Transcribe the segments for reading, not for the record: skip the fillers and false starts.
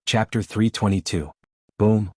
Chapter 322. Boom.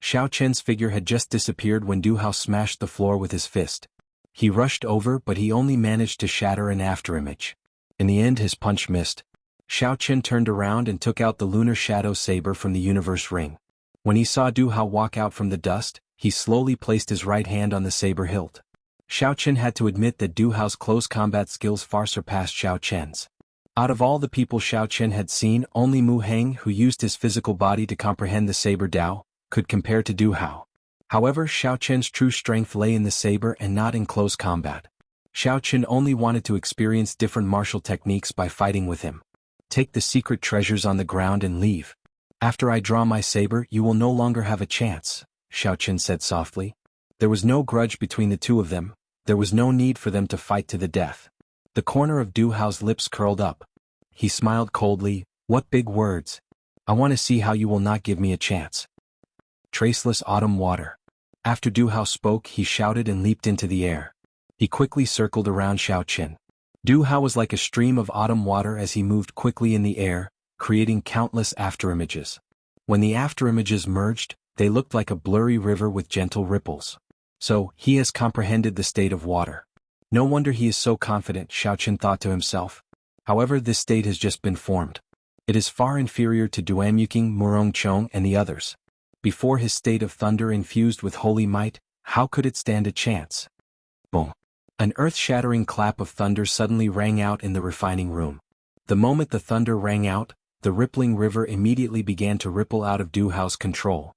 Xiao Chen's figure had just disappeared when Du Hao smashed the floor with his fist. He rushed over, but he only managed to shatter an afterimage. In the end, his punch missed. Xiao Chen turned around and took out the lunar shadow saber from the universe ring. When he saw Du Hao walk out from the dust, he slowly placed his right hand on the saber hilt. Xiao Chen had to admit that Du Hao's close combat skills far surpassed Xiao Chen's. Out of all the people Xiao Chen had seen, only Mu Heng, who used his physical body to comprehend the saber Dao, could compare to Du Hao. However, Xiao Chen's true strength lay in the saber and not in close combat. Xiao Chen only wanted to experience different martial techniques by fighting with him. Take the secret treasures on the ground and leave. After I draw my saber, you will no longer have a chance, Xiao Chen said softly. There was no grudge between the two of them. There was no need for them to fight to the death. The corner of Du Hao's lips curled up. He smiled coldly. What big words. I want to see how you will not give me a chance. Traceless autumn water. After Du Hao spoke, he shouted and leaped into the air. He quickly circled around Xiao Chen. Du Hao was like a stream of autumn water as he moved quickly in the air, creating countless afterimages. When the afterimages merged, they looked like a blurry river with gentle ripples. So, he has comprehended the state of water. No wonder he is so confident, Xiao Chen thought to himself. However, this state has just been formed. It is far inferior to Duanmuking, Murong Chong and the others. Before his state of thunder infused with holy might, how could it stand a chance? Boom. An earth-shattering clap of thunder suddenly rang out in the refining room. The moment the thunder rang out, the rippling river immediately began to ripple out of Du Hao's control.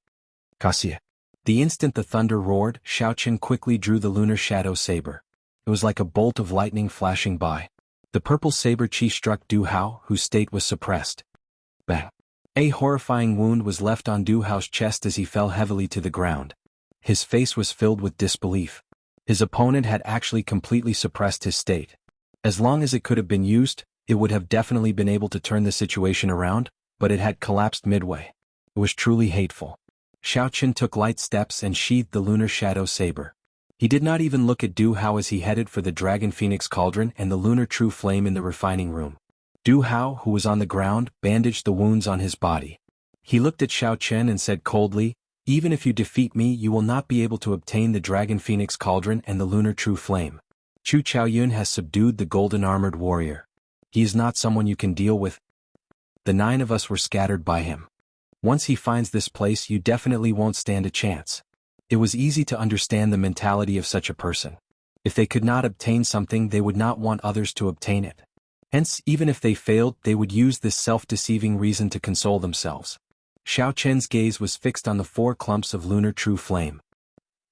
Kasia. The instant the thunder roared, Xiao Chen quickly drew the lunar shadow saber. It was like a bolt of lightning flashing by. The purple saber chi struck Du Hao, whose state was suppressed. Bang. A horrifying wound was left on Du Hao's chest as he fell heavily to the ground. His face was filled with disbelief. His opponent had actually completely suppressed his state. As long as it could have been used, it would have definitely been able to turn the situation around, but it had collapsed midway. It was truly hateful. Xiao Chen took light steps and sheathed the lunar shadow saber. He did not even look at Du Hao as he headed for the Dragon Phoenix Cauldron and the lunar true flame in the refining room. Du Hao, who was on the ground, bandaged the wounds on his body. He looked at Xiao Chen and said coldly, "Even if you defeat me, you will not be able to obtain the Dragon Phoenix Cauldron and the lunar true flame. Chu Chaoyun has subdued the golden armored warrior. He is not someone you can deal with." The 9 of us were scattered by him. Once he finds this place, you definitely won't stand a chance. It was easy to understand the mentality of such a person. If they could not obtain something, they would not want others to obtain it. Hence, even if they failed, they would use this self-deceiving reason to console themselves. Xiao Chen's gaze was fixed on the 4 clumps of lunar true flame.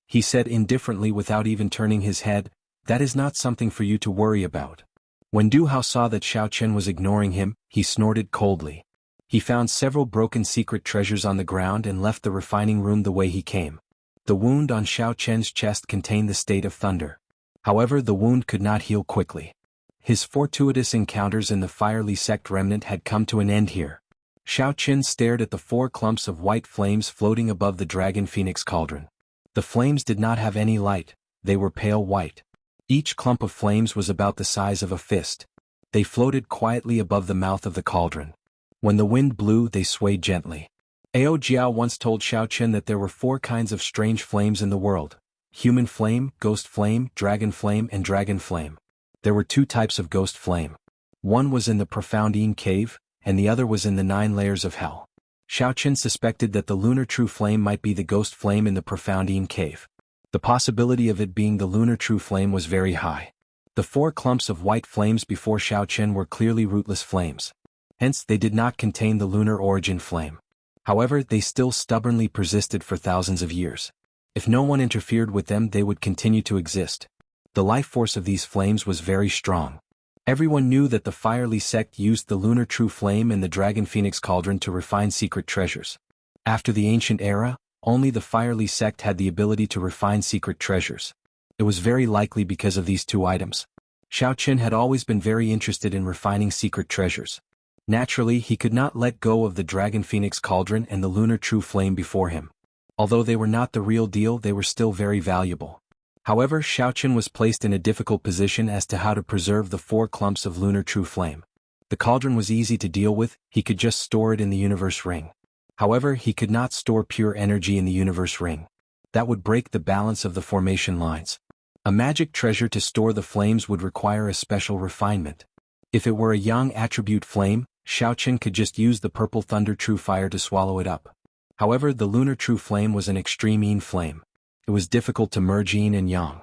He said indifferently without even turning his head, "That is not something for you to worry about." When Du Hao saw that Xiao Chen was ignoring him, he snorted coldly. He found several broken secret treasures on the ground and left the refining room the way he came. The wound on Xiao Chen's chest contained the state of thunder. However, the wound could not heal quickly. His fortuitous encounters in the fiery sect remnant had come to an end here. Xiao Chen stared at the 4 clumps of white flames floating above the Dragon Phoenix Cauldron. The flames did not have any light, they were pale white. Each clump of flames was about the size of a fist. They floated quietly above the mouth of the cauldron. When the wind blew, they swayed gently. Ao Jiao once told Xiao Chen that there were 4 kinds of strange flames in the world: human flame, ghost flame, dragon flame, and dragon flame. There were 2 types of ghost flame. One was in the profound Yin cave, and the other was in the 9 layers of hell. Xiao Chen suspected that the lunar true flame might be the ghost flame in the profound Yin cave. The possibility of it being the lunar true flame was very high. The 4 clumps of white flames before Xiao Chen were clearly rootless flames. Hence, they did not contain the lunar origin flame. However, they still stubbornly persisted for thousands of years. If no one interfered with them, they would continue to exist. The life force of these flames was very strong. Everyone knew that the fiery sect used the lunar true flame and the Dragon Phoenix Cauldron to refine secret treasures. After the ancient era, only the fiery sect had the ability to refine secret treasures. It was very likely because of these 2 items. Xiao Chen had always been very interested in refining secret treasures. Naturally, he could not let go of the Dragon Phoenix Cauldron and the lunar true flame before him. Although they were not the real deal, they were still very valuable. However, Xiao Chen was placed in a difficult position as to how to preserve the 4 clumps of lunar true flame. The cauldron was easy to deal with, he could just store it in the universe ring. However, he could not store pure energy in the universe ring. That would break the balance of the formation lines. A magic treasure to store the flames would require a special refinement. If it were a yang attribute flame, Xiaochen could just use the purple thunder true fire to swallow it up. However, the lunar true flame was an extreme yin flame. It was difficult to merge yin and yang.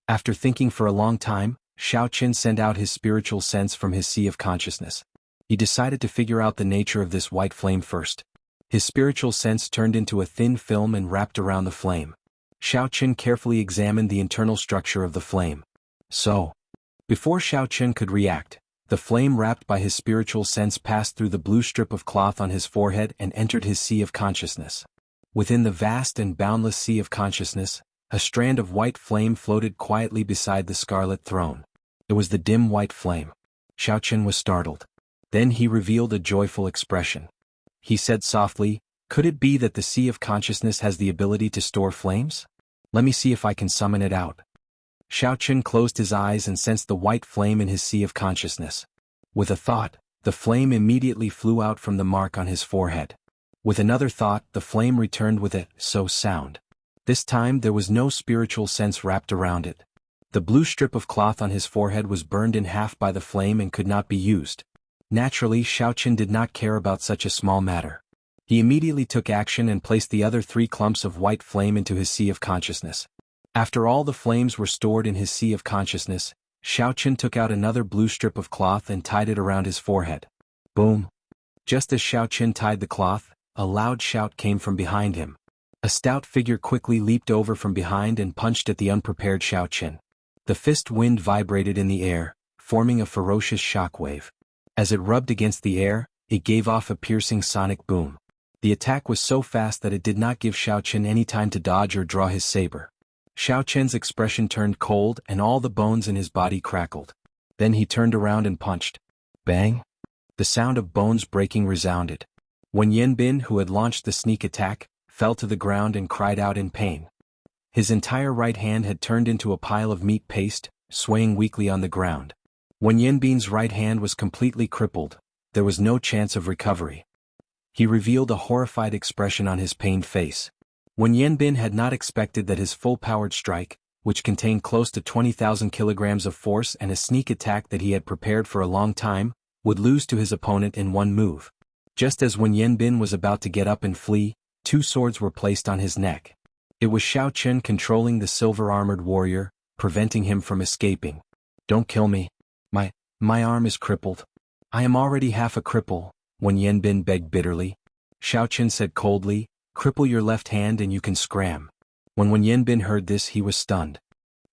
After thinking for a long time, Xiaochen sent out his spiritual sense from his sea of consciousness. He decided to figure out the nature of this white flame first. His spiritual sense turned into a thin film and wrapped around the flame. Xiaochen carefully examined the internal structure of the flame. Before Xiaochen could react, the flame wrapped by his spiritual sense passed through the blue strip of cloth on his forehead and entered his sea of consciousness. Within the vast and boundless sea of consciousness, a strand of white flame floated quietly beside the scarlet throne. It was the dim white flame. Xiaochen was startled. Then he revealed a joyful expression. He said softly, "Could it be that the sea of consciousness has the ability to store flames? Let me see if I can summon it out." Xiaochen closed his eyes and sensed the white flame in his sea of consciousness. With a thought, the flame immediately flew out from the mark on his forehead. With another thought, the flame returned with a "so" sound. This time there was no spiritual sense wrapped around it. The blue strip of cloth on his forehead was burned in half by the flame and could not be used. Naturally, Xiaochen did not care about such a small matter. He immediately took action and placed the other 3 clumps of white flame into his sea of consciousness. After all the flames were stored in his sea of consciousness, Xiaochen took out another blue strip of cloth and tied it around his forehead. Boom! Just as Xiaochen tied the cloth, a loud shout came from behind him. A stout figure quickly leaped over from behind and punched at the unprepared Xiaochen. The fist wind vibrated in the air, forming a ferocious shock wave. As it rubbed against the air, it gave off a piercing sonic boom. The attack was so fast that it did not give Xiaochen any time to dodge or draw his saber. Xiaochen's expression turned cold and all the bones in his body crackled. Then he turned around and punched. Bang! The sound of bones breaking resounded. Wen Yanbin, who had launched the sneak attack, fell to the ground and cried out in pain. His entire right hand had turned into a pile of meat paste, swaying weakly on the ground. Wen Yanbin's right hand was completely crippled. There was no chance of recovery. He revealed a horrified expression on his pained face. Wen Yanbin had not expected that his full-powered strike, which contained close to 20,000 kilograms of force and a sneak attack that he had prepared for a long time, would lose to his opponent in one move. Just as Wen Yanbin was about to get up and flee, 2 swords were placed on his neck. It was Xiaochen controlling the silver-armored warrior, preventing him from escaping. "Don't kill me. My arm is crippled. I am already half a cripple," Wen Yanbin begged bitterly. Xiaochen said coldly, "Cripple your left hand and you can scram." When Wen Yanbin heard this, he was stunned.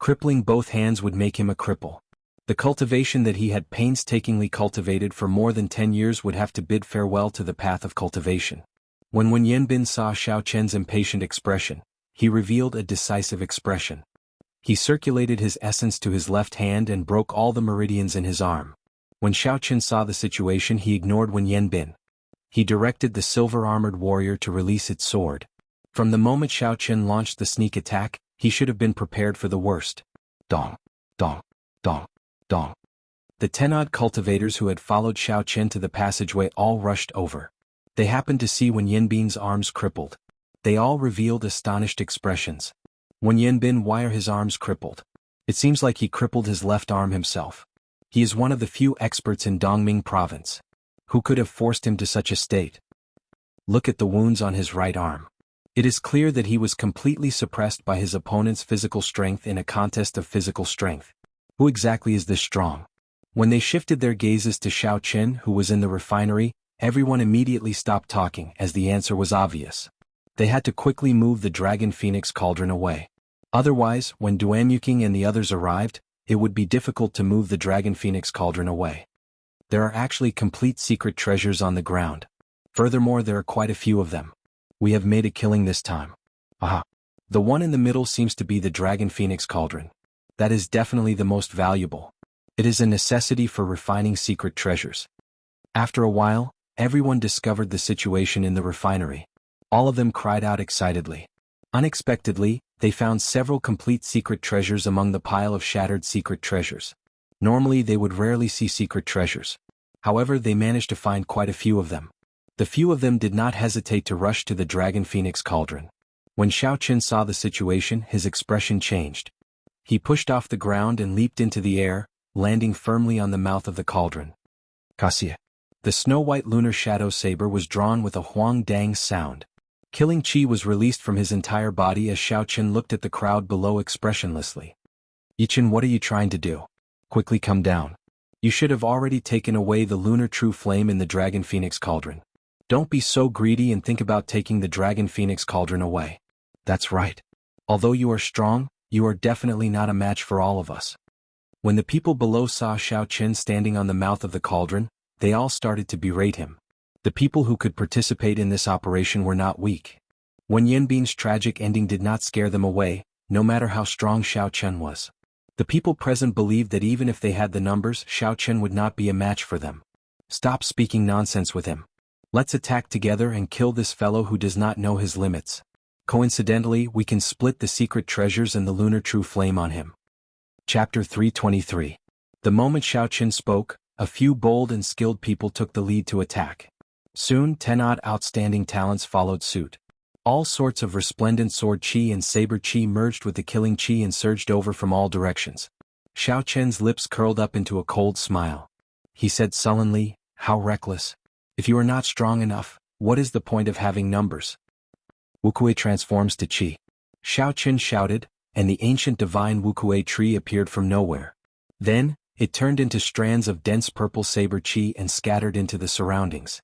Crippling both hands would make him a cripple. The cultivation that he had painstakingly cultivated for more than 10 years would have to bid farewell to the path of cultivation. When Wen Yanbin saw Xiaochen's impatient expression, he revealed a decisive expression. He circulated his essence to his left hand and broke all the meridians in his arm. When Xiaochen saw the situation, he ignored Wen Yanbin. He directed the silver-armored warrior to release its sword. From the moment Xiaochen launched the sneak attack, he should have been prepared for the worst. Dong, dong, dong, dong. The 10-odd cultivators who had followed Xiaochen to the passageway all rushed over. They happened to see Wen Yanbin's arms crippled. They all revealed astonished expressions. Wen Yanbin, why are his arms crippled? It seems like he crippled his left arm himself. He is one of the few experts in Dongming province. Who could have forced him to such a state? Look at the wounds on his right arm. It is clear that he was completely suppressed by his opponent's physical strength in a contest of physical strength. Who exactly is this strong? When they shifted their gazes to Xiaochen, who was in the refinery, everyone immediately stopped talking as the answer was obvious. They had to quickly move the Dragon Phoenix cauldron away. Otherwise, when Duanyuking and the others arrived, it would be difficult to move the Dragon Phoenix cauldron away. There are actually complete secret treasures on the ground. Furthermore, there are quite a few of them. We have made a killing this time. Aha! The one in the middle seems to be the Dragon Phoenix cauldron. That is definitely the most valuable. It is a necessity for refining secret treasures. After a while, everyone discovered the situation in the refinery. All of them cried out excitedly. Unexpectedly, they found several complete secret treasures among the pile of shattered secret treasures. Normally they would rarely see secret treasures. However, they managed to find quite a few of them. The few of them did not hesitate to rush to the Dragon Phoenix Cauldron. When Xiao Qin saw the situation, his expression changed. He pushed off the ground and leaped into the air, landing firmly on the mouth of the cauldron. Cassia. The snow-white lunar shadow saber was drawn with a huang dang sound. Killing chi was released from his entire body as Xiao Qin looked at the crowd below expressionlessly. Yichen, what are you trying to do? Quickly come down. You should have already taken away the lunar true flame in the Dragon Phoenix Cauldron. Don't be so greedy and think about taking the Dragon Phoenix Cauldron away. That's right. Although you are strong, you are definitely not a match for all of us. When the people below saw Xiao Qin standing on the mouth of the cauldron, they all started to berate him. The people who could participate in this operation were not weak. Wen Yanbing's tragic ending did not scare them away, no matter how strong Xiao Qin was. The people present believed that even if they had the numbers, Xiao Qin would not be a match for them. Stop speaking nonsense with him. Let's attack together and kill this fellow who does not know his limits. Coincidentally, we can split the secret treasures and the lunar true flame on him. Chapter 323. The moment Xiao Qin spoke, a few bold and skilled people took the lead to attack. Soon 10 odd outstanding talents followed suit. All sorts of resplendent sword chi and saber chi merged with the killing chi and surged over from all directions. Xiao Qin's lips curled up into a cold smile. He said sullenly, "How reckless. If you are not strong enough, what is the point of having numbers?" Wuxia transforms to chi. Xiao Qin shouted, and the ancient divine Wuxia tree appeared from nowhere. Then, it turned into strands of dense purple saber chi and scattered into the surroundings.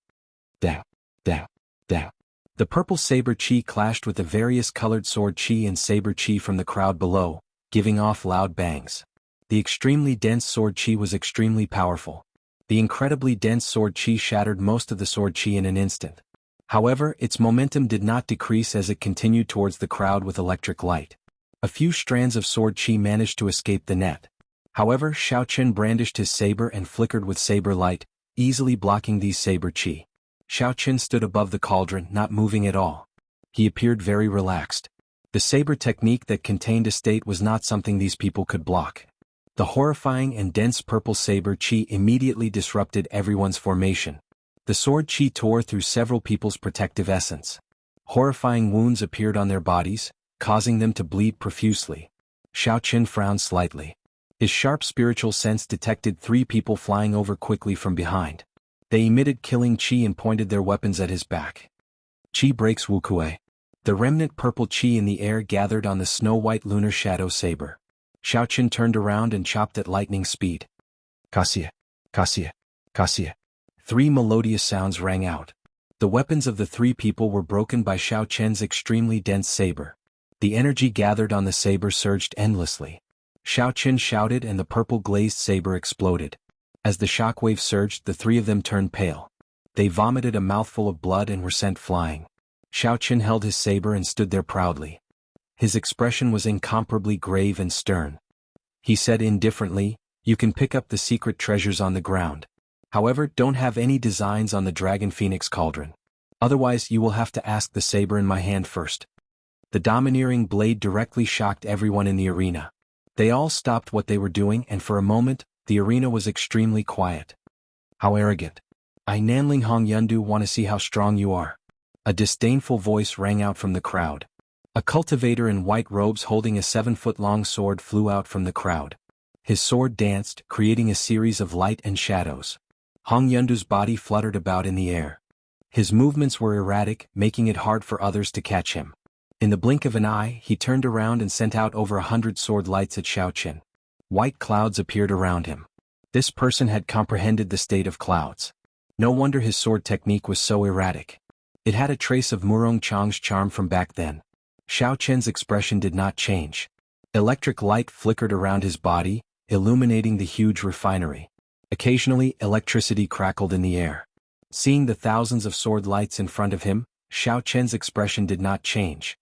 Da, da, da. The purple saber chi clashed with the various colored sword chi and saber chi from the crowd below, giving off loud bangs. The extremely dense sword chi was extremely powerful. The incredibly dense sword chi shattered most of the sword chi in an instant. However, its momentum did not decrease as it continued towards the crowd with electric light. A few strands of sword chi managed to escape the net. However, Xiao Qin brandished his saber and flickered with saber light, easily blocking these saber chi. Xiao Qin stood above the cauldron, not moving at all. He appeared very relaxed. The saber technique that contained a state was not something these people could block. The horrifying and dense purple saber chi immediately disrupted everyone's formation. The sword chi tore through several people's protective essence. Horrifying wounds appeared on their bodies, causing them to bleed profusely. Xiao Qin frowned slightly. His sharp spiritual sense detected 3 people flying over quickly from behind. They emitted killing chi and pointed their weapons at his back. Chi breaks Wuxia. The remnant purple chi in the air gathered on the snow-white lunar shadow saber. Xiao Qin turned around and chopped at lightning speed. Cassia, Cassia, Cassia. 3 melodious sounds rang out. The weapons of the 3 people were broken by Xiao Qin's extremely dense saber. The energy gathered on the saber surged endlessly. Xiao Qin shouted and the purple glazed saber exploded. As the shockwave surged, the 3 of them turned pale. They vomited a mouthful of blood and were sent flying. Xiao Qin held his saber and stood there proudly. His expression was incomparably grave and stern. He said indifferently, "You can pick up the secret treasures on the ground. However, don't have any designs on the Dragon Phoenix Cauldron. Otherwise you will have to ask the saber in my hand first." The domineering blade directly shocked everyone in the arena. They all stopped what they were doing, and for a moment, the arena was extremely quiet. "How arrogant. I Nanling Hong Yundu want to see how strong you are." A disdainful voice rang out from the crowd. A cultivator in white robes holding a 7-foot-long sword flew out from the crowd. His sword danced, creating a series of light and shadows. Hong Yundu's body fluttered about in the air. His movements were erratic, making it hard for others to catch him. In the blink of an eye, he turned around and sent out over 100 sword lights at Xiao Qin. White clouds appeared around him. This person had comprehended the state of clouds. No wonder his sword technique was so erratic. It had a trace of Murong Chang's charm from back then. Xiao Qin's expression did not change. Electric light flickered around his body, illuminating the huge refinery. Occasionally, electricity crackled in the air. Seeing the thousands of sword lights in front of him, Xiao Qin's expression did not change.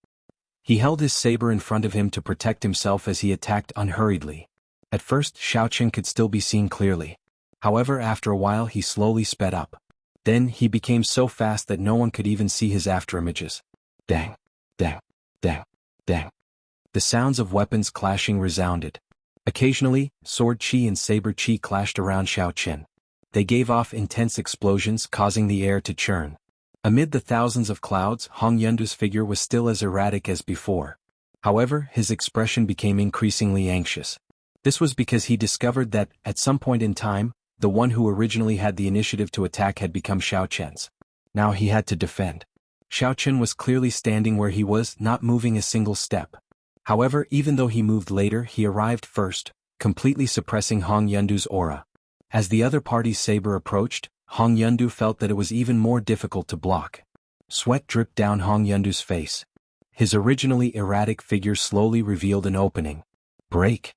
He held his saber in front of him to protect himself as he attacked unhurriedly. At first, Xiao Qin could still be seen clearly. However, after a while he slowly sped up. Then, he became so fast that no one could even see his afterimages. Dang, dang, dang, dang. The sounds of weapons clashing resounded. Occasionally, sword chi and saber chi clashed around Xiao Qin. They gave off intense explosions, causing the air to churn. Amid the thousands of clouds, Hong Yundu's figure was still as erratic as before. However, his expression became increasingly anxious. This was because he discovered that, at some point in time, the one who originally had the initiative to attack had become Xiaoqian's. Now he had to defend. Xiaoqian was clearly standing where he was, not moving a single step. However, even though he moved later, he arrived first, completely suppressing Hong Yundu's aura. As the other party's saber approached, Hong Yundu felt that it was even more difficult to block. Sweat dripped down Hong Yundu's face. His originally erratic figure slowly revealed an opening. Break!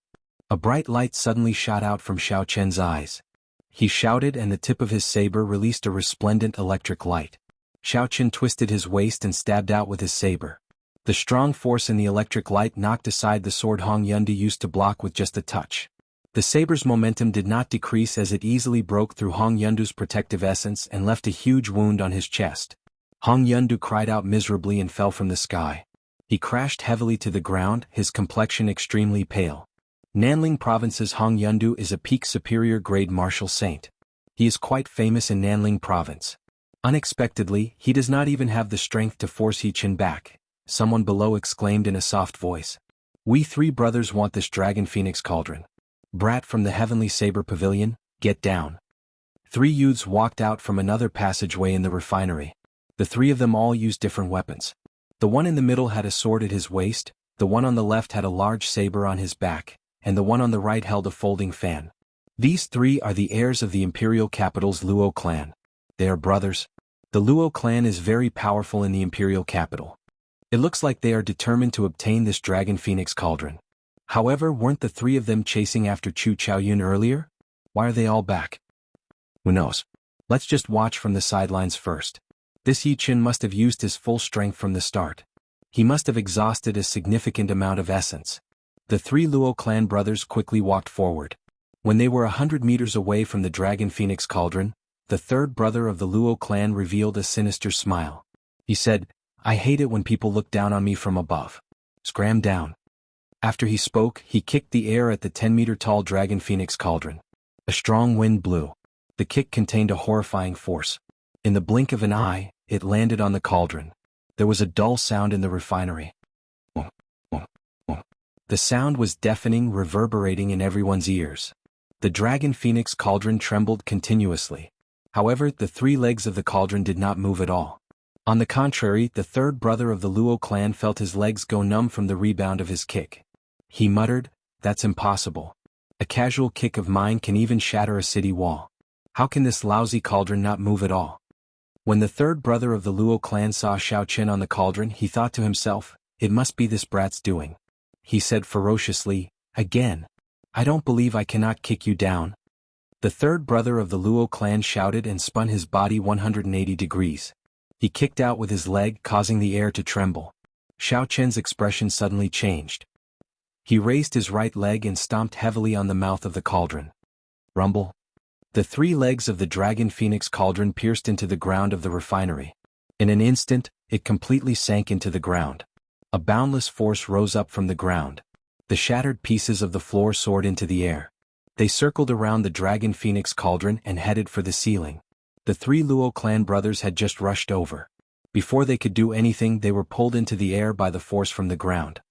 A bright light suddenly shot out from Xiaoqian's eyes. He shouted and the tip of his saber released a resplendent electric light. Xiaoqian twisted his waist and stabbed out with his saber. The strong force in the electric light knocked aside the sword Hong Yundu used to block with just a touch. The saber's momentum did not decrease as it easily broke through Hong Yundu's protective essence and left a huge wound on his chest. Hong Yundu cried out miserably and fell from the sky. He crashed heavily to the ground, his complexion extremely pale. Nanling Province's Hong Yundu is a peak superior grade martial saint. He is quite famous in Nanling Province. Unexpectedly, he does not even have the strength to force He Qin back. Someone below exclaimed in a soft voice. We three brothers want this Dragon Phoenix Cauldron. Brat from the Heavenly Saber Pavilion, get down. Three youths walked out from another passageway in the refinery. The three of them all used different weapons. The one in the middle had a sword at his waist, the one on the left had a large saber on his back, and the one on the right held a folding fan. These three are the heirs of the imperial capital's Luo clan. They are brothers. The Luo clan is very powerful in the imperial capital. It looks like they are determined to obtain this Dragon Phoenix Cauldron. However, weren't the three of them chasing after Chu Chaoyun earlier? Why are they all back? Who knows? Let's just watch from the sidelines first. This He Qin must have used his full strength from the start. He must have exhausted a significant amount of essence. The three Luo clan brothers quickly walked forward. When they were 100 meters away from the Dragon Phoenix Cauldron, the third brother of the Luo clan revealed a sinister smile. He said, I hate it when people look down on me from above. Scram down. After he spoke, he kicked the air at the 10-meter-tall Dragon Phoenix Cauldron. A strong wind blew. The kick contained a horrifying force. In the blink of an eye, it landed on the cauldron. There was a dull sound in the refinery. The sound was deafening, reverberating in everyone's ears. The Dragon Phoenix Cauldron trembled continuously. However, the three legs of the cauldron did not move at all. On the contrary, the third brother of the Luo clan felt his legs go numb from the rebound of his kick. He muttered, That's impossible. A casual kick of mine can even shatter a city wall. How can this lousy cauldron not move at all? When the third brother of the Luo clan saw Xiaoqian on the cauldron, he thought to himself, It must be this brat's doing. He said ferociously, Again. I don't believe I cannot kick you down. The third brother of the Luo clan shouted and spun his body 180 degrees. He kicked out with his leg, causing the air to tremble. Xiaoqian's expression suddenly changed. He raised his right leg and stomped heavily on the mouth of the cauldron. Rumble. The three legs of the Dragon Phoenix Cauldron pierced into the ground of the refinery. In an instant, it completely sank into the ground. A boundless force rose up from the ground. The shattered pieces of the floor soared into the air. They circled around the Dragon Phoenix Cauldron and headed for the ceiling. The three Luo clan brothers had just rushed over. Before they could do anything, they were pulled into the air by the force from the ground.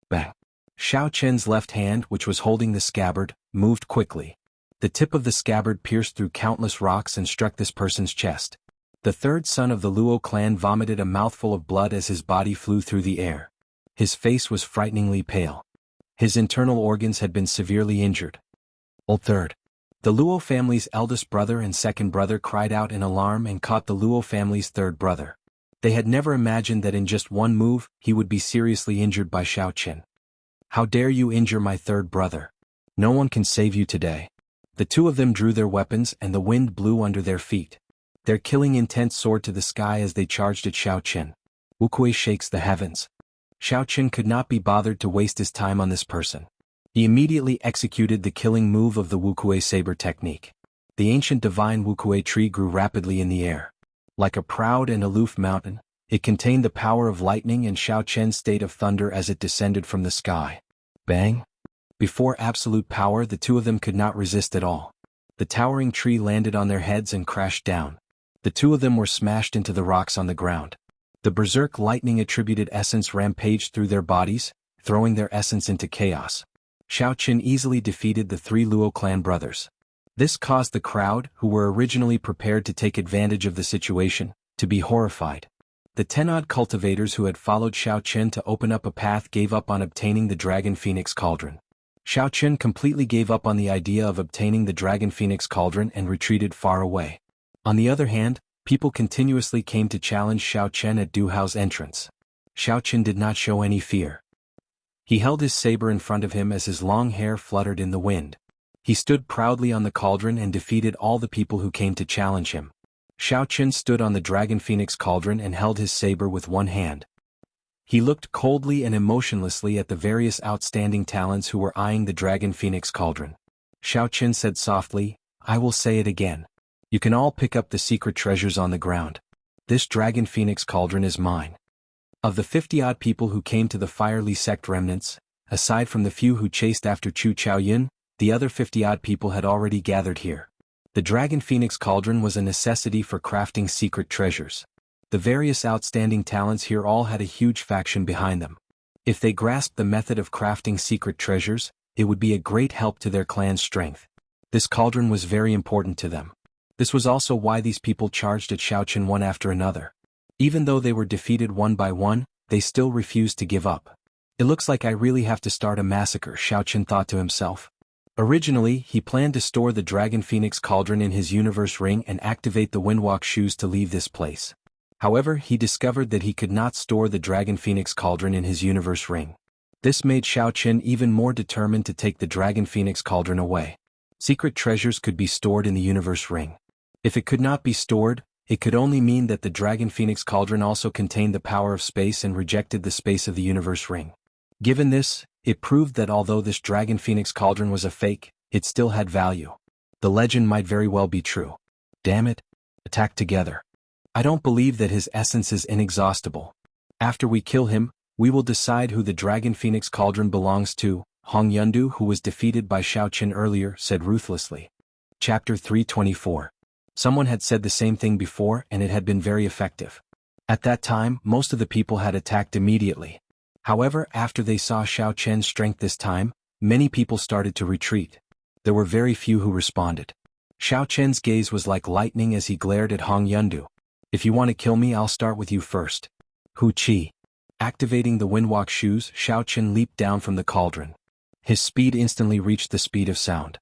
Bang! Xiaoqian's left hand, which was holding the scabbard, moved quickly. The tip of the scabbard pierced through countless rocks and struck this person's chest. The third son of the Luo clan vomited a mouthful of blood as his body flew through the air. His face was frighteningly pale. His internal organs had been severely injured. Third. The Luo family's eldest brother and second brother cried out in alarm and caught the Luo family's third brother. They had never imagined that in just one move, he would be seriously injured by Xiaoqian. How dare you injure my third brother? No one can save you today. The two of them drew their weapons and the wind blew under their feet. Their killing intent soared to the sky as they charged at Xiaoqian. Wuxia shakes the heavens. Xiaoqian could not be bothered to waste his time on this person. He immediately executed the killing move of the Wuxia saber technique. The ancient divine Wuxia tree grew rapidly in the air. Like a proud and aloof mountain, it contained the power of lightning and Xiaoqian's state of thunder as it descended from the sky. Bang! Before absolute power, the two of them could not resist at all. The towering tree landed on their heads and crashed down. The two of them were smashed into the rocks on the ground. The berserk lightning-attributed essence rampaged through their bodies, throwing their essence into chaos. Xiao Qin easily defeated the three Luo clan brothers. This caused the crowd, who were originally prepared to take advantage of the situation, to be horrified. The 10-odd cultivators who had followed Xiao Qin to open up a path gave up on obtaining the Dragon Phoenix Cauldron. Xiao Qin completely gave up on the idea of obtaining the Dragon Phoenix Cauldron and retreated far away. On the other hand, people continuously came to challenge Xiao Qin at Du Hao's entrance. Xiao Qin did not show any fear. He held his saber in front of him as his long hair fluttered in the wind. He stood proudly on the cauldron and defeated all the people who came to challenge him. Xiao Qin stood on the Dragon Phoenix Cauldron and held his saber with one hand. He looked coldly and emotionlessly at the various outstanding talents who were eyeing the Dragon Phoenix Cauldron. Xiao Qin said softly, "I will say it again. You can all pick up the secret treasures on the ground. This Dragon Phoenix Cauldron is mine." Of the 50-odd people who came to the Firely sect remnants, aside from the few who chased after Chu Chaoyin, the other 50-odd people had already gathered here. The Dragon Phoenix Cauldron was a necessity for crafting secret treasures. The various outstanding talents here all had a huge faction behind them. If they grasped the method of crafting secret treasures, it would be a great help to their clan's strength. This cauldron was very important to them. This was also why these people charged at Xiao Qin one after another. Even though they were defeated one by one, they still refused to give up. It looks like I really have to start a massacre, Xiao Qin thought to himself. Originally, he planned to store the Dragon Phoenix Cauldron in his universe ring and activate the Windwalk shoes to leave this place. However, he discovered that he could not store the Dragon Phoenix Cauldron in his universe ring. This made Xiao Qin even more determined to take the Dragon Phoenix Cauldron away. Secret treasures could be stored in the universe ring. If it could not be stored, it could only mean that the Dragon Phoenix Cauldron also contained the power of space and rejected the space of the universe ring. Given this, it proved that although this Dragon Phoenix Cauldron was a fake, it still had value. The legend might very well be true. Damn it. Attack together. I don't believe that his essence is inexhaustible. After we kill him, we will decide who the Dragon Phoenix Cauldron belongs to. Hong Yundu, who was defeated by Xiao Qin earlier, said ruthlessly. Chapter 324. Someone had said the same thing before and it had been very effective. At that time, most of the people had attacked immediately. However, after they saw Xiao Qin's strength this time, many people started to retreat. There were very few who responded. Xiao Qin's gaze was like lightning as he glared at Hong Yundu. If you want to kill me, I'll start with you first. Hu Qi. Activating the Windwalk shoes, Xiao Qin leaped down from the cauldron. His speed instantly reached the speed of sound.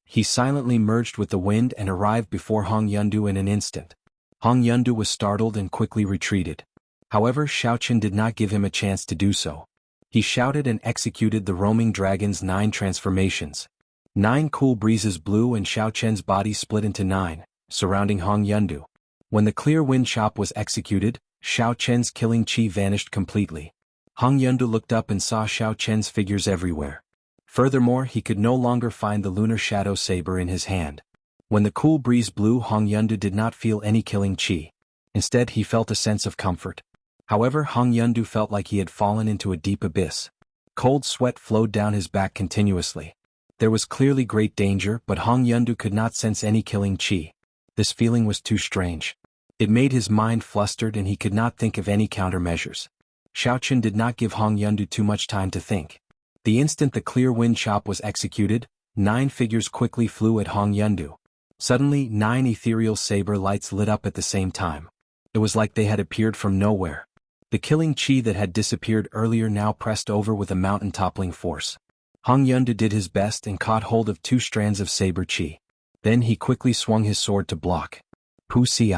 He silently merged with the wind and arrived before Hong Yundu in an instant. Hong Yundu was startled and quickly retreated. However, Xiao Qin did not give him a chance to do so. He shouted and executed the roaming dragon's 9 transformations. 9 cool breezes blew and Xiao Qin's body split into 9, surrounding Hong Yundu. When the clear wind chop was executed, Xiao Qin's killing chi vanished completely. Hong Yundu looked up and saw Xiao Qin's figures everywhere. Furthermore, he could no longer find the lunar shadow saber in his hand. When the cool breeze blew, Hong Yundu did not feel any killing chi. Instead, he felt a sense of comfort. However, Hong Yundu felt like he had fallen into a deep abyss. Cold sweat flowed down his back continuously. There was clearly great danger, but Hong Yundu could not sense any killing chi. This feeling was too strange. It made his mind flustered and he could not think of any countermeasures. Xiao Qin did not give Hong Yundu too much time to think. The instant the clear wind chop was executed, 9 figures quickly flew at Hong Yundu. Suddenly, 9 ethereal saber lights lit up at the same time. It was like they had appeared from nowhere. The killing chi that had disappeared earlier now pressed over with a mountain-toppling force. Hong Yundu did his best and caught hold of 2 strands of saber chi. Then he quickly swung his sword to block. Pu Ci.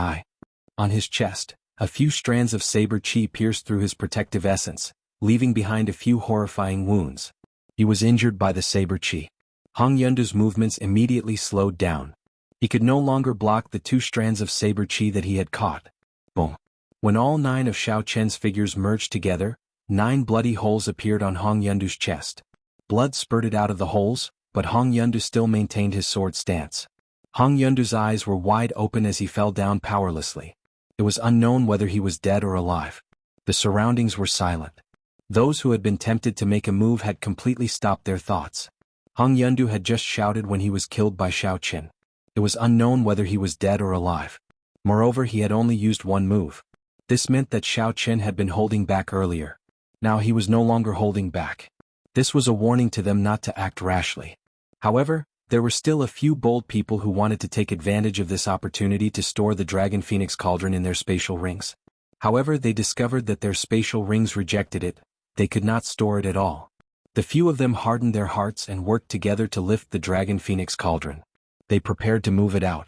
On his chest, a few strands of saber chi pierced through his protective essence, leaving behind a few horrifying wounds. He was injured by the saber chi. Hong Yundu's movements immediately slowed down. He could no longer block the 2 strands of saber chi that he had caught. Boom. When all 9 of Xiao Qin's figures merged together, 9 bloody holes appeared on Hong Yundu's chest. Blood spurted out of the holes, but Hong Yundu still maintained his sword stance. Hong Yundu's eyes were wide open as he fell down powerlessly. It was unknown whether he was dead or alive. The surroundings were silent. Those who had been tempted to make a move had completely stopped their thoughts. Hong Yundu had just shouted when he was killed by Xiao Qin. It was unknown whether he was dead or alive. Moreover, he had only used one move. This meant that Xiao Chen had been holding back earlier. Now he was no longer holding back. This was a warning to them not to act rashly. However, there were still a few bold people who wanted to take advantage of this opportunity to store the Dragon Phoenix Cauldron in their spatial rings. However, they discovered that their spatial rings rejected it. They could not store it at all. The few of them hardened their hearts and worked together to lift the Dragon Phoenix Cauldron. They prepared to move it out.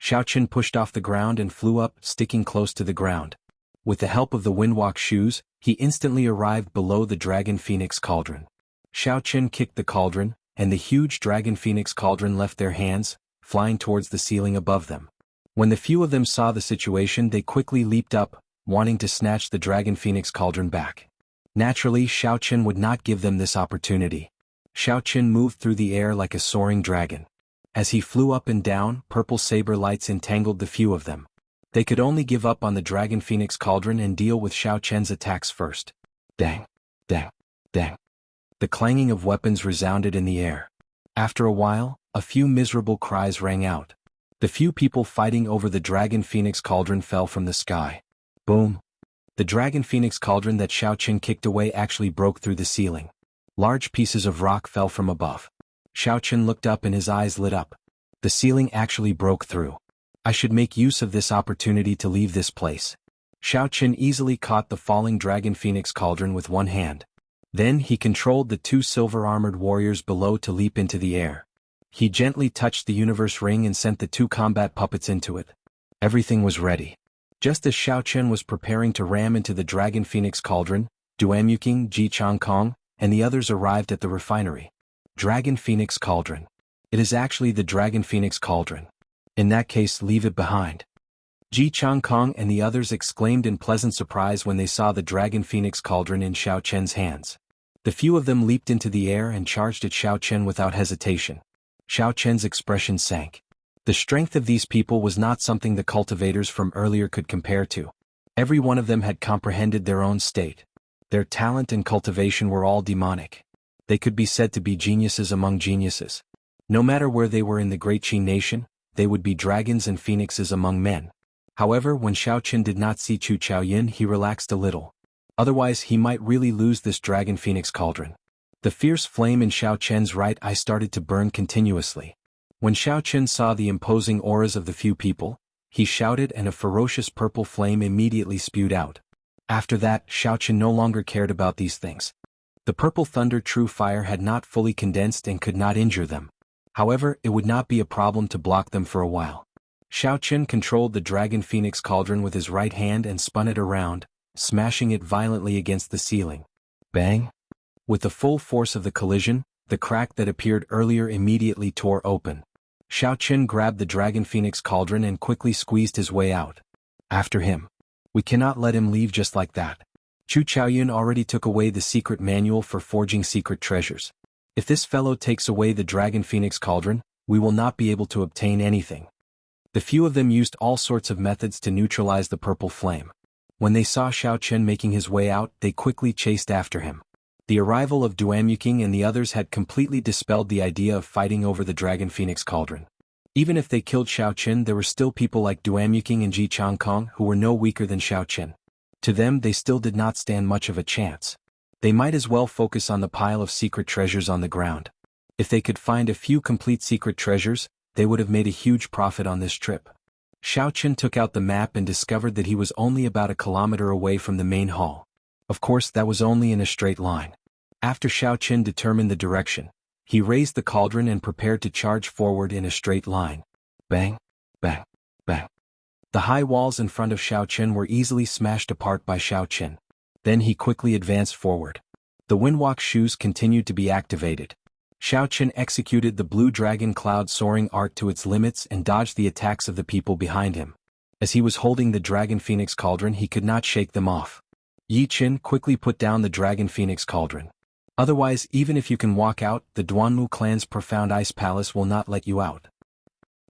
Xiao Chen pushed off the ground and flew up, sticking close to the ground. With the help of the windwalk shoes, he instantly arrived below the Dragon Phoenix Cauldron. Xiao Chen kicked the cauldron, and the huge Dragon Phoenix Cauldron left their hands, flying towards the ceiling above them. When the few of them saw the situation, they quickly leaped up, wanting to snatch the Dragon Phoenix Cauldron back. Naturally, Xiao Chen would not give them this opportunity. Xiao Chen moved through the air like a soaring dragon. As he flew up and down, purple saber lights entangled the few of them. They could only give up on the Dragon Phoenix Cauldron and deal with Xiao Chen's attacks first. Dang! Dang! Dang! The clanging of weapons resounded in the air. After a while, a few miserable cries rang out. The few people fighting over the Dragon Phoenix Cauldron fell from the sky. Boom! The Dragon Phoenix Cauldron that Xiao Chen kicked away actually broke through the ceiling. Large pieces of rock fell from above. Xiao Chen looked up and his eyes lit up. The ceiling actually broke through. I should make use of this opportunity to leave this place. Xiao Chen easily caught the falling Dragon Phoenix Cauldron with one hand. Then he controlled the two silver-armored warriors below to leap into the air. He gently touched the universe ring and sent the two combat puppets into it. Everything was ready. Just as Xiao Chen was preparing to ram into the Dragon Phoenix Cauldron, Duanyuking, Ji Changkong, and the others arrived at the refinery. Dragon Phoenix Cauldron. It is actually the Dragon Phoenix Cauldron. In that case, leave it behind. Ji Changkong and the others exclaimed in pleasant surprise when they saw the Dragon Phoenix Cauldron in Xiao Chen's hands. The few of them leaped into the air and charged at Xiao Chen without hesitation. Xiao Chen's expression sank. The strength of these people was not something the cultivators from earlier could compare to. Every one of them had comprehended their own state. Their talent and cultivation were all demonic. They could be said to be geniuses among geniuses. No matter where they were in the Great Qi nation, they would be dragons and phoenixes among men. However, when Xiao Chen did not see Chu Chaoyin, he relaxed a little. Otherwise, he might really lose this Dragon Phoenix Cauldron. The fierce flame in Xiao Chen's right eye started to burn continuously. When Xiao Chen saw the imposing auras of the few people, he shouted and a ferocious purple flame immediately spewed out. After that, Xiao Chen no longer cared about these things. The purple thunder true fire had not fully condensed and could not injure them. However, it would not be a problem to block them for a while. Xiao Chen controlled the Dragon Phoenix Cauldron with his right hand and spun it around, smashing it violently against the ceiling. Bang! With the full force of the collision, the crack that appeared earlier immediately tore open. Xiao Chen grabbed the Dragon Phoenix Cauldron and quickly squeezed his way out. After him. We cannot let him leave just like that. Chu Chaoyun already took away the secret manual for forging secret treasures. If this fellow takes away the Dragon Phoenix Cauldron, we will not be able to obtain anything. The few of them used all sorts of methods to neutralize the purple flame. When they saw Xiao Chen making his way out, they quickly chased after him. The arrival of Duanyuking and the others had completely dispelled the idea of fighting over the Dragon Phoenix Cauldron. Even if they killed Xiao Chen, there were still people like Duanyuking and Ji Changkong who were no weaker than Xiao Chen. To them, they still did not stand much of a chance. They might as well focus on the pile of secret treasures on the ground. If they could find a few complete secret treasures, they would have made a huge profit on this trip. Xiao Chen took out the map and discovered that he was only about a kilometer away from the main hall. Of course, that was only in a straight line. After Xiao Chen determined the direction, he raised the cauldron and prepared to charge forward in a straight line. Bang! Bang! Bang! The high walls in front of Xiao Chen were easily smashed apart by Xiao Chen. Then he quickly advanced forward. The windwalk shoes continued to be activated. Xiao Chen executed the blue dragon cloud soaring art to its limits and dodged the attacks of the people behind him. As he was holding the Dragon Phoenix Cauldron, he could not shake them off. Yi Qin quickly put down the Dragon Phoenix Cauldron. Otherwise, even if you can walk out, the Duanmu clan's profound ice palace will not let you out.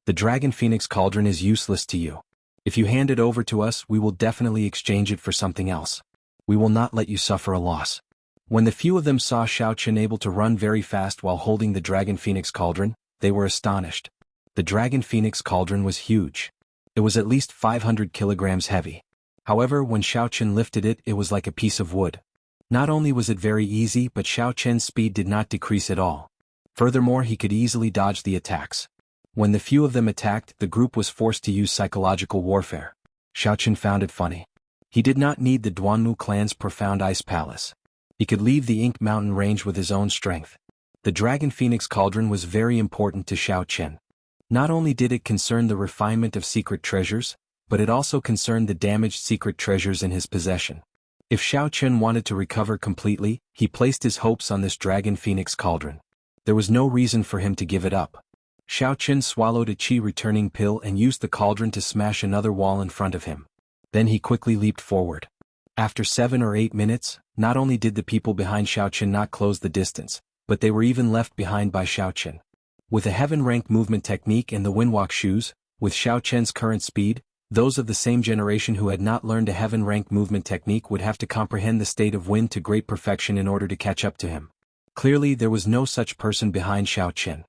The Dragon Phoenix Cauldron is useless to you. If you hand it over to us, we will definitely exchange it for something else. We will not let you suffer a loss. When the few of them saw Xiao Chen able to run very fast while holding the Dragon Phoenix Cauldron, they were astonished. The Dragon Phoenix Cauldron was huge. It was at least 500 kilograms heavy. However, when Xiao Chen lifted it, it was like a piece of wood. Not only was it very easy, but Xiao Chen's speed did not decrease at all. Furthermore, he could easily dodge the attacks. When the few of them attacked, the group was forced to use psychological warfare. Xiao Chen found it funny. He did not need the Duanmu clan's profound ice palace. He could leave the Ink Mountain range with his own strength. The Dragon Phoenix Cauldron was very important to Xiao Chen. Not only did it concern the refinement of secret treasures, but it also concerned the damaged secret treasures in his possession. If Xiao Chen wanted to recover completely, he placed his hopes on this Dragon Phoenix Cauldron. There was no reason for him to give it up. Xiao Chen swallowed a qi-returning pill and used the cauldron to smash another wall in front of him. Then he quickly leaped forward. After 7 or 8 minutes, not only did the people behind Xiao Chen not close the distance, but they were even left behind by Xiao Chen. With a heaven-ranked movement technique and the windwalk shoes, with Xiao Chen's current speed, those of the same generation who had not learned a heaven-ranked movement technique would have to comprehend the state of wind to great perfection in order to catch up to him. Clearly, there was no such person behind Xiao Chen.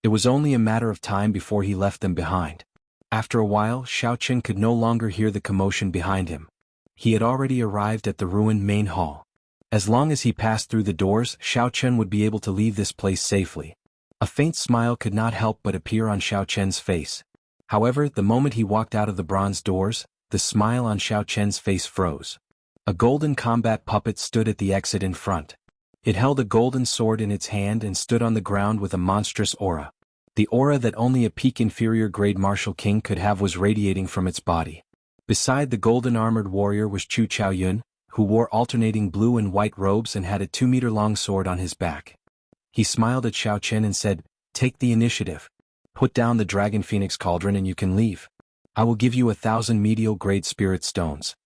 It was only a matter of time before he left them behind. After a while, Xiao Chen could no longer hear the commotion behind him. He had already arrived at the ruined main hall. As long as he passed through the doors, Xiao Chen would be able to leave this place safely. A faint smile could not help but appear on Xiao Chen's face. However, the moment he walked out of the bronze doors, the smile on Xiao Chen's face froze. A golden combat puppet stood at the exit in front. It held a golden sword in its hand and stood on the ground with a monstrous aura. The aura that only a peak inferior grade martial king could have was radiating from its body. Beside the golden armored warrior was Chu Chaoyun, who wore alternating blue and white robes and had a 2-meter-long sword on his back. He smiled at Xiao Chen and said, "Take the initiative. Put down the Dragon Phoenix Cauldron and you can leave. I will give you 1,000 medial-grade spirit stones."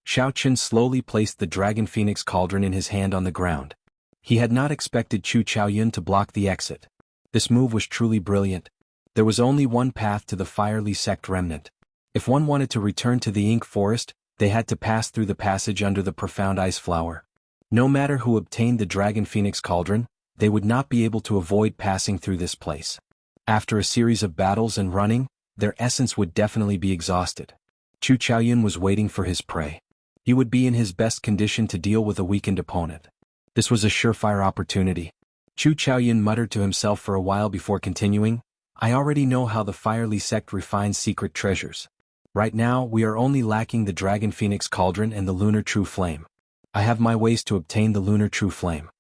Xiao Chen slowly placed the Dragon Phoenix Cauldron in his hand on the ground. He had not expected Chu Chaoyun to block the exit. This move was truly brilliant. There was only one path to the Firely Sect remnant. If one wanted to return to the Ink Forest, they had to pass through the passage under the profound ice flower. No matter who obtained the Dragon Phoenix Cauldron, they would not be able to avoid passing through this place. After a series of battles and running, their essence would definitely be exhausted. Chu Chaoyun was waiting for his prey. He would be in his best condition to deal with a weakened opponent. This was a surefire opportunity. Chu Chaoyun muttered to himself for a while before continuing, "I already know how the Firely Sect refines secret treasures. Right now, we are only lacking the Dragon Phoenix Cauldron and the Lunar True Flame. I have my ways to obtain the Lunar True Flame.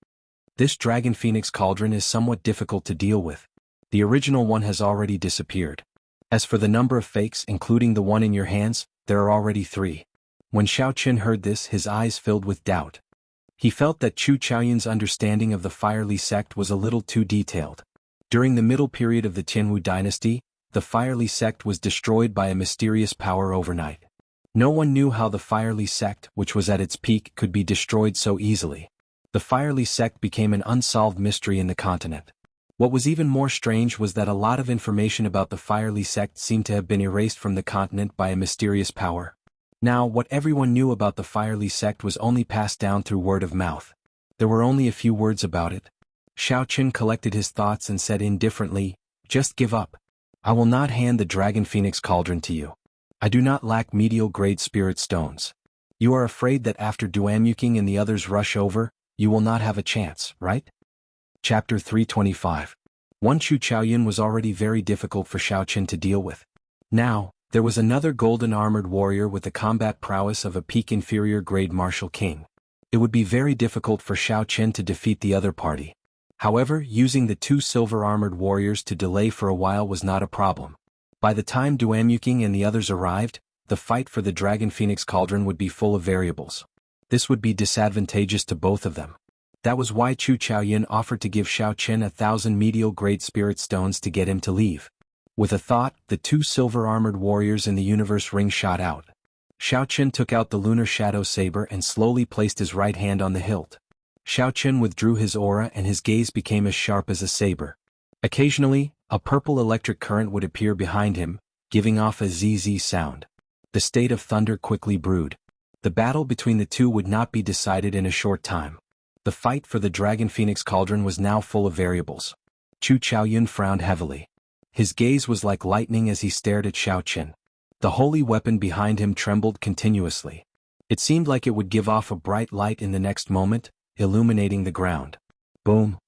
This Dragon Phoenix Cauldron is somewhat difficult to deal with. The original one has already disappeared. As for the number of fakes, including the one in your hands, there are already 3. When Xiao Chen heard this, his eyes filled with doubt. He felt that Chu Chaoyun's understanding of the Firely Sect was a little too detailed. During the middle period of the Tianwu dynasty, the Firely Sect was destroyed by a mysterious power overnight. No one knew how the Firely Sect, which was at its peak, could be destroyed so easily. The Firely Sect became an unsolved mystery in the continent. What was even more strange was that a lot of information about the Firely Sect seemed to have been erased from the continent by a mysterious power. Now, what everyone knew about the Firely Sect was only passed down through word of mouth. There were only a few words about it. Xiao Chen collected his thoughts and said indifferently, "Just give up. I will not hand the Dragon Phoenix Cauldron to you. I do not lack medial-grade spirit stones. You are afraid that after Duanmuking and the others rush over, you will not have a chance, right?" Chapter 325. Chu Chaoyun was already very difficult for Xiao Chen to deal with. Now, there was another golden armored warrior with the combat prowess of a peak inferior grade martial king. It would be very difficult for Xiao Chen to defeat the other party. However, using the 2 silver armored warriors to delay for a while was not a problem. By the time Duanmuking and the others arrived, the fight for the Dragon Phoenix Cauldron would be full of variables. This would be disadvantageous to both of them. That was why Chu Chaoyun offered to give Xiao Chen 1,000 medial-grade spirit stones to get him to leave. With a thought, the 2 silver-armored warriors in the universe ring shot out. Xiao Chen took out the lunar shadow saber and slowly placed his right hand on the hilt. Xiao Chen withdrew his aura and his gaze became as sharp as a saber. Occasionally, a purple electric current would appear behind him, giving off a ZZ sound. The state of thunder quickly brewed. The battle between the two would not be decided in a short time. The fight for the Dragon Phoenix Cauldron was now full of variables. Chu Chaoyun frowned heavily. His gaze was like lightning as he stared at Xiao Chen. The holy weapon behind him trembled continuously. It seemed like it would give off a bright light in the next moment, illuminating the ground. Boom!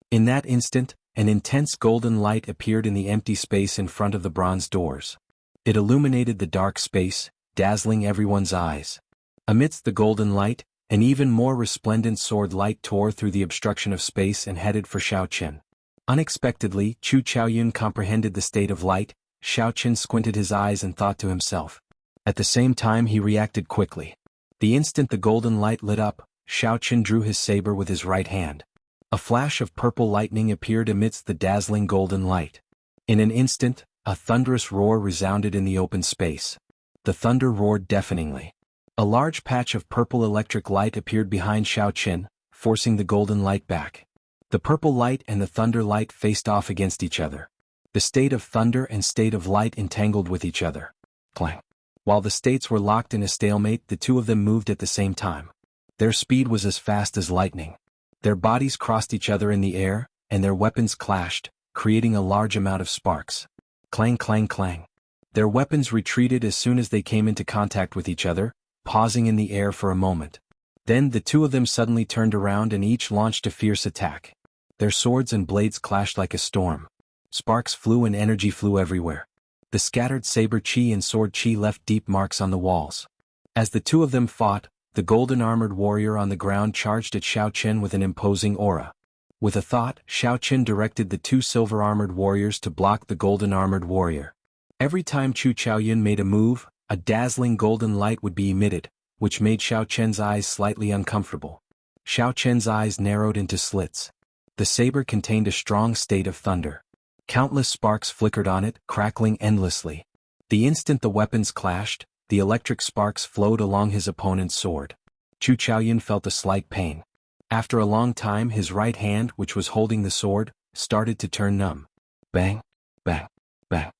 In that instant, an intense golden light appeared in the empty space in front of the bronze doors. It illuminated the dark space, dazzling everyone's eyes. Amidst the golden light, an even more resplendent sword light tore through the obstruction of space and headed for Xiaoqin. Unexpectedly, Chu Chaoyun comprehended the state of light. Xiaoqin squinted his eyes and thought to himself. At the same time he reacted quickly. The instant the golden light lit up, Xiaoqin drew his saber with his right hand. A flash of purple lightning appeared amidst the dazzling golden light. In an instant, a thunderous roar resounded in the open space. The thunder roared deafeningly. A large patch of purple electric light appeared behind Xiaoqin, forcing the golden light back. The purple light and the thunder light faced off against each other. The state of thunder and state of light entangled with each other. Clang. While the states were locked in a stalemate, the two of them moved at the same time. Their speed was as fast as lightning. Their bodies crossed each other in the air, and their weapons clashed, creating a large amount of sparks. Clang, clang, clang. Their weapons retreated as soon as they came into contact with each other, pausing in the air for a moment. Then the two of them suddenly turned around and each launched a fierce attack. Their swords and blades clashed like a storm. Sparks flew and energy flew everywhere. The scattered saber chi and sword chi left deep marks on the walls. As the two of them fought, the golden-armored warrior on the ground charged at Xiaoqin with an imposing aura. With a thought, Xiaoqin directed the two silver-armored warriors to block the golden-armored warrior. Every time Chu Chaoyun made a move, a dazzling golden light would be emitted, which made Xiaoqin's eyes slightly uncomfortable. Xiaoqin's eyes narrowed into slits. The saber contained a strong state of thunder. Countless sparks flickered on it, crackling endlessly. The instant the weapons clashed, the electric sparks flowed along his opponent's sword. Chu Chaoyun felt a slight pain. After a long time his right hand, which was holding the sword, started to turn numb. Bang, bang, bang.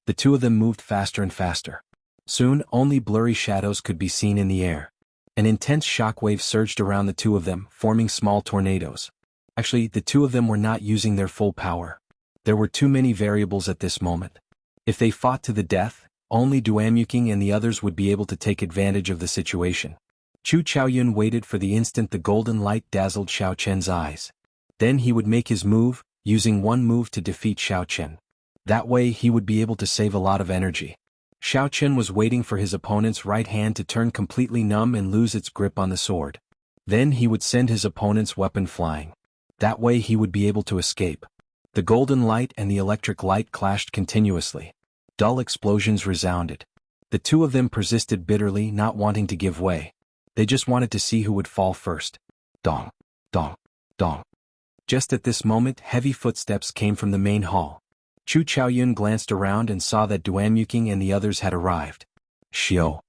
The two of them moved faster and faster. Soon, only blurry shadows could be seen in the air. An intense shockwave surged around the two of them, forming small tornadoes. Actually, the two of them were not using their full power. There were too many variables at this moment. If they fought to the death, only Duamuking and the others would be able to take advantage of the situation. Chu Chaoyun waited for the instant the golden light dazzled Xiaoqin's eyes. Then he would make his move, using one move to defeat Xiaoqin. That way he would be able to save a lot of energy. Xiaoqin was waiting for his opponent's right hand to turn completely numb and lose its grip on the sword. Then he would send his opponent's weapon flying. That way he would be able to escape. The golden light and the electric light clashed continuously. Dull explosions resounded. The two of them persisted bitterly, not wanting to give way. They just wanted to see who would fall first. Dong, dong, dong. Just at this moment, heavy footsteps came from the main hall. Chu Chaoyun glanced around and saw that Duamuking and the others had arrived. Xiao.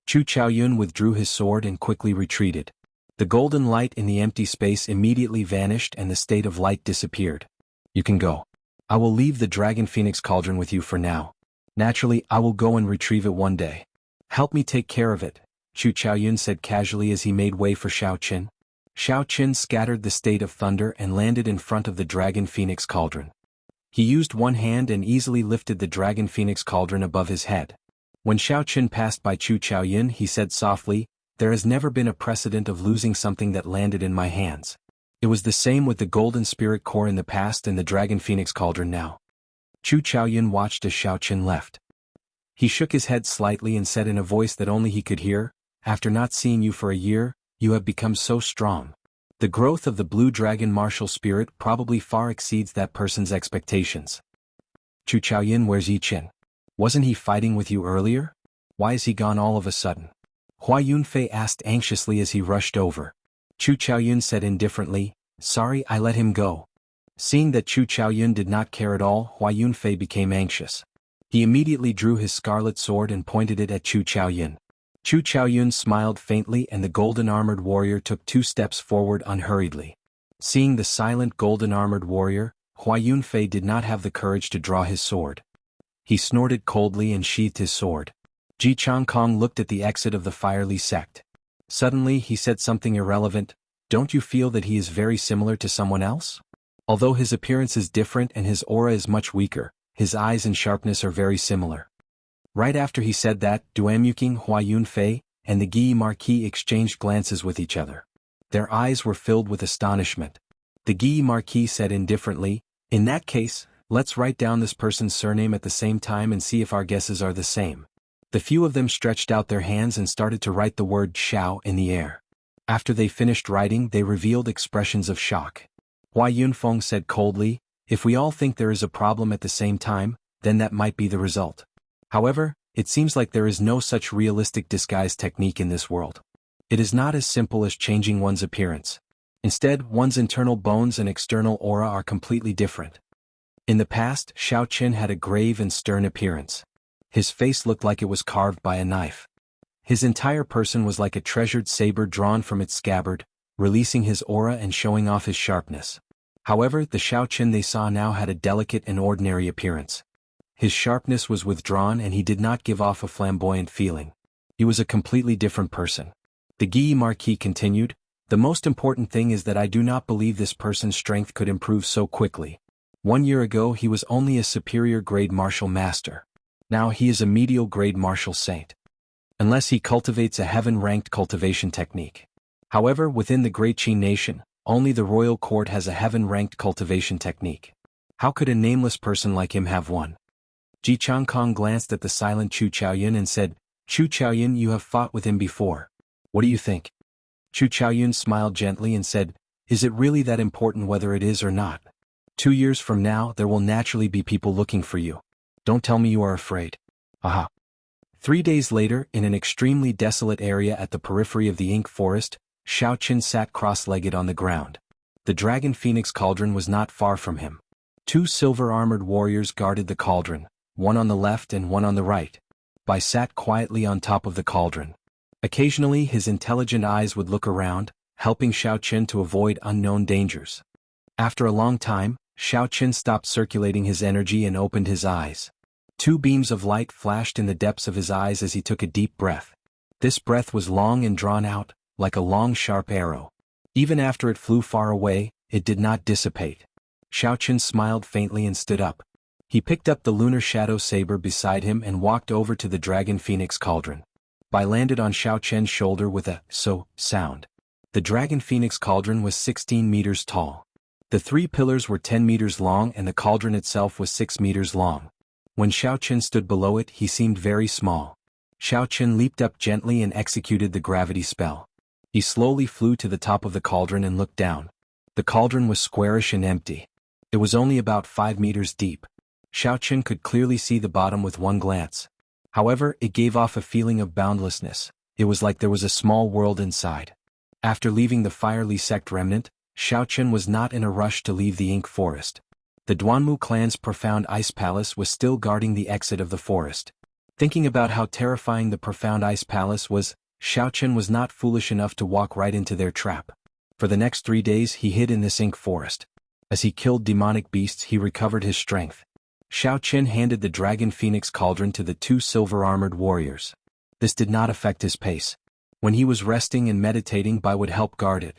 Chu Chaoyun withdrew his sword and quickly retreated. The golden light in the empty space immediately vanished and the state of light disappeared. You can go. I will leave the Dragon Phoenix Cauldron with you for now. Naturally, I will go and retrieve it one day. Help me take care of it, Chu Chaoyun said casually as he made way for Xiaoqin. Xiaoqin scattered the state of thunder and landed in front of the Dragon Phoenix Cauldron. He used one hand and easily lifted the Dragon Phoenix Cauldron above his head. When Xiaoqin passed by Chu Chaoyun, he said softly, "There has never been a precedent of losing something that landed in my hands. It was the same with the Golden Spirit Core in the past and the Dragon Phoenix Cauldron now." Chu Chaoyun watched as Xiaoqin left. He shook his head slightly and said in a voice that only he could hear, "After not seeing you for a year, you have become so strong. The growth of the Blue Dragon martial spirit probably far exceeds that person's expectations." Chu Chaoyun, where's Yiqin? Wasn't he fighting with you earlier? Why is he gone all of a sudden? Hua Yunfei asked anxiously as he rushed over. Chu Chaoyun said indifferently, "Sorry, I let him go." Seeing that Chu Chaoyun did not care at all, Hua Yunfei became anxious. He immediately drew his scarlet sword and pointed it at Chu Chaoyun. Chu Chaoyun smiled faintly and the golden-armored warrior took 2 steps forward unhurriedly. Seeing the silent golden-armored warrior, Hua Yunfei did not have the courage to draw his sword. He snorted coldly and sheathed his sword. Ji Changkong looked at the exit of the Firely sect. Suddenly he said something irrelevant, "Don't you feel that he is very similar to someone else? Although his appearance is different and his aura is much weaker, his eyes and sharpness are very similar." Right after he said that, Duanyuking Hua Yunfei and the Guy Marquis exchanged glances with each other. Their eyes were filled with astonishment. The Guy Marquis said indifferently, "In that case, let's write down this person's surname at the same time and see if our guesses are the same." The few of them stretched out their hands and started to write the word Xiao in the air. After they finished writing, they revealed expressions of shock. Hua Yunfeng said coldly, "If we all think there is a problem at the same time, then that might be the result. However, it seems like there is no such realistic disguise technique in this world. It is not as simple as changing one's appearance. Instead, one's internal bones and external aura are completely different." In the past, Xiao Qin had a grave and stern appearance. His face looked like it was carved by a knife. His entire person was like a treasured saber drawn from its scabbard, releasing his aura and showing off his sharpness. However, the Xiao Qin they saw now had a delicate and ordinary appearance. His sharpness was withdrawn and he did not give off a flamboyant feeling. He was a completely different person. The Guy Marquis continued, "The most important thing is that I do not believe this person's strength could improve so quickly. 1 year ago he was only a superior grade martial master. Now he is a medial grade martial saint. Unless he cultivates a heaven-ranked cultivation technique. However, within the Great Qin nation, only the royal court has a heaven-ranked cultivation technique. How could a nameless person like him have one?" Ji Changkong glanced at the silent Chu Chaoyun and said, "Chu Chaoyun, you have fought with him before. What do you think?" Chu Chaoyun smiled gently and said, "Is it really that important whether it is or not? 2 years from now there will naturally be people looking for you. Don't tell me you are afraid." Aha. 3 days later, in an extremely desolate area at the periphery of the ink forest, Xiao Qin sat cross-legged on the ground. The Dragon Phoenix cauldron was not far from him. 2 silver-armored warriors guarded the cauldron, one on the left and one on the right. Bai sat quietly on top of the cauldron. Occasionally his intelligent eyes would look around, helping Xiao Qin to avoid unknown dangers. After a long time, Xiao Qin stopped circulating his energy and opened his eyes. 2 beams of light flashed in the depths of his eyes as he took a deep breath. This breath was long and drawn out, like a long sharp arrow. Even after it flew far away, it did not dissipate. Xiao Qin smiled faintly and stood up. He picked up the lunar shadow saber beside him and walked over to the Dragon Phoenix cauldron. Bai landed on Xiao Qin's shoulder with a "so" sound. The Dragon Phoenix cauldron was 16 meters tall. The 3 pillars were 10 meters long and the cauldron itself was 6 meters long. When Xiao Qin stood below it, he seemed very small. Xiao Qin leaped up gently and executed the gravity spell. He slowly flew to the top of the cauldron and looked down. The cauldron was squarish and empty. It was only about 5 meters deep. Xiao Qin could clearly see the bottom with one glance. However, it gave off a feeling of boundlessness. It was like there was a small world inside. After leaving the Firely sect remnant, Xiao Qin was not in a rush to leave the ink forest. The Duanmu clan's profound ice palace was still guarding the exit of the forest. Thinking about how terrifying the profound ice palace was, Xiao Qin was not foolish enough to walk right into their trap. For the next 3 days he hid in this ink forest. As he killed demonic beasts he recovered his strength. Xiao Qin handed the Dragon Phoenix cauldron to the 2 silver-armored warriors. This did not affect his pace. When he was resting and meditating, Bai would help guard it.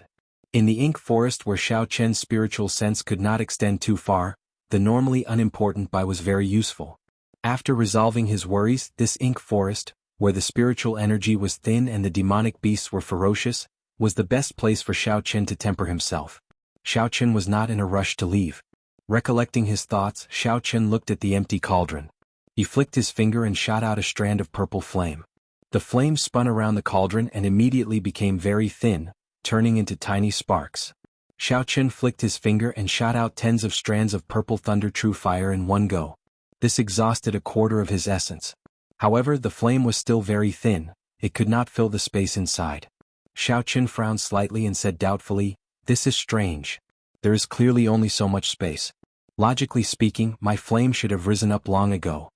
In the ink forest where Xiao Qin's spiritual sense could not extend too far, the normally unimportant Bai was very useful. After resolving his worries, this ink forest, where the spiritual energy was thin and the demonic beasts were ferocious, was the best place for Xiao Qin to temper himself. Xiao Qin was not in a rush to leave. Recollecting his thoughts, Xiao Qin looked at the empty cauldron. He flicked his finger and shot out a strand of purple flame. The flame spun around the cauldron and immediately became very thin, turning into tiny sparks. Xiao Qin flicked his finger and shot out tens of strands of purple thunder true fire in one go. This exhausted a quarter of his essence. However, the flame was still very thin, it could not fill the space inside. Xiao Qin frowned slightly and said doubtfully, "This is strange. There is clearly only so much space. Logically speaking, my flame should have risen up long ago."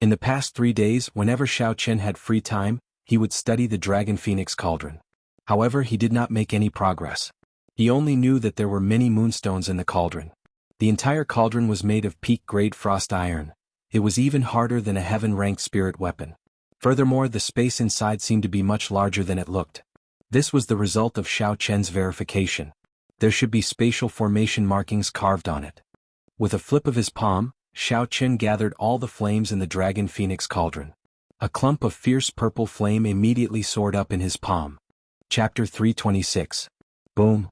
In the past 3 days, whenever Xiao Qin had free time, he would study the Dragon Phoenix cauldron. However, he did not make any progress. He only knew that there were many moonstones in the cauldron. The entire cauldron was made of peak-grade frost iron. It was even harder than a heaven-ranked spirit weapon. Furthermore, the space inside seemed to be much larger than it looked. This was the result of Xiao Qin's verification. There should be spatial formation markings carved on it. With a flip of his palm, Xiao Qin gathered all the flames in the Dragon Phoenix cauldron. A clump of fierce purple flame immediately soared up in his palm. Chapter 326. Boom.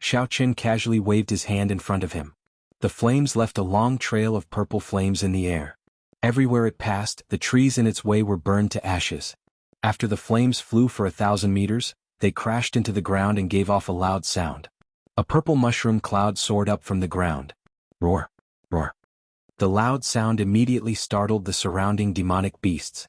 Xiaochen casually waved his hand in front of him. The flames left a long trail of purple flames in the air. Everywhere it passed, the trees in its way were burned to ashes. After the flames flew for 1,000 meters, they crashed into the ground and gave off a loud sound. A purple mushroom cloud soared up from the ground. Roar! Roar! The loud sound immediately startled the surrounding demonic beasts.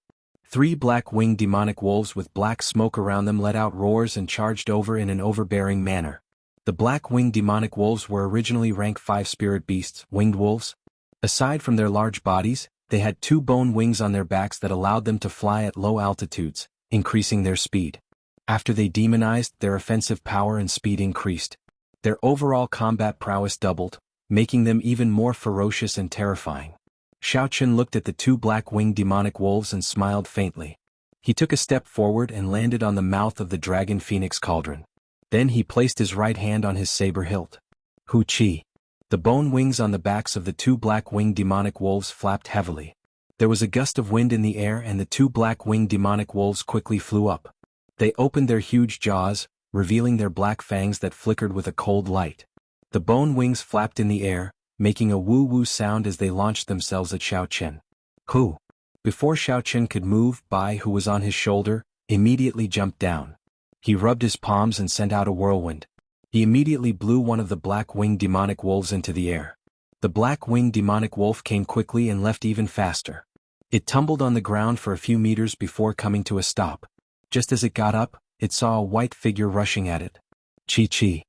3 black-winged demonic wolves with black smoke around them let out roars and charged over in an overbearing manner. The black-winged demonic wolves were originally rank 5 spirit beasts, winged wolves. Aside from their large bodies, they had 2 bone wings on their backs that allowed them to fly at low altitudes, increasing their speed. After they demonized, their offensive power and speed increased. Their overall combat prowess doubled, making them even more ferocious and terrifying. Xiaochen looked at the 2 black-winged demonic wolves and smiled faintly. He took a step forward and landed on the mouth of the dragon phoenix cauldron. Then he placed his right hand on his saber hilt. Hu Qi. The bone wings on the backs of the 2 black-winged demonic wolves flapped heavily. There was a gust of wind in the air and the 2 black-winged demonic wolves quickly flew up. They opened their huge jaws, revealing their black fangs that flickered with a cold light. The bone wings flapped in the air, making a woo-woo sound as they launched themselves at Xiaochen. Hu. Before Xiaochen could move, Bai, who was on his shoulder, immediately jumped down. He rubbed his palms and sent out a whirlwind. He immediately blew one of the black-winged demonic wolves into the air. The black-winged demonic wolf came quickly and left even faster. It tumbled on the ground for a few meters before coming to a stop. Just as it got up, it saw a white figure rushing at it. Chi.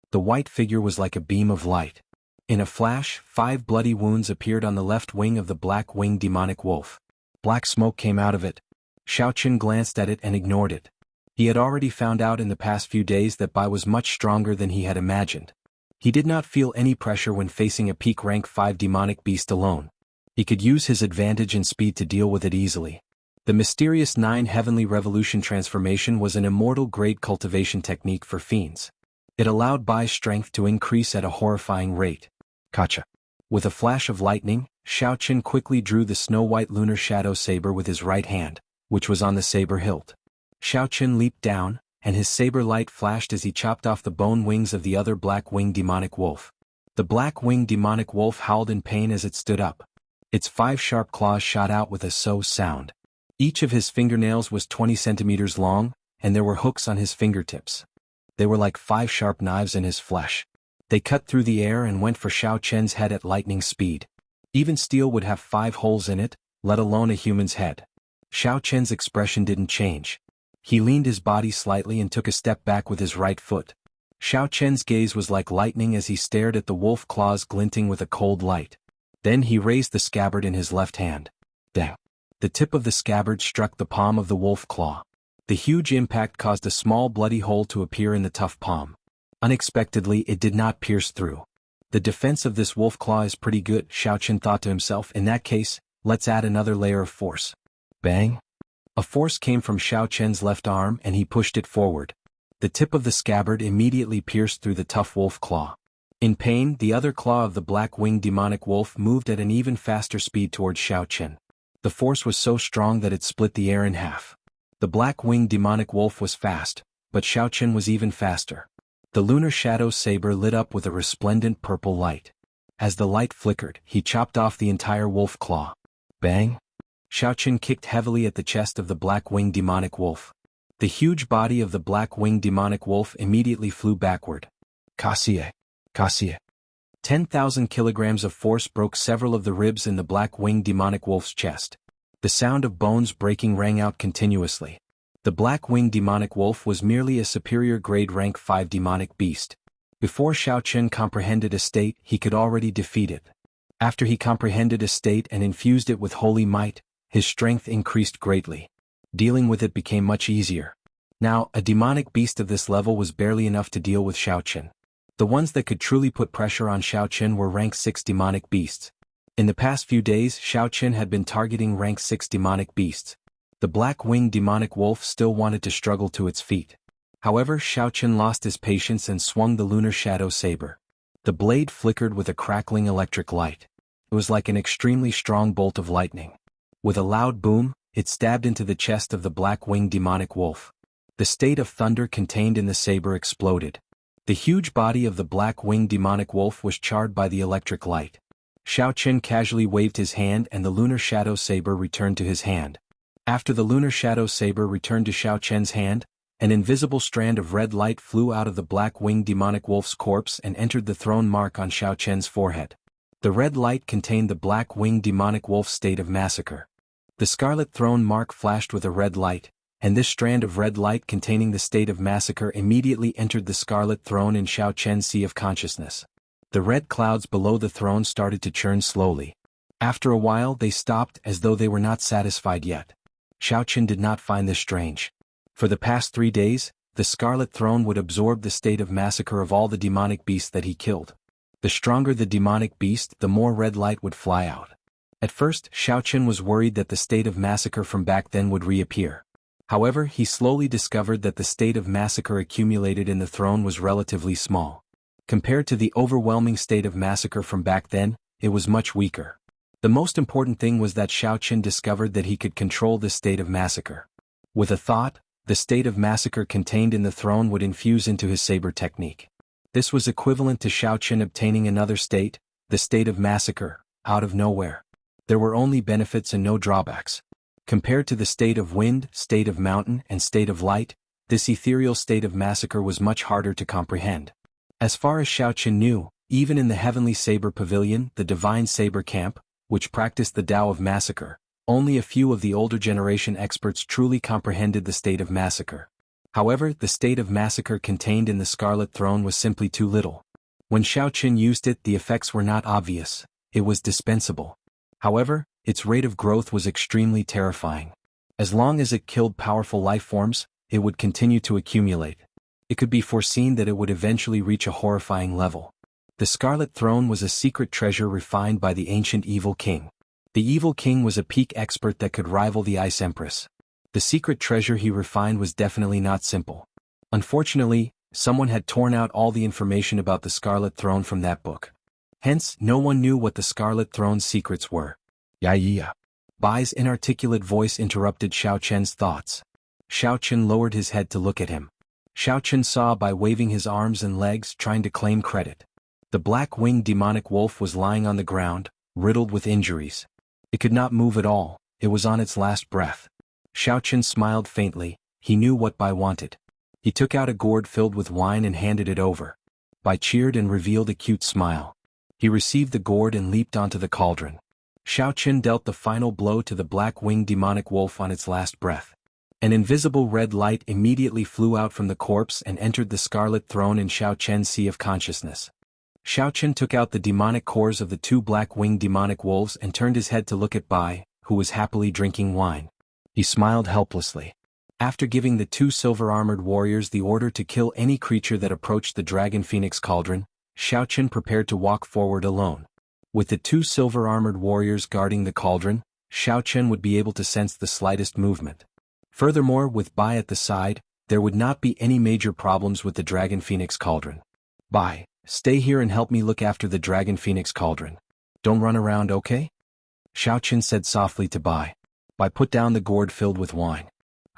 The white figure was like a beam of light. In a flash, 5 bloody wounds appeared on the left wing of the black-winged demonic wolf. Black smoke came out of it. Xiaochen glanced at it and ignored it. He had already found out in the past few days that Bai was much stronger than he had imagined. He did not feel any pressure when facing a peak rank 5 demonic beast alone. He could use his advantage and speed to deal with it easily. The mysterious 9 Heavenly Revolution transformation was an immortal-grade cultivation technique for fiends. It allowed Bai's strength to increase at a horrifying rate. Kacha. With a flash of lightning, Xiaochen quickly drew the snow-white lunar shadow saber with his right hand, which was on the saber hilt. Xiaochen leaped down, and his saber light flashed as he chopped off the bone wings of the other black-winged demonic wolf. The black-winged demonic wolf howled in pain as it stood up. Its 5 sharp claws shot out with a "so" sound. Each of his fingernails was 20 centimeters long, and there were hooks on his fingertips. They were like 5 sharp knives in his flesh. They cut through the air and went for Xiaochen's head at lightning speed. Even steel would have 5 holes in it, let alone a human's head. Xiaochen's expression didn't change. He leaned his body slightly and took a step back with his right foot. Xiaochen's gaze was like lightning as he stared at the wolf claws glinting with a cold light. Then he raised the scabbard in his left hand. Bang! The tip of the scabbard struck the palm of the wolf claw. The huge impact caused a small bloody hole to appear in the tough palm. Unexpectedly, it did not pierce through. The defense of this wolf claw is pretty good, Xiaochen thought to himself. In that case, let's add another layer of force. Bang! A force came from Xiaochen's left arm and he pushed it forward. The tip of the scabbard immediately pierced through the tough wolf claw. In pain, the other claw of the black-winged demonic wolf moved at an even faster speed towards Xiaochen. The force was so strong that it split the air in half. The black-winged demonic wolf was fast, but Xiaochen was even faster. The lunar shadow saber lit up with a resplendent purple light. As the light flickered, he chopped off the entire wolf claw. Bang! Xiaochen kicked heavily at the chest of the black-winged demonic wolf. The huge body of the black-winged demonic wolf immediately flew backward. Cassie! 10,000 kilograms of force broke several of the ribs in the black-winged demonic wolf's chest. The sound of bones breaking rang out continuously. The black-winged demonic wolf was merely a superior grade rank 5 demonic beast. Before Xiaochen comprehended a state, he could already defeat it. After he comprehended a state and infused it with holy might, his strength increased greatly. Dealing with it became much easier. Now, a demonic beast of this level was barely enough to deal with Xiaochen. The ones that could truly put pressure on Xiaochen were rank 6 demonic beasts. In the past few days, Xiaochen had been targeting rank 6 demonic beasts. The black-winged demonic wolf still wanted to struggle to its feet. However, Xiaochen lost his patience and swung the lunar shadow saber. The blade flickered with a crackling electric light. It was like an extremely strong bolt of lightning. With a loud boom, it stabbed into the chest of the black-winged demonic wolf. The state of thunder contained in the saber exploded. The huge body of the black-winged demonic wolf was charred by the electric light. Xiaochen casually waved his hand and the lunar shadow saber returned to his hand. After the lunar shadow saber returned to Xiaochen's hand, an invisible strand of red light flew out of the black-winged demonic wolf's corpse and entered the throne mark on Xiaochen's forehead. The red light contained the black-winged demonic wolf's state of massacre. The scarlet throne mark flashed with a red light, and this strand of red light containing the state of massacre immediately entered the scarlet throne in Xiaochen's sea of consciousness. The red clouds below the throne started to churn slowly. After a while they stopped as though they were not satisfied yet. Xiaochen did not find this strange. For the past 3 days, the scarlet throne would absorb the state of massacre of all the demonic beasts that he killed. The stronger the demonic beast, the more red light would fly out. At first, Xiaochen was worried that the state of massacre from back then would reappear. However, he slowly discovered that the state of massacre accumulated in the throne was relatively small. Compared to the overwhelming state of massacre from back then, it was much weaker. The most important thing was that Xiaochen discovered that he could control this state of massacre. With a thought, the state of massacre contained in the throne would infuse into his saber technique. This was equivalent to Xiaochen obtaining another state, the state of massacre, out of nowhere. There were only benefits and no drawbacks. Compared to the state of wind, state of mountain, and state of light, this ethereal state of massacre was much harder to comprehend. As far as Xiaochen knew, even in the Heavenly Saber Pavilion, the Divine Saber Camp, which practiced the Tao of Massacre, only a few of the older generation experts truly comprehended the state of massacre. However, the state of massacre contained in the Scarlet Throne was simply too little. When Xiaochen used it, the effects were not obvious, it was dispensable. However, its rate of growth was extremely terrifying. As long as it killed powerful life forms, it would continue to accumulate. It could be foreseen that it would eventually reach a horrifying level. The Scarlet Throne was a secret treasure refined by the ancient Evil King. The Evil King was a peak expert that could rival the Ice Empress. The secret treasure he refined was definitely not simple. Unfortunately, someone had torn out all the information about the Scarlet Throne from that book. Hence, no one knew what the Scarlet Throne's secrets were. Yeah. Bai's inarticulate voice interrupted Xiaochen's thoughts. Xiaochen lowered his head to look at him. Xiaochen saw Bai waving his arms and legs trying to claim credit. The black-winged demonic wolf was lying on the ground, riddled with injuries. It could not move at all, it was on its last breath. Xiaochen smiled faintly, he knew what Bai wanted. He took out a gourd filled with wine and handed it over. Bai cheered and revealed a cute smile. He received the gourd and leaped onto the cauldron. Xiaochen dealt the final blow to the black-winged demonic wolf on its last breath. An invisible red light immediately flew out from the corpse and entered the Scarlet Throne in Xiaochen's sea of consciousness. Xiaochen took out the demonic cores of the 2 black-winged demonic wolves and turned his head to look at Bai, who was happily drinking wine. He smiled helplessly. After giving the 2 silver-armored warriors the order to kill any creature that approached the Dragon Phoenix Cauldron, Xiaochen prepared to walk forward alone. With the 2 silver-armored warriors guarding the cauldron, Xiaochen would be able to sense the slightest movement. Furthermore, with Bai at the side, there would not be any major problems with the Dragon Phoenix Cauldron. Bai, stay here and help me look after the Dragon Phoenix Cauldron. Don't run around, okay? Xiaochen said softly to Bai. Bai put down the gourd filled with wine.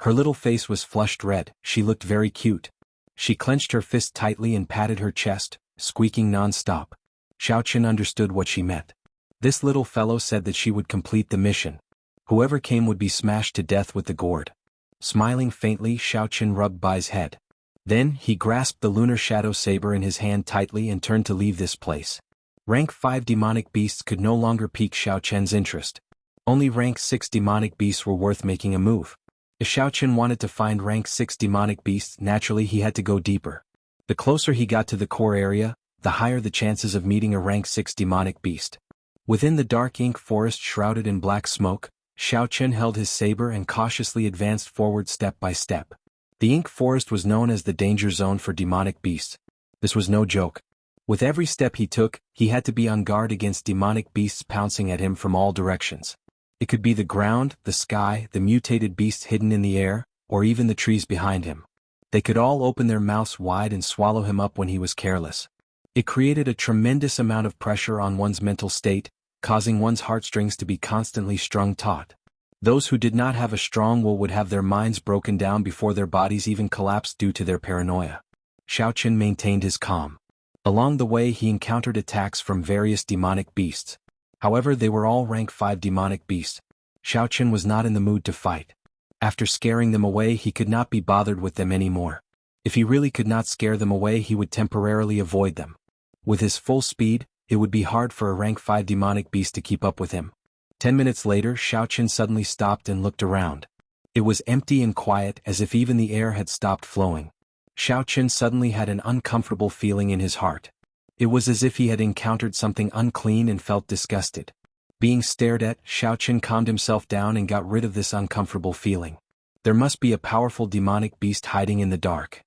Her little face was flushed red, she looked very cute. She clenched her fist tightly and patted her chest, squeaking non-stop. Xiaochen understood what she meant. This little fellow said that she would complete the mission. Whoever came would be smashed to death with the gourd. Smiling faintly, Xiaochen rubbed Bai's head. Then, he grasped the lunar shadow saber in his hand tightly and turned to leave this place. Rank 5 demonic beasts could no longer pique Xiaochen's interest. Only rank 6 demonic beasts were worth making a move. If Xiaochen wanted to find rank 6 demonic beasts, naturally he had to go deeper. The closer he got to the core area, the higher the chances of meeting a rank 6 demonic beast. Within the dark ink forest shrouded in black smoke, Xiaochen held his saber and cautiously advanced forward step by step. The ink forest was known as the danger zone for demonic beasts. This was no joke. With every step he took, he had to be on guard against demonic beasts pouncing at him from all directions. It could be the ground, the sky, the mutated beasts hidden in the air, or even the trees behind him. They could all open their mouths wide and swallow him up when he was careless. It created a tremendous amount of pressure on one's mental state, causing one's heartstrings to be constantly strung taut. Those who did not have a strong will would have their minds broken down before their bodies even collapsed due to their paranoia. Xiaoqin maintained his calm. Along the way he encountered attacks from various demonic beasts. However, they were all rank 5 demonic beasts. Xiaoqin was not in the mood to fight. After scaring them away he could not be bothered with them anymore. If he really could not scare them away he would temporarily avoid them. With his full speed, it would be hard for a rank 5 demonic beast to keep up with him. 10 minutes later Xiaoqin suddenly stopped and looked around. It was empty and quiet, as if even the air had stopped flowing. Xiaoqin suddenly had an uncomfortable feeling in his heart. It was as if he had encountered something unclean and felt disgusted. Being stared at, Xiaoqin calmed himself down and got rid of this uncomfortable feeling. There must be a powerful demonic beast hiding in the dark.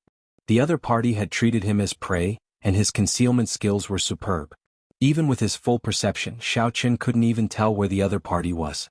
The other party had treated him as prey, and his concealment skills were superb. Even with his full perception, Xiaoqin couldn't even tell where the other party was.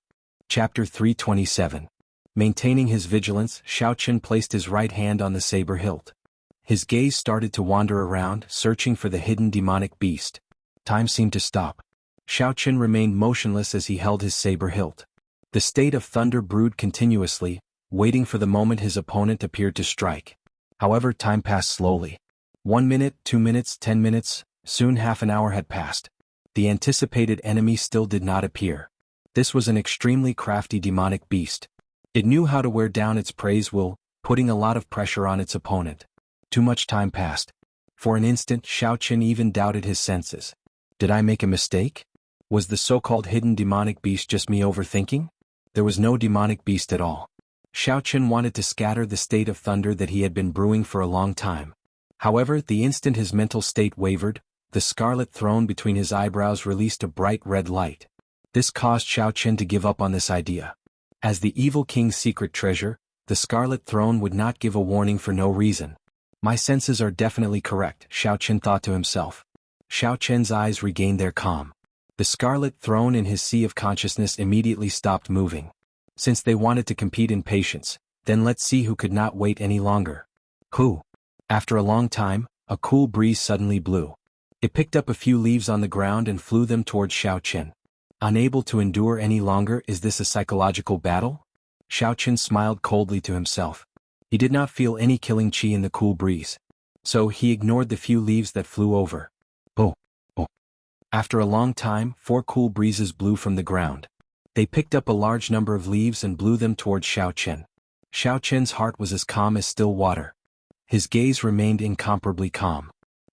Chapter 327. Maintaining his vigilance, Xiaoqin placed his right hand on the saber hilt. His gaze started to wander around, searching for the hidden demonic beast. Time seemed to stop. Xiaoqin remained motionless as he held his saber hilt. The state of thunder brewed continuously, waiting for the moment his opponent appeared to strike. However, time passed slowly. 1 minute, 2 minutes, 10 minutes, soon half an hour had passed. The anticipated enemy still did not appear. This was an extremely crafty demonic beast. It knew how to wear down its prey's will, putting a lot of pressure on its opponent. Too much time passed. For an instant Xiaoqin even doubted his senses. Did I make a mistake? Was the so-called hidden demonic beast just me overthinking? There was no demonic beast at all. Xiaoqin wanted to scatter the state of thunder that he had been brewing for a long time. However, the instant his mental state wavered, the scarlet throne between his eyebrows released a bright red light. This caused Xiaoqin to give up on this idea. As the evil king's secret treasure, the scarlet throne would not give a warning for no reason. My senses are definitely correct, Xiaoqin thought to himself. Xiaoqin's eyes regained their calm. The scarlet throne in his sea of consciousness immediately stopped moving. Since they wanted to compete in patience, then let's see who could not wait any longer. Who? After a long time, a cool breeze suddenly blew. It picked up a few leaves on the ground and flew them towards Xiaoqin. Unable to endure any longer, is this a psychological battle? Xiaoqin smiled coldly to himself. He did not feel any killing chi in the cool breeze. So he ignored the few leaves that flew over. Oh. After a long time, 4 cool breezes blew from the ground. They picked up a large number of leaves and blew them towards Xiaoqin. Xiaoqin's heart was as calm as still water. His gaze remained incomparably calm.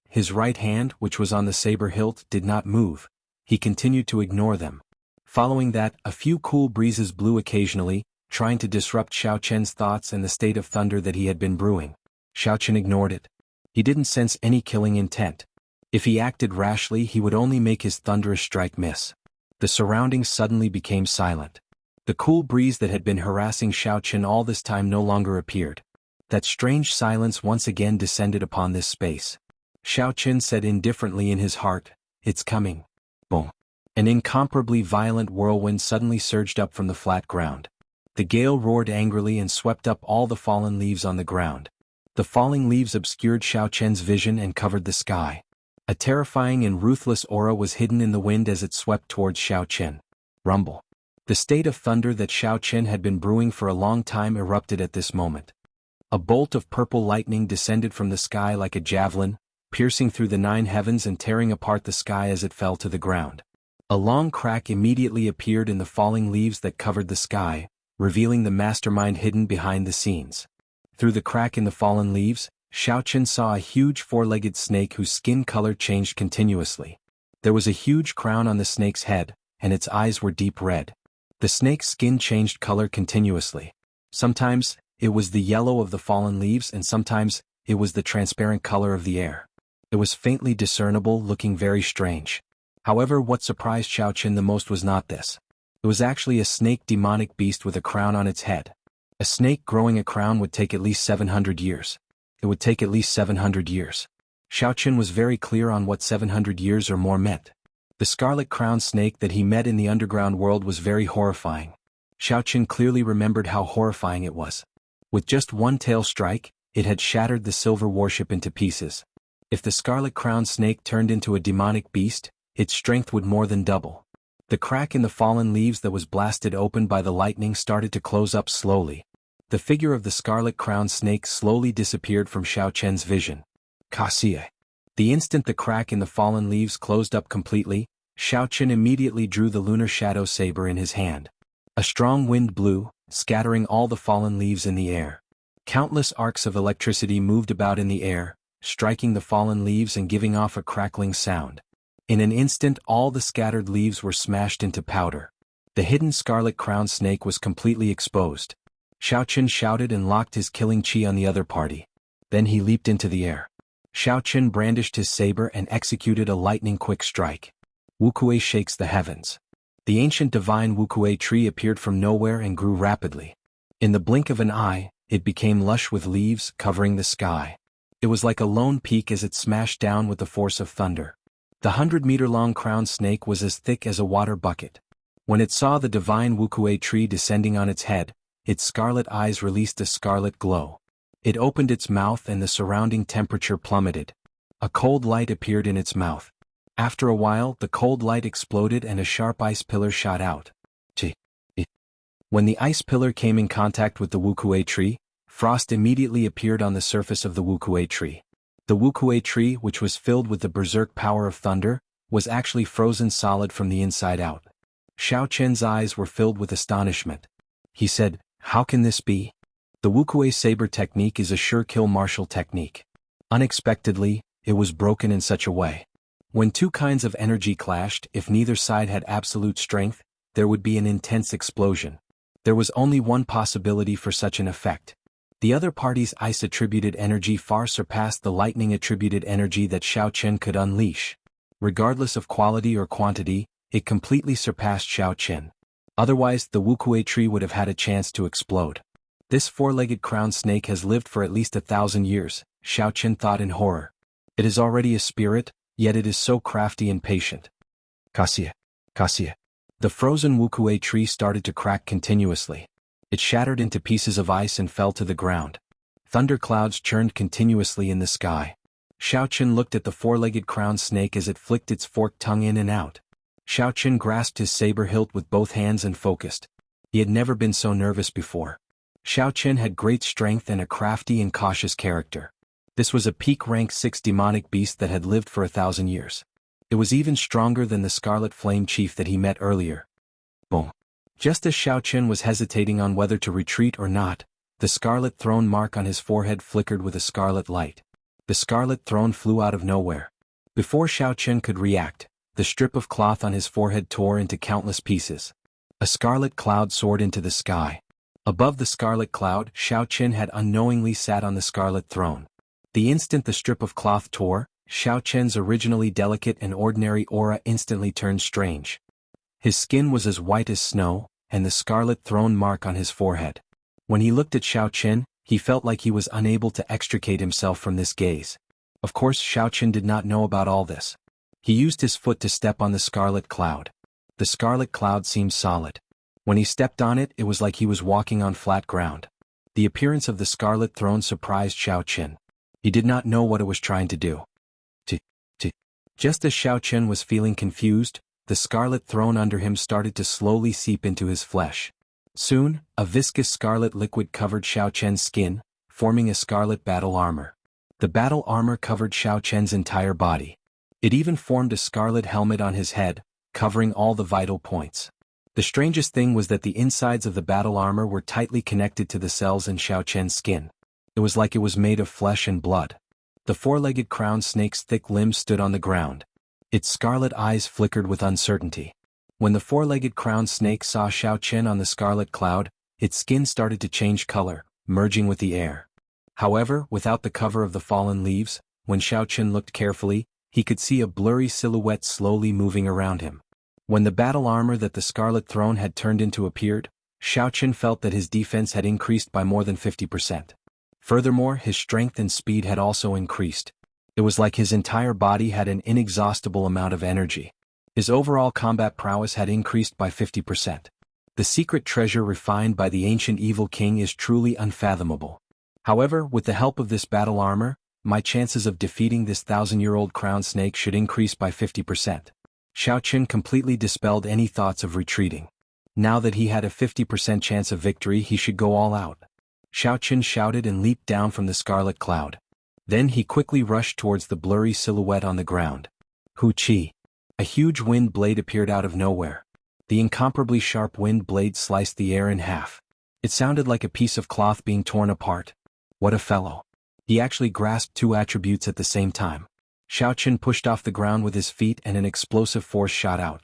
His right hand, which was on the saber hilt, did not move. He continued to ignore them. Following that, a few cool breezes blew occasionally, trying to disrupt Xiaoqin's thoughts and the state of thunder that he had been brewing. Xiaoqin ignored it. He didn't sense any killing intent. If he acted rashly he would only make his thunderous strike miss. The surroundings suddenly became silent. The cool breeze that had been harassing Xiaoqin all this time no longer appeared. That strange silence once again descended upon this space. Xiaoqin said indifferently in his heart, "It's coming." Boom. An incomparably violent whirlwind suddenly surged up from the flat ground. The gale roared angrily and swept up all the fallen leaves on the ground. The falling leaves obscured Xiaoqin's vision and covered the sky. A terrifying and ruthless aura was hidden in the wind as it swept towards Xiaoqin. Rumble. The state of thunder that Xiaoqin had been brewing for a long time erupted at this moment. A bolt of purple lightning descended from the sky like a javelin, piercing through the 9 heavens and tearing apart the sky as it fell to the ground. A long crack immediately appeared in the falling leaves that covered the sky, revealing the mastermind hidden behind the scenes. Through the crack in the fallen leaves, Xiaoqin saw a huge 4-legged snake whose skin color changed continuously. There was a huge crown on the snake's head, and its eyes were deep red. The snake's skin changed color continuously. Sometimes, it was the yellow of the fallen leaves and sometimes, it was the transparent color of the air. It was faintly discernible, looking very strange. However, what surprised Xiaoqin the most was not this. It was actually a snake demonic beast with a crown on its head. A snake growing a crown would take at least 700 years. It would take at least 700 years. Xiaoqin was very clear on what 700 years or more meant. The scarlet crowned snake that he met in the underground world was very horrifying. Xiaoqin clearly remembered how horrifying it was. With just one tail strike, it had shattered the silver warship into pieces. If the scarlet crowned snake turned into a demonic beast, its strength would more than double. The crack in the fallen leaves that was blasted open by the lightning started to close up slowly. The figure of the scarlet-crowned snake slowly disappeared from Xiao Chen's vision. Cassie. The instant the crack in the fallen leaves closed up completely, Xiao Chen immediately drew the lunar shadow saber in his hand. A strong wind blew, scattering all the fallen leaves in the air. Countless arcs of electricity moved about in the air, striking the fallen leaves and giving off a crackling sound. In an instant all the scattered leaves were smashed into powder. The hidden scarlet-crowned snake was completely exposed. Xiao Chen shouted and locked his killing chi on the other party. Then he leaped into the air. Xiao Chen brandished his saber and executed a lightning-quick strike. Wuxia shakes the heavens. The ancient divine Wuxia tree appeared from nowhere and grew rapidly. In the blink of an eye, it became lush with leaves covering the sky. It was like a lone peak as it smashed down with the force of thunder. The 100-meter-long crowned snake was as thick as a water bucket. When it saw the divine Wuxia tree descending on its head, its scarlet eyes released a scarlet glow. It opened its mouth and the surrounding temperature plummeted. A cold light appeared in its mouth. After a while, the cold light exploded and a sharp ice pillar shot out. When the ice pillar came in contact with the Wuxia tree, frost immediately appeared on the surface of the Wuxia tree. The Wuxia tree, which was filled with the berserk power of thunder, was actually frozen solid from the inside out. Xiao Chen's eyes were filled with astonishment. He said, "How can this be? The Wuxia saber technique is a sure-kill martial technique." Unexpectedly, it was broken in such a way. When two kinds of energy clashed, if neither side had absolute strength, there would be an intense explosion. There was only one possibility for such an effect. The other party's ice-attributed energy far surpassed the lightning-attributed energy that Xiao Chen could unleash. Regardless of quality or quantity, it completely surpassed Xiao Chen. Otherwise, the Wuxia tree would have had a chance to explode. This four-legged crowned snake has lived for at least 1,000 years, Xiao Chen thought in horror. It is already a spirit, yet it is so crafty and patient. Cassie. The frozen Wuxia tree started to crack continuously. It shattered into pieces of ice and fell to the ground. Thunder clouds churned continuously in the sky. Xiao Chen looked at the four-legged crowned snake as it flicked its forked tongue in and out. Xiao Chen grasped his saber hilt with both hands and focused. He had never been so nervous before. Xiao Chen had great strength and a crafty and cautious character. This was a peak rank 6 demonic beast that had lived for 1,000 years. It was even stronger than the Scarlet Flame Chief that he met earlier. Boom. Just as Xiao Chen was hesitating on whether to retreat or not, the scarlet throne mark on his forehead flickered with a scarlet light. The scarlet throne flew out of nowhere. Before Xiao Chen could react, the strip of cloth on his forehead tore into countless pieces. A scarlet cloud soared into the sky. Above the scarlet cloud, Xiao Chen had unknowingly sat on the scarlet throne. The instant the strip of cloth tore, Xiao Chen's originally delicate and ordinary aura instantly turned strange. His skin was as white as snow, and the scarlet throne mark on his forehead. When he looked at Xiao Chen, he felt like he was unable to extricate himself from this gaze. Of course, Xiao Chen did not know about all this. He used his foot to step on the scarlet cloud. The scarlet cloud seemed solid. When he stepped on it, it was like he was walking on flat ground. The appearance of the scarlet throne surprised Xiao Chen. He did not know what it was trying to do. Just as Xiao Chen was feeling confused, the scarlet throne under him started to slowly seep into his flesh. Soon, a viscous scarlet liquid covered Xiao Chen's skin, forming a scarlet battle armor. The battle armor covered Xiao Chen's entire body. It even formed a scarlet helmet on his head, covering all the vital points. The strangest thing was that the insides of the battle armor were tightly connected to the cells in Xiao Chen's skin. It was like it was made of flesh and blood. The four-legged crowned snake's thick limbs stood on the ground. Its scarlet eyes flickered with uncertainty. When the four-legged crowned snake saw Xiao Chen on the scarlet cloud, its skin started to change color, merging with the air. However, without the cover of the fallen leaves, when Xiao Chen looked carefully, he could see a blurry silhouette slowly moving around him. When the battle armor that the scarlet throne had turned into appeared, Xiao Chen felt that his defense had increased by more than 50%. Furthermore, his strength and speed had also increased. It was like his entire body had an inexhaustible amount of energy. His overall combat prowess had increased by 50%. The secret treasure refined by the ancient evil king is truly unfathomable. However, with the help of this battle armor, my chances of defeating this 1,000-year-old crowned snake should increase by 50%. Xiao Chen completely dispelled any thoughts of retreating. Now that he had a 50% chance of victory, he should go all out. Xiao Chen shouted and leaped down from the scarlet cloud. Then he quickly rushed towards the blurry silhouette on the ground. Hu Qi. A huge wind blade appeared out of nowhere. The incomparably sharp wind blade sliced the air in half. It sounded like a piece of cloth being torn apart. What a fellow. He actually grasped two attributes at the same time. Xiao Chen pushed off the ground with his feet and an explosive force shot out.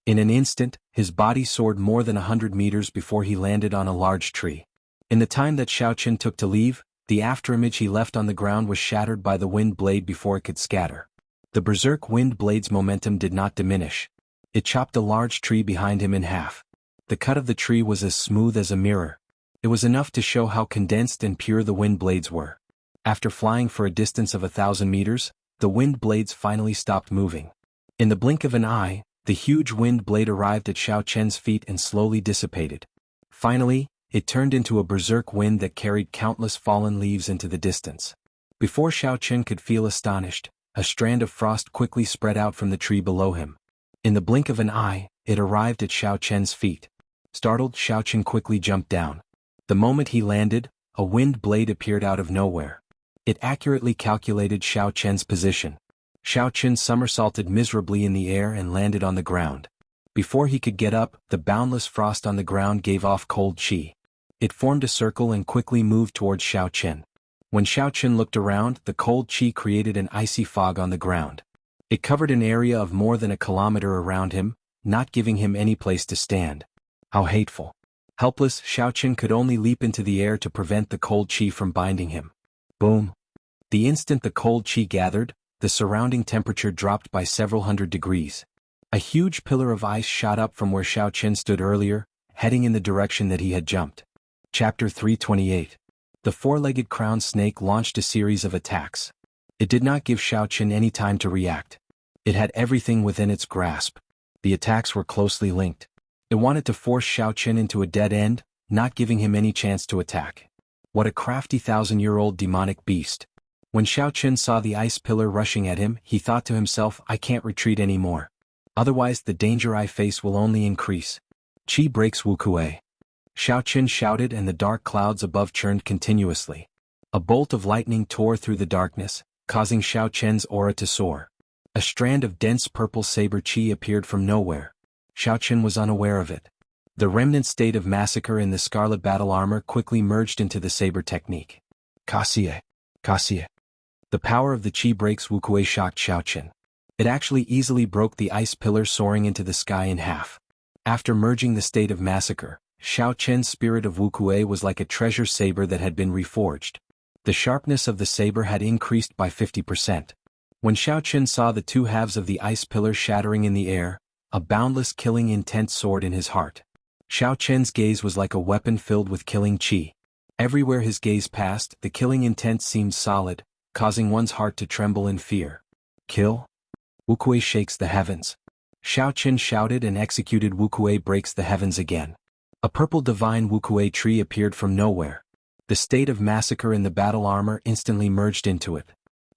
In an instant, his body soared more than 100 meters before he landed on a large tree. In the time that Xiao Chen took to leave, the afterimage he left on the ground was shattered by the wind blade before it could scatter. The berserk wind blade's momentum did not diminish. It chopped a large tree behind him in half. The cut of the tree was as smooth as a mirror. It was enough to show how condensed and pure the wind blades were. After flying for a distance of 1,000 meters, the wind blades finally stopped moving. In the blink of an eye, the huge wind blade arrived at Xiao Chen's feet and slowly dissipated. Finally, it turned into a berserk wind that carried countless fallen leaves into the distance. Before Xiao Chen could feel astonished, a strand of frost quickly spread out from the tree below him. In the blink of an eye, it arrived at Xiao Chen's feet. Startled, Xiao Chen quickly jumped down. The moment he landed, a wind blade appeared out of nowhere. It accurately calculated Xiao Chen's position. Xiao Chen somersaulted miserably in the air and landed on the ground. Before he could get up, the boundless frost on the ground gave off cold qi. It formed a circle and quickly moved towards Xiao Chen. When Xiao Chen looked around, the cold qi created an icy fog on the ground. It covered an area of more than a kilometer around him, not giving him any place to stand. How hateful. Helpless, Xiao Chen could only leap into the air to prevent the cold qi from binding him. Boom. The instant the cold qi gathered, the surrounding temperature dropped by several hundred degrees. A huge pillar of ice shot up from where Xiao Chen stood earlier, heading in the direction that he had jumped. Chapter 328. The four-legged crowned snake launched a series of attacks. It did not give Xiao Chen any time to react. It had everything within its grasp. The attacks were closely linked. It wanted to force Xiao Chen into a dead end, not giving him any chance to attack. What a crafty 1,000-year-old demonic beast. When Xiao Chen saw the ice pillar rushing at him, he thought to himself, I can't retreat anymore. Otherwise the danger I face will only increase. Qi breaks Wuxia. Xiao Chen shouted and the dark clouds above churned continuously. A bolt of lightning tore through the darkness, causing Xiao Chen's aura to soar. A strand of dense purple saber qi appeared from nowhere. Xiao Chen was unaware of it. The remnant state of massacre in the scarlet battle armor quickly merged into the saber technique. Kaxie. Kaxie. The power of the qi breaks Wuxia shocked Xiao Chen. It actually easily broke the ice pillar soaring into the sky in half. After merging the state of massacre, Xiao Chen's spirit of Wuxia was like a treasure saber that had been reforged. The sharpness of the saber had increased by 50%. When Xiao Chen saw the two halves of the ice pillar shattering in the air, a boundless killing intent soared in his heart. Xiao Chen's gaze was like a weapon filled with killing qi. Everywhere his gaze passed, the killing intent seemed solid, causing one's heart to tremble in fear. Kill? Wuxia shakes the heavens. Xiao Chen shouted and executed Wuxia breaks the heavens again. A purple divine Wuxia tree appeared from nowhere. The state of massacre in the battle armor instantly merged into it.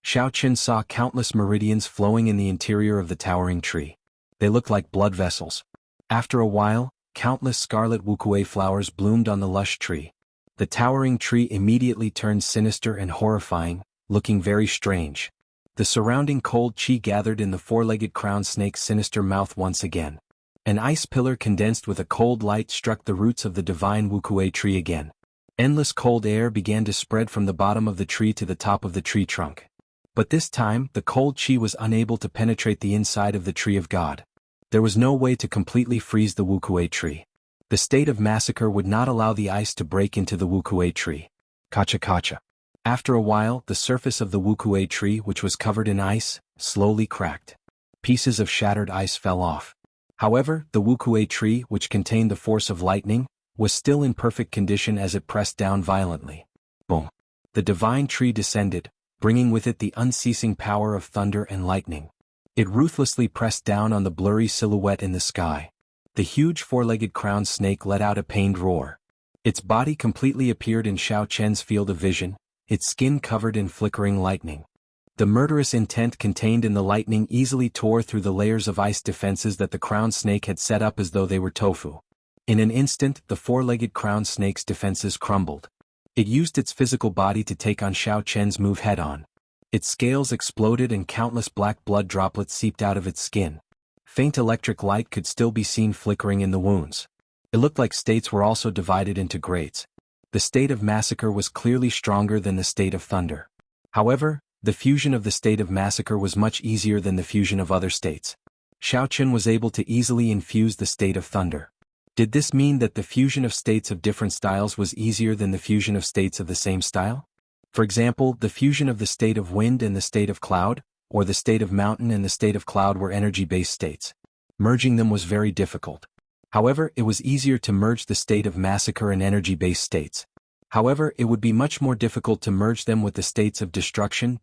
Xiao Chen saw countless meridians flowing in the interior of the towering tree. They looked like blood vessels. After a while, countless scarlet Wuxia flowers bloomed on the lush tree. The towering tree immediately turned sinister and horrifying, looking very strange. The surrounding cold qi gathered in the four-legged crowned snake's sinister mouth once again. An ice pillar condensed with a cold light struck the roots of the divine Wuxia tree again. Endless cold air began to spread from the bottom of the tree to the top of the tree trunk. But this time, the cold qi was unable to penetrate the inside of the tree of God. There was no way to completely freeze the Wuxia tree. The state of massacre would not allow the ice to break into the Wuxia tree. Kacha kacha. After a while, the surface of the Wuxia tree, which was covered in ice, slowly cracked. Pieces of shattered ice fell off. However, the Wuxia tree, which contained the force of lightning, was still in perfect condition as it pressed down violently. Boom. The divine tree descended, bringing with it the unceasing power of thunder and lightning. It ruthlessly pressed down on the blurry silhouette in the sky. The huge four-legged crowned snake let out a pained roar. Its body completely appeared in Xiao Chen's field of vision, its skin covered in flickering lightning. The murderous intent contained in the lightning easily tore through the layers of ice defenses that the crowned snake had set up as though they were tofu. In an instant, the four-legged crowned snake's defenses crumbled. It used its physical body to take on Xiao Chen's move head-on. Its scales exploded and countless black blood droplets seeped out of its skin. Faint electric light could still be seen flickering in the wounds. It looked like states were also divided into grades. The state of massacre was clearly stronger than the state of thunder. However, the fusion of the state of massacre was much easier than the fusion of other states. Xiao Chen was able to easily infuse the state of thunder. Did this mean that the fusion of states of different styles was easier than the fusion of states of the same style? For example, the fusion of the state of wind and the state of cloud, or the state of mountain and the state of cloud were energy-based states. Merging them was very difficult. However, it was easier to merge the state of massacre and energy-based states. However, it would be much more difficult to merge them with the states of destruction,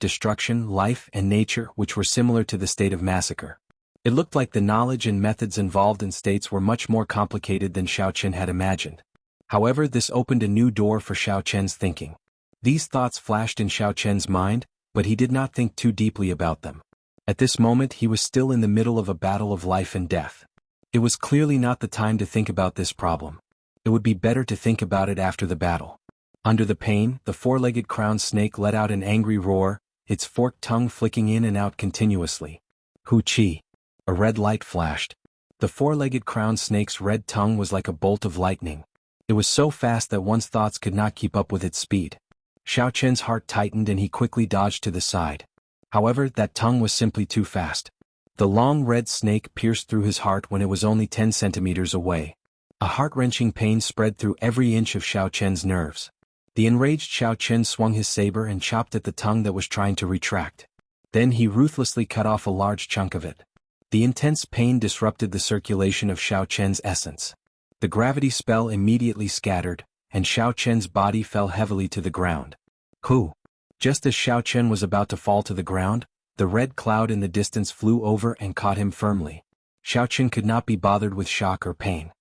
life, and nature, which were similar to the state of massacre. It looked like the knowledge and methods involved in states were much more complicated than Xiao Chen had imagined. However, this opened a new door for Xiao Chen's thinking. These thoughts flashed in Xiao Chen's mind, but he did not think too deeply about them. At this moment he was still in the middle of a battle of life and death. It was clearly not the time to think about this problem. It would be better to think about it after the battle. Under the pain, the four-legged crowned snake let out an angry roar, its forked tongue flicking in and out continuously. Hu Qi. A red light flashed. The four-legged crowned snake's red tongue was like a bolt of lightning. It was so fast that one's thoughts could not keep up with its speed. Xiao Chen's heart tightened and he quickly dodged to the side. However, that tongue was simply too fast. The long red snake pierced through his heart when it was only 10 centimeters away. A heart-wrenching pain spread through every inch of Xiao Chen's nerves. The enraged Xiao Chen swung his saber and chopped at the tongue that was trying to retract. Then he ruthlessly cut off a large chunk of it. The intense pain disrupted the circulation of Xiao Chen's essence. The gravity spell immediately scattered, and Xiao Chen's body fell heavily to the ground. Hu! Just as Xiao Chen was about to fall to the ground, the red cloud in the distance flew over and caught him firmly. Xiao Chen could not be bothered with shock or pain.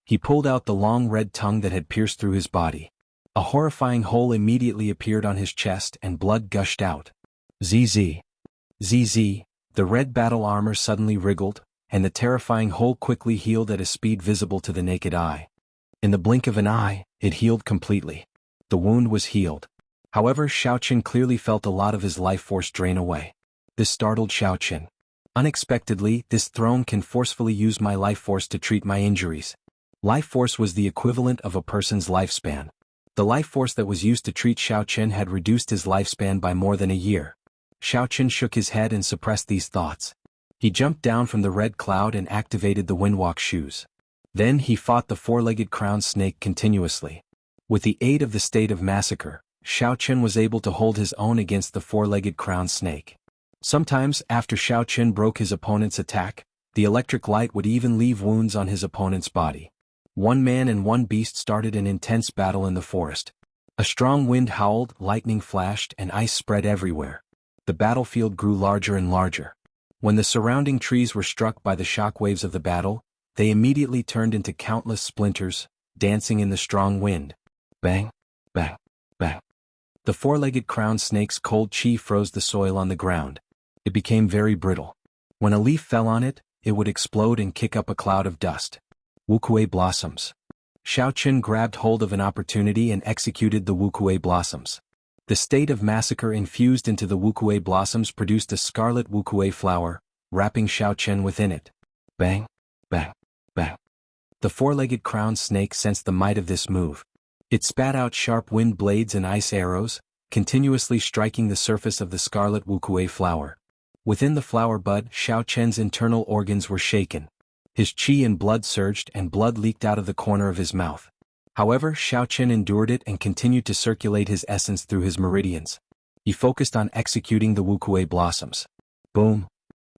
He pulled out the long red tongue that had pierced through his body. A horrifying hole immediately appeared on his chest and blood gushed out. ZZ. ZZ. The red battle armor suddenly wriggled, and the terrifying hole quickly healed at a speed visible to the naked eye. In the blink of an eye, it healed completely. The wound was healed. However, Xiao Chen clearly felt a lot of his life force drain away. This startled Xiao Chen. Unexpectedly, this throne can forcefully use my life force to treat my injuries. Life force was the equivalent of a person's lifespan. The life force that was used to treat Xiao Chen had reduced his lifespan by more than a year. Xiao Chen shook his head and suppressed these thoughts. He jumped down from the red cloud and activated the windwalk shoes. Then he fought the four-legged crowned snake continuously. With the aid of the state of massacre, Xiao Chen was able to hold his own against the four-legged crowned snake. Sometimes, after Xiao Chen broke his opponent's attack, the electric light would even leave wounds on his opponent's body. One man and one beast started an intense battle in the forest. A strong wind howled, lightning flashed, and ice spread everywhere. The battlefield grew larger and larger. When the surrounding trees were struck by the shock waves of the battle, they immediately turned into countless splinters, dancing in the strong wind. Bang, bang, bang. The four-legged crowned snake's cold chi froze the soil on the ground. It became very brittle. When a leaf fell on it, it would explode and kick up a cloud of dust. Wuxia blossoms. Xiao Chen grabbed hold of an opportunity and executed the Wuxia blossoms. The state of massacre infused into the Wuxia blossoms produced a scarlet Wuxia flower, wrapping Xiao Chen within it. Bang, bang, bang. The four-legged crowned snake sensed the might of this move. It spat out sharp wind blades and ice arrows, continuously striking the surface of the scarlet Wuxia flower. Within the flower bud, Xiao Chen's internal organs were shaken. His qi and blood surged and blood leaked out of the corner of his mouth. However, Xiao Chen endured it and continued to circulate his essence through his meridians. He focused on executing the Wuxia blossoms. Boom!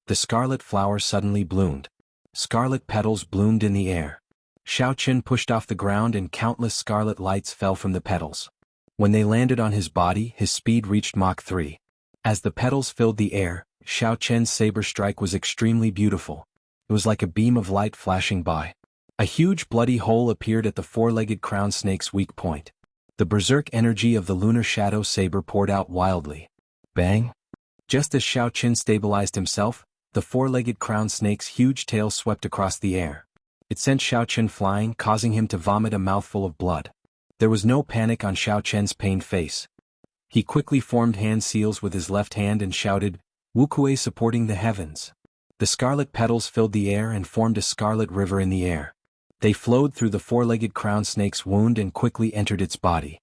The scarlet flower suddenly bloomed. Scarlet petals bloomed in the air. Xiao Chen pushed off the ground and countless scarlet lights fell from the petals. When they landed on his body, his speed reached Mach 3. As the petals filled the air, Xiao Chen's saber strike was extremely beautiful. It was like a beam of light flashing by. A huge bloody hole appeared at the four-legged crowned snake's weak point. The berserk energy of the lunar shadow saber poured out wildly. Bang! Just as Xiao Qin stabilized himself, the four-legged crowned snake's huge tail swept across the air. It sent Xiao Qin flying, causing him to vomit a mouthful of blood. There was no panic on Xiao Qin's pained face. He quickly formed hand seals with his left hand and shouted, "Wukuei supporting the heavens." The scarlet petals filled the air and formed a scarlet river in the air. They flowed through the four-legged crowned snake's wound and quickly entered its body.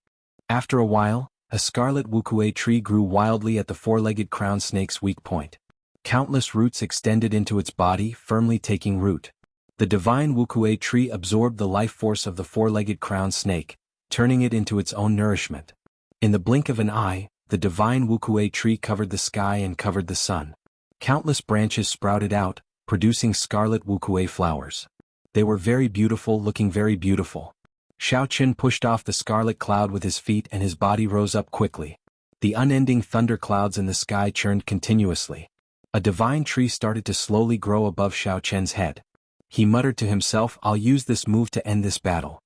After a while, a scarlet wukuei tree grew wildly at the four-legged crowned snake's weak point. Countless roots extended into its body, firmly taking root. The divine wukuei tree absorbed the life force of the four-legged crowned snake, turning it into its own nourishment. In the blink of an eye, the divine wukuei tree covered the sky and covered the sun. Countless branches sprouted out, producing scarlet wukuei flowers. They were very beautiful, looking very beautiful. Xiao Qin pushed off the scarlet cloud with his feet and his body rose up quickly. The unending thunder clouds in the sky churned continuously. A divine tree started to slowly grow above Xiao Qian's head. He muttered to himself, "I'll use this move to end this battle."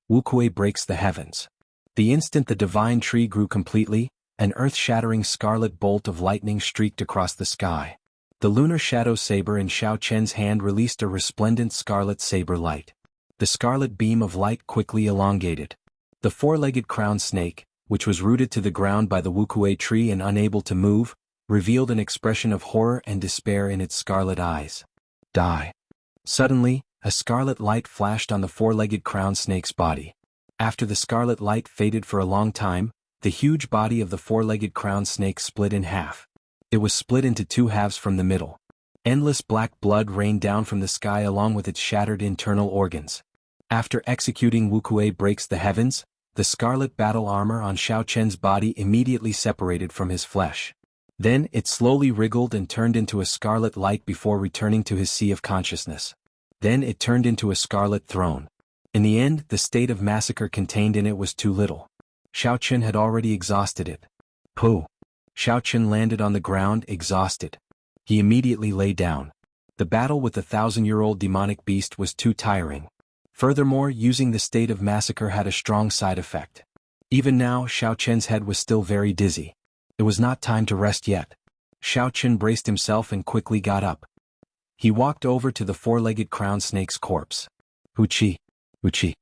Wukuei breaks the heavens. The instant the divine tree grew completely, an earth-shattering scarlet bolt of lightning streaked across the sky. The lunar shadow saber in Xiao Qian's hand released a resplendent scarlet saber light. The scarlet beam of light quickly elongated. The four-legged crowned snake, which was rooted to the ground by the wukuei tree and unable to move, revealed an expression of horror and despair in its scarlet eyes. Die. Suddenly, a scarlet light flashed on the four-legged crowned snake's body. After the scarlet light faded for a long time, the huge body of the four-legged crowned snake split in half. It was split into two halves from the middle. Endless black blood rained down from the sky along with its shattered internal organs. After executing Wukuei breaks the heavens, the scarlet battle armor on Xiao Qian's body immediately separated from his flesh. Then it slowly wriggled and turned into a scarlet light before returning to his sea of consciousness. Then it turned into a scarlet throne. In the end, the state of massacre contained in it was too little. Xiao Qin had already exhausted it. Pooh! Xiao Qin landed on the ground, exhausted. He immediately lay down. The battle with the 1,000-year-old demonic beast was too tiring. Furthermore, using the state of massacre had a strong side effect. Even now, Xiao Qian's head was still very dizzy. It was not time to rest yet. Xiao Qin braced himself and quickly got up. He walked over to the four-legged crowned snake's corpse. Uchi! Uchi!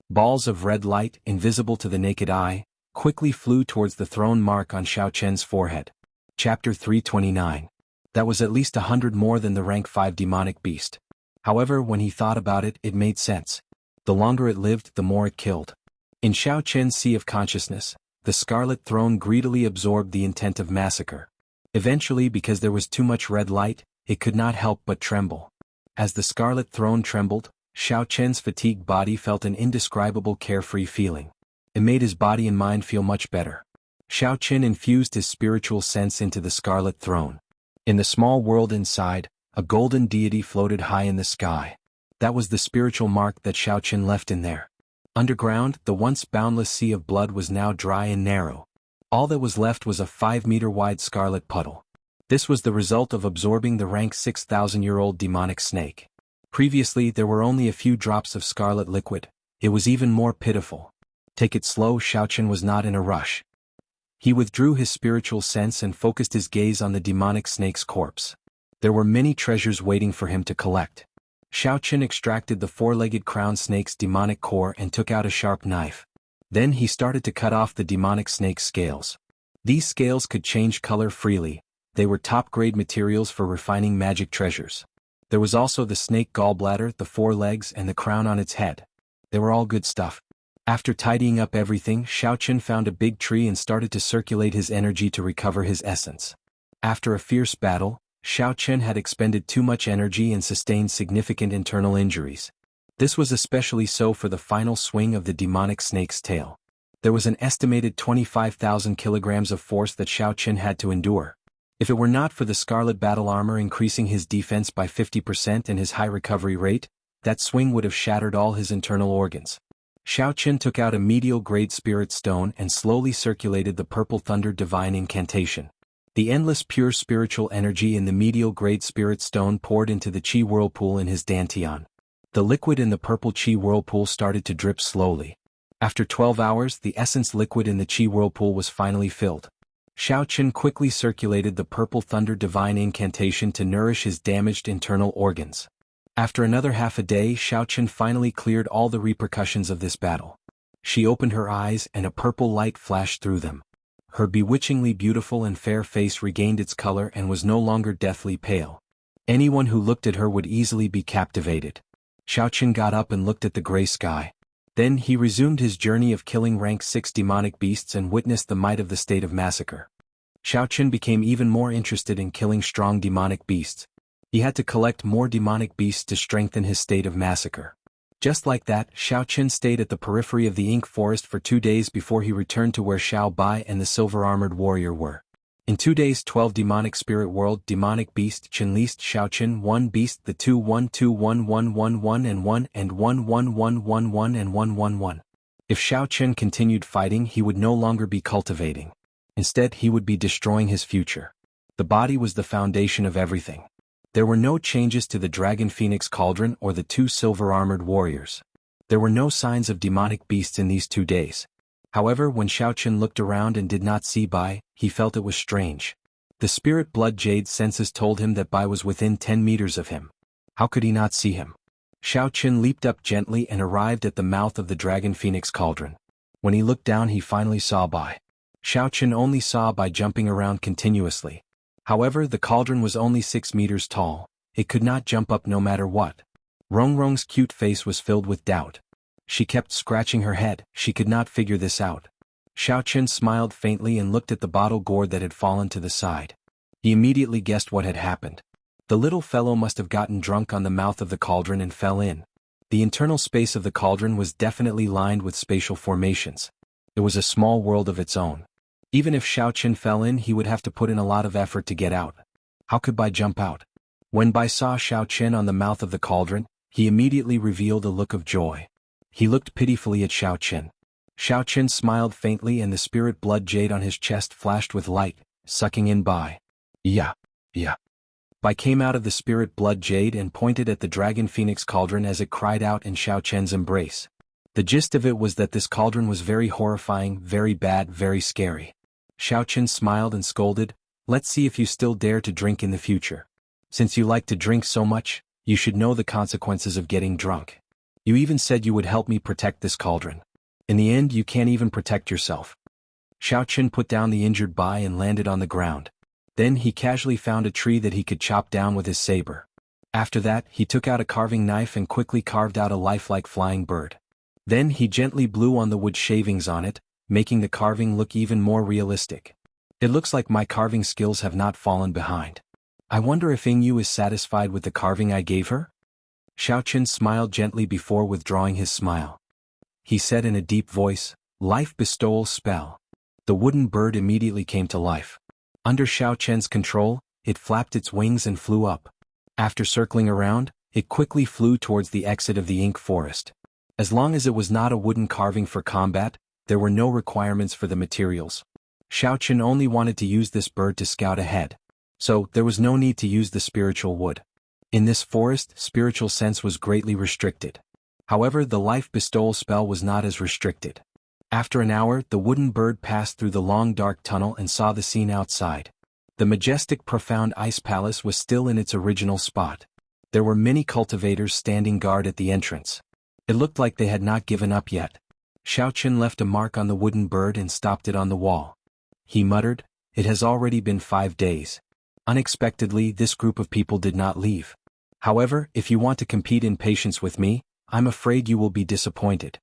Balls of red light, invisible to the naked eye, quickly flew towards the thrown mark on Xiao Qian's forehead. Chapter 329. That was at least 100 more than the rank 5 demonic beast. However, when he thought about it, it made sense. The longer it lived, the more it killed. In Xiao Qian's sea of consciousness, the scarlet throne greedily absorbed the intent of massacre. Eventually, because there was too much red light, it could not help but tremble. As the scarlet throne trembled, Xiao Qian's fatigued body felt an indescribable carefree feeling. It made his body and mind feel much better. Xiao Qin infused his spiritual sense into the scarlet throne. In the small world inside, a golden deity floated high in the sky. That was the spiritual mark that Xiao Qin left in there. Underground, the once boundless sea of blood was now dry and narrow. All that was left was a 5-meter-wide scarlet puddle. This was the result of absorbing the rank 6,000-year-old demonic snake. Previously, there were only a few drops of scarlet liquid. It was even more pitiful. Take it slow. Xiao Qin was not in a rush. He withdrew his spiritual sense and focused his gaze on the demonic snake's corpse. There were many treasures waiting for him to collect. Xiao Qin extracted the four-legged crowned snake's demonic core and took out a sharp knife. Then he started to cut off the demonic snake's scales. These scales could change color freely. They were top-grade materials for refining magic treasures. There was also the snake gallbladder, the 4 legs, and the crown on its head. They were all good stuff. After tidying up everything, Xiao Qin found a big tree and started to circulate his energy to recover his essence. After a fierce battle, Xiao Qin had expended too much energy and sustained significant internal injuries. This was especially so for the final swing of the demonic snake's tail. There was an estimated 25,000 kilograms of force that Xiao Qin had to endure. If it were not for the scarlet battle armor increasing his defense by 50% and his high recovery rate, that swing would have shattered all his internal organs. Xiao Qin took out a medial-grade spirit stone and slowly circulated the purple thunder divine incantation. The endless pure spiritual energy in the medial-grade spirit stone poured into the chi whirlpool in his dantian. The liquid in the purple chi whirlpool started to drip slowly. After 12 hours, the essence liquid in the chi whirlpool was finally filled. Xiao Qin quickly circulated the purple thunder divine incantation to nourish his damaged internal organs. After another half a day, Xiao Qin finally cleared all the repercussions of this battle. She opened her eyes and a purple light flashed through them. Her bewitchingly beautiful and fair face regained its color and was no longer deathly pale. Anyone who looked at her would easily be captivated. Xiao Qin got up and looked at the gray sky. Then he resumed his journey of killing rank 6 demonic beasts and witnessed the might of the state of massacre. Xiao Qin became even more interested in killing strong demonic beasts. He had to collect more demonic beasts to strengthen his state of massacre. Just like that, Xiao Qin stayed at the periphery of the ink forest for 2 days before he returned to where Xiao Bai and the silver-armored warrior were. In 2 days 12 demonic spirit world demonic beast Qin List Xiao Qin 1 beast the 2 1 2 1 1 1 1 and 1 and 1 1 1 1 1 and 1 1 1. If Xiao Qin continued fighting, he would no longer be cultivating. Instead, he would be destroying his future. The body was the foundation of everything. There were no changes to the Dragon Phoenix Cauldron or the 2 silver-armored warriors. There were no signs of demonic beasts in these 2 days. However, when Xiao Qin looked around and did not see Bai, he felt it was strange. The spirit blood jade senses told him that Bai was within 10 meters of him. How could he not see him? Xiao Qin leaped up gently and arrived at the mouth of the Dragon Phoenix Cauldron. When he looked down, he finally saw Bai. Xiao Qin only saw Bai jumping around continuously. However, the cauldron was only 6 meters tall. It could not jump up no matter what. Rongrong's cute face was filled with doubt. She kept scratching her head. She could not figure this out. Xiao Qin smiled faintly and looked at the bottle gourd that had fallen to the side. He immediately guessed what had happened. The little fellow must have gotten drunk on the mouth of the cauldron and fell in. The internal space of the cauldron was definitely lined with spatial formations. It was a small world of its own. Even if Xiao Qin fell in, he would have to put in a lot of effort to get out. How could Bai jump out? When Bai saw Xiao Qin on the mouth of the cauldron, he immediately revealed a look of joy. He looked pitifully at Xiao Qin. Xiao Qin smiled faintly and the spirit blood jade on his chest flashed with light, sucking in Bai. Yeah. Bai came out of the spirit blood jade and pointed at the Dragon Phoenix Cauldron as it cried out in Xiao Qin's embrace. The gist of it was that this cauldron was very horrifying, very bad, very scary. Xiao Qin smiled and scolded, "Let's see if you still dare to drink in the future. Since you like to drink so much, you should know the consequences of getting drunk. You even said you would help me protect this cauldron. In the end, you can't even protect yourself." Xiao Qin put down the injured Bai and landed on the ground. Then he casually found a tree that he could chop down with his saber. After that, he took out a carving knife and quickly carved out a lifelike flying bird. Then he gently blew on the wood shavings on it, making the carving look even more realistic. "It looks like my carving skills have not fallen behind. I wonder if Yingyu is satisfied with the carving I gave her?" Xiao Qin smiled gently before withdrawing his smile. He said in a deep voice, "Life bestowal spell." The wooden bird immediately came to life. Under Xiao Qin's control, it flapped its wings and flew up. After circling around, it quickly flew towards the exit of the ink forest. As long as it was not a wooden carving for combat, there were no requirements for the materials. Xiao Qin only wanted to use this bird to scout ahead. So, there was no need to use the spiritual wood. In this forest, spiritual sense was greatly restricted. However, the life bestowal spell was not as restricted. After an hour, the wooden bird passed through the long dark tunnel and saw the scene outside. The majestic profound ice palace was still in its original spot. There were many cultivators standing guard at the entrance. It looked like they had not given up yet. Xiao Qin left a mark on the wooden bird and stopped it on the wall. He muttered, "It has already been 5 days. Unexpectedly, this group of people did not leave. However, if you want to compete in patience with me, I'm afraid you will be disappointed."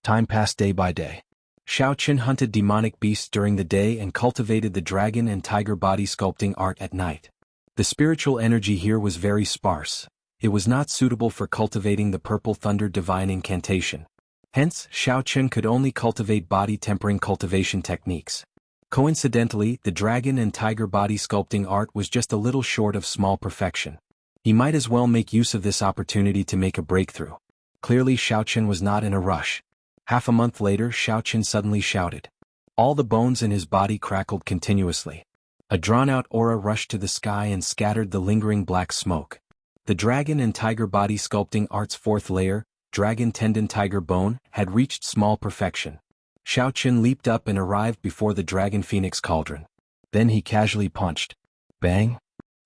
Time passed day by day. Xiao Qin hunted demonic beasts during the day and cultivated the dragon and tiger body sculpting art at night. The spiritual energy here was very sparse. It was not suitable for cultivating the purple thunder divine incantation. Hence, Xiao Qin could only cultivate body tempering cultivation techniques. Coincidentally, the dragon and tiger body sculpting art was just a little short of small perfection. He might as well make use of this opportunity to make a breakthrough. Clearly, Xiao Qin was not in a rush. Half a month later, Xiao Qin suddenly shouted. All the bones in his body crackled continuously. A drawn-out aura rushed to the sky and scattered the lingering black smoke. The dragon and tiger body sculpting art's 4th layer, dragon tendon tiger bone, had reached small perfection. Xiao Qin leaped up and arrived before the Dragon Phoenix Cauldron. Then he casually punched. Bang!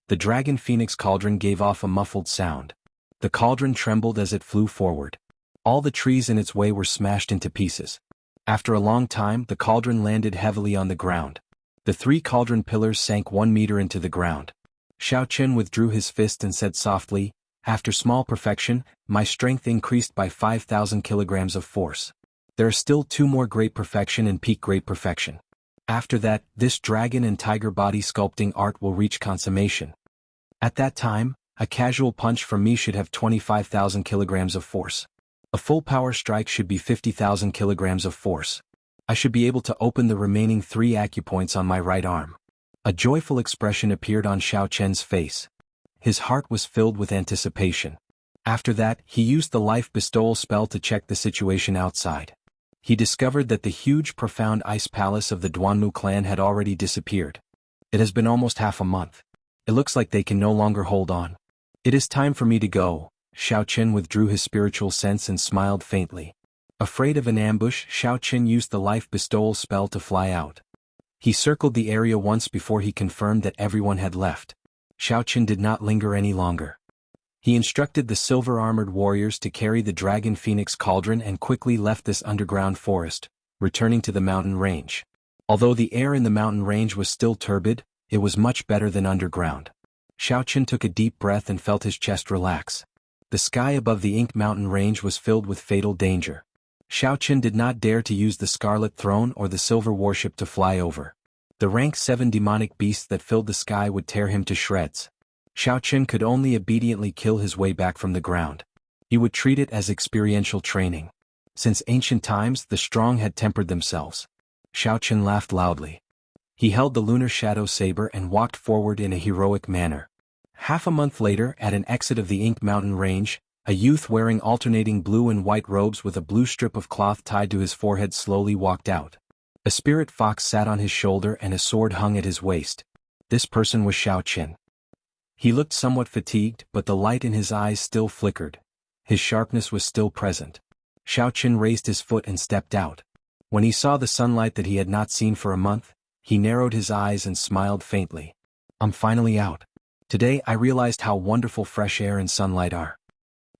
The dragon phoenix cauldron gave off a muffled sound. The cauldron trembled as it flew forward. All the trees in its way were smashed into pieces. After a long time, the cauldron landed heavily on the ground. The 3 cauldron pillars sank 1 meter into the ground. Xiaochen withdrew his fist and said softly, "After small perfection, my strength increased by 5,000 kilograms of force. There are still 2 more great perfection and peak great perfection. After that, this dragon and tiger body sculpting art will reach consummation. At that time, a casual punch from me should have 25,000 kilograms of force. A full power strike should be 50,000 kilograms of force. I should be able to open the remaining 3 acupoints on my right arm." A joyful expression appeared on Xiaochen's face. His heart was filled with anticipation. After that, he used the life bestowal spell to check the situation outside. He discovered that the huge profound ice palace of the Duanmu clan had already disappeared. It has been almost half a month. It looks like they can no longer hold on. "It is time for me to go." Xiaochen withdrew his spiritual sense and smiled faintly. Afraid of an ambush, Xiaochen used the life bestowal spell to fly out. He circled the area once before he confirmed that everyone had left. Xiaochen did not linger any longer. He instructed the silver-armored warriors to carry the dragon phoenix cauldron and quickly left this underground forest, returning to the mountain range. Although the air in the mountain range was still turbid, it was much better than underground. Xiaochen took a deep breath and felt his chest relax. The sky above the Ink Mountain range was filled with fatal danger. Xiaochen did not dare to use the Scarlet Throne or the Silver Warship to fly over. The rank 7 demonic beasts that filled the sky would tear him to shreds. Xiaochen could only obediently kill his way back from the ground. He would treat it as experiential training. Since ancient times, the strong had tempered themselves. Xiaochen laughed loudly. He held the lunar shadow saber and walked forward in a heroic manner. Half a month later, at an exit of the Ink Mountain range, a youth wearing alternating blue and white robes with a blue strip of cloth tied to his forehead slowly walked out. A spirit fox sat on his shoulder and a sword hung at his waist. This person was Xiaochen. He looked somewhat fatigued, but the light in his eyes still flickered. His sharpness was still present. Xiaochen raised his foot and stepped out. When he saw the sunlight that he had not seen for a month, he narrowed his eyes and smiled faintly. "I'm finally out. Today I realized how wonderful fresh air and sunlight are."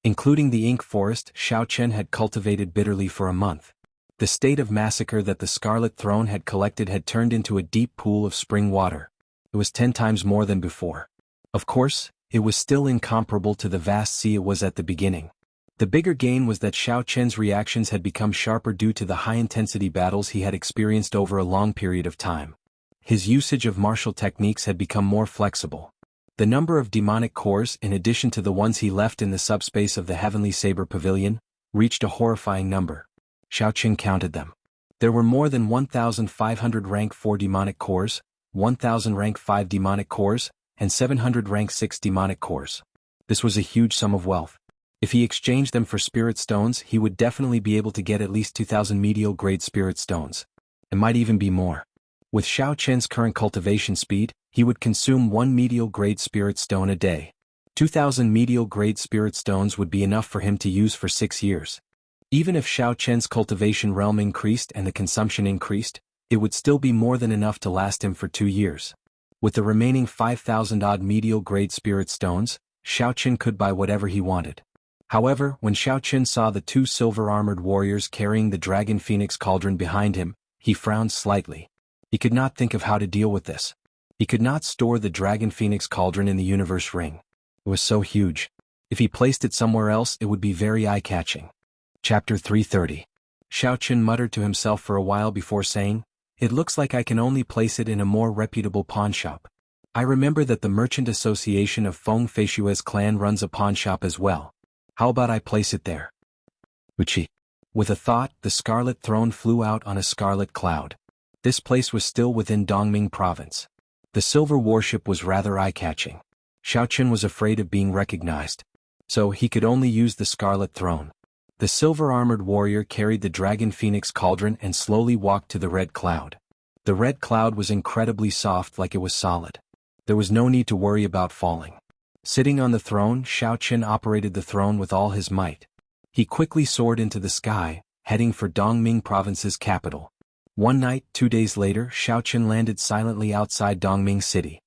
Including the ink forest, Xiaochen had cultivated bitterly for a month. The state of massacre that the Scarlet Throne had collected had turned into a deep pool of spring water. It was 10 times more than before. Of course, it was still incomparable to the vast sea it was at the beginning. The bigger gain was that Xiaochen's reactions had become sharper due to the high-intensity battles he had experienced over a long period of time. His usage of martial techniques had become more flexible. The number of demonic cores, in addition to the ones he left in the subspace of the Heavenly Saber Pavilion, reached a horrifying number. Xiaochen counted them. There were more than 1,500 rank 4 demonic cores, 1,000 rank 5 demonic cores, and 700 rank 6 demonic cores. This was a huge sum of wealth. If he exchanged them for spirit stones, he would definitely be able to get at least 2,000 medial-grade spirit stones. It might even be more. With Xiaochen's current cultivation speed, he would consume 1 medial-grade spirit stone a day. 2,000 medial-grade spirit stones would be enough for him to use for 6 years. Even if Xiaochen's cultivation realm increased and the consumption increased, it would still be more than enough to last him for 2 years. With the remaining 5,000-odd medial-grade spirit stones, Xiaochen could buy whatever he wanted. However, when Xiaochen saw the 2 silver-armored warriors carrying the Dragon Phoenix cauldron behind him, he frowned slightly. He could not think of how to deal with this. He could not store the Dragon Phoenix cauldron in the universe ring. It was so huge. If he placed it somewhere else, it would be very eye-catching. Chapter 330. Xiaochen muttered to himself for a while before saying, "It looks like I can only place it in a more reputable pawnshop. I remember that the Merchant Association of Feng Feishue's clan runs a pawnshop as well. How about I place it there?" Wuxia. With a thought, the Scarlet Throne flew out on a scarlet cloud. This place was still within Dongming province. The silver warship was rather eye-catching. Xiaochen was afraid of being recognized. So he could only use the Scarlet Throne. The silver-armored warrior carried the Dragon Phoenix cauldron and slowly walked to the red cloud. The red cloud was incredibly soft, like it was solid. There was no need to worry about falling. Sitting on the throne, Xiaochen operated the throne with all his might. He quickly soared into the sky, heading for Dongming province's capital. One night, 2 days later, Xiaoqun landed silently outside Dongming City.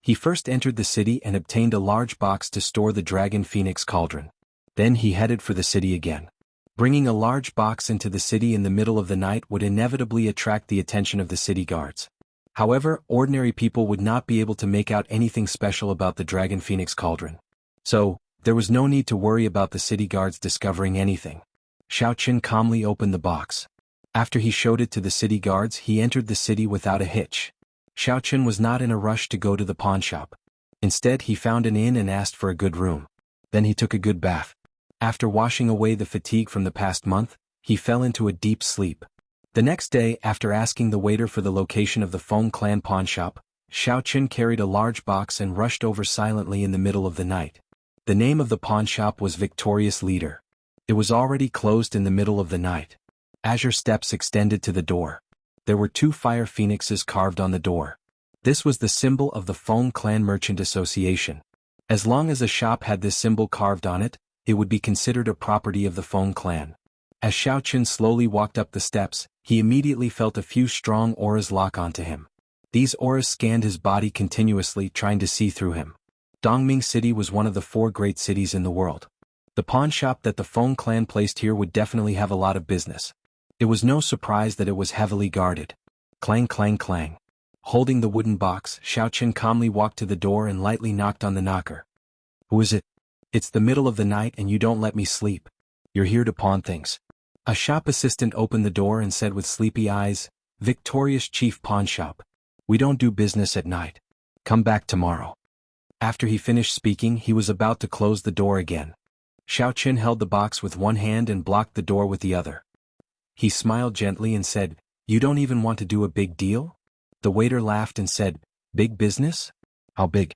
He first entered the city and obtained a large box to store the Dragon Phoenix Cauldron. Then he headed for the city again. Bringing a large box into the city in the middle of the night would inevitably attract the attention of the city guards. However, ordinary people would not be able to make out anything special about the Dragon Phoenix Cauldron. So, there was no need to worry about the city guards discovering anything. Xiaoqun calmly opened the box. After he showed it to the city guards, he entered the city without a hitch. Xiaoqun was not in a rush to go to the pawnshop. Instead, he found an inn and asked for a good room. Then he took a good bath. After washing away the fatigue from the past month, he fell into a deep sleep. The next day, after asking the waiter for the location of the Feng clan pawnshop, Xiaoqun carried a large box and rushed over silently in the middle of the night. The name of the pawnshop was Victorious Leader. It was already closed in the middle of the night. Azure steps extended to the door. There were 2 fire phoenixes carved on the door. This was the symbol of the Feng Clan Merchant Association. As long as a shop had this symbol carved on it, it would be considered a property of the Feng clan. As Xiaoqun slowly walked up the steps, he immediately felt a few strong auras lock onto him. These auras scanned his body continuously, trying to see through him. Dongming City was one of the 4 great cities in the world. The pawnshop that the Feng clan placed here would definitely have a lot of business. It was no surprise that it was heavily guarded. Clang clang clang. Holding the wooden box, Xiaoqun calmly walked to the door and lightly knocked on the knocker. "Who is it?" "It's the middle of the night and you don't let me sleep. You're here to pawn things." A shop assistant opened the door and said with sleepy eyes, "Victorious Chief Pawnshop. We don't do business at night. Come back tomorrow." After he finished speaking, he was about to close the door again. Xiaoqun held the box with one hand and blocked the door with the other. He smiled gently and said, "You don't even want to do a big deal?" The waiter laughed and said, "Big business? How big?"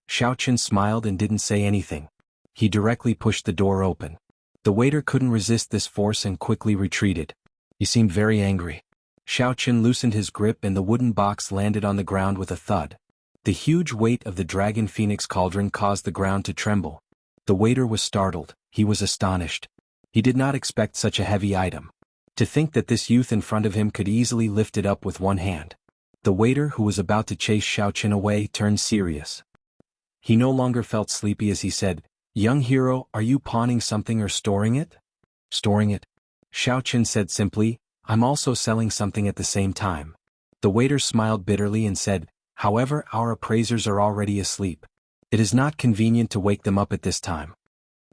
Xiaoqun smiled and didn't say anything. He directly pushed the door open. The waiter couldn't resist this force and quickly retreated. He seemed very angry. Xiaoqun loosened his grip and the wooden box landed on the ground with a thud. The huge weight of the Dragon Phoenix Cauldron caused the ground to tremble. The waiter was startled. He was astonished. He did not expect such a heavy item. To think that this youth in front of him could easily lift it up with one hand. The waiter, who was about to chase Xiaoqun away, turned serious. He no longer felt sleepy as he said, "Young hero, are you pawning something or storing it?" "Storing it," Xiaoqun said simply. "I'm also selling something at the same time." The waiter smiled bitterly and said, "However, our appraisers are already asleep. It is not convenient to wake them up at this time."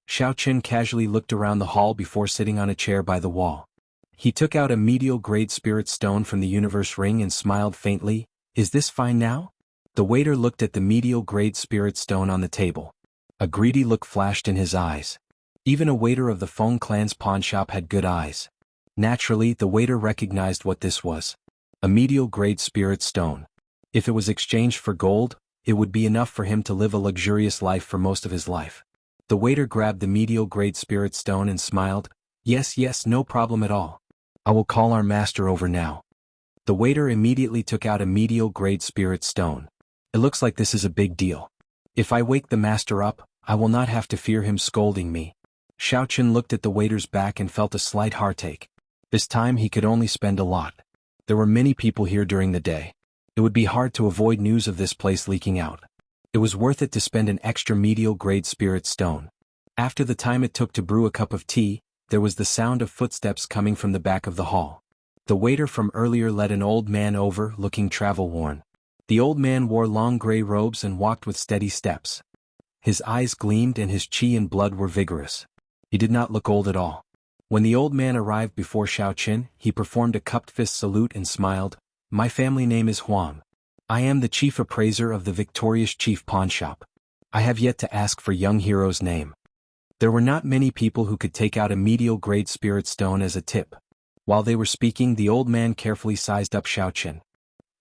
Xiaoqun casually looked around the hall before sitting on a chair by the wall. He took out a medial-grade spirit stone from the universe ring and smiled faintly. "Is this fine now?" The waiter looked at the medial-grade spirit stone on the table. A greedy look flashed in his eyes. Even a waiter of the Feng clan's pawnshop had good eyes. Naturally, the waiter recognized what this was. A medial-grade spirit stone. If it was exchanged for gold, it would be enough for him to live a luxurious life for most of his life. The waiter grabbed the medial-grade spirit stone and smiled. Yes, no problem at all. I will call our master over now." The waiter immediately took out a medial-grade spirit stone. "It looks like this is a big deal. If I wake the master up, I will not have to fear him scolding me." Xiaoqun looked at the waiter's back and felt a slight heartache. This time he could only spend a lot. There were many people here during the day. It would be hard to avoid news of this place leaking out. It was worth it to spend an extra medial-grade spirit stone. After the time it took to brew a cup of tea, there was the sound of footsteps coming from the back of the hall. The waiter from earlier led an old man over, looking travel-worn. The old man wore long gray robes and walked with steady steps. His eyes gleamed and his chi and blood were vigorous. He did not look old at all. When the old man arrived before Xiaoqun, he performed a cupped fist salute and smiled. "My family name is Huang. I am the chief appraiser of the Victorious Chief Pawnshop. I have yet to ask for young hero's name." There were not many people who could take out a medial-grade spirit stone as a tip. While they were speaking, the old man carefully sized up Xiaoqun.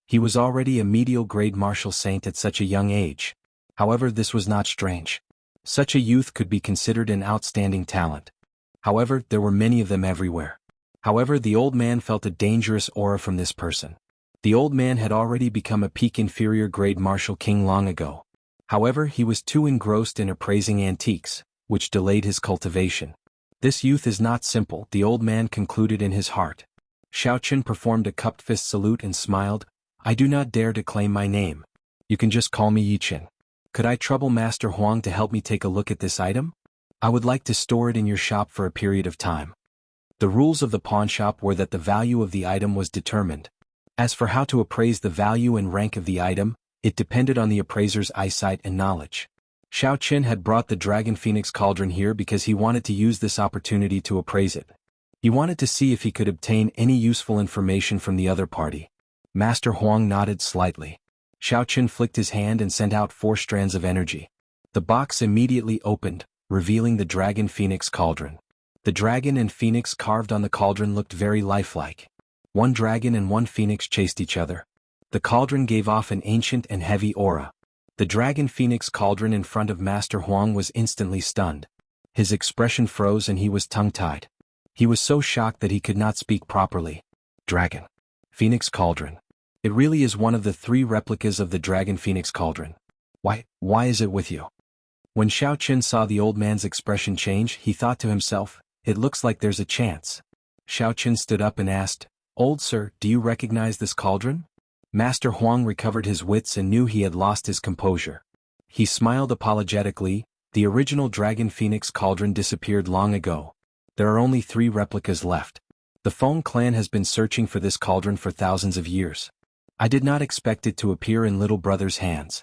He was already a medial-grade martial saint at such a young age. However, this was not strange. Such a youth could be considered an outstanding talent. However, there were many of them everywhere. However, the old man felt a dangerous aura from this person. The old man had already become a peak inferior grade martial king long ago. However, he was too engrossed in appraising antiques, which delayed his cultivation. This youth is not simple, the old man concluded in his heart. Xiao Chen performed a cupped fist salute and smiled. I do not dare to claim my name. You can just call me Yi Chen. Could I trouble Master Huang to help me take a look at this item? I would like to store it in your shop for a period of time. The rules of the pawn shop were that the value of the item was determined. As for how to appraise the value and rank of the item, it depended on the appraiser's eyesight and knowledge. Xiao Chen had brought the Dragon Phoenix Cauldron here because he wanted to use this opportunity to appraise it. He wanted to see if he could obtain any useful information from the other party. Master Huang nodded slightly. Xiao Chen flicked his hand and sent out 4 strands of energy. The box immediately opened, revealing the Dragon Phoenix Cauldron. The dragon and phoenix carved on the cauldron looked very lifelike. One dragon and one phoenix chased each other. The cauldron gave off an ancient and heavy aura. The Dragon Phoenix Cauldron in front of Master Huang was instantly stunned. His expression froze and he was tongue-tied. He was so shocked that he could not speak properly. Dragon Phoenix Cauldron. It really is one of the 3 replicas of the Dragon Phoenix Cauldron. Why is it with you? When Xiao Chen saw the old man's expression change, he thought to himself, it looks like there's a chance. Xiao Chen stood up and asked, Old sir, do you recognize this cauldron? Master Huang recovered his wits and knew he had lost his composure. He smiled apologetically. The original Dragon Phoenix Cauldron disappeared long ago. There are only 3 replicas left. The Feng clan has been searching for this cauldron for thousands of years. I did not expect it to appear in little brother's hands.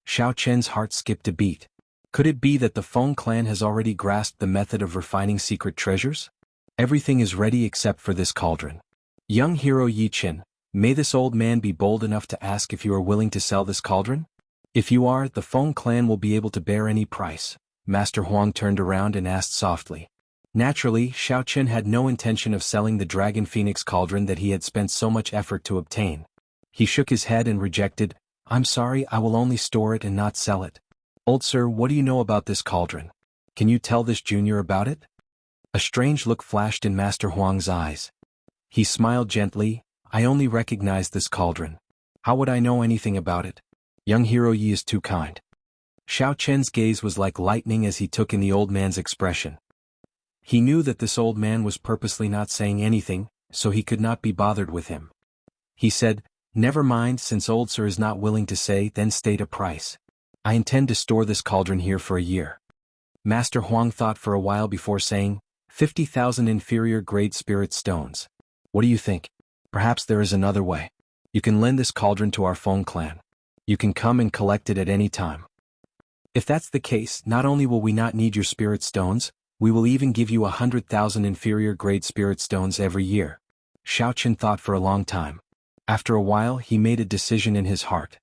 Xiao Chen's heart skipped a beat. Could it be that the Feng clan has already grasped the method of refining secret treasures? Everything is ready except for this cauldron. Young hero Yi Chen, may this old man be bold enough to ask if you are willing to sell this cauldron? If you are, the Feng clan will be able to bear any price. Master Huang turned around and asked softly. Naturally, Xiao Chen had no intention of selling the Dragon Phoenix Cauldron that he had spent so much effort to obtain. He shook his head and rejected, I'm sorry, I will only store it and not sell it. Old sir, what do you know about this cauldron? Can you tell this junior about it? A strange look flashed in Master Huang's eyes. He smiled gently, I only recognize this cauldron. How would I know anything about it? Young hero Yi is too kind. Xiao Chen's gaze was like lightning as he took in the old man's expression. He knew that this old man was purposely not saying anything, so he could not be bothered with him. He said, Never mind, since old sir is not willing to say, then state a price. I intend to store this cauldron here for a year. Master Huang thought for a while before saying, 50,000 inferior grade spirit stones. What do you think? Perhaps there is another way. You can lend this cauldron to our Feng clan. You can come and collect it at any time. If that's the case, not only will we not need your spirit stones, we will even give you 100,000 inferior grade spirit stones every year. Xiao Chen thought for a long time. After a while, he made a decision in his heart.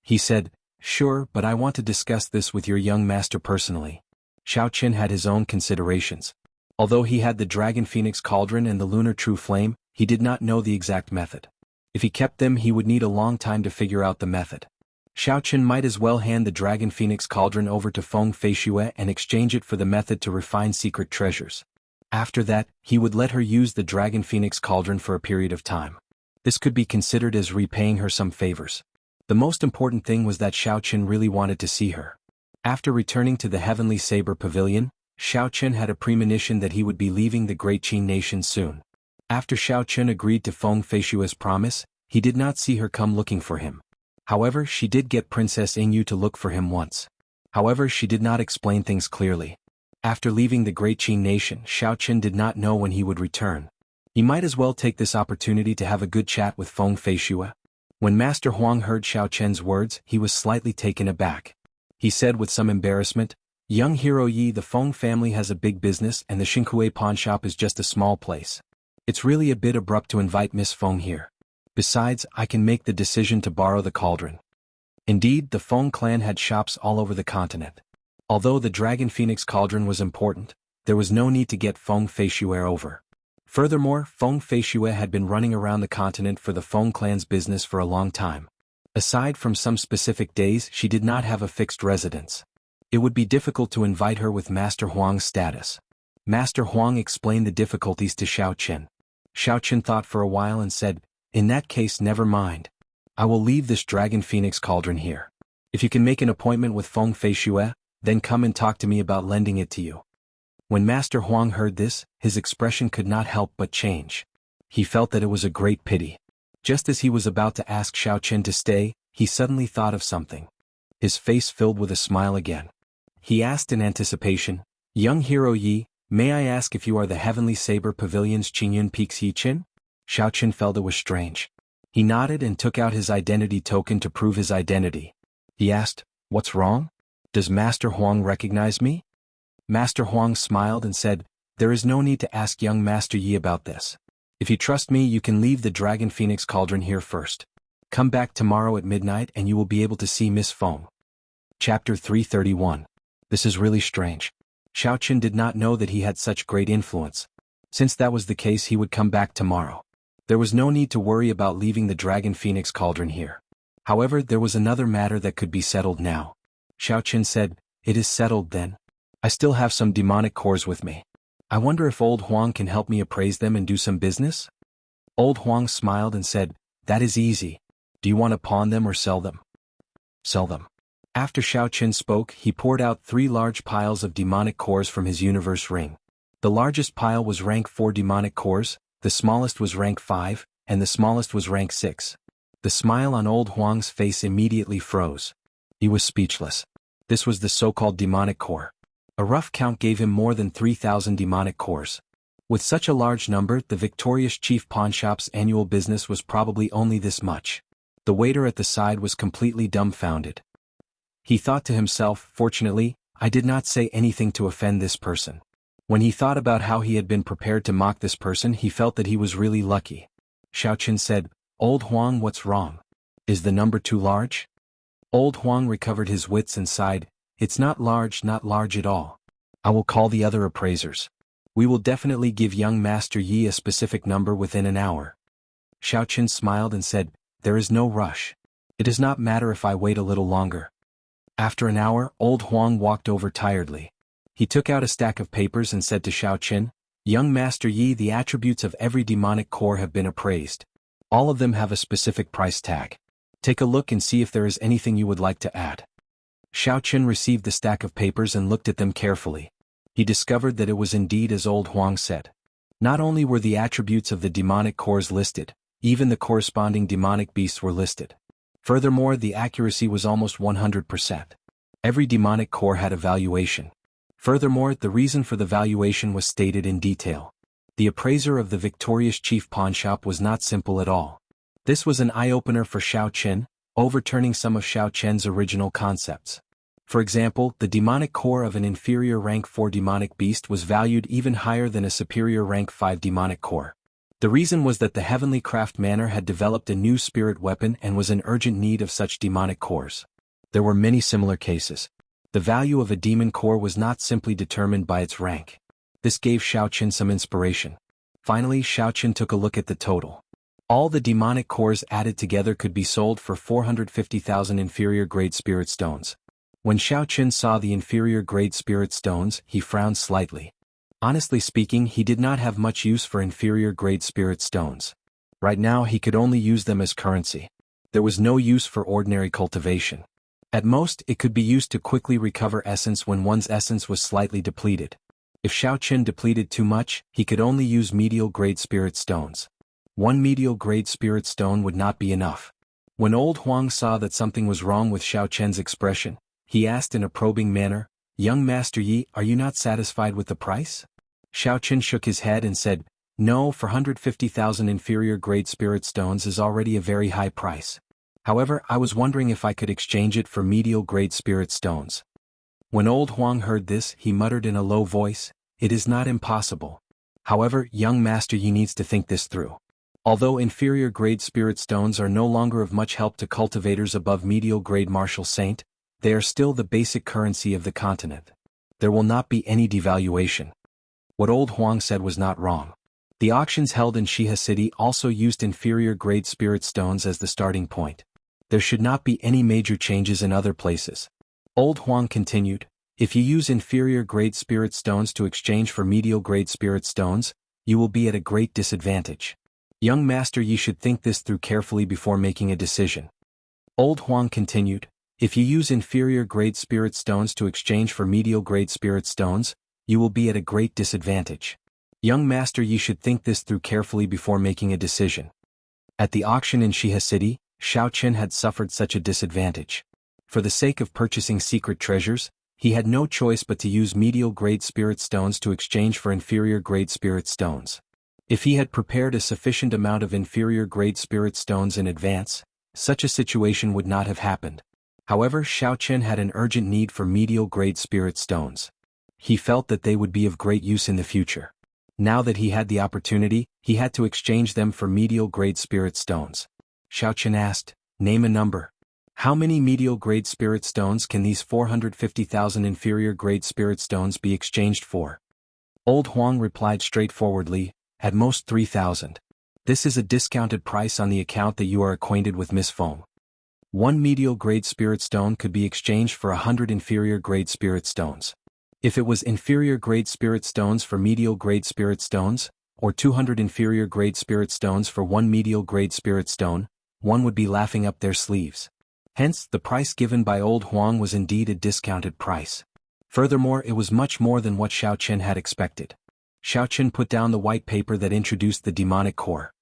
He said, Sure, but I want to discuss this with your young master personally. Xiao Chen had his own considerations. Although he had the Dragon Phoenix Cauldron and the Lunar True Flame, he did not know the exact method. If he kept them, he would need a long time to figure out the method. Xiao Chen might as well hand the Dragon Phoenix Cauldron over to Feng Feishue and exchange it for the method to refine secret treasures. After that, he would let her use the Dragon Phoenix Cauldron for a period of time. This could be considered as repaying her some favors. The most important thing was that Xiao Chen really wanted to see her. After returning to the Heavenly Saber Pavilion, Xiao Chen had a premonition that he would be leaving the Great Qin nation soon. After Xiao Chen agreed to Feng Feishue's promise, he did not see her come looking for him. However, she did get Princess Yingyu to look for him once. However, she did not explain things clearly. After leaving the Great Qin nation, Xiao Chen did not know when he would return. He might as well take this opportunity to have a good chat with Feng Feishue. When Master Huang heard Xiao Chen's words, he was slightly taken aback. He said with some embarrassment, Young hero Yi, the Feng family has a big business and the Xinkuei pawn shop is just a small place. It's really a bit abrupt to invite Miss Feng here. Besides, I can make the decision to borrow the cauldron. Indeed, the Feng clan had shops all over the continent. Although the Dragon Phoenix Cauldron was important, there was no need to get Feng Feishue over. Furthermore, Feng Feishue had been running around the continent for the Feng clan's business for a long time. Aside from some specific days, she did not have a fixed residence. It would be difficult to invite her with Master Huang's status. Master Huang explained the difficulties to Xiao Chen. Xiao Chen thought for a while and said, In that case, never mind. I will leave this Dragon Phoenix Cauldron here. If you can make an appointment with Feng Feishue, then come and talk to me about lending it to you. When Master Huang heard this, his expression could not help but change. He felt that it was a great pity. Just as he was about to ask Xiaochen to stay, he suddenly thought of something. His face filled with a smile again. He asked in anticipation, "Young hero Yi, may I ask if you are the Heavenly Saber Pavilion's Qingyun Peaks Yichin?" Xiaochen felt it was strange. He nodded and took out his identity token to prove his identity. He asked, "What's wrong? Does Master Huang recognize me?" Master Huang smiled and said, "There is no need to ask young Master Yi about this. If you trust me, you can leave the Dragon Phoenix Cauldron here first. Come back tomorrow at midnight and you will be able to see Miss Feng." Chapter 331. This is really strange. Xiaochen did not know that he had such great influence. Since that was the case, he would come back tomorrow. There was no need to worry about leaving the Dragon Phoenix Cauldron here. However, there was another matter that could be settled now. Xiaochen said, "It is settled then. I still have some demonic cores with me. I wonder if old Huang can help me appraise them and do some business?" Old Huang smiled and said, "That is easy. Do you want to pawn them or sell them?" "Sell them." After Xiaochen spoke, he poured out 3 large piles of demonic cores from his universe ring. The largest pile was rank 4 demonic cores, the smallest was rank 5, and the smallest was rank 6. The smile on old Huang's face immediately froze. He was speechless. This was the so-called demonic core. A rough count gave him more than 3,000 demonic cores. With such a large number, the victorious chief pawnshop's annual business was probably only this much. The waiter at the side was completely dumbfounded. He thought to himself, "Fortunately, I did not say anything to offend this person." When he thought about how he had been prepared to mock this person, he felt that he was really lucky. Xiaochen said, "Old Huang, what's wrong? Is the number too large?" Old Huang recovered his wits and sighed, "It's not large at all. I will call the other appraisers. We will definitely give young Master Yi a specific number within an hour." Xiaochen smiled and said, "There is no rush. It does not matter if I wait a little longer." After an hour, old Huang walked over tiredly. He took out a stack of papers and said to Xiaochen, "Young Master Yi, the attributes of every demonic core have been appraised. All of them have a specific price tag. Take a look and see if there is anything you would like to add." Xiaochen received the stack of papers and looked at them carefully. He discovered that it was indeed as old Huang said. Not only were the attributes of the demonic cores listed, even the corresponding demonic beasts were listed. Furthermore, the accuracy was almost 100%. Every demonic core had a valuation. Furthermore, the reason for the valuation was stated in detail. The appraiser of the victorious chief pawnshop was not simple at all. This was an eye-opener for Xiaochen, overturning some of Xiaochen's original concepts. For example, the demonic core of an inferior rank 4 demonic beast was valued even higher than a superior rank 5 demonic core. The reason was that the Heavenly Craft Manor had developed a new spirit weapon and was in urgent need of such demonic cores. There were many similar cases. The value of a demon core was not simply determined by its rank. This gave Xiaochen some inspiration. Finally, Xiaochen took a look at the total. All the demonic cores added together could be sold for 450,000 inferior grade spirit stones. When Xiaochen saw the inferior grade spirit stones, he frowned slightly. Honestly speaking, he did not have much use for inferior grade spirit stones. Right now he could only use them as currency. There was no use for ordinary cultivation. At most, it could be used to quickly recover essence when one's essence was slightly depleted. If Xiaochen depleted too much, he could only use medial grade spirit stones. 1 medial grade spirit stone would not be enough. When old Huang saw that something was wrong with Xiaochen's expression, he asked in a probing manner, "Young Master Yi, are you not satisfied with the price?" Xiaochen shook his head and said, "No, for 150,000 inferior grade spirit stones is already a very high price. However, I was wondering if I could exchange it for medial grade spirit stones." When old Huang heard this, he muttered in a low voice, "It is not impossible. However, young Master Yi needs to think this through. Although inferior grade spirit stones are no longer of much help to cultivators above medial grade martial saint, they are still the basic currency of the continent. There will not be any devaluation." What old Huang said was not wrong. The auctions held in Shiha City also used inferior grade spirit stones as the starting point. There should not be any major changes in other places. Old Huang continued, "If you use inferior grade spirit stones to exchange for medial grade spirit stones, you will be at a great disadvantage. Young Master Yi should think this through carefully before making a decision." Old Huang continued, "If you use inferior grade spirit stones to exchange for medial grade spirit stones, you will be at a great disadvantage. Young master, you should think this through carefully before making a decision. At the auction in Shihe City, Xiao Chen had suffered such a disadvantage. For the sake of purchasing secret treasures, he had no choice but to use medial-grade spirit stones to exchange for inferior-grade spirit stones. If he had prepared a sufficient amount of inferior-grade spirit stones in advance, such a situation would not have happened. However, Xiao Chen had an urgent need for medial-grade spirit stones. He felt that they would be of great use in the future. Now that he had the opportunity, he had to exchange them for medial-grade spirit stones. Xiao Chen asked, "Name a number. How many medial-grade spirit stones can these 450,000 inferior-grade spirit stones be exchanged for?" Old Huang replied straightforwardly, "At most 3,000. This is a discounted price on the account that you are acquainted with Miss Feng. One medial-grade spirit stone could be exchanged for 100 inferior-grade spirit stones. If it was inferior-grade spirit stones for medial-grade spirit stones, or 200 inferior-grade spirit stones for one medial-grade spirit stone, one would be laughing up their sleeves." Hence, the price given by Old Huang was indeed a discounted price. Furthermore, it was much more than what Xiao Chen had expected. Xiao Chen put down the white paper that introduced the demonic core.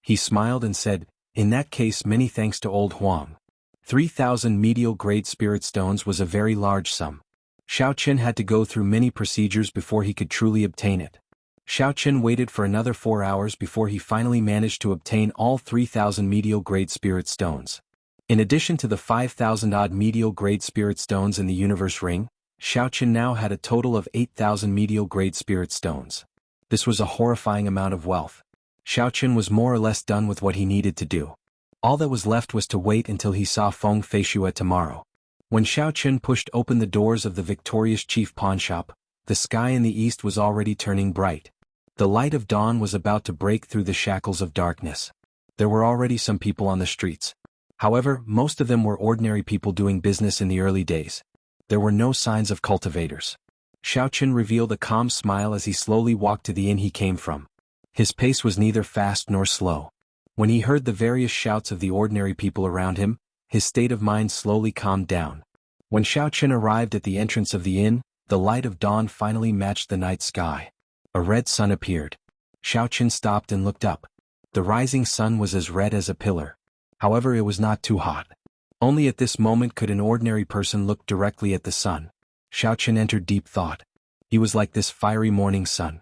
He smiled and said, "In that case, many thanks to Old Huang. 3,000 medial-grade spirit stones was a very large sum." Xiao Chen had to go through many procedures before he could truly obtain it. Xiao Chen waited for another 4 hours before he finally managed to obtain all 3,000 medial-grade spirit stones. In addition to the 5,000-odd medial-grade spirit stones in the universe ring, Xiao Chen now had a total of 8,000 medial-grade spirit stones. This was a horrifying amount of wealth. Xiao Chen was more or less done with what he needed to do. All that was left was to wait until he saw Feng Feishue tomorrow. When Xiao Chen pushed open the doors of the victorious chief pawnshop, the sky in the east was already turning bright. The light of dawn was about to break through the shackles of darkness. There were already some people on the streets. However, most of them were ordinary people doing business in the early days. There were no signs of cultivators. Xiao Chen revealed a calm smile as he slowly walked to the inn he came from. His pace was neither fast nor slow. When he heard the various shouts of the ordinary people around him, his state of mind slowly calmed down. When Xiao Chen arrived at the entrance of the inn, the light of dawn finally matched the night sky. A red sun appeared. Xiao Chen stopped and looked up. The rising sun was as red as a pillar. However, it was not too hot. Only at this moment could an ordinary person look directly at the sun. Xiao Chen entered deep thought. He was like this fiery morning sun.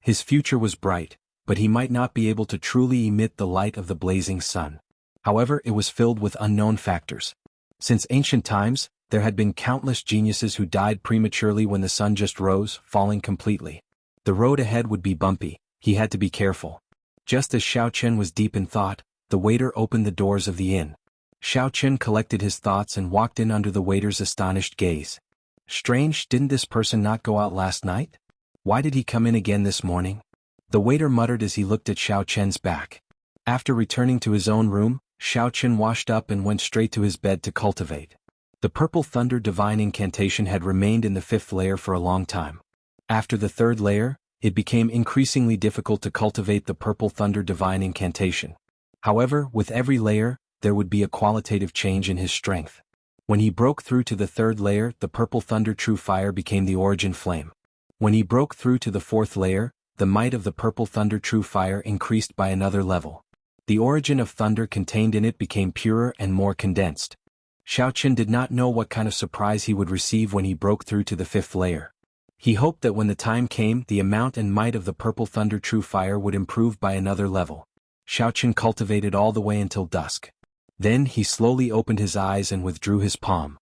His future was bright, but he might not be able to truly emit the light of the blazing sun. However, it was filled with unknown factors. Since ancient times, there had been countless geniuses who died prematurely when the sun just rose, falling completely. The road ahead would be bumpy. He had to be careful. Just as Xiao Chen was deep in thought, the waiter opened the doors of the inn. Xiao Chen collected his thoughts and walked in under the waiter's astonished gaze. Strange, didn't this person not go out last night? Why did he come in again this morning? The waiter muttered as he looked at Xiao Chen's back. After returning to his own room, Xiao Chen washed up and went straight to his bed to cultivate. The Purple Thunder Divine Incantation had remained in the 5th layer for a long time. After the 3rd layer, it became increasingly difficult to cultivate the Purple Thunder Divine Incantation. However, with every layer, there would be a qualitative change in his strength. When he broke through to the 3rd layer, the Purple Thunder True Fire became the Origin Flame. When he broke through to the 4th layer, the might of the Purple Thunder True Fire increased by another level. The origin of thunder contained in it became purer and more condensed. Xiao Chen did not know what kind of surprise he would receive when he broke through to the 5th layer. He hoped that when the time came, the amount and might of the Purple Thunder True Fire would improve by another level. Xiao Chen cultivated all the way until dusk. Then he slowly opened his eyes and withdrew his palm.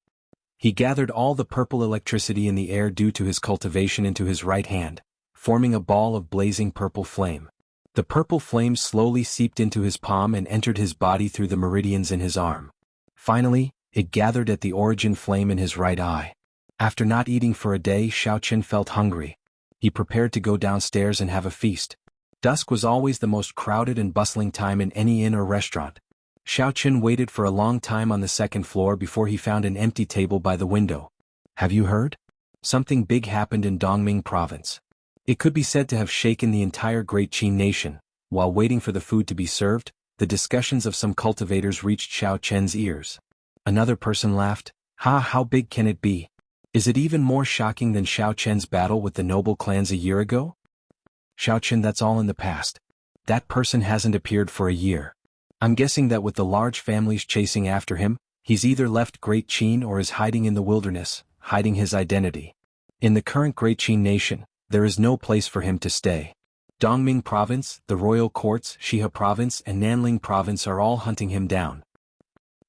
He gathered all the purple electricity in the air due to his cultivation into his right hand, forming a ball of blazing purple flame. The purple flame slowly seeped into his palm and entered his body through the meridians in his arm. Finally, it gathered at the origin flame in his right eye. After not eating for a day, Xiao Chen felt hungry. He prepared to go downstairs and have a feast. Dusk was always the most crowded and bustling time in any inn or restaurant. Xiao Chen waited for a long time on the 2nd floor before he found an empty table by the window. Have you heard? Something big happened in Dongming province. It could be said to have shaken the entire Great Qin nation. While waiting for the food to be served, the discussions of some cultivators reached Xiao Chen's ears. Another person laughed. How big can it be? Is it even more shocking than Xiao Chen's battle with the noble clans a year ago? Xiaochen, that's all in the past. That person hasn't appeared for a year. I'm guessing that with the large families chasing after him, he's either left Great Qin or is hiding in the wilderness, hiding his identity. In the current Great Qin nation, there is no place for him to stay. Dongming Province, the royal courts, Shihe Province and Nanling Province are all hunting him down.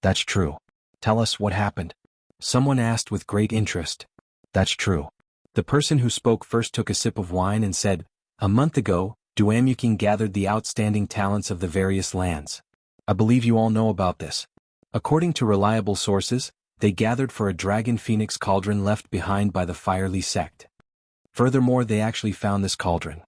That's true. Tell us what happened. Someone asked with great interest. That's true. The person who spoke first took a sip of wine and said, a month ago, Duamuking gathered the outstanding talents of the various lands. I believe you all know about this. According to reliable sources, they gathered for a dragon phoenix cauldron left behind by the Firely sect. Furthermore, they actually found this cauldron.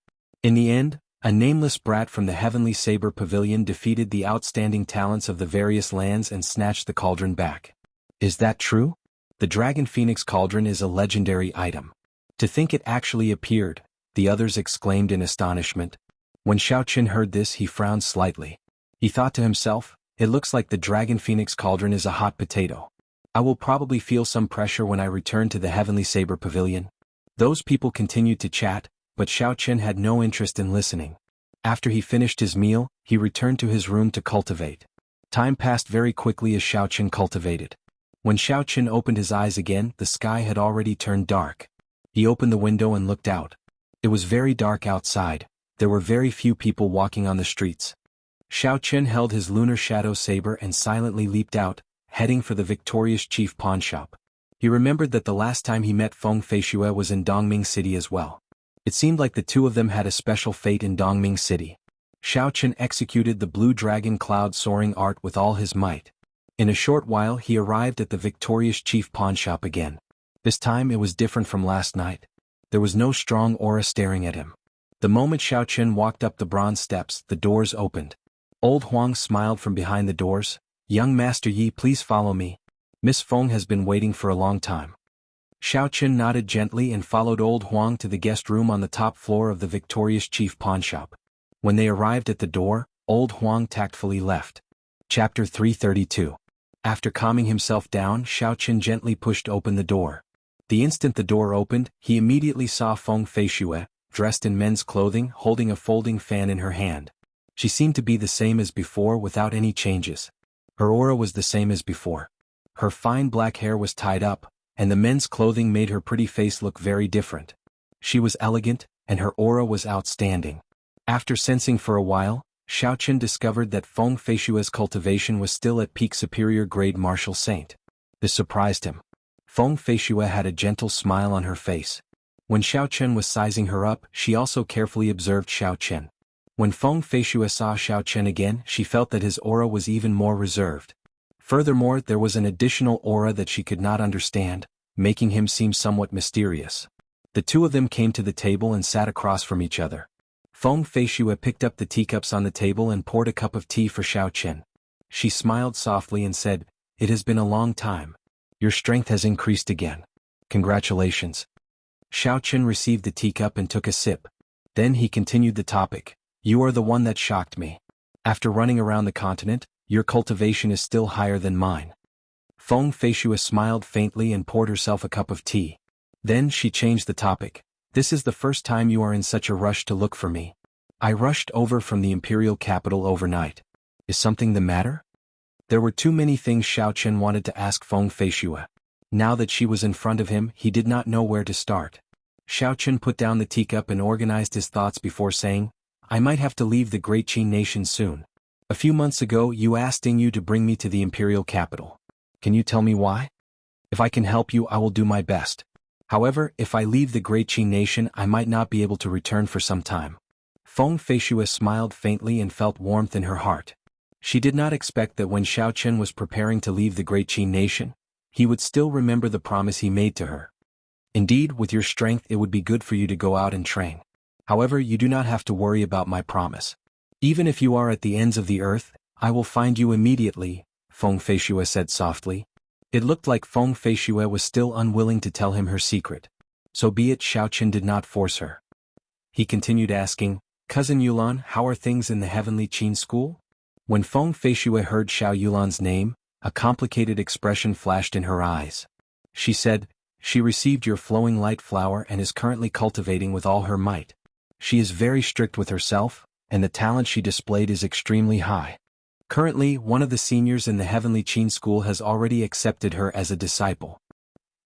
In the end, a nameless brat from the Heavenly Saber Pavilion defeated the outstanding talents of the various lands and snatched the cauldron back. Is that true? The Dragon Phoenix cauldron is a legendary item. To think it actually appeared, the others exclaimed in astonishment. When Xiaochen heard this, he frowned slightly. He thought to himself, it looks like the Dragon Phoenix cauldron is a hot potato. I will probably feel some pressure when I return to the Heavenly Saber Pavilion. Those people continued to chat, but Xiaochen had no interest in listening. After he finished his meal, he returned to his room to cultivate. Time passed very quickly as Xiaochen cultivated. When Xiaochen opened his eyes again, the sky had already turned dark. He opened the window and looked out. It was very dark outside. There were very few people walking on the streets. Xiaochen held his lunar shadow saber and silently leaped out, heading for the victorious chief pawnshop. He remembered that the last time he met Feng Feishue was in Dongming City as well. It seemed like the two of them had a special fate in Dongming City. Xiaochen executed the blue dragon cloud soaring art with all his might. In a short while he arrived at the victorious chief pawnshop again. This time it was different from last night. There was no strong aura staring at him. The moment Xiaochen walked up the bronze steps, the doors opened. Old Huang smiled from behind the doors. Young Master Yi, please follow me. Miss Feng has been waiting for a long time. Xiaochen nodded gently and followed Old Huang to the guest room on the top floor of the victorious chief pawnshop. When they arrived at the door, Old Huang tactfully left. Chapter 332. After calming himself down, Xiaochen gently pushed open the door. The instant the door opened, he immediately saw Feng Feishue, dressed in men's clothing, holding a folding fan in her hand. She seemed to be the same as before without any changes. Her aura was the same as before. Her fine black hair was tied up, and the men's clothing made her pretty face look very different. She was elegant, and her aura was outstanding. After sensing for a while, Xiaochen discovered that Feng Feishue's cultivation was still at peak superior grade martial saint. This surprised him. Feng Feishue had a gentle smile on her face. When Xiaochen was sizing her up, she also carefully observed Xiaochen. When Feng Feishue saw Xiaochen again, she felt that his aura was even more reserved. Furthermore, there was an additional aura that she could not understand, making him seem somewhat mysterious. The two of them came to the table and sat across from each other. Feng Feishue picked up the teacups on the table and poured a cup of tea for Xiaochen. She smiled softly and said, "It has been a long time. Your strength has increased again. Congratulations." Xiaochen received the teacup and took a sip. Then he continued the topic. "You are the one that shocked me. After running around the continent, your cultivation is still higher than mine." Feng Feishue smiled faintly and poured herself a cup of tea. Then she changed the topic. "This is the first time you are in such a rush to look for me. I rushed over from the imperial capital overnight. Is something the matter?" There were too many things Xiaochen wanted to ask Feng Feishue. Now that she was in front of him, he did not know where to start. Xiaochen put down the teacup and organized his thoughts before saying, "I might have to leave the Great Qin nation soon. A few months ago you asked Yingyu to bring me to the imperial capital. Can you tell me why? If I can help you, I will do my best. However, if I leave the Great Qin nation, I might not be able to return for some time." Feng Feishue smiled faintly and felt warmth in her heart. She did not expect that when Xiaochen was preparing to leave the Great Qin nation, he would still remember the promise he made to her. "Indeed, with your strength it would be good for you to go out and train. However, you do not have to worry about my promise. Even if you are at the ends of the earth, I will find you immediately," Feng Feishue said softly. It looked like Feng Feishue was still unwilling to tell him her secret. So be it. Xiaochen did not force her. He continued asking, "Cousin Yulan, how are things in the Heavenly Qin school?" When Feng Feishue heard Xiao Yulan's name, a complicated expression flashed in her eyes. She said, "She received your flowing light flower and is currently cultivating with all her might. She is very strict with herself, and the talent she displayed is extremely high. Currently, one of the seniors in the Heavenly Qin School has already accepted her as a disciple.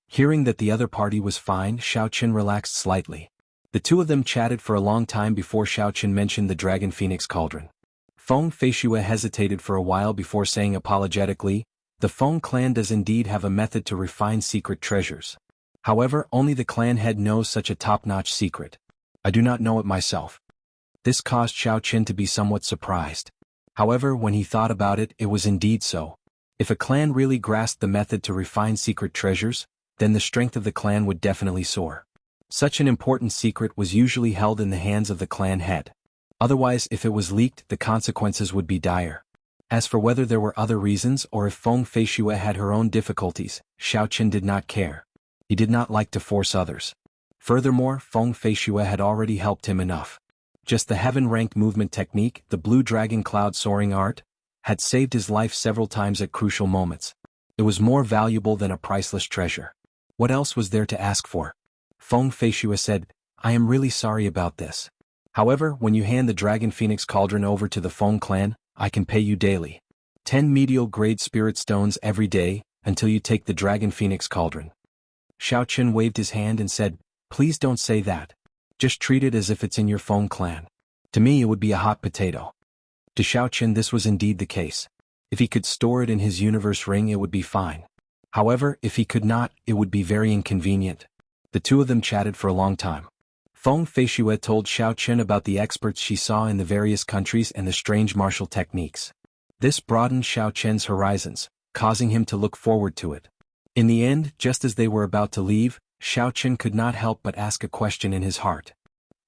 Hearing that the other party was fine, Xiaoqin relaxed slightly. The two of them chatted for a long time before Xiaoqin mentioned the Dragon Phoenix Cauldron. Feng Feishue hesitated for a while before saying apologetically, "The Feng clan does indeed have a method to refine secret treasures. However, only the clan head knows such a top-notch secret. I do not know it myself." This caused Xiaoqin to be somewhat surprised. However, when he thought about it, it was indeed so. If a clan really grasped the method to refine secret treasures, then the strength of the clan would definitely soar. Such an important secret was usually held in the hands of the clan head. Otherwise, if it was leaked, the consequences would be dire. As for whether there were other reasons or if Feng Feishue had her own difficulties, Xiaoqin did not care. He did not like to force others. Furthermore, Feng Feishue had already helped him enough. Just the heaven-ranked movement technique, the blue dragon cloud soaring art, had saved his life several times at crucial moments. It was more valuable than a priceless treasure. What else was there to ask for? Feng Feishue said, "I am really sorry about this. However, when you hand the Dragon Phoenix Cauldron over to the Feng clan, I can pay you daily. 10 medial-grade spirit stones every day, until you take the Dragon Phoenix Cauldron." Xiaoqin waved his hand and said, "Please don't say that. Just treat it as if it's in your Feng clan. To me it would be a hot potato." To Xiaoqin this was indeed the case. If he could store it in his universe ring it would be fine. However, if he could not, it would be very inconvenient. The two of them chatted for a long time. Feng Feishue told Xiaoqin about the experts she saw in the various countries and the strange martial techniques. This broadened Xiaoqin's horizons, causing him to look forward to it. In the end, just as they were about to leave, Xiaoqin could not help but ask a question in his heart.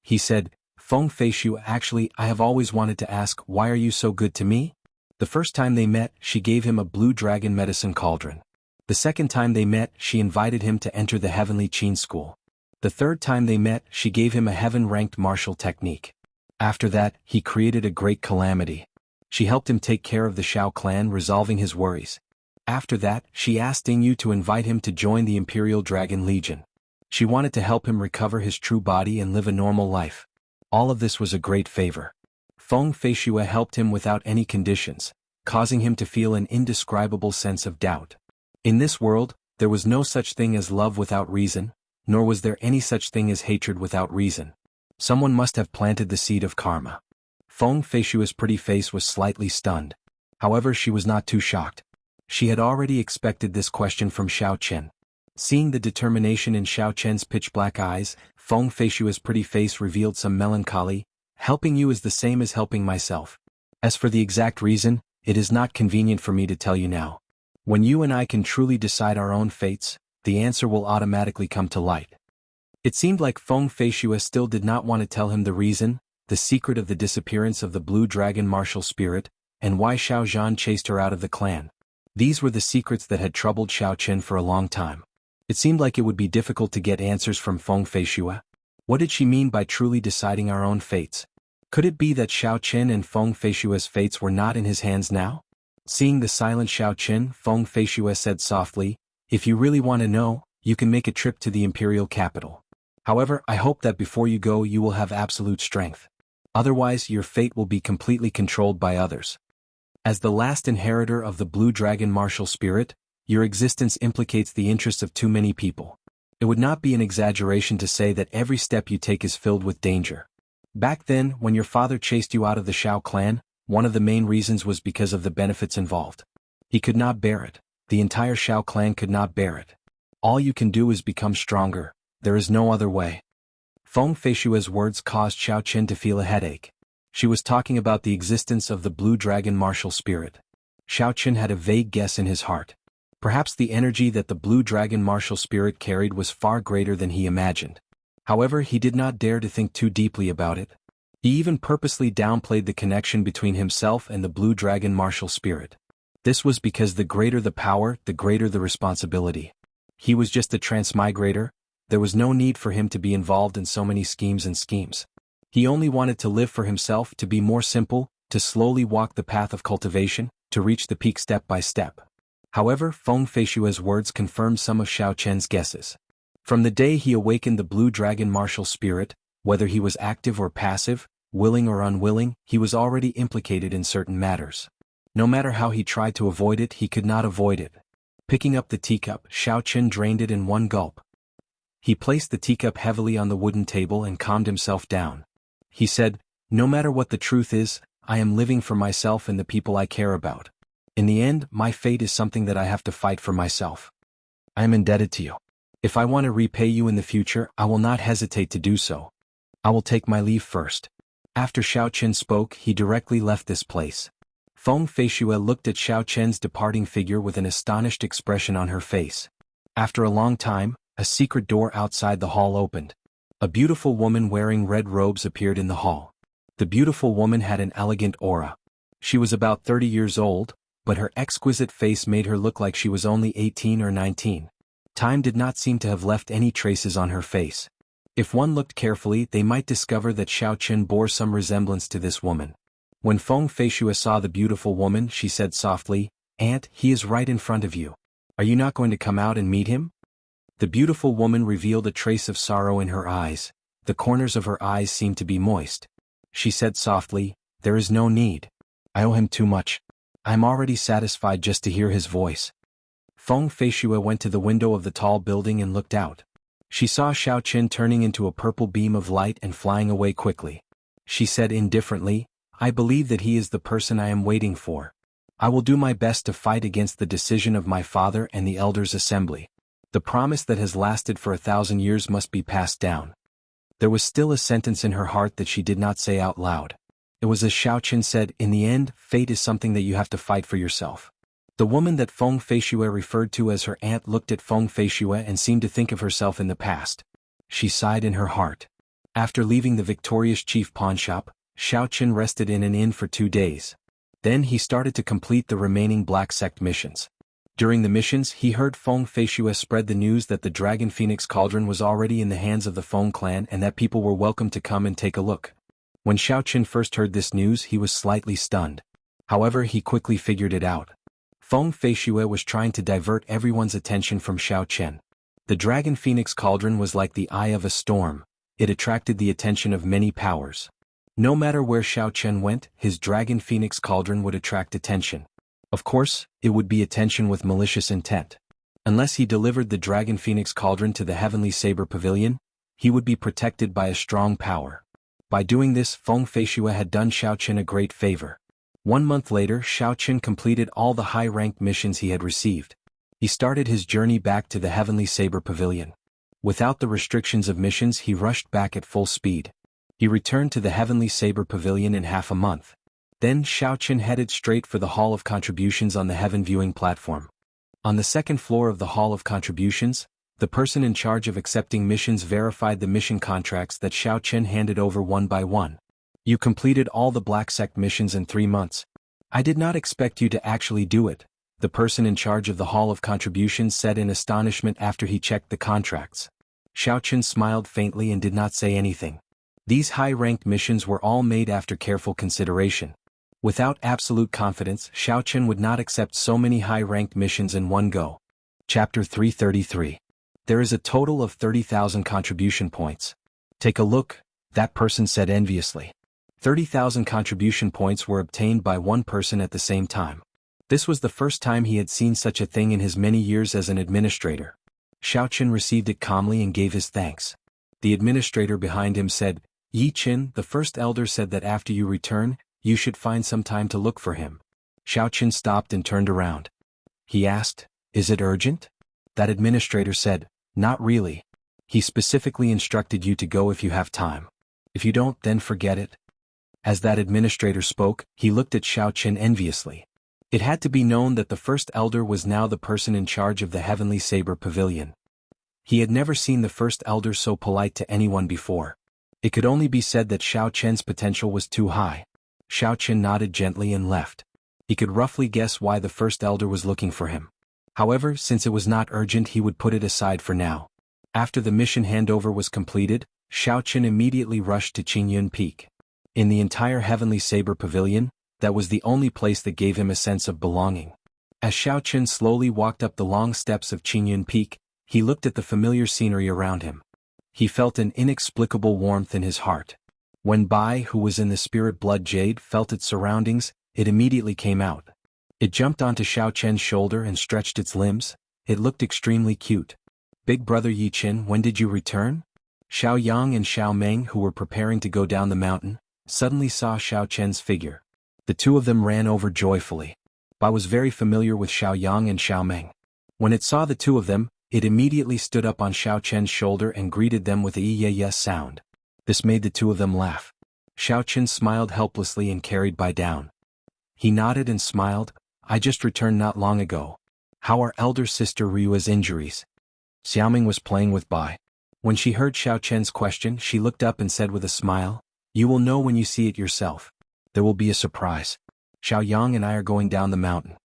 He said, "Feng Feishue, actually, I have always wanted to ask, why are you so good to me?" The first time they met, she gave him a blue dragon medicine cauldron. The second time they met, she invited him to enter the Heavenly Qin School. The third time they met, she gave him a heaven-ranked martial technique. After that, he created a great calamity. She helped him take care of the Shao clan, resolving his worries. After that, she asked Yu to invite him to join the Imperial Dragon Legion. She wanted to help him recover his true body and live a normal life. All of this was a great favor. Feng Feishue helped him without any conditions, causing him to feel an indescribable sense of doubt. In this world, there was no such thing as love without reason, nor was there any such thing as hatred without reason. Someone must have planted the seed of karma. Feng Feishue's pretty face was slightly stunned. However, she was not too shocked. She had already expected this question from Xiaoqin. Seeing the determination in Xiaoqin's pitch-black eyes, Feng Feishue's pretty face revealed some melancholy. "Helping you is the same as helping myself. As for the exact reason, it is not convenient for me to tell you now. When you and I can truly decide our own fates, the answer will automatically come to light." It seemed like Feng Feishue still did not want to tell him the reason, the secret of the disappearance of the blue dragon martial spirit, and why Xiao Zhan chased her out of the clan. These were the secrets that had troubled Xiaoqin for a long time. It seemed like it would be difficult to get answers from Feng Feishue. What did she mean by truly deciding our own fates? Could it be that Xiaoqin and Feng Feishue's fates were not in his hands now? Seeing the silent Xiaoqin, Feng Feishue said softly, "If you really want to know, you can make a trip to the imperial capital. However, I hope that before you go you will have absolute strength. Otherwise, your fate will be completely controlled by others. As the last inheritor of the blue dragon martial spirit, your existence implicates the interests of too many people. It would not be an exaggeration to say that every step you take is filled with danger. Back then, when your father chased you out of the Shao clan, one of the main reasons was because of the benefits involved. He could not bear it. The entire Shao clan could not bear it. All you can do is become stronger. There is no other way." Feng Feishue's words caused Xiaoqin to feel a headache. She was talking about the existence of the blue dragon martial spirit. Xiaoqin had a vague guess in his heart. Perhaps the energy that the blue dragon martial spirit carried was far greater than he imagined. However, he did not dare to think too deeply about it. He even purposely downplayed the connection between himself and the blue dragon martial spirit. This was because the greater the power, the greater the responsibility. He was just a transmigrator. There was no need for him to be involved in so many schemes. He only wanted to live for himself, to be more simple, to slowly walk the path of cultivation, to reach the peak step by step. However, Feng Feishue's words confirmed some of Xiaoqin's guesses. From the day he awakened the blue dragon martial spirit, Whether he was active or passive, willing or unwilling, he was already implicated in certain matters. No matter how he tried to avoid it, he could not avoid it. Picking up the teacup, Xiaoqin drained it in one gulp. He placed the teacup heavily on the wooden table and calmed himself down. He said, "No matter what the truth is, I am living for myself and the people I care about. In the end, my fate is something that I have to fight for myself. I am indebted to you. If I want to repay you in the future, I will not hesitate to do so. I will take my leave first." After Xiaoqin spoke, he directly left this place. Feng Feishue looked at Xiaoqin's departing figure with an astonished expression on her face. After a long time, a secret door outside the hall opened. A beautiful woman wearing red robes appeared in the hall. The beautiful woman had an elegant aura. She was about 30 years old, but her exquisite face made her look like she was only 18 or 19. Time did not seem to have left any traces on her face. If one looked carefully, they might discover that Xiaoqin bore some resemblance to this woman. When Feng Feishue saw the beautiful woman, she said softly, "Aunt, he is right in front of you. Are you not going to come out and meet him?" The beautiful woman revealed a trace of sorrow in her eyes. The corners of her eyes seemed to be moist. She said softly, "There is no need. I owe him too much. I am already satisfied just to hear his voice." Feng Feishue went to the window of the tall building and looked out. She saw Xiaoqin turning into a purple beam of light and flying away quickly. She said indifferently, "I believe that he is the person I am waiting for. I will do my best to fight against the decision of my father and the elders' assembly. The promise that has lasted for 1,000 years must be passed down." There was still a sentence in her heart that she did not say out loud. It was as Xiaoqin said, "In the end, fate is something that you have to fight for yourself." The woman that Feng Feishue referred to as her aunt looked at Feng Feishue and seemed to think of herself in the past. She sighed in her heart. After leaving the victorious chief pawnshop, Xiaoqin rested in an inn for 2 days. Then he started to complete the remaining Black Sect missions. During the missions, he heard Feng Feishue spread the news that the Dragon Phoenix Cauldron was already in the hands of the Feng clan and that people were welcome to come and take a look. When Xiaoqin first heard this news, he was slightly stunned. However, he quickly figured it out. Feng Feishue was trying to divert everyone's attention from Xiaoqin. The Dragon Phoenix Cauldron was like the eye of a storm. It attracted the attention of many powers. No matter where Xiaoqin went, his Dragon Phoenix Cauldron would attract attention. Of course, it would be attention with malicious intent. Unless he delivered the Dragon Phoenix Cauldron to the Heavenly Saber Pavilion, he would be protected by a strong power. By doing this, Feng Feishue had done Xiaoqin a great favor. 1 month later, Xiaoqin completed all the high-ranked missions he had received. He started his journey back to the Heavenly Saber Pavilion. Without the restrictions of missions, he rushed back at full speed. He returned to the Heavenly Saber Pavilion in half a month. Then Xiaoqin headed straight for the Hall of Contributions on the Heaven Viewing platform. On the second floor of the Hall of Contributions, the person in charge of accepting missions verified the mission contracts that Xiaoqin handed over one by one. "You completed all the Black Sect missions in 3 months. I did not expect you to actually do it," the person in charge of the Hall of Contributions said in astonishment after he checked the contracts. Xiaoqin smiled faintly and did not say anything. These high-ranked missions were all made after careful consideration. Without absolute confidence, Xiaoqin would not accept so many high-ranked missions in one go. Chapter 333. There is a total of 30,000 contribution points. "Take a look," that person said enviously. 30,000 contribution points were obtained by one person at the same time. This was the first time he had seen such a thing in his many years as an administrator. Xiaoqin received it calmly and gave his thanks. The administrator behind him said, "Yi Qin, the first elder said that after you return, you should find some time to look for him." Xiaoqin stopped and turned around. He asked, "Is it urgent?" That administrator said, "Not really. He specifically instructed you to go if you have time. If you don't, then forget it." As that administrator spoke, he looked at Xiaoqin enviously. It had to be known that the first elder was now the person in charge of the Heavenly Saber Pavilion. He had never seen the first elder so polite to anyone before. It could only be said that Xiaoqin's potential was too high. Xiaoqin nodded gently and left. He could roughly guess why the first elder was looking for him. However, since it was not urgent, he would put it aside for now. After the mission handover was completed, Xiaoqin immediately rushed to Qingyun Peak. In the entire Heavenly Saber Pavilion, that was the only place that gave him a sense of belonging. As Xiaoqin slowly walked up the long steps of Qingyun Peak, he looked at the familiar scenery around him. He felt an inexplicable warmth in his heart. When Bai, who was in the spirit blood jade, felt its surroundings, it immediately came out. It jumped onto Xiao Chen's shoulder and stretched its limbs. It looked extremely cute. Big brother Yi Chen, when did you return? Xiao Yang and Xiao Meng, who were preparing to go down the mountain, suddenly saw Xiao Chen's figure. The two of them ran over joyfully. Bai was very familiar with Xiao Yang and Xiao Meng. When it saw the two of them, it immediately stood up on Xiao Chen's shoulder and greeted them with a yes sound. This made the two of them laugh. Xiao Chen smiled helplessly and carried Bai down. He nodded and smiled. I just returned not long ago. How are elder sister Ryua's injuries? Xiaoming was playing with Bai. When she heard Xiao Chen's question, she looked up and said with a smile, you will know when you see it yourself. There will be a surprise. Xiao Yang and I are going down the mountain.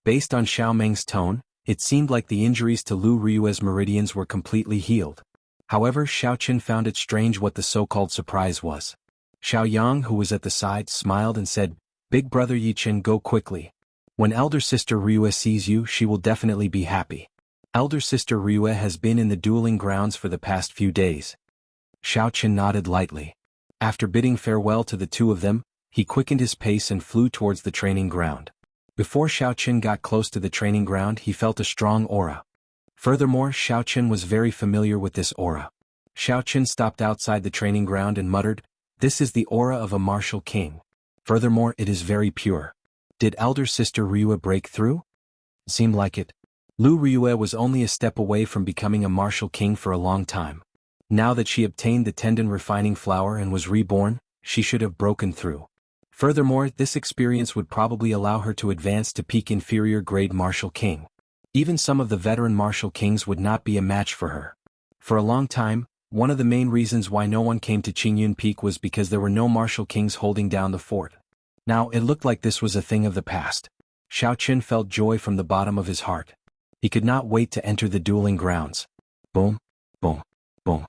Based on Xiao Meng's tone, it seemed like the injuries to Lu Ryua's meridians were completely healed. However, Xiao Chen found it strange what the so-called surprise was. Xiao Yang, who was at the side, smiled and said, Big brother Yi Chen, go quickly. When elder sister Ryua sees you, she will definitely be happy. Elder sister Ryua has been in the dueling grounds for the past few days. Xiao Chen nodded lightly. After bidding farewell to the two of them, he quickened his pace and flew towards the training ground. Before Xiao Chen got close to the training ground, he felt a strong aura. Furthermore, Xiao Chen was very familiar with this aura. Xiao Chen stopped outside the training ground and muttered, This is the aura of a martial king. Furthermore, it is very pure. Did elder sister Ryua break through? Seemed like it. Lu Ryua was only a step away from becoming a martial king for a long time. Now that she obtained the tendon refining flower and was reborn, she should have broken through. Furthermore, this experience would probably allow her to advance to peak inferior grade martial king. Even some of the veteran martial kings would not be a match for her. For a long time, one of the main reasons why no one came to Qingyun Peak was because there were no martial kings holding down the fort. Now it looked like this was a thing of the past. Xiao Chen felt joy from the bottom of his heart. He could not wait to enter the dueling grounds. Boom, boom, boom.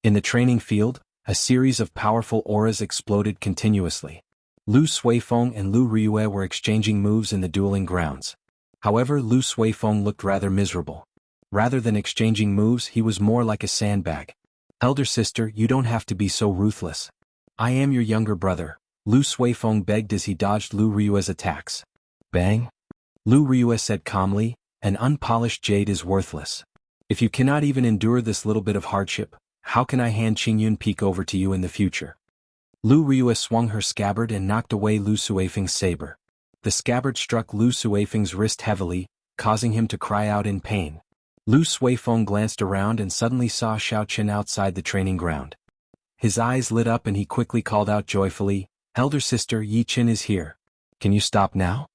In the training field, a series of powerful auras exploded continuously. Lu Suifeng and Lu Ryue were exchanging moves in the dueling grounds. However, Lu Suifeng looked rather miserable. Rather than exchanging moves, he was more like a sandbag. Elder sister, you don't have to be so ruthless. I am your younger brother, Lu Suifeng begged as he dodged Lu Ryue's attacks. Bang! Lu Ryue said calmly, an unpolished jade is worthless. If you cannot even endure this little bit of hardship, how can I hand Qingyun Peak over to you in the future? Lu Ryue swung her scabbard and knocked away Lu Suifeng's saber. The scabbard struck Lu Suifeng's wrist heavily, causing him to cry out in pain. Lu Suifeng glanced around and suddenly saw Xiao Chen outside the training ground. His eyes lit up and he quickly called out joyfully, Elder sister Yi Chen is here. Can you stop now?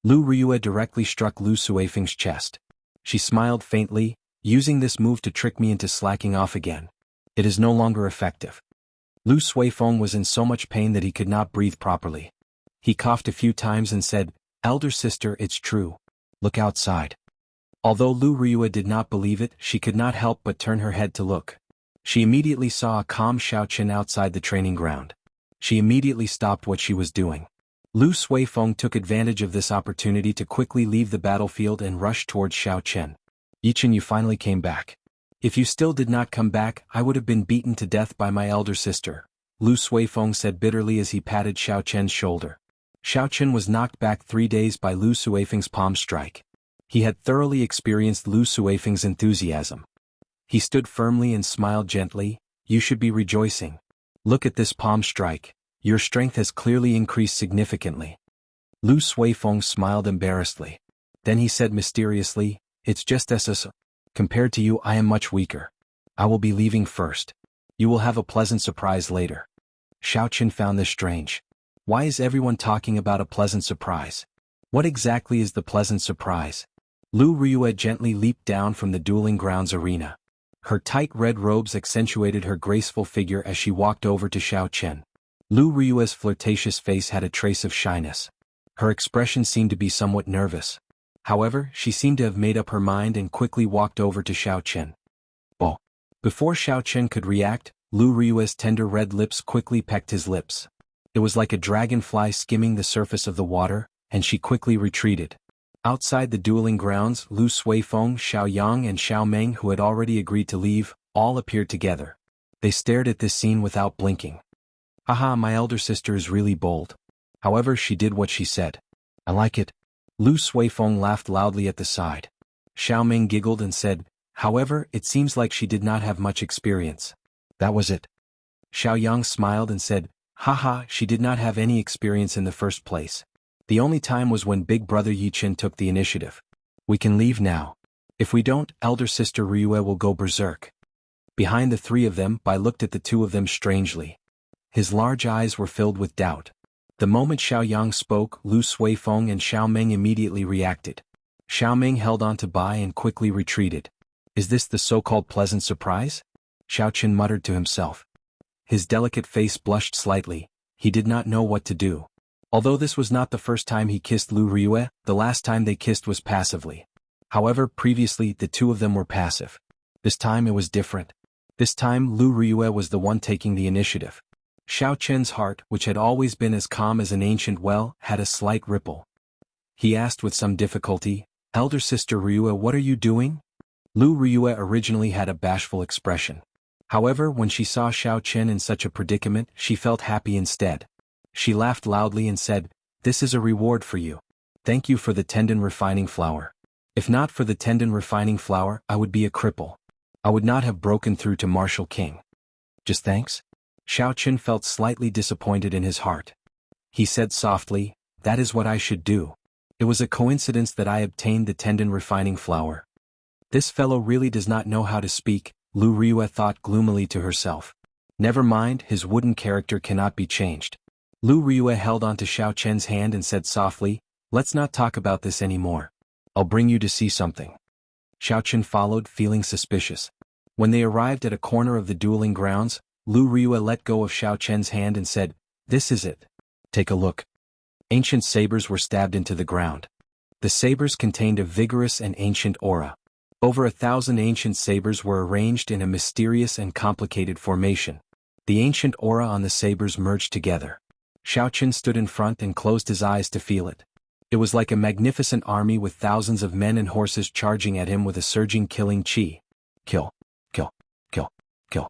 Lu Ryue directly struck Lu Suifeng's chest. She smiled faintly, using this move to trick me into slacking off again. It is no longer effective. Lu Suifeng was in so much pain that he could not breathe properly. He coughed a few times and said, Elder sister, it's true. Look outside. Although Lu Ryue did not believe it, she could not help but turn her head to look. She immediately saw a calm Xiao Chen outside the training ground. She immediately stopped what she was doing. Lu Suifeng took advantage of this opportunity to quickly leave the battlefield and rush towards Xiao Chen. Yi Chen, you finally came back. If you still did not come back, I would have been beaten to death by my elder sister, Lu Suifeng said bitterly as he patted Xiao Chen's shoulder. Xiao Chen was knocked back 3 days by Lu Suifeng's palm strike. He had thoroughly experienced Lu Suifeng's enthusiasm. He stood firmly and smiled gently, you should be rejoicing. Look at this palm strike, your strength has clearly increased significantly. Lu Suifeng smiled embarrassedly. Then he said mysteriously, it's just as compared to you I am much weaker. I will be leaving first. You will have a pleasant surprise later. Xiao Chen found this strange. Why is everyone talking about a pleasant surprise? What exactly is the pleasant surprise? Lu Ryue gently leaped down from the dueling grounds arena. Her tight red robes accentuated her graceful figure as she walked over to Xiao Chen. Lu Ryue's flirtatious face had a trace of shyness. Her expression seemed to be somewhat nervous. However, she seemed to have made up her mind and quickly walked over to Xiao Chen. Oh! Before Xiao Chen could react, Lu Ryue's tender red lips quickly pecked his lips. It was like a dragonfly skimming the surface of the water, and she quickly retreated. Outside the dueling grounds, Lu Suifeng, Xiao Yang and Xiao Meng, who had already agreed to leave, all appeared together. They stared at this scene without blinking. Haha, my elder sister is really bold. However, she did what she said. I like it. Lu Suifeng laughed loudly at the side. Xiao Ming giggled and said, however, it seems like she did not have much experience. That was it. Xiao Yang smiled and said, haha, she did not have any experience in the first place. The only time was when big brother Yi Qin took the initiative. We can leave now. If we don't, elder sister Ryue will go berserk. Behind the three of them, Bai looked at the two of them strangely. His large eyes were filled with doubt. The moment Xiao Yang spoke, Lu Suifeng and Xiao Ming immediately reacted. Xiao Ming held on to Bai and quickly retreated. Is this the so-called pleasant surprise? Xiao Qin muttered to himself. His delicate face blushed slightly. He did not know what to do. Although this was not the first time he kissed Lu Ryue, the last time they kissed was passively. However, previously the two of them were passive. This time it was different. This time Lu Ryue was the one taking the initiative. Xiao Qin's heart, which had always been as calm as an ancient well, had a slight ripple. He asked with some difficulty, elder sister Ryue, what are you doing? Lu Ryue originally had a bashful expression. However, when she saw Xiao Qin in such a predicament, she felt happy instead. She laughed loudly and said, this is a reward for you. Thank you for the tendon refining flower. If not for the tendon refining flower, I would be a cripple. I would not have broken through to Martial King. Just thanks? Xiao Qin felt slightly disappointed in his heart. He said softly, that is what I should do. It was a coincidence that I obtained the tendon refining flower. This fellow really does not know how to speak, Lu Ryue thought gloomily to herself. Never mind, his wooden character cannot be changed. Lu Ryue held onto Xiao Qin's hand and said softly, let's not talk about this anymore. I'll bring you to see something. Xiao Qin followed, feeling suspicious. When they arrived at a corner of the dueling grounds, Lu Ryue let go of Xiao Qin's hand and said, this is it. Take a look. Ancient sabers were stabbed into the ground. The sabers contained a vigorous and ancient aura. Over 1,000 ancient sabers were arranged in a mysterious and complicated formation. The ancient aura on the sabers merged together. Xiao Qin stood in front and closed his eyes to feel it. It was like a magnificent army with thousands of men and horses charging at him with a surging killing chi. Kill, kill, kill, kill.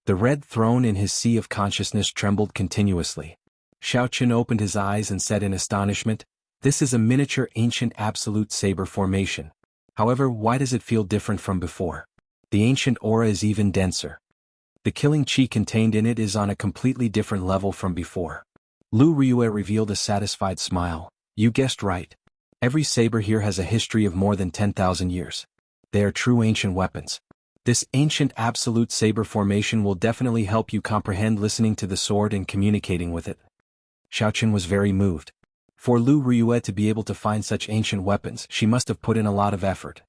The red throne in his sea of consciousness trembled continuously. Xiao Qin opened his eyes and said in astonishment, this is a miniature ancient absolute saber formation. However, why does it feel different from before? The ancient aura is even denser. The killing chi contained in it is on a completely different level from before. Lu Ryue revealed a satisfied smile. You guessed right. Every saber here has a history of more than 10,000 years. They are true ancient weapons. This ancient absolute saber formation will definitely help you comprehend listening to the sword and communicating with it. Xiao Qin was very moved. For Lu Ryue to be able to find such ancient weapons, she must have put in a lot of effort.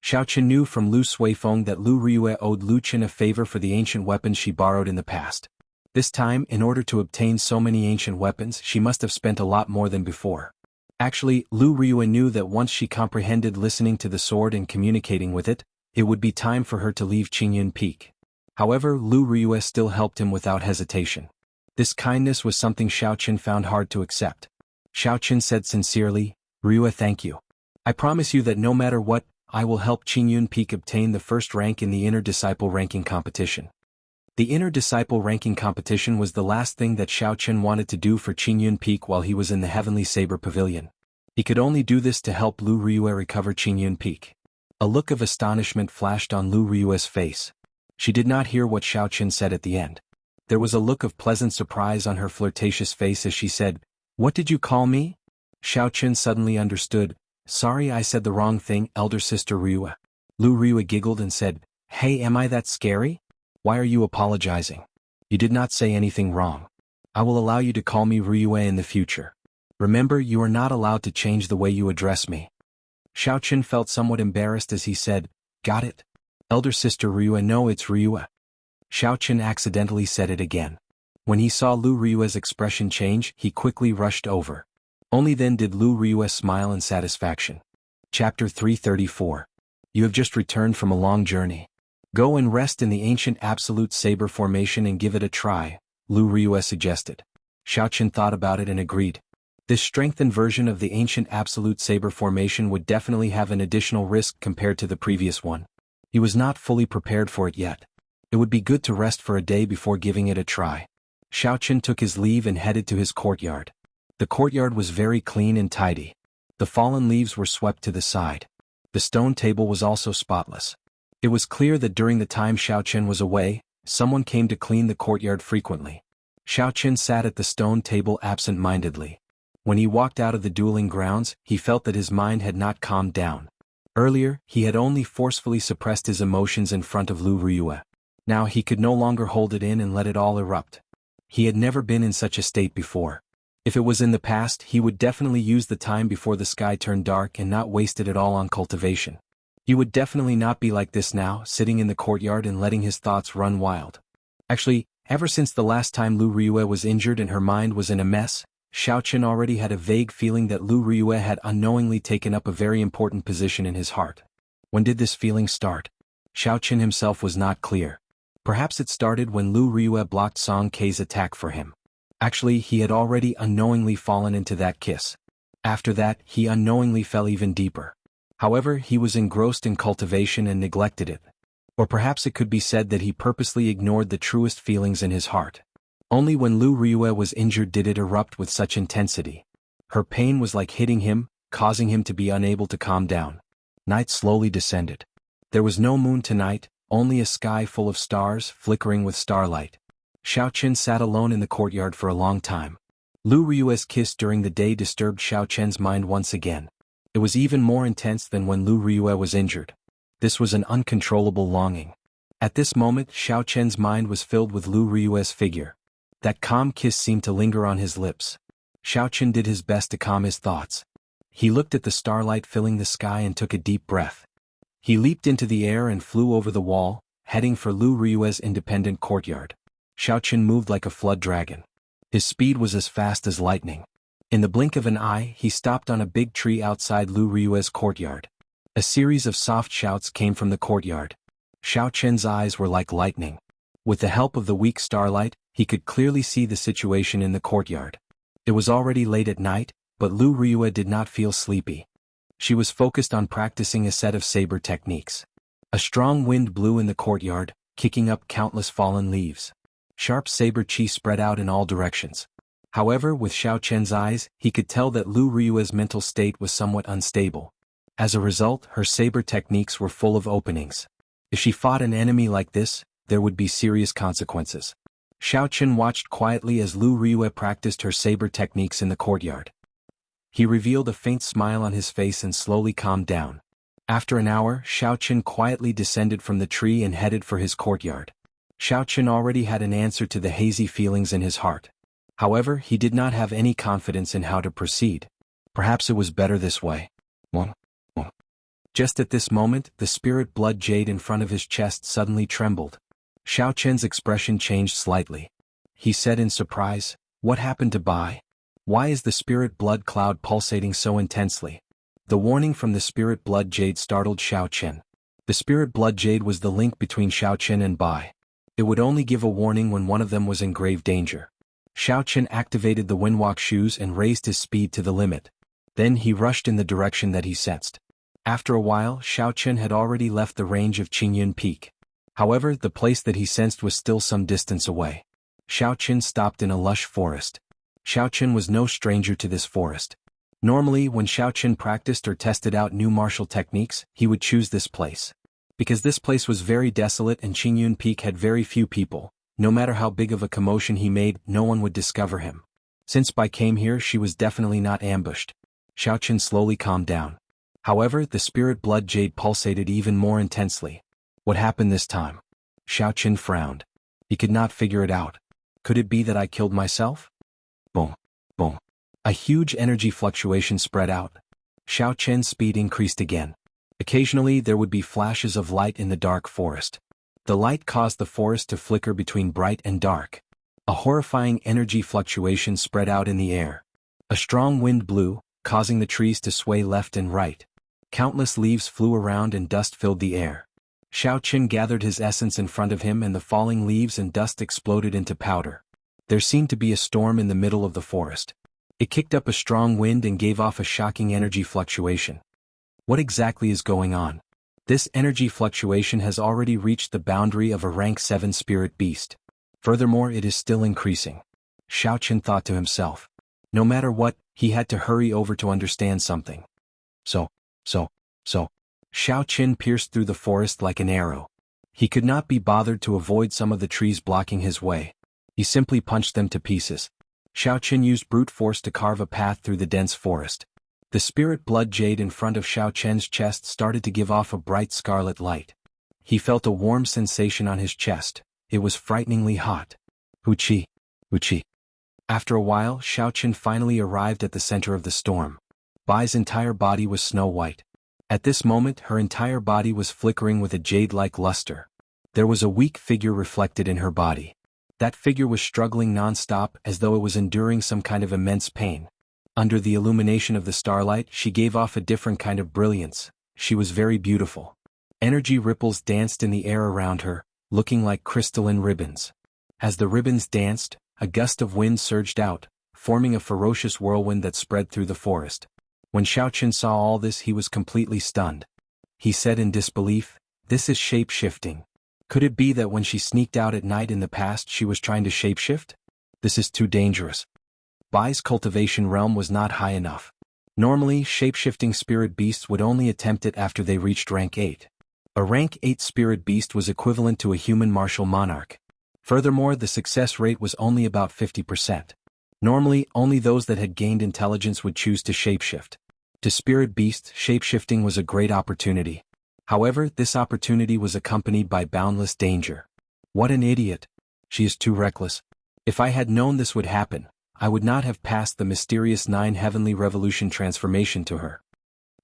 Xiao Qin knew from Lu Suifeng that Lu Ryue owed Lu Qin a favor for the ancient weapons she borrowed in the past. This time, in order to obtain so many ancient weapons, she must have spent a lot more than before. Actually, Lu Ryue knew that once she comprehended listening to the sword and communicating with it, it would be time for her to leave Qingyun Peak. However, Lu Ryue still helped him without hesitation. This kindness was something Xiao Qin found hard to accept. Xiao Qin said sincerely, Ryue, thank you. I promise you that no matter what, I will help Qingyun Peak obtain the first rank in the Inner Disciple ranking competition. The Inner Disciple ranking competition was the last thing that Xiao Qin wanted to do for Qingyun Peak while he was in the Heavenly Saber Pavilion. He could only do this to help Lu Ryue recover Qingyun Peak. A look of astonishment flashed on Lu Ryue's face. She did not hear what Xiao Qin said at the end. There was a look of pleasant surprise on her flirtatious face as she said, what did you call me? Xiao Qin suddenly understood, sorry I said the wrong thing, elder sister Ryue. Lu Ryue giggled and said, hey, am I that scary? Why are you apologizing? You did not say anything wrong. I will allow you to call me Ryue in the future. Remember, you are not allowed to change the way you address me. Xiao Qin felt somewhat embarrassed as he said, got it? Elder sister Ryue, no, it's Ryue. Xiao Qin accidentally said it again. When he saw Lu Ryue's expression change, he quickly rushed over. Only then did Lu Ryue smile in satisfaction. Chapter 334. You have just returned from a long journey. Go and rest in the ancient absolute saber formation and give it a try, Lu Ryue suggested. Xiao Qin thought about it and agreed. This strengthened version of the ancient absolute saber formation would definitely have an additional risk compared to the previous one. He was not fully prepared for it yet. It would be good to rest for a day before giving it a try. Xiaochen took his leave and headed to his courtyard. The courtyard was very clean and tidy. The fallen leaves were swept to the side. The stone table was also spotless. It was clear that during the time Xiaochen was away, someone came to clean the courtyard frequently. Xiaochen sat at the stone table absent-mindedly. When he walked out of the dueling grounds, he felt that his mind had not calmed down. Earlier, he had only forcefully suppressed his emotions in front of Lu Riyue. Now he could no longer hold it in and let it all erupt. He had never been in such a state before. If it was in the past, he would definitely use the time before the sky turned dark and not wasted it all on cultivation. He would definitely not be like this now, sitting in the courtyard and letting his thoughts run wild. Actually, ever since the last time Lu Riyue was injured and her mind was in a mess, Xiaochen already had a vague feeling that Lu Riyue had unknowingly taken up a very important position in his heart. When did this feeling start? Xiaochen himself was not clear. Perhaps it started when Lu Riyue blocked Song Kei's attack for him. Actually, he had already unknowingly fallen into that kiss. After that, he unknowingly fell even deeper. However, he was engrossed in cultivation and neglected it. Or perhaps it could be said that he purposely ignored the truest feelings in his heart. Only when Lu Riyue was injured did it erupt with such intensity. Her pain was like hitting him, causing him to be unable to calm down. Night slowly descended. There was no moon tonight, only a sky full of stars flickering with starlight. Xiaochen sat alone in the courtyard for a long time. Lu Riyue's kiss during the day disturbed Xiaochen's mind once again. It was even more intense than when Lu Riyue was injured. This was an uncontrollable longing. At this moment, Xiaochen's mind was filled with Lu Riyue's figure. That calm kiss seemed to linger on his lips. Xiaochen did his best to calm his thoughts. He looked at the starlight filling the sky and took a deep breath. He leaped into the air and flew over the wall, heading for Lu Riyue's independent courtyard. Xiaochen moved like a flood dragon. His speed was as fast as lightning. In the blink of an eye, he stopped on a big tree outside Lu Riyue's courtyard. A series of soft shouts came from the courtyard. Xiaochen's eyes were like lightning. With the help of the weak starlight, he could clearly see the situation in the courtyard. It was already late at night, but Lu Riyue did not feel sleepy. She was focused on practicing a set of saber techniques. A strong wind blew in the courtyard, kicking up countless fallen leaves. Sharp saber chi spread out in all directions. However, with Xiaochen's eyes, he could tell that Lu Riyue's mental state was somewhat unstable. As a result, her saber techniques were full of openings. If she fought an enemy like this, there would be serious consequences. Xiaochen watched quietly as Lu Riyue practiced her saber techniques in the courtyard. He revealed a faint smile on his face and slowly calmed down. After an hour, Xiaochen quietly descended from the tree and headed for his courtyard. Xiaochen already had an answer to the hazy feelings in his heart. However, he did not have any confidence in how to proceed. Perhaps it was better this way. Just at this moment, the spirit blood jade in front of his chest suddenly trembled. Xiaochen's expression changed slightly. He said in surprise, "What happened to Bai? Why is the spirit blood cloud pulsating so intensely?" The warning from the spirit blood jade startled Xiaochen. The spirit blood jade was the link between Xiaochen and Bai. It would only give a warning when one of them was in grave danger. Xiaochen activated the windwalk shoes and raised his speed to the limit. Then he rushed in the direction that he sensed. After a while, Xiaochen had already left the range of Qingyun Peak. However, the place that he sensed was still some distance away. Xiaochen stopped in a lush forest. Xiaochen was no stranger to this forest. Normally, when Xiaochen practiced or tested out new martial techniques, he would choose this place. Because this place was very desolate and Qingyun Peak had very few people, no matter how big of a commotion he made, no one would discover him. Since Bai came here, she was definitely not ambushed. Xiaochen slowly calmed down. However, the spirit blood jade pulsated even more intensely. What happened this time? Xiaochen frowned. He could not figure it out. Could it be that I killed myself? Boom, boom. A huge energy fluctuation spread out. Xiaochen's speed increased again. Occasionally there would be flashes of light in the dark forest. The light caused the forest to flicker between bright and dark. A horrifying energy fluctuation spread out in the air. A strong wind blew, causing the trees to sway left and right. Countless leaves flew around and dust filled the air. Xiaochen gathered his essence in front of him and the falling leaves and dust exploded into powder. There seemed to be a storm in the middle of the forest. It kicked up a strong wind and gave off a shocking energy fluctuation. What exactly is going on? This energy fluctuation has already reached the boundary of a rank 7 spirit beast. Furthermore, it is still increasing. Xiao Chen thought to himself. No matter what, he had to hurry over to understand something. So. Xiao Chen pierced through the forest like an arrow. He could not be bothered to avoid some of the trees blocking his way. He simply punched them to pieces. Xiao Chen used brute force to carve a path through the dense forest. The spirit blood jade in front of Xiao Chen's chest started to give off a bright scarlet light. He felt a warm sensation on his chest. It was frighteningly hot. Uchi. After a while, Xiao Chen finally arrived at the center of the storm. Bai's entire body was snow-white. At this moment, her entire body was flickering with a jade-like luster. There was a weak figure reflected in her body. That figure was struggling non-stop as though it was enduring some kind of immense pain. Under the illumination of the starlight, she gave off a different kind of brilliance. She was very beautiful. Energy ripples danced in the air around her, looking like crystalline ribbons. As the ribbons danced, a gust of wind surged out, forming a ferocious whirlwind that spread through the forest. When Xiao Chen saw all this, he was completely stunned. He said in disbelief, "This is shape-shifting. Could it be that when she sneaked out at night in the past she was trying to shapeshift? This is too dangerous." Bai's cultivation realm was not high enough. Normally, shape-shifting spirit beasts would only attempt it after they reached rank 8. A rank 8 spirit beast was equivalent to a human martial monarch. Furthermore, the success rate was only about 50%. Normally, only those that had gained intelligence would choose to shapeshift. To spirit beasts, shapeshifting was a great opportunity. However, this opportunity was accompanied by boundless danger. What an idiot! She is too reckless. If I had known this would happen, I would not have passed the mysterious 9 heavenly revolution transformation to her.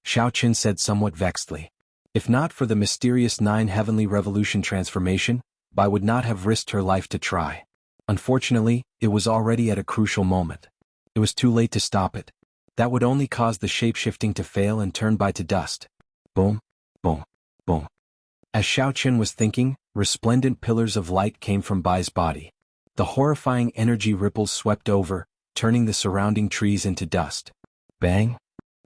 Xiao Chen said somewhat vexedly. If not for the mysterious 9 heavenly revolution transformation, Bai would not have risked her life to try. Unfortunately, it was already at a crucial moment. It was too late to stop it. That would only cause the shapeshifting to fail and turn Bai to dust. Boom, boom, boom. As Xiao Chen was thinking, resplendent pillars of light came from Bai's body. The horrifying energy ripples swept over, turning the surrounding trees into dust. Bang!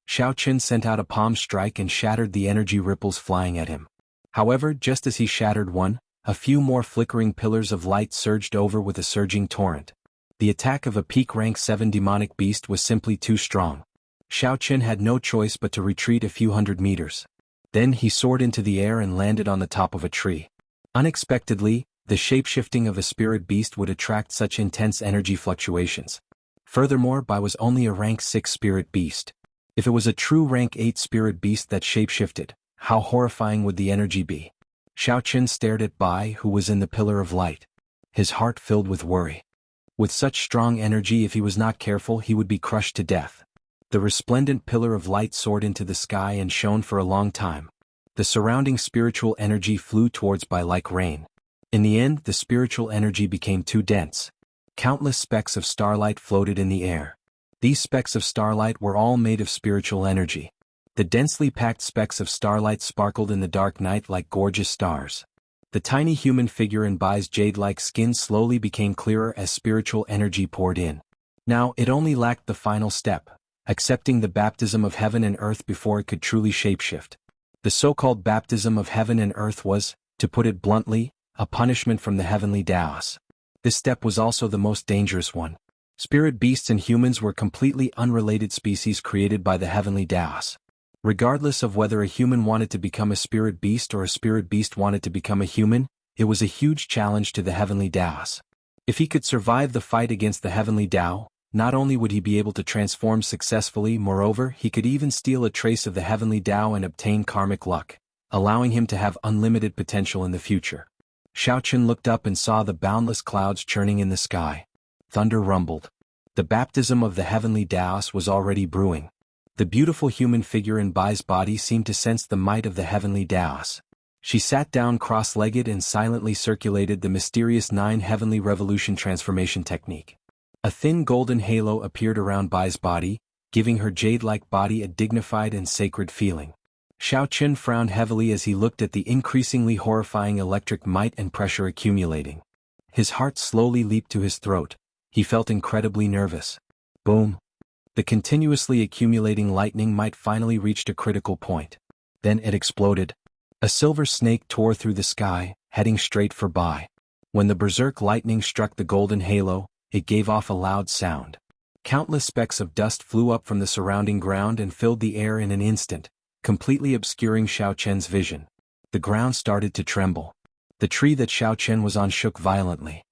Xiao Chen sent out a palm strike and shattered the energy ripples flying at him. However, just as he shattered one, a few more flickering pillars of light surged over with a surging torrent. The attack of a peak rank 7 demonic beast was simply too strong. Xiao Chen had no choice but to retreat a few hundred meters. Then he soared into the air and landed on the top of a tree. Unexpectedly, the shapeshifting of a spirit beast would attract such intense energy fluctuations. Furthermore, Bai was only a rank 6 spirit beast. If it was a true rank 8 spirit beast that shapeshifted, how horrifying would the energy be? Xiao Chen stared at Bai, who was in the pillar of light. His heart filled with worry. With such strong energy, if he was not careful, he would be crushed to death. The resplendent pillar of light soared into the sky and shone for a long time. The surrounding spiritual energy flew towards Bai like rain. In the end, the spiritual energy became too dense. Countless specks of starlight floated in the air. These specks of starlight were all made of spiritual energy. The densely packed specks of starlight sparkled in the dark night like gorgeous stars. The tiny human figure in Bai's jade-like skin slowly became clearer as spiritual energy poured in. Now, it only lacked the final step, accepting the baptism of heaven and earth before it could truly shapeshift. The so-called baptism of heaven and earth was, to put it bluntly, a punishment from the heavenly Taoists. This step was also the most dangerous one. Spirit beasts and humans were completely unrelated species created by the heavenly Taoists. Regardless of whether a human wanted to become a spirit beast or a spirit beast wanted to become a human, it was a huge challenge to the heavenly Taoists. If he could survive the fight against the heavenly Tao, not only would he be able to transform successfully, moreover, he could even steal a trace of the heavenly Tao and obtain karmic luck, allowing him to have unlimited potential in the future. Xiao Chen looked up and saw the boundless clouds churning in the sky. Thunder rumbled. The baptism of the heavenly Taoists was already brewing. The beautiful human figure in Bai's body seemed to sense the might of the heavenly Taoists. She sat down cross-legged and silently circulated the mysterious 9 heavenly revolution transformation technique. A thin golden halo appeared around Bai's body, giving her jade-like body a dignified and sacred feeling. Xiao Chen frowned heavily as he looked at the increasingly horrifying electric might and pressure accumulating. His heart slowly leaped to his throat. He felt incredibly nervous. Boom! The continuously accumulating lightning might finally reached a critical point. Then it exploded. A silver snake tore through the sky, heading straight for Bai. When the berserk lightning struck the golden halo, it gave off a loud sound. Countless specks of dust flew up from the surrounding ground and filled the air in an instant, completely obscuring Xiao Chen's vision. The ground started to tremble. The tree that Xiao Chen was on shook violently.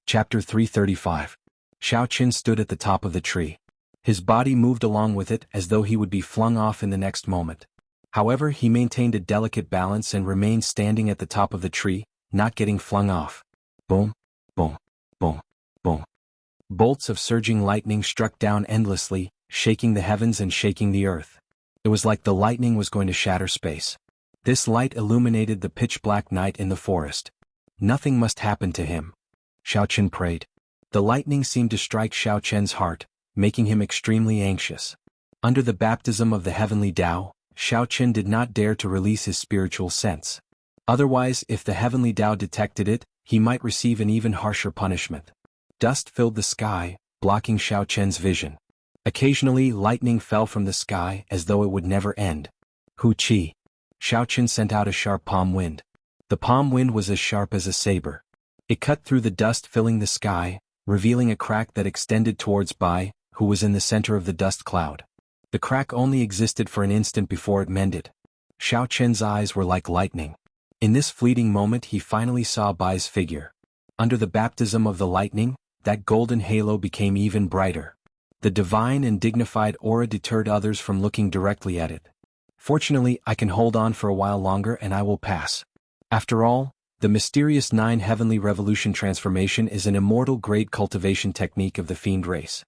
Chapter 335. Xiao Chen stood at the top of the tree. His body moved along with it as though he would be flung off in the next moment. However, he maintained a delicate balance and remained standing at the top of the tree, not getting flung off. Boom, boom, boom, boom. Bolts of surging lightning struck down endlessly, shaking the heavens and shaking the earth. It was like the lightning was going to shatter space. This light illuminated the pitch-black night in the forest. Nothing must happen to him. Xiao Chen prayed. The lightning seemed to strike Xiao Chen's heart, making him extremely anxious. Under the baptism of the heavenly Tao, Xiao Chen did not dare to release his spiritual sense. Otherwise, if the heavenly Tao detected it, he might receive an even harsher punishment. Dust filled the sky, blocking Xiao Chen's vision. Occasionally, lightning fell from the sky as though it would never end. Hu Qi. Xiao Chen sent out a sharp palm wind. The palm wind was as sharp as a saber. It cut through the dust filling the sky, revealing a crack that extended towards Bai, who was in the center of the dust cloud. The crack only existed for an instant before it mended. Xiao Chen's eyes were like lightning. In this fleeting moment he finally saw Bai's figure. Under the baptism of the lightning, that golden halo became even brighter. The divine and dignified aura deterred others from looking directly at it. Fortunately, I can hold on for a while longer and I will pass. After all, the mysterious 9 heavenly revolution transformation is an immortal-grade cultivation technique of the fiend race.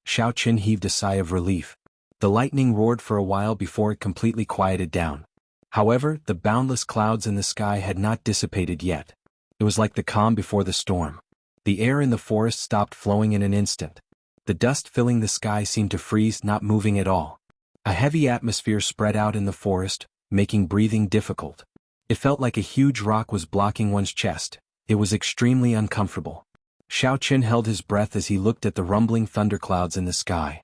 Xiao Chen heaved a sigh of relief. The lightning roared for a while before it completely quieted down. However, the boundless clouds in the sky had not dissipated yet. It was like the calm before the storm. The air in the forest stopped flowing in an instant. The dust filling the sky seemed to freeze, not moving at all. A heavy atmosphere spread out in the forest, making breathing difficult. It felt like a huge rock was blocking one's chest. It was extremely uncomfortable. Xiao Chen held his breath as he looked at the rumbling thunderclouds in the sky.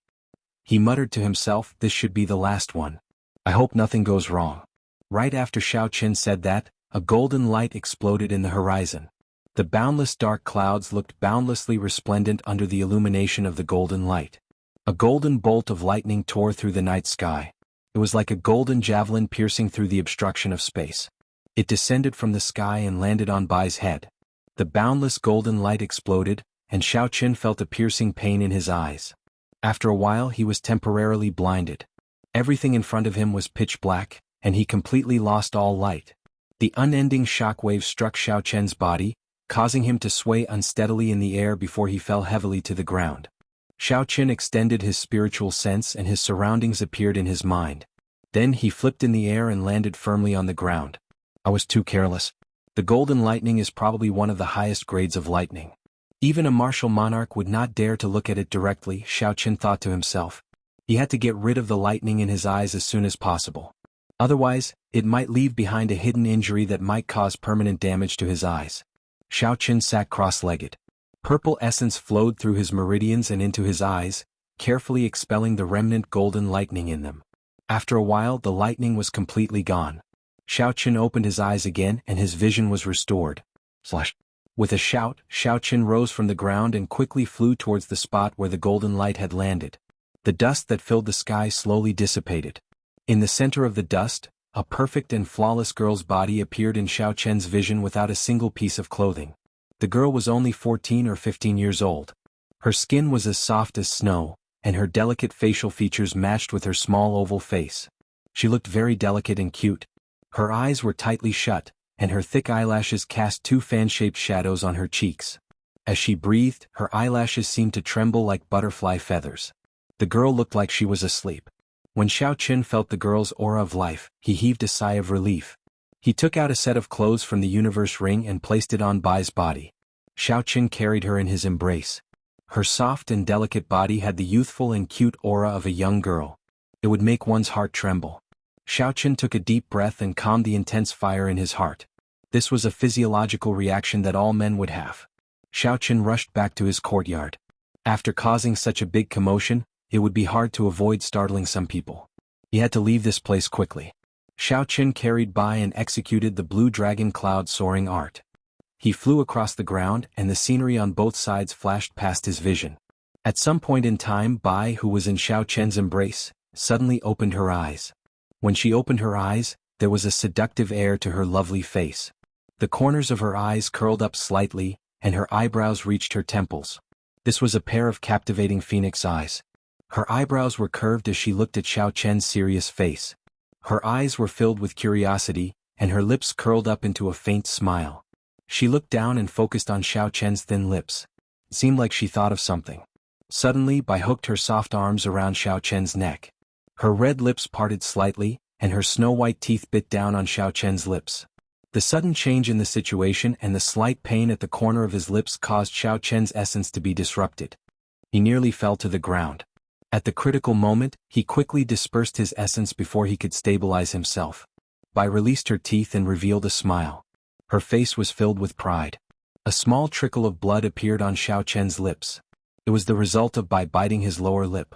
He muttered to himself, this should be the last one. I hope nothing goes wrong. Right after Xiao Chen said that, a golden light exploded in the horizon. The boundless dark clouds looked boundlessly resplendent under the illumination of the golden light. A golden bolt of lightning tore through the night sky. It was like a golden javelin piercing through the obstruction of space. It descended from the sky and landed on Bai's head. The boundless golden light exploded, and Xiao Chen felt a piercing pain in his eyes. After a while he was temporarily blinded. Everything in front of him was pitch black, and he completely lost all light. The unending shockwave struck Xiao Chen's body, causing him to sway unsteadily in the air before he fell heavily to the ground. Xiao Chen extended his spiritual sense and his surroundings appeared in his mind. Then he flipped in the air and landed firmly on the ground. I was too careless. The golden lightning is probably one of the highest grades of lightning. Even a martial monarch would not dare to look at it directly, Xiao Chen thought to himself. He had to get rid of the lightning in his eyes as soon as possible. Otherwise, it might leave behind a hidden injury that might cause permanent damage to his eyes. Xiao Chen sat cross-legged. Purple essence flowed through his meridians and into his eyes, carefully expelling the remnant golden lightning in them. After a while the lightning was completely gone. Xiao Chen opened his eyes again and his vision was restored. Slash. With a shout, Xiao Chen rose from the ground and quickly flew towards the spot where the golden light had landed. The dust that filled the sky slowly dissipated. In the center of the dust, a perfect and flawless girl's body appeared in Xiao Chen's vision without a single piece of clothing. The girl was only 14 or 15 years old. Her skin was as soft as snow, and her delicate facial features matched with her small oval face. She looked very delicate and cute. Her eyes were tightly shut, and her thick eyelashes cast 2 fan-shaped shadows on her cheeks. As she breathed, her eyelashes seemed to tremble like butterfly feathers. The girl looked like she was asleep. When Xiao Chen felt the girl's aura of life, he heaved a sigh of relief. He took out a set of clothes from the universe ring and placed it on Bai's body. Xiao Chen carried her in his embrace. Her soft and delicate body had the youthful and cute aura of a young girl. It would make one's heart tremble. Xiao Chen took a deep breath and calmed the intense fire in his heart. This was a physiological reaction that all men would have. Xiao Chen rushed back to his courtyard. After causing such a big commotion, it would be hard to avoid startling some people. He had to leave this place quickly. Xiao Qin carried Bai and executed the blue dragon cloud soaring art. He flew across the ground and the scenery on both sides flashed past his vision. At some point in time Bai, who was in Xiao Qian's embrace, suddenly opened her eyes. When she opened her eyes, there was a seductive air to her lovely face. The corners of her eyes curled up slightly, and her eyebrows reached her temples. This was a pair of captivating phoenix eyes. Her eyebrows were curved as she looked at Xiao Qian's serious face. Her eyes were filled with curiosity, and her lips curled up into a faint smile. She looked down and focused on Xiao Qian's thin lips. It seemed like she thought of something. Suddenly Bai hooked her soft arms around Xiao Qian's neck. Her red lips parted slightly, and her snow-white teeth bit down on Xiao Qian's lips. The sudden change in the situation and the slight pain at the corner of his lips caused Xiao Qian's essence to be disrupted. He nearly fell to the ground. At the critical moment, he quickly dispersed his essence before he could stabilize himself. Bai released her teeth and revealed a smile. Her face was filled with pride. A small trickle of blood appeared on Xiao Qian's lips. It was the result of Bai biting his lower lip.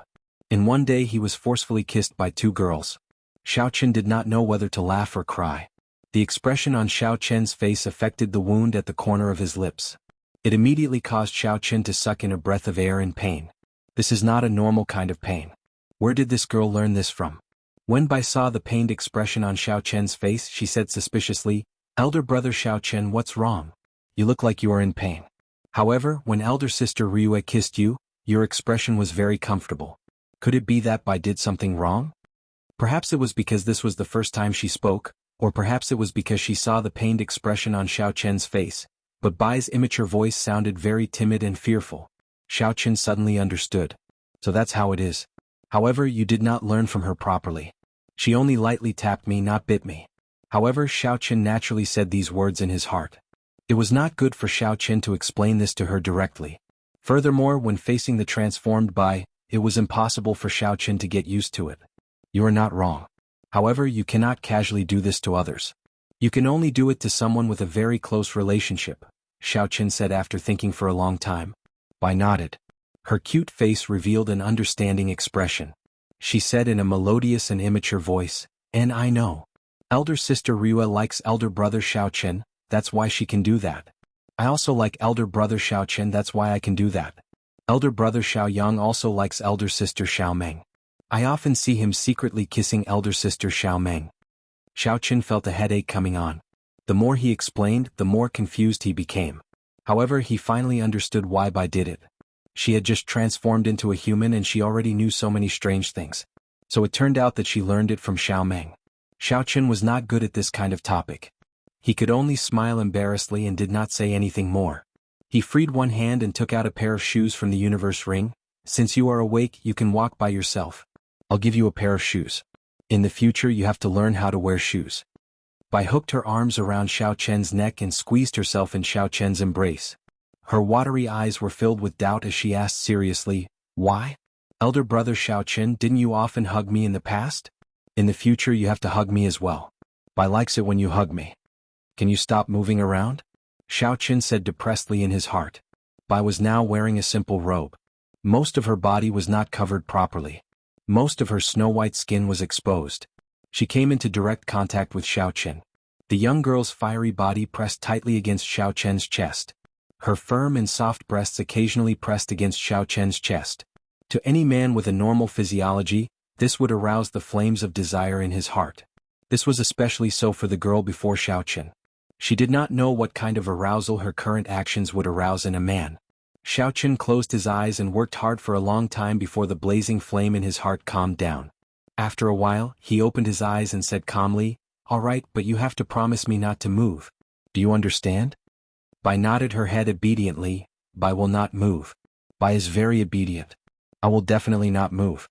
In one day he was forcefully kissed by two girls. Xiao Qian did not know whether to laugh or cry. The expression on Xiao Qian's face affected the wound at the corner of his lips. It immediately caused Xiao Qian to suck in a breath of air in pain. This is not a normal kind of pain. Where did this girl learn this from? When Bai saw the pained expression on Xiao Qian's face, she said suspiciously, "Elder brother Xiao Qian, what's wrong? You look like you are in pain." However, when elder sister Ryue kissed you, your expression was very comfortable. Could it be that Bai did something wrong? Perhaps it was because this was the first time she spoke, or perhaps it was because she saw the pained expression on Xiao Qian's face, but Bai's immature voice sounded very timid and fearful. Xiao Qian suddenly understood. So that's how it is. However, you did not learn from her properly. She only lightly tapped me, not bit me. However, Xiao Qian naturally said these words in his heart. It was not good for Xiao Qian to explain this to her directly. Furthermore, when facing the transformed Bai, it was impossible for Xiao Qian to get used to it. You are not wrong. However, you cannot casually do this to others. You can only do it to someone with a very close relationship, Xiao Qian said after thinking for a long time. Bai nodded. Her cute face revealed an understanding expression. She said in a melodious and immature voice, "And I know. Elder sister Ryue likes elder brother Xiao Qian, that's why she can do that. I also like elder brother Xiao Qian, that's why I can do that. Elder brother Xiao Yang also likes elder sister Xiao Meng. I often see him secretly kissing elder sister Xiao Meng." Xiao Qian felt a headache coming on. The more he explained, the more confused he became. However, he finally understood why Bai did it. She had just transformed into a human and she already knew so many strange things. So it turned out that she learned it from Xiao Meng. Xiao Qian was not good at this kind of topic. He could only smile embarrassedly and did not say anything more. He freed one hand and took out a pair of shoes from the universe ring. "Since you are awake, you can walk by yourself. I'll give you a pair of shoes. In the future you have to learn how to wear shoes." Bai hooked her arms around Xiao Qian's neck and squeezed herself in Xiao Qian's embrace. Her watery eyes were filled with doubt as she asked seriously, "Why? Elder brother Xiao Qian, didn't you often hug me in the past? In the future you have to hug me as well. Bai likes it when you hug me. Can you stop moving around?" Xiao Qian said depressedly in his heart. Bai was now wearing a simple robe. Most of her body was not covered properly. Most of her snow-white skin was exposed. She came into direct contact with Xiao Qian. The young girl's fiery body pressed tightly against Xiao Qian's chest. Her firm and soft breasts occasionally pressed against Xiao Qian's chest. To any man with a normal physiology, this would arouse the flames of desire in his heart. This was especially so for the girl before Xiao Qian. She did not know what kind of arousal her current actions would arouse in a man. Xiao Qian closed his eyes and worked hard for a long time before the blazing flame in his heart calmed down. After a while, he opened his eyes and said calmly, "All right, but you have to promise me not to move. Do you understand?" Bai nodded her head obediently. "Bai will not move. Bai is very obedient. I will definitely not move."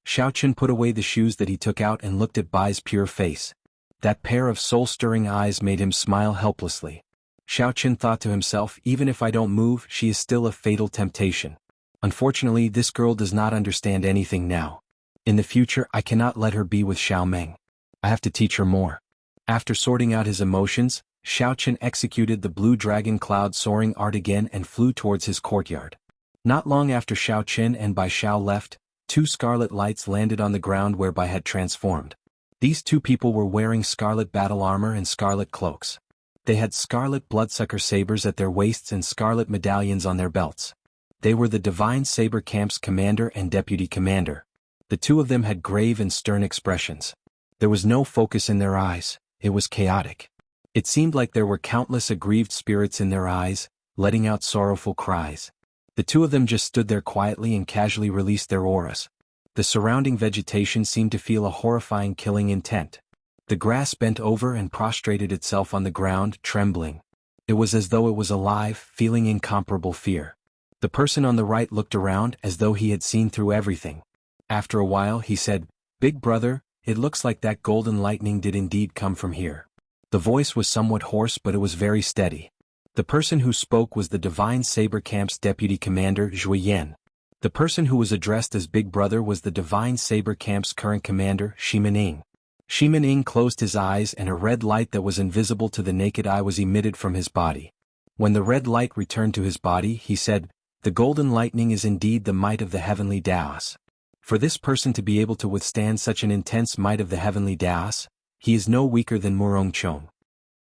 Xiao Qian put away the shoes that he took out and looked at Bai's pure face. That pair of soul-stirring eyes made him smile helplessly. Xiao Qian thought to himself, even if I don't move, she is still a fatal temptation. Unfortunately, this girl does not understand anything now. In the future, I cannot let her be with Xiao Meng. I have to teach her more. After sorting out his emotions, Xiao Qian executed the blue dragon cloud soaring art again and flew towards his courtyard. Not long after Xiao Qian and Bai Xiao left, two scarlet lights landed on the ground where Bai had transformed. These two people were wearing scarlet battle armor and scarlet cloaks. They had scarlet bloodsucker sabers at their waists and scarlet medallions on their belts. They were the Divine Saber Camp's commander and deputy commander. The two of them had grave and stern expressions. There was no focus in their eyes, it was chaotic. It seemed like there were countless aggrieved spirits in their eyes, letting out sorrowful cries. The two of them just stood there quietly and casually released their auras. The surrounding vegetation seemed to feel a horrifying killing intent. The grass bent over and prostrated itself on the ground, trembling. It was as though it was alive, feeling incomparable fear. The person on the right looked around as though he had seen through everything. After a while he said, "Big brother, it looks like that golden lightning did indeed come from here." The voice was somewhat hoarse but it was very steady. The person who spoke was the Divine Saber Camp's deputy commander, Zhui Yan. The person who was addressed as Big Brother was the Divine Saber Camp's current commander, Shimaning. Shimaning closed his eyes and a red light that was invisible to the naked eye was emitted from his body. When the red light returned to his body, he said, "The golden lightning is indeed the might of the heavenly Daos. For this person to be able to withstand such an intense might of the heavenly Daos, he is no weaker than Murong Chong."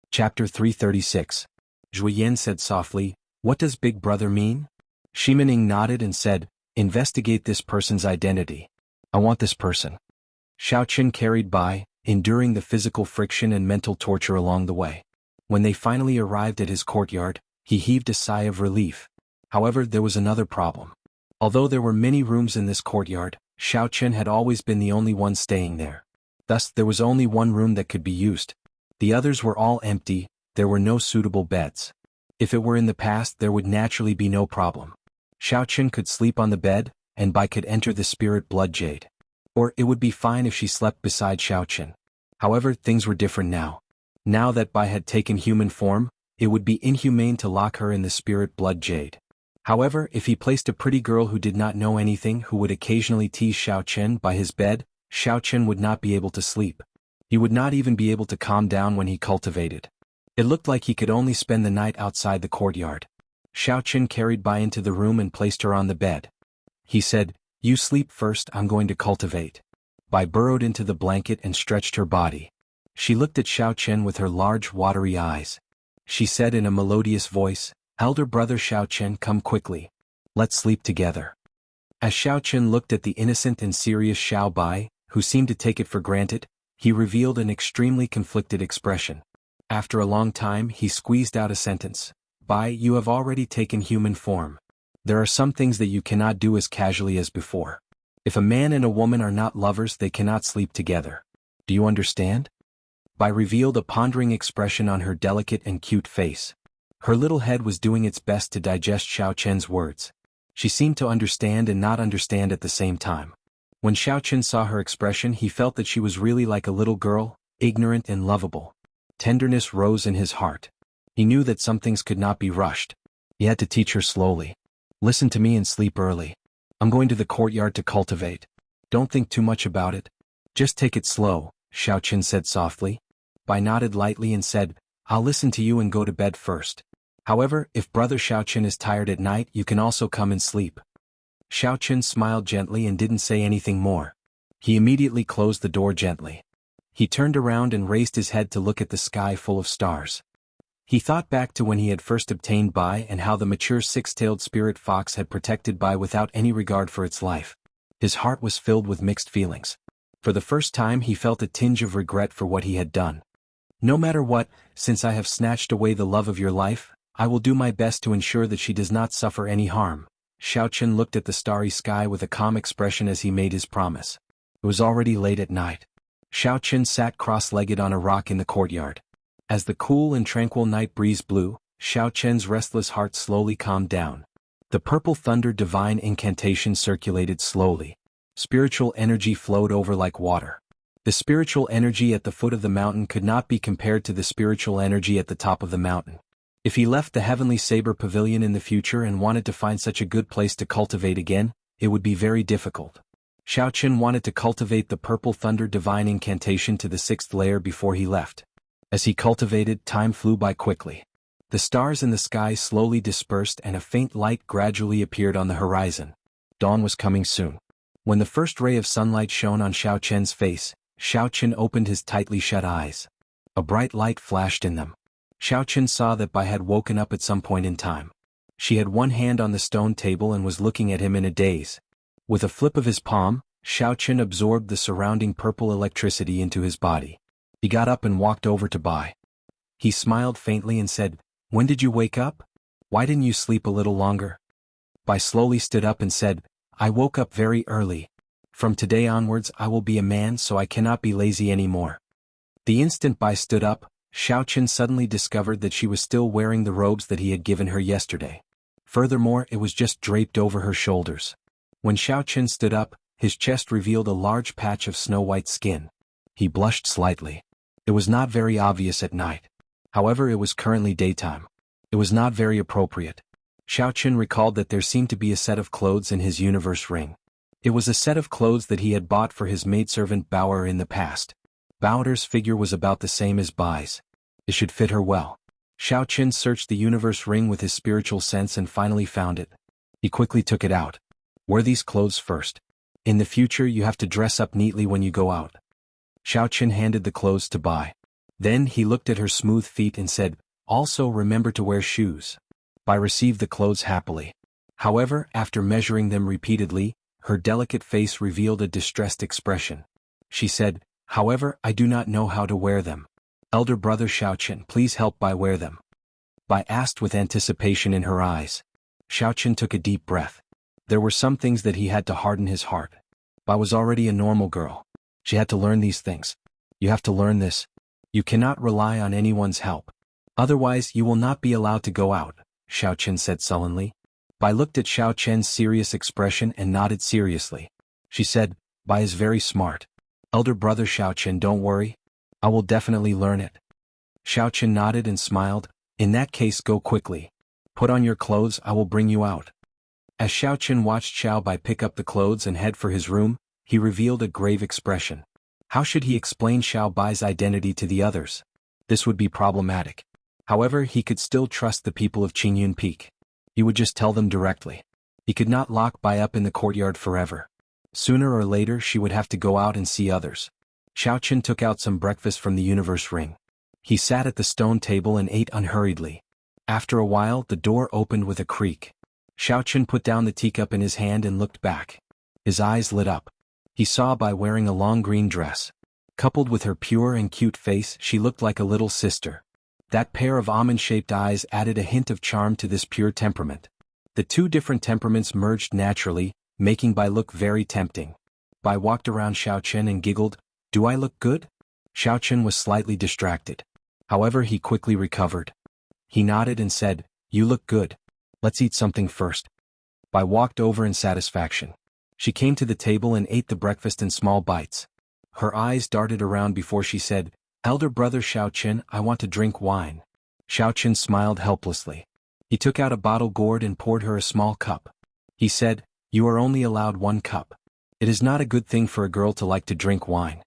Chapter 336. Zhui Yan said softly, "What does Big Brother mean?" Shimaning nodded and said, "Investigate this person's identity. I want this person." Xiaoqin carried by, enduring the physical friction and mental torture along the way. When they finally arrived at his courtyard, he heaved a sigh of relief. However, there was another problem. Although there were many rooms in this courtyard, Xiaoqin had always been the only one staying there. Thus, there was only one room that could be used. The others were all empty, there were no suitable beds. If it were in the past, there would naturally be no problem. Xiaoqin could sleep on the bed, and Bai could enter the spirit blood jade. Or it would be fine if she slept beside Xiaoqin. However, things were different now. Now that Bai had taken human form, it would be inhumane to lock her in the spirit blood jade. However, if he placed a pretty girl who did not know anything who would occasionally tease Xiaoqin by his bed, Xiaoqin would not be able to sleep. He would not even be able to calm down when he cultivated. It looked like he could only spend the night outside the courtyard. Xiaoqin carried Bai into the room and placed her on the bed. He said, "You sleep first, I'm going to cultivate." Bai burrowed into the blanket and stretched her body. She looked at Xiaoqin with her large watery eyes. She said in a melodious voice, "Elder brother Xiaoqin, come quickly. Let's sleep together." As Xiaoqin looked at the innocent and serious Xiao Bai, who seemed to take it for granted, he revealed an extremely conflicted expression. After a long time he squeezed out a sentence. "Bai, you have already taken human form. There are some things that you cannot do as casually as before. If a man and a woman are not lovers, they cannot sleep together. Do you understand?" Bai revealed a pondering expression on her delicate and cute face. Her little head was doing its best to digest Xiaoqin's words. She seemed to understand and not understand at the same time. When Xiaoqin saw her expression, he felt that she was really like a little girl, ignorant and lovable. Tenderness rose in his heart. He knew that some things could not be rushed. He had to teach her slowly. "Listen to me and sleep early. I'm going to the courtyard to cultivate. Don't think too much about it. Just take it slow," Xiaoqin said softly. Bai nodded lightly and said, "I'll listen to you and go to bed first. However, if brother Xiaoqin is tired at night, you can also come and sleep." Xiaoqin smiled gently and didn't say anything more. He immediately closed the door gently. He turned around and raised his head to look at the sky full of stars. He thought back to when he had first obtained Bai and how the mature six-tailed spirit fox had protected Bai without any regard for its life. His heart was filled with mixed feelings. For the first time he felt a tinge of regret for what he had done. "No matter what, since I have snatched away the love of your life, I will do my best to ensure that she does not suffer any harm." Xiaoqin looked at the starry sky with a calm expression as he made his promise. It was already late at night. Xiaoqin sat cross-legged on a rock in the courtyard. As the cool and tranquil night breeze blew, Xiaoqin's restless heart slowly calmed down. The purple thunder divine incantation circulated slowly. Spiritual energy flowed over like water. The spiritual energy at the foot of the mountain could not be compared to the spiritual energy at the top of the mountain. If he left the Heavenly Saber Pavilion in the future and wanted to find such a good place to cultivate again, it would be very difficult. Xiaoqin wanted to cultivate the purple thunder divine incantation to the 6th layer before he left. As he cultivated, time flew by quickly. The stars in the sky slowly dispersed and a faint light gradually appeared on the horizon. Dawn was coming soon. When the first ray of sunlight shone on Xiaoqin's face, Xiao opened his tightly shut eyes. A bright light flashed in them. Xiao saw that Bai had woken up at some point in time. She had one hand on the stone table and was looking at him in a daze. With a flip of his palm, Xiao absorbed the surrounding purple electricity into his body. He got up and walked over to Bai. He smiled faintly and said, "When did you wake up? Why didn't you sleep a little longer?" Bai slowly stood up and said, "I woke up very early. From today onwards I will be a man, so I cannot be lazy anymore." The instant Bai stood up, Xiao suddenly discovered that she was still wearing the robes that he had given her yesterday. Furthermore, it was just draped over her shoulders. When Xiao stood up, his chest revealed a large patch of snow-white skin. He blushed slightly. It was not very obvious at night. However, it was currently daytime. It was not very appropriate. Xiao recalled that there seemed to be a set of clothes in his universe ring. It was a set of clothes that he had bought for his maidservant Bauer in the past. Bauer's figure was about the same as Bai's. It should fit her well. Xiao searched the universe ring with his spiritual sense and finally found it. He quickly took it out. "Wear these clothes first. In the future you have to dress up neatly when you go out." Xiao handed the clothes to Bai. Then he looked at her smooth feet and said, "Also remember to wear shoes." Bai received the clothes happily. However, after measuring them repeatedly, her delicate face revealed a distressed expression. She said, "However, I do not know how to wear them. Elder brother Xiao, please help Bai wear them." Bai asked with anticipation in her eyes. Xiao took a deep breath. There were some things that he had to harden his heart. Bai was already a normal girl. She had to learn these things. "You have to learn this. You cannot rely on anyone's help. Otherwise you will not be allowed to go out," Xiao said sullenly. Bai looked at Xiao serious expression and nodded seriously. She said, "Bai is very smart. Elder brother Xiao, don't worry. I will definitely learn it." Xiao nodded and smiled. "In that case, go quickly. Put on your clothes, I will bring you out." As Xiao watched Xiao Bai pick up the clothes and head for his room, he revealed a grave expression. How should he explain Xiao Bai's identity to the others? This would be problematic. However, he could still trust the people of Qingyun Peak. He would just tell them directly. He could not lock Bai up in the courtyard forever. Sooner or later she would have to go out and see others. Xiao took out some breakfast from the universe ring. He sat at the stone table and ate unhurriedly. After a while the door opened with a creak. Xiao put down the teacup in his hand and looked back. His eyes lit up. He saw Bai wearing a long green dress. Coupled with her pure and cute face, she looked like a little sister. That pair of almond-shaped eyes added a hint of charm to this pure temperament. The two different temperaments merged naturally, making Bai look very tempting. Bai walked around Xiao and giggled, "Do I look good?" Xiao was slightly distracted. However, he quickly recovered. He nodded and said, "You look good. Let's eat something first." Bai walked over in satisfaction. She came to the table and ate the breakfast in small bites. Her eyes darted around before she said, "Elder brother Xiao, I want to drink wine." Xiao smiled helplessly. He took out a bottle gourd and poured her a small cup. He said, "You are only allowed one cup. It is not a good thing for a girl to like to drink wine."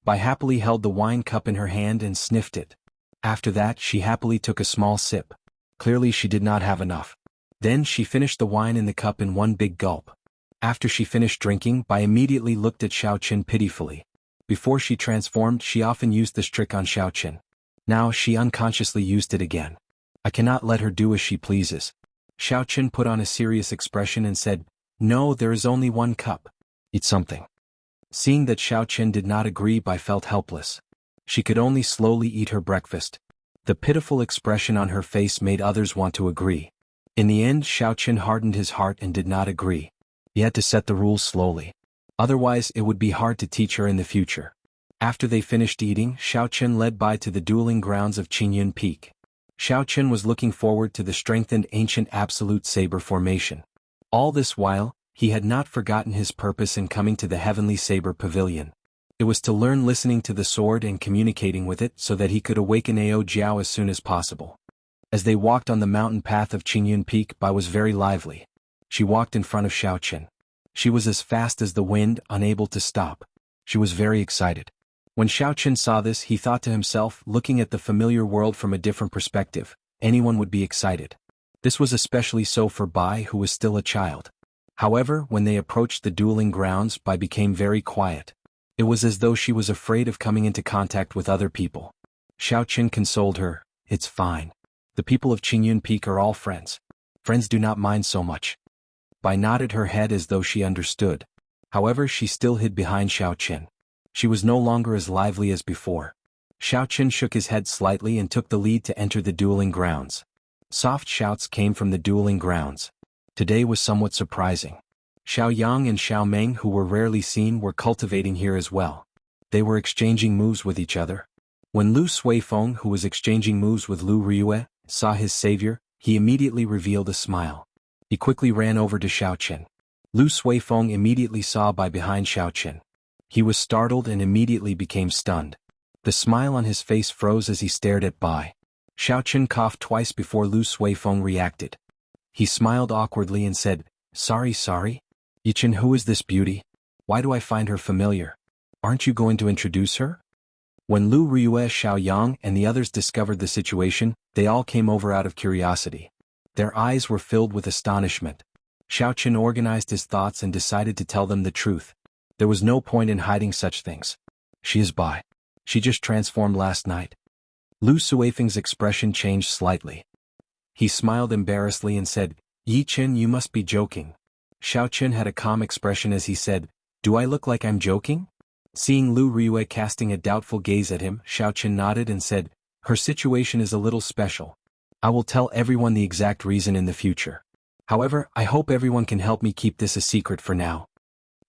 Bai happily held the wine cup in her hand and sniffed it. After that she happily took a small sip. Clearly she did not have enough. Then she finished the wine in the cup in one big gulp. After she finished drinking, Bai immediately looked at Xiao pitifully. Before she transformed, she often used this trick on Xiao. Now she unconsciously used it again. I cannot let her do as she pleases. Xiao put on a serious expression and said, "No, there is only one cup. Eat something." Seeing that Xiao did not agree, Bai felt helpless. She could only slowly eat her breakfast. The pitiful expression on her face made others want to agree. In the end, Xiao hardened his heart and did not agree. He had to set the rules slowly. Otherwise it would be hard to teach her in the future. After they finished eating, Xiao led Bai to the dueling grounds of Qingyun Peak. Xiao was looking forward to the strengthened ancient absolute saber formation. All this while, he had not forgotten his purpose in coming to the Heavenly Saber Pavilion. It was to learn listening to the sword and communicating with it so that he could awaken Ao Jiao as soon as possible. As they walked on the mountain path of Qingyun Peak, Bai was very lively. She walked in front of Xiao. She was as fast as the wind, unable to stop. She was very excited. When Xiao saw this, he thought to himself, looking at the familiar world from a different perspective, anyone would be excited. This was especially so for Bai, who was still a child. However, when they approached the dueling grounds, Bai became very quiet. It was as though she was afraid of coming into contact with other people. Xiao Qin consoled her, "It's fine. The people of Qingyun Peak are all friends. Friends do not mind so much." Bai nodded her head as though she understood. However, she still hid behind Xiao Qin. She was no longer as lively as before. Xiao Qin shook his head slightly and took the lead to enter the dueling grounds. Soft shouts came from the dueling grounds. Today was somewhat surprising. Xiao Yang and Xiao Meng, who were rarely seen, were cultivating here as well. They were exchanging moves with each other. When Lu Suifeng, who was exchanging moves with Lu Riyue, saw his savior, he immediately revealed a smile. He quickly ran over to Xiao Qin. Lu Suifeng immediately saw Bai behind Xiao Qin. He was startled and immediately became stunned. The smile on his face froze as he stared at Bai. Xiao Qin coughed twice before Lu Suifeng reacted. He smiled awkwardly and said, Sorry. Yichen, who is this beauty? Why do I find her familiar? Aren't you going to introduce her? When Lu Riyue, Xiao Yang, and the others discovered the situation, they all came over out of curiosity. Their eyes were filled with astonishment. Xiao Qin organized his thoughts and decided to tell them the truth. There was no point in hiding such things. She is Bai. She just transformed last night. Lu Suifeng's expression changed slightly. He smiled embarrassedly and said, Yi Qin, you must be joking. Xiao Qin had a calm expression as he said, Do I look like I'm joking? Seeing Lu Riyue casting a doubtful gaze at him, Xiao Qin nodded and said, Her situation is a little special. I will tell everyone the exact reason in the future. However, I hope everyone can help me keep this a secret for now.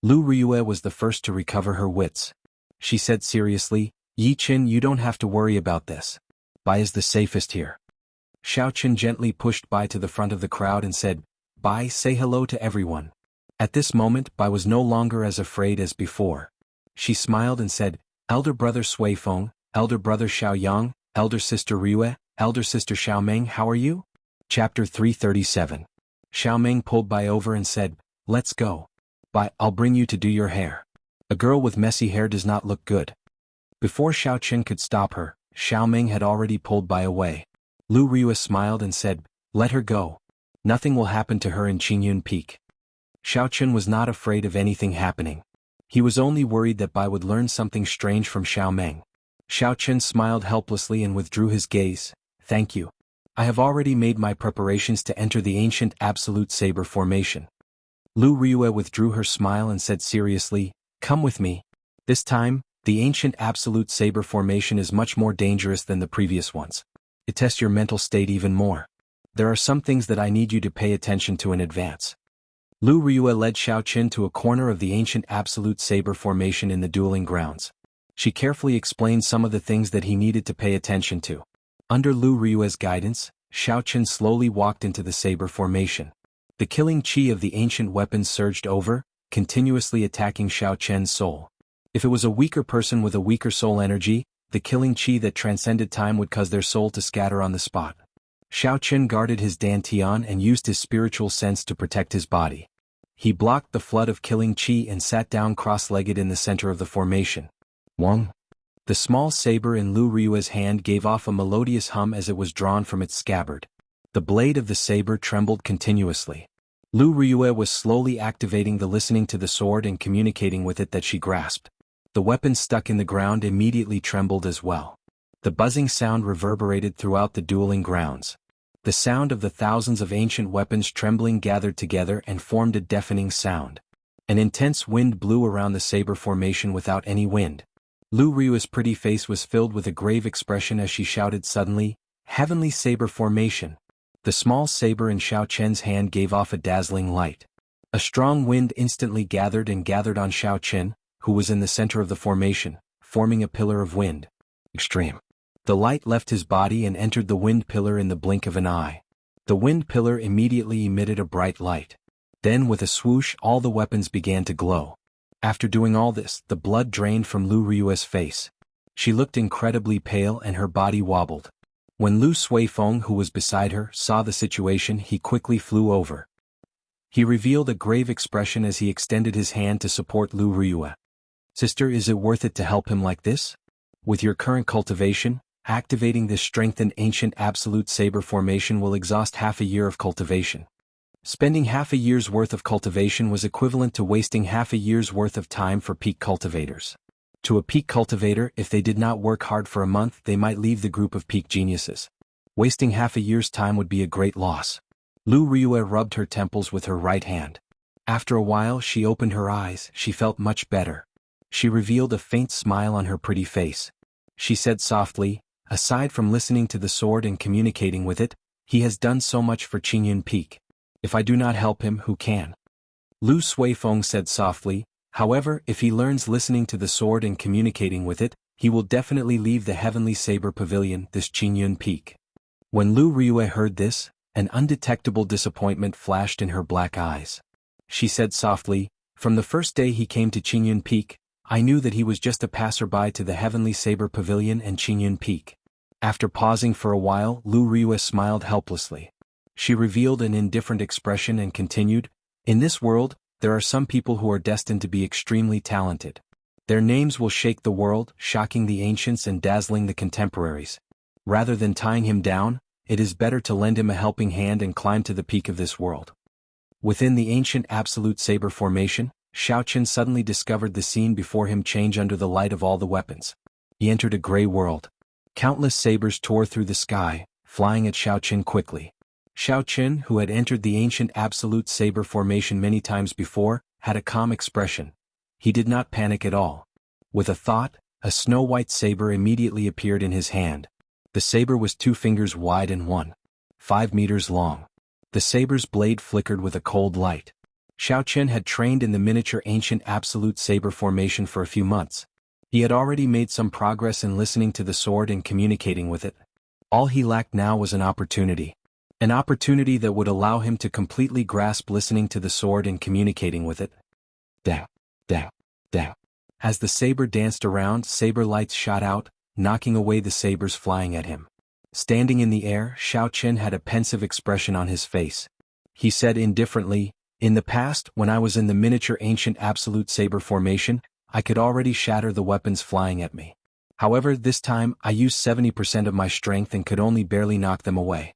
Lu Riyue was the first to recover her wits. She said seriously, Yi Qin, you don't have to worry about this. Bai is the safest here. Xiao Qin gently pushed Bai to the front of the crowd and said, Bai, say hello to everyone. At this moment, Bai was no longer as afraid as before. She smiled and said, Elder brother Suifeng, elder brother Xiao Yang, elder sister Riyue, elder sister Xiao Meng, how are you? Chapter 337. Xiao Meng pulled Bai over and said, Let's go. Bai, I'll bring you to do your hair. A girl with messy hair does not look good. Before Xiao Qin could stop her, Xiao Meng had already pulled Bai away. Lu Riyue smiled and said, Let her go. Nothing will happen to her in Qingyun Peak. Xiao Qin was not afraid of anything happening. He was only worried that Bai would learn something strange from Xiao Meng. Xiao Qin smiled helplessly and withdrew his gaze. Thank you. I have already made my preparations to enter the ancient absolute saber formation. Lu Riyue withdrew her smile and said seriously, Come with me. This time, the ancient absolute saber formation is much more dangerous than the previous ones. It tests your mental state even more. There are some things that I need you to pay attention to in advance. Lu Riyue led Xiao Qin to a corner of the ancient absolute saber formation in the dueling grounds. She carefully explained some of the things that he needed to pay attention to. Under Lu Riyue's guidance, Xiao Qin slowly walked into the saber formation. The killing qi of the ancient weapons surged over, continuously attacking Xiao Qian's soul. If it was a weaker person with a weaker soul energy, the killing qi that transcended time would cause their soul to scatter on the spot. Xiao Qin guarded his dantian and used his spiritual sense to protect his body. He blocked the flood of killing qi and sat down cross-legged in the center of the formation. Wang. The small saber in Lu Riyue's hand gave off a melodious hum as it was drawn from its scabbard. The blade of the saber trembled continuously. Lu Riyue was slowly activating the listening to the sword and communicating with it that she grasped. The weapon stuck in the ground immediately trembled as well. The buzzing sound reverberated throughout the dueling grounds. The sound of the thousands of ancient weapons trembling gathered together and formed a deafening sound. An intense wind blew around the saber formation without any wind. Lu Riyue's pretty face was filled with a grave expression as she shouted suddenly, Heavenly Saber Formation. The small saber in Xiao Qian's hand gave off a dazzling light. A strong wind instantly gathered on Xiao Qin, who was in the center of the formation, forming a pillar of wind. Extreme. The light left his body and entered the wind pillar in the blink of an eye. The wind pillar immediately emitted a bright light. Then with a swoosh all the weapons began to glow. After doing all this, the blood drained from Lu Riyue's face. She looked incredibly pale and her body wobbled. When Lu Suifeng, who was beside her, saw the situation, he quickly flew over. He revealed a grave expression as he extended his hand to support Lu Riyue. Sister, is it worth it to help him like this? With your current cultivation, activating this strengthened ancient absolute saber formation will exhaust half a year of cultivation. Spending half a year's worth of cultivation was equivalent to wasting half a year's worth of time for peak cultivators. To a peak cultivator, if they did not work hard for a month, they might leave the group of peak geniuses. Wasting half a year's time would be a great loss. Lu Ryue rubbed her temples with her right hand. After a while she opened her eyes, she felt much better. She revealed a faint smile on her pretty face. She said softly, aside from listening to the sword and communicating with it, he has done so much for Qingyun Peak. If I do not help him, who can? Lu Suifeng said softly, however, if he learns listening to the sword and communicating with it, he will definitely leave the Heavenly Saber Pavilion, this Qingyun Peak. When Lu Ryue heard this, an undetectable disappointment flashed in her black eyes. She said softly, from the first day he came to Qingyun Peak, I knew that he was just a passerby to the Heavenly Saber Pavilion and Qingyun Peak. After pausing for a while, Lu Ryue smiled helplessly. She revealed an indifferent expression and continued, in this world, there are some people who are destined to be extremely talented. Their names will shake the world, shocking the ancients and dazzling the contemporaries. Rather than tying him down, it is better to lend him a helping hand and climb to the peak of this world. Within the ancient Absolute Saber formation, Xiaoqian suddenly discovered the scene before him change under the light of all the weapons. He entered a gray world. Countless sabers tore through the sky, flying at Xiaoqian quickly. Xiaoqian, who had entered the ancient Absolute Saber formation many times before, had a calm expression. He did not panic at all. With a thought, a snow-white saber immediately appeared in his hand. The saber was 2 fingers wide and 1.5 meters long. The saber's blade flickered with a cold light. Xiaoqian had trained in the miniature ancient Absolute Saber formation for a few months. He had already made some progress in listening to the sword and communicating with it. All he lacked now was an opportunity. An opportunity that would allow him to completely grasp listening to the sword and communicating with it. Da, da, da. As the saber danced around, saber lights shot out, knocking away the sabers flying at him. Standing in the air, Xiaoqian had a pensive expression on his face. He said indifferently, in the past, when I was in the miniature ancient Absolute Saber formation, I could already shatter the weapons flying at me. However, this time, I used 70% of my strength and could only barely knock them away.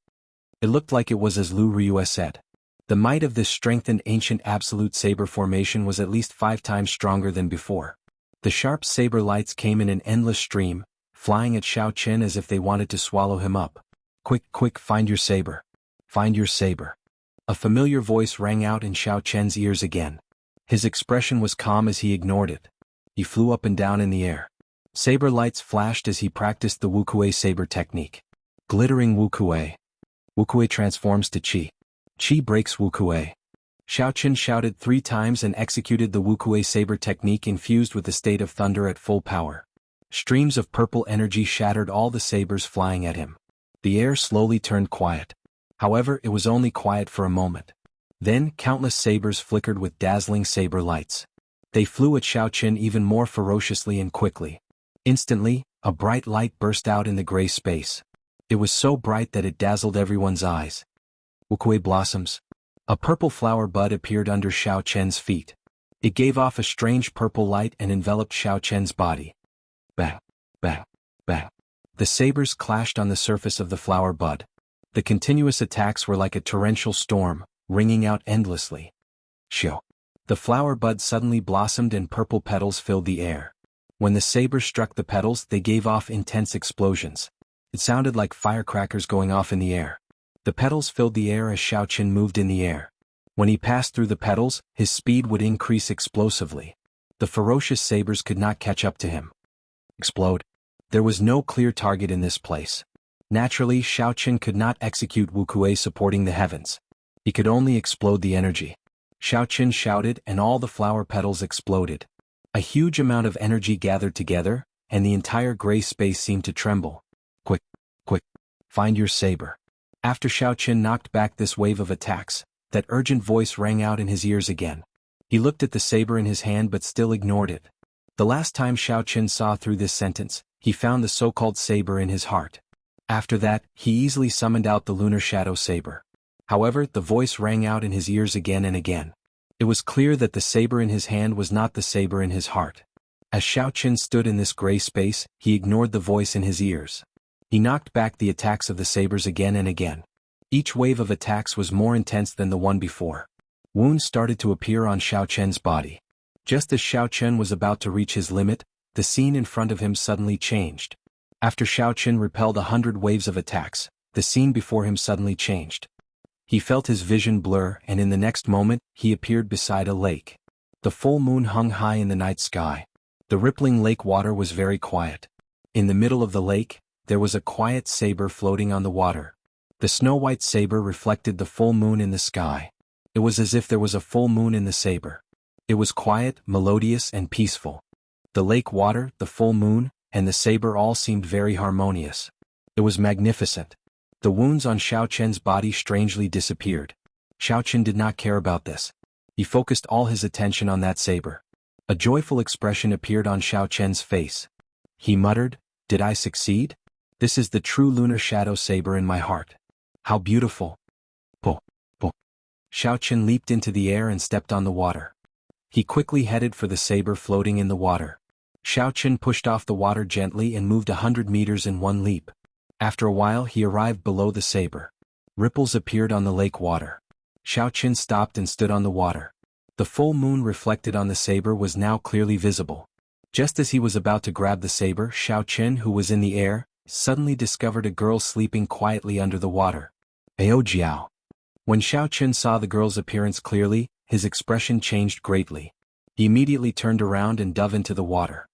It looked like it was as Lu Ryue said. The might of this strengthened ancient Absolute Saber formation was at least 5 times stronger than before. The sharp saber lights came in an endless stream, flying at Xiaoqian as if they wanted to swallow him up. Quick, quick, find your saber. Find your saber. A familiar voice rang out in Xiaoqian's ears again. His expression was calm as he ignored it. He flew up and down in the air. Saber lights flashed as he practiced the Wuxia saber technique. Glittering Wuxia. Wuxia transforms to Qi. Qi breaks Wuxia. Xiaoqian shouted 3 times and executed the Wuxia saber technique infused with the state of thunder at full power. Streams of purple energy shattered all the sabers flying at him. The air slowly turned quiet. However, it was only quiet for a moment. Then, countless sabers flickered with dazzling saber lights. They flew at Xiaoqian even more ferociously and quickly. Instantly, a bright light burst out in the gray space. It was so bright that it dazzled everyone's eyes. Wuxia blossoms. A purple flower bud appeared under Xiaoqian's feet. It gave off a strange purple light and enveloped Xiaoqian's body. Bah, bah, bah. The sabers clashed on the surface of the flower bud. The continuous attacks were like a torrential storm, ringing out endlessly. Shio. The flower bud suddenly blossomed and purple petals filled the air. When the sabers struck the petals, they gave off intense explosions. It sounded like firecrackers going off in the air. The petals filled the air as Xiaoqian moved in the air. When he passed through the petals, his speed would increase explosively. The ferocious sabers could not catch up to him. Explode. There was no clear target in this place. Naturally, Xiaoqian could not execute Wuxia supporting the heavens. He could only explode the energy. Xiaoqian shouted and all the flower petals exploded. A huge amount of energy gathered together, and the entire gray space seemed to tremble. Quick, quick, find your saber. After Xiaoqian knocked back this wave of attacks, that urgent voice rang out in his ears again. He looked at the saber in his hand but still ignored it. The last time Xiaoqian saw through this sentence, he found the so-called saber in his heart. After that, he easily summoned out the lunar shadow saber. However, the voice rang out in his ears again and again. It was clear that the saber in his hand was not the saber in his heart. As Xiaoqian stood in this gray space, he ignored the voice in his ears. He knocked back the attacks of the sabers again and again. Each wave of attacks was more intense than the one before. Wounds started to appear on Xiaoqian's body. Just as Xiaoqian was about to reach his limit, the scene in front of him suddenly changed. After Xiaoqin repelled 100 waves of attacks, the scene before him suddenly changed. He felt his vision blur, and in the next moment, he appeared beside a lake. The full moon hung high in the night sky. The rippling lake water was very quiet. In the middle of the lake, there was a quiet saber floating on the water. The snow-white saber reflected the full moon in the sky. It was as if there was a full moon in the saber. It was quiet, melodious, and peaceful. The lake water, the full moon, and the saber all seemed very harmonious. It was magnificent. The wounds on Xiaoqian's body strangely disappeared. Xiaoqian did not care about this. He focused all his attention on that saber. A joyful expression appeared on Xiaoqian's face. He muttered, "Did I succeed? This is the true lunar shadow saber in my heart. How beautiful!" Po, po. Xiaoqian leaped into the air and stepped on the water. He quickly headed for the saber floating in the water. Xiaoqian pushed off the water gently and moved 100 meters in one leap. After a while he arrived below the saber. Ripples appeared on the lake water. Xiaoqian stopped and stood on the water. The full moon reflected on the saber was now clearly visible. Just as he was about to grab the saber, Xiaoqian, who was in the air, suddenly discovered a girl sleeping quietly under the water. Aojiao. When Xiaoqian saw the girl's appearance clearly, his expression changed greatly. He immediately turned around and dove into the water.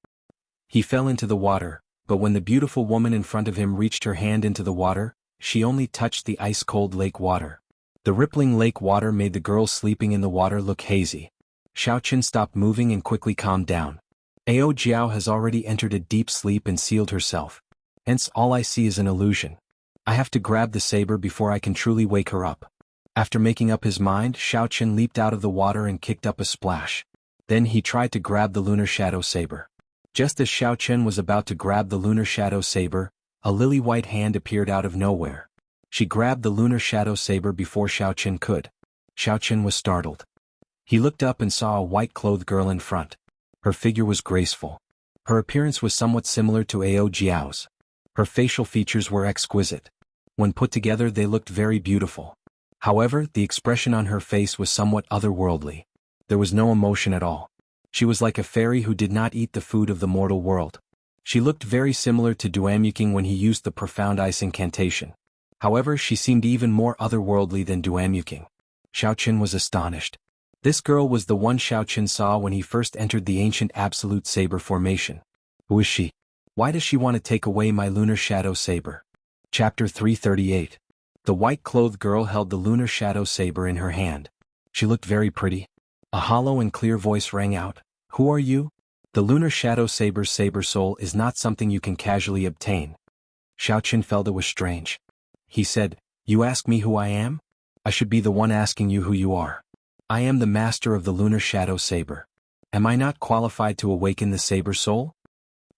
He fell into the water, but when the beautiful woman in front of him reached her hand into the water, she only touched the ice-cold lake water. The rippling lake water made the girl sleeping in the water look hazy. Xiaoqian stopped moving and quickly calmed down. Aojiao has already entered a deep sleep and sealed herself. Hence all I see is an illusion. I have to grab the saber before I can truly wake her up. After making up his mind, Xiaoqian leaped out of the water and kicked up a splash. Then he tried to grab the lunar shadow saber. Just as Xiaoqian was about to grab the lunar shadow saber, a lily-white hand appeared out of nowhere. She grabbed the lunar shadow saber before Xiaoqian could. Xiaoqian was startled. He looked up and saw a white-clothed girl in front. Her figure was graceful. Her appearance was somewhat similar to Aojiao's. Her facial features were exquisite. When put together they looked very beautiful. However, the expression on her face was somewhat otherworldly. There was no emotion at all. She was like a fairy who did not eat the food of the mortal world. She looked very similar to Duamuking when he used the profound ice incantation. However, she seemed even more otherworldly than Duamuking. Xiaoqian was astonished. This girl was the one Xiaoqian saw when he first entered the ancient absolute saber formation. Who is she? Why does she want to take away my lunar shadow saber? Chapter 338. The white-clothed girl held the lunar shadow saber in her hand. She looked very pretty. A hollow and clear voice rang out. Who are you? The lunar shadow saber's saber soul is not something you can casually obtain. Xiaoqian felt it was strange. He said, "You ask me who I am? I should be the one asking you who you are. I am the master of the lunar shadow saber. Am I not qualified to awaken the saber soul?"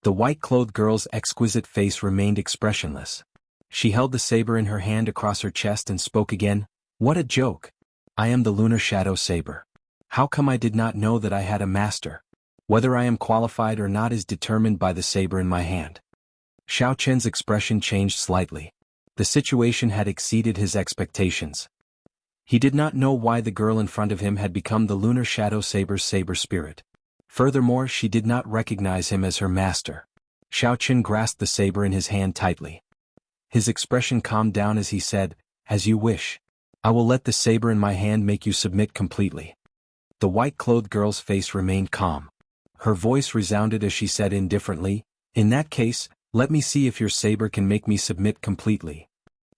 The white-clothed girl's exquisite face remained expressionless. She held the saber in her hand across her chest and spoke again. "What a joke! I am the lunar shadow saber. How come I did not know that I had a master? Whether I am qualified or not is determined by the saber in my hand." Xiaoqian's expression changed slightly. The situation had exceeded his expectations. He did not know why the girl in front of him had become the lunar shadow saber's saber spirit. Furthermore, she did not recognize him as her master. Xiaoqian grasped the saber in his hand tightly. His expression calmed down as he said, "As you wish. I will let the saber in my hand make you submit completely." The white-clothed girl's face remained calm. Her voice resounded as she said indifferently, "In that case, let me see if your saber can make me submit completely."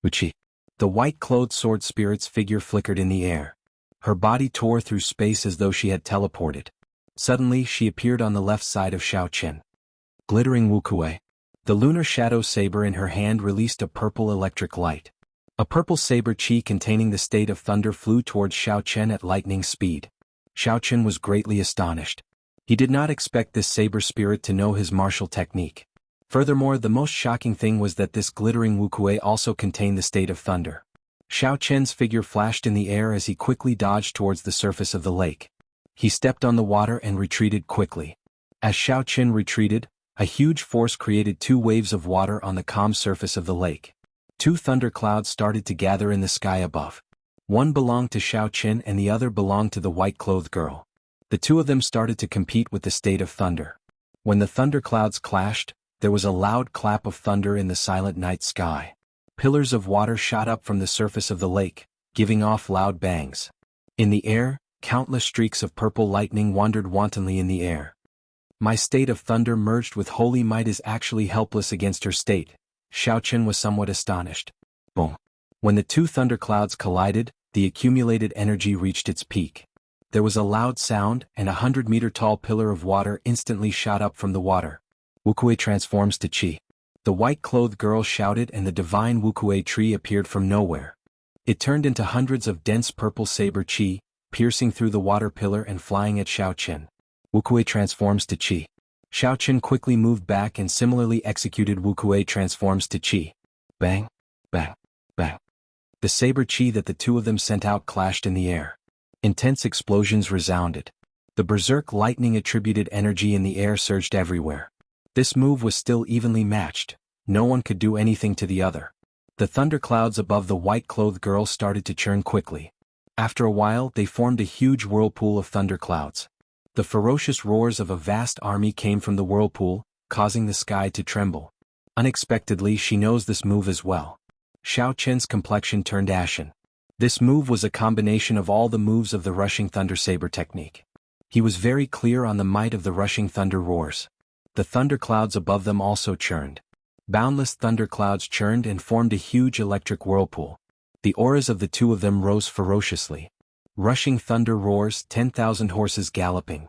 Wuxia. The white-clothed sword spirit's figure flickered in the air. Her body tore through space as though she had teleported. Suddenly she appeared on the left side of Xiaoqian. Glittering Wuxia. The lunar shadow saber in her hand released a purple electric light. A purple saber chi containing the state of thunder flew towards Xiaoqian at lightning speed. Xiaoqian was greatly astonished. He did not expect this saber spirit to know his martial technique. Furthermore, the most shocking thing was that this glittering Wuxia also contained the state of thunder. Xiaoqian's figure flashed in the air as he quickly dodged towards the surface of the lake. He stepped on the water and retreated quickly. As Xiaoqian retreated, a huge force created two waves of water on the calm surface of the lake. Two thunderclouds started to gather in the sky above. One belonged to Xiaoqian and the other belonged to the white-clothed girl. The two of them started to compete with the state of thunder. When the thunderclouds clashed, there was a loud clap of thunder in the silent night sky. Pillars of water shot up from the surface of the lake, giving off loud bangs. In the air, countless streaks of purple lightning wandered wantonly in the air. My state of thunder merged with holy might is actually helpless against her state. Xiaochen was somewhat astonished. Boom. When the two thunderclouds collided, the accumulated energy reached its peak. There was a loud sound, and a 100-meter-tall pillar of water instantly shot up from the water. Wuxia transforms to Qi. The white-clothed girl shouted and the divine Wuxia tree appeared from nowhere. It turned into hundreds of dense purple saber Qi, piercing through the water pillar and flying at Xiaochen. Wuxia transforms to Qi. Xiaochen quickly moved back and similarly executed Wuxia transforms to Qi. Bang, bang, bang. The saber Qi that the two of them sent out clashed in the air. Intense explosions resounded. The berserk lightning attributed energy in the air surged everywhere. This move was still evenly matched. No one could do anything to the other. The thunderclouds above the white-clothed girl started to churn quickly. After a while, they formed a huge whirlpool of thunderclouds. The ferocious roars of a vast army came from the whirlpool, causing the sky to tremble. Unexpectedly, she knows this move as well. Xiaochen's complexion turned ashen. This move was a combination of all the moves of the rushing thunder saber technique. He was very clear on the might of the rushing thunder roars. The thunderclouds above them also churned. Boundless thunderclouds churned and formed a huge electric whirlpool. The auras of the two of them rose ferociously. Rushing thunder roars, 10,000 horses galloping.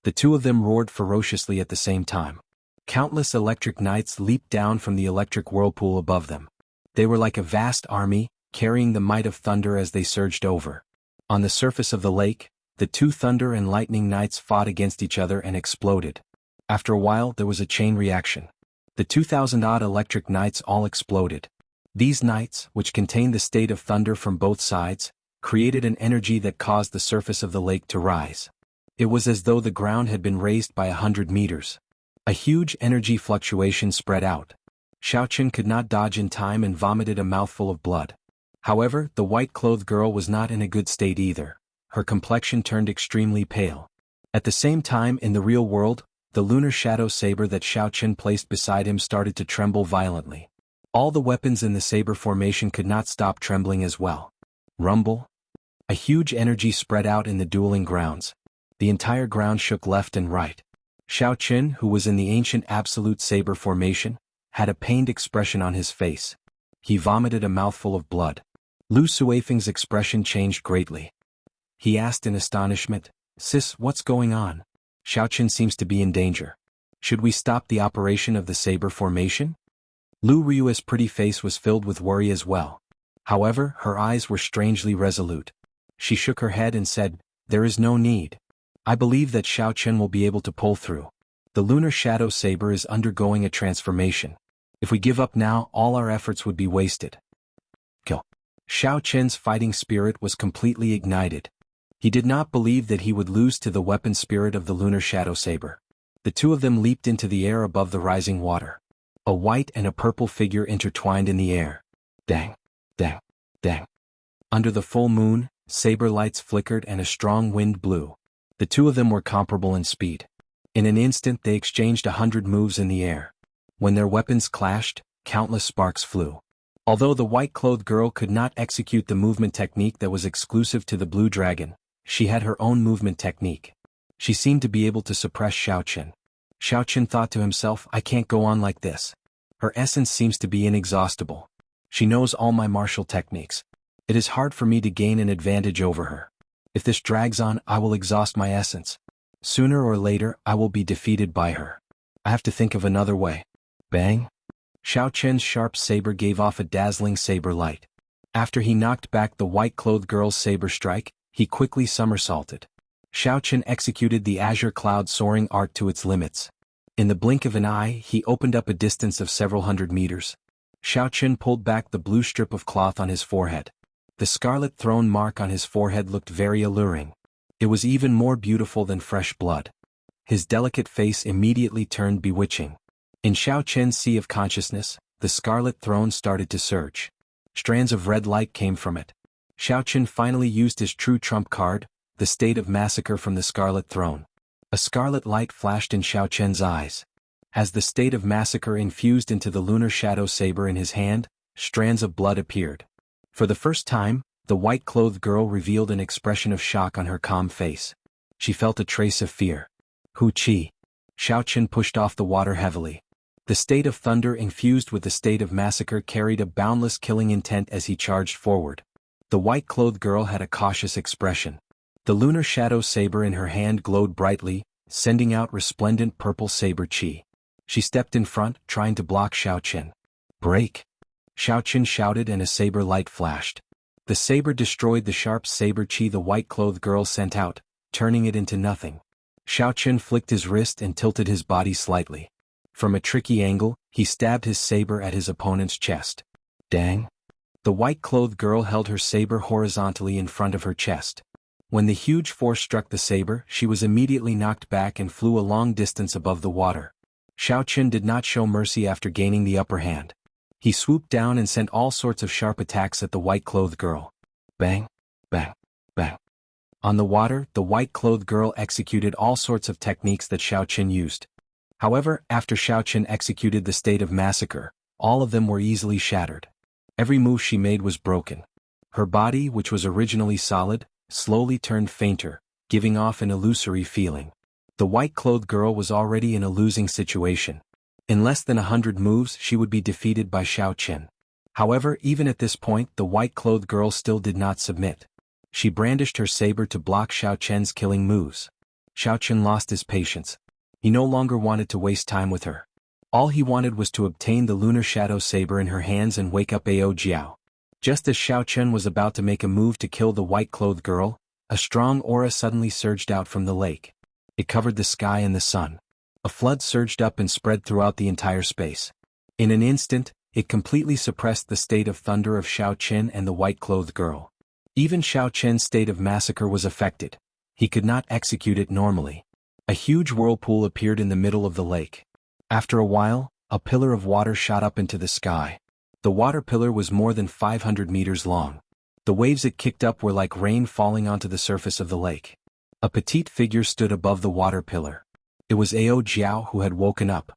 The two of them roared ferociously at the same time. Countless electric knights leaped down from the electric whirlpool above them. They were like a vast army, carrying the might of thunder as they surged over. On the surface of the lake, the two thunder and lightning knights fought against each other and exploded. After a while there was a chain reaction. The 2,000-odd electric knights all exploded. These knights, which contained the state of thunder from both sides, created an energy that caused the surface of the lake to rise. It was as though the ground had been raised by 100 meters. A huge energy fluctuation spread out. Xiaochen could not dodge in time and vomited a mouthful of blood. However, the white-clothed girl was not in a good state either. Her complexion turned extremely pale. At the same time, in the real world, the lunar shadow saber that Xiaochen placed beside him started to tremble violently. All the weapons in the saber formation could not stop trembling as well. Rumble. A huge energy spread out in the dueling grounds. The entire ground shook left and right. Xiaochen, who was in the ancient absolute saber formation, had a pained expression on his face. He vomited a mouthful of blood. Lu Suifeng's expression changed greatly. He asked in astonishment, "Sis, what's going on? Xiaochen seems to be in danger. Should we stop the operation of the saber formation?" Lu Ryu's pretty face was filled with worry as well. However, her eyes were strangely resolute. She shook her head and said, "There is no need. I believe that Xiaochen will be able to pull through. The lunar shadow saber is undergoing a transformation. If we give up now, all our efforts would be wasted." Kill. Xiaochen's fighting spirit was completely ignited. He did not believe that he would lose to the weapon spirit of the lunar shadow saber. The two of them leaped into the air above the rising water. A white and a purple figure intertwined in the air. Dang, dang, dang. Under the full moon, saber lights flickered and a strong wind blew. The two of them were comparable in speed. In an instant they exchanged 100 moves in the air. When their weapons clashed, countless sparks flew. Although the white-clothed girl could not execute the movement technique that was exclusive to the blue dragon, she had her own movement technique. She seemed to be able to suppress Xiaochen. Xiaochen thought to himself, "I can't go on like this. Her essence seems to be inexhaustible. She knows all my martial techniques. It is hard for me to gain an advantage over her. If this drags on, I will exhaust my essence. Sooner or later, I will be defeated by her. I have to think of another way." Bang! Xiaochen's sharp saber gave off a dazzling saber light. After he knocked back the white-clothed girl's saber strike, he quickly somersaulted. Xiaochen executed the azure cloud soaring art to its limits. In the blink of an eye, he opened up a distance of several hundred meters. Xiaochen pulled back the blue strip of cloth on his forehead. The scarlet throne mark on his forehead looked very alluring. It was even more beautiful than fresh blood. His delicate face immediately turned bewitching. In Xiaochen's sea of consciousness, the scarlet throne started to surge. Strands of red light came from it. Xiaochen finally used his true trump card, the state of massacre from the scarlet throne. A scarlet light flashed in Xiao Chen's eyes. As the state of massacre infused into the lunar shadow saber in his hand, strands of blood appeared. For the first time, the white-clothed girl revealed an expression of shock on her calm face. She felt a trace of fear. Hu Qi. Xiao Chen pushed off the water heavily. The state of thunder infused with the state of massacre carried a boundless killing intent as he charged forward. The white-clothed girl had a cautious expression. The lunar shadow saber in her hand glowed brightly, sending out resplendent purple saber qi. She stepped in front, trying to block Xiao Chen. "Break!" Xiao Chen shouted and a saber light flashed. The saber destroyed the sharp saber qi the white-clothed girl sent out, turning it into nothing. Xiao Chen flicked his wrist and tilted his body slightly. From a tricky angle, he stabbed his saber at his opponent's chest. Dang! The white-clothed girl held her saber horizontally in front of her chest. When the huge force struck the saber, she was immediately knocked back and flew a long distance above the water. Xiao Chen did not show mercy after gaining the upper hand. He swooped down and sent all sorts of sharp attacks at the white-clothed girl. Bang! Bang! Bang! On the water, the white-clothed girl executed all sorts of techniques that Xiao Chen used. However, after Xiao Chen executed the state of massacre, all of them were easily shattered. Every move she made was broken. Her body, which was originally solid, slowly turned fainter, giving off an illusory feeling. The white-clothed girl was already in a losing situation. In less than 100 moves she would be defeated by Xiao Chen. However, even at this point the white-clothed girl still did not submit. She brandished her saber to block Xiao Chen's killing moves. Xiao Chen lost his patience. He no longer wanted to waste time with her. All he wanted was to obtain the lunar shadow saber in her hands and wake up Ao Jiao. Just as Xiao Chen was about to make a move to kill the white-clothed girl, a strong aura suddenly surged out from the lake. It covered the sky and the sun. A flood surged up and spread throughout the entire space. In an instant, it completely suppressed the state of thunder of Xiao Chen and the white-clothed girl. Even Xiao Chen's state of massacre was affected. He could not execute it normally. A huge whirlpool appeared in the middle of the lake. After a while, a pillar of water shot up into the sky. The water pillar was more than 500 meters long. The waves it kicked up were like rain falling onto the surface of the lake. A petite figure stood above the water pillar. It was Ao Jiao who had woken up.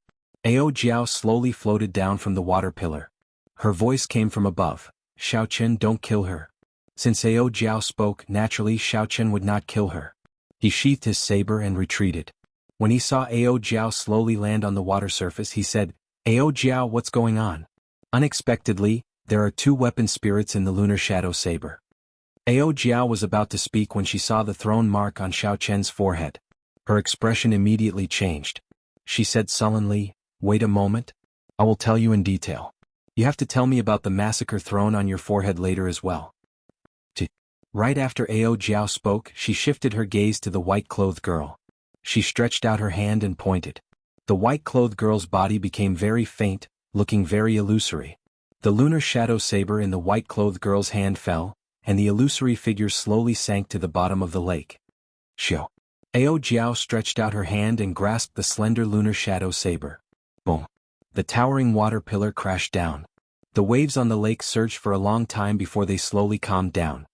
Ao Jiao slowly floated down from the water pillar. Her voice came from above. "Xiao Chen, don't kill her." Since Ao Jiao spoke, naturally Xiao Chen would not kill her. He sheathed his saber and retreated. When he saw Ao Jiao slowly land on the water surface, he said, "Ao Jiao, what's going on?" Unexpectedly, there are two weapon spirits in the lunar shadow saber. Ao Jiao was about to speak when she saw the thrown mark on Xiao Chen's forehead. Her expression immediately changed. She said sullenly, "Wait a moment. I will tell you in detail. You have to tell me about the massacre thrown on your forehead later as well." Right after Ao Jiao spoke, she shifted her gaze to the white-clothed girl. She stretched out her hand and pointed. The white-clothed girl's body became very faint, looking very illusory. The lunar shadow saber in the white-clothed girl's hand fell, and the illusory figure slowly sank to the bottom of the lake. Xiao. Ao Jiao stretched out her hand and grasped the slender lunar shadow saber. Boom. The towering water pillar crashed down. The waves on the lake surged for a long time before they slowly calmed down.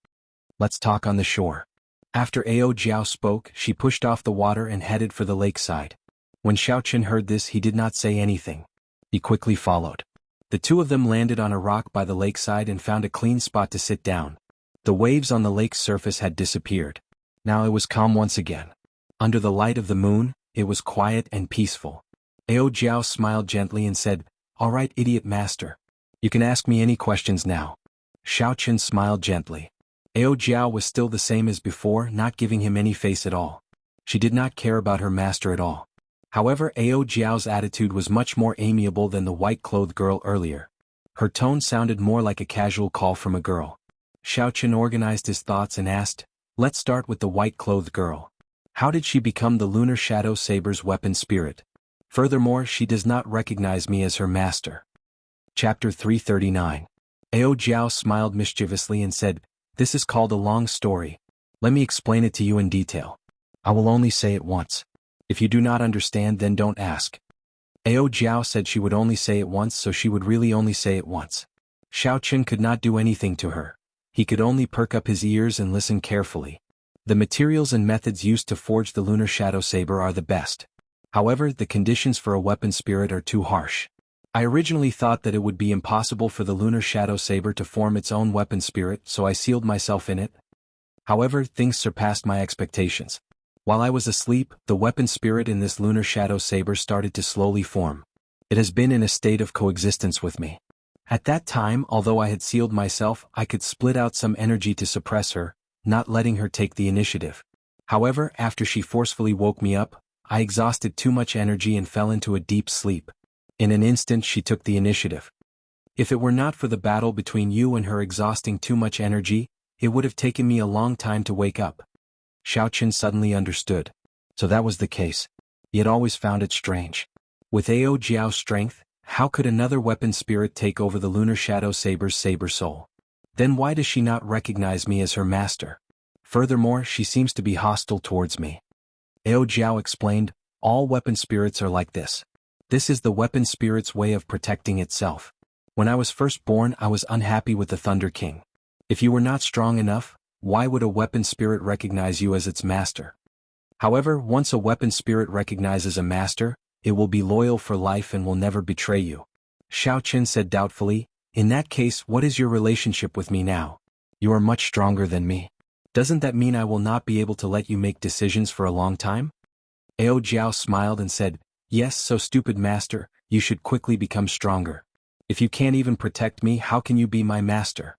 "Let's talk on the shore." After Ao Jiao spoke, she pushed off the water and headed for the lakeside. When Xiao Chen heard this, he did not say anything. He quickly followed. The two of them landed on a rock by the lakeside and found a clean spot to sit down. The waves on the lake's surface had disappeared. Now it was calm once again. Under the light of the moon, it was quiet and peaceful. Ao Jiao smiled gently and said, "All right, idiot master. You can ask me any questions now." Xiao Chen smiled gently. Ao Jiao was still the same as before, not giving him any face at all. She did not care about her master at all. However, Ao Jiao's attitude was much more amiable than the white-clothed girl earlier. Her tone sounded more like a casual call from a girl. Xiao Chen organized his thoughts and asked, "Let's start with the white-clothed girl. How did she become the lunar shadow saber's weapon spirit? Furthermore, she does not recognize me as her master." Chapter 339. Ao Jiao smiled mischievously and said, "This is called a long story. Let me explain it to you in detail. I will only say it once. If you do not understand, then don't ask." Ao Jiao said she would only say it once, so she would really only say it once. Xiao Chen could not do anything to her. He could only perk up his ears and listen carefully. The materials and methods used to forge the lunar shadow saber are the best. However, the conditions for a weapon spirit are too harsh. I originally thought that it would be impossible for the lunar shadow saber to form its own weapon spirit, so I sealed myself in it. However, things surpassed my expectations. While I was asleep, the weapon spirit in this lunar shadow saber started to slowly form. It has been in a state of coexistence with me. At that time, although I had sealed myself, I could split out some energy to suppress her, not letting her take the initiative. However, after she forcefully woke me up, I exhausted too much energy and fell into a deep sleep. In an instant she took the initiative. If it were not for the battle between you and her exhausting too much energy, it would have taken me a long time to wake up. Xiaoqin suddenly understood. So that was the case. He had always found it strange. With Ao Jiao's strength, how could another weapon spirit take over the lunar shadow saber's saber soul? Then why does she not recognize me as her master? Furthermore, she seems to be hostile towards me. Ao Jiao explained, all weapon spirits are like this. This is the weapon spirit's way of protecting itself. When I was first born, I was unhappy with the Thunder King. If you were not strong enough, why would a weapon spirit recognize you as its master? However, once a weapon spirit recognizes a master, it will be loyal for life and will never betray you. Xiaoqin said doubtfully, in that case, what is your relationship with me now? You are much stronger than me. Doesn't that mean I will not be able to let you make decisions for a long time? Ao Jiao smiled and said, yes, so stupid master, you should quickly become stronger. If you can't even protect me, how can you be my master?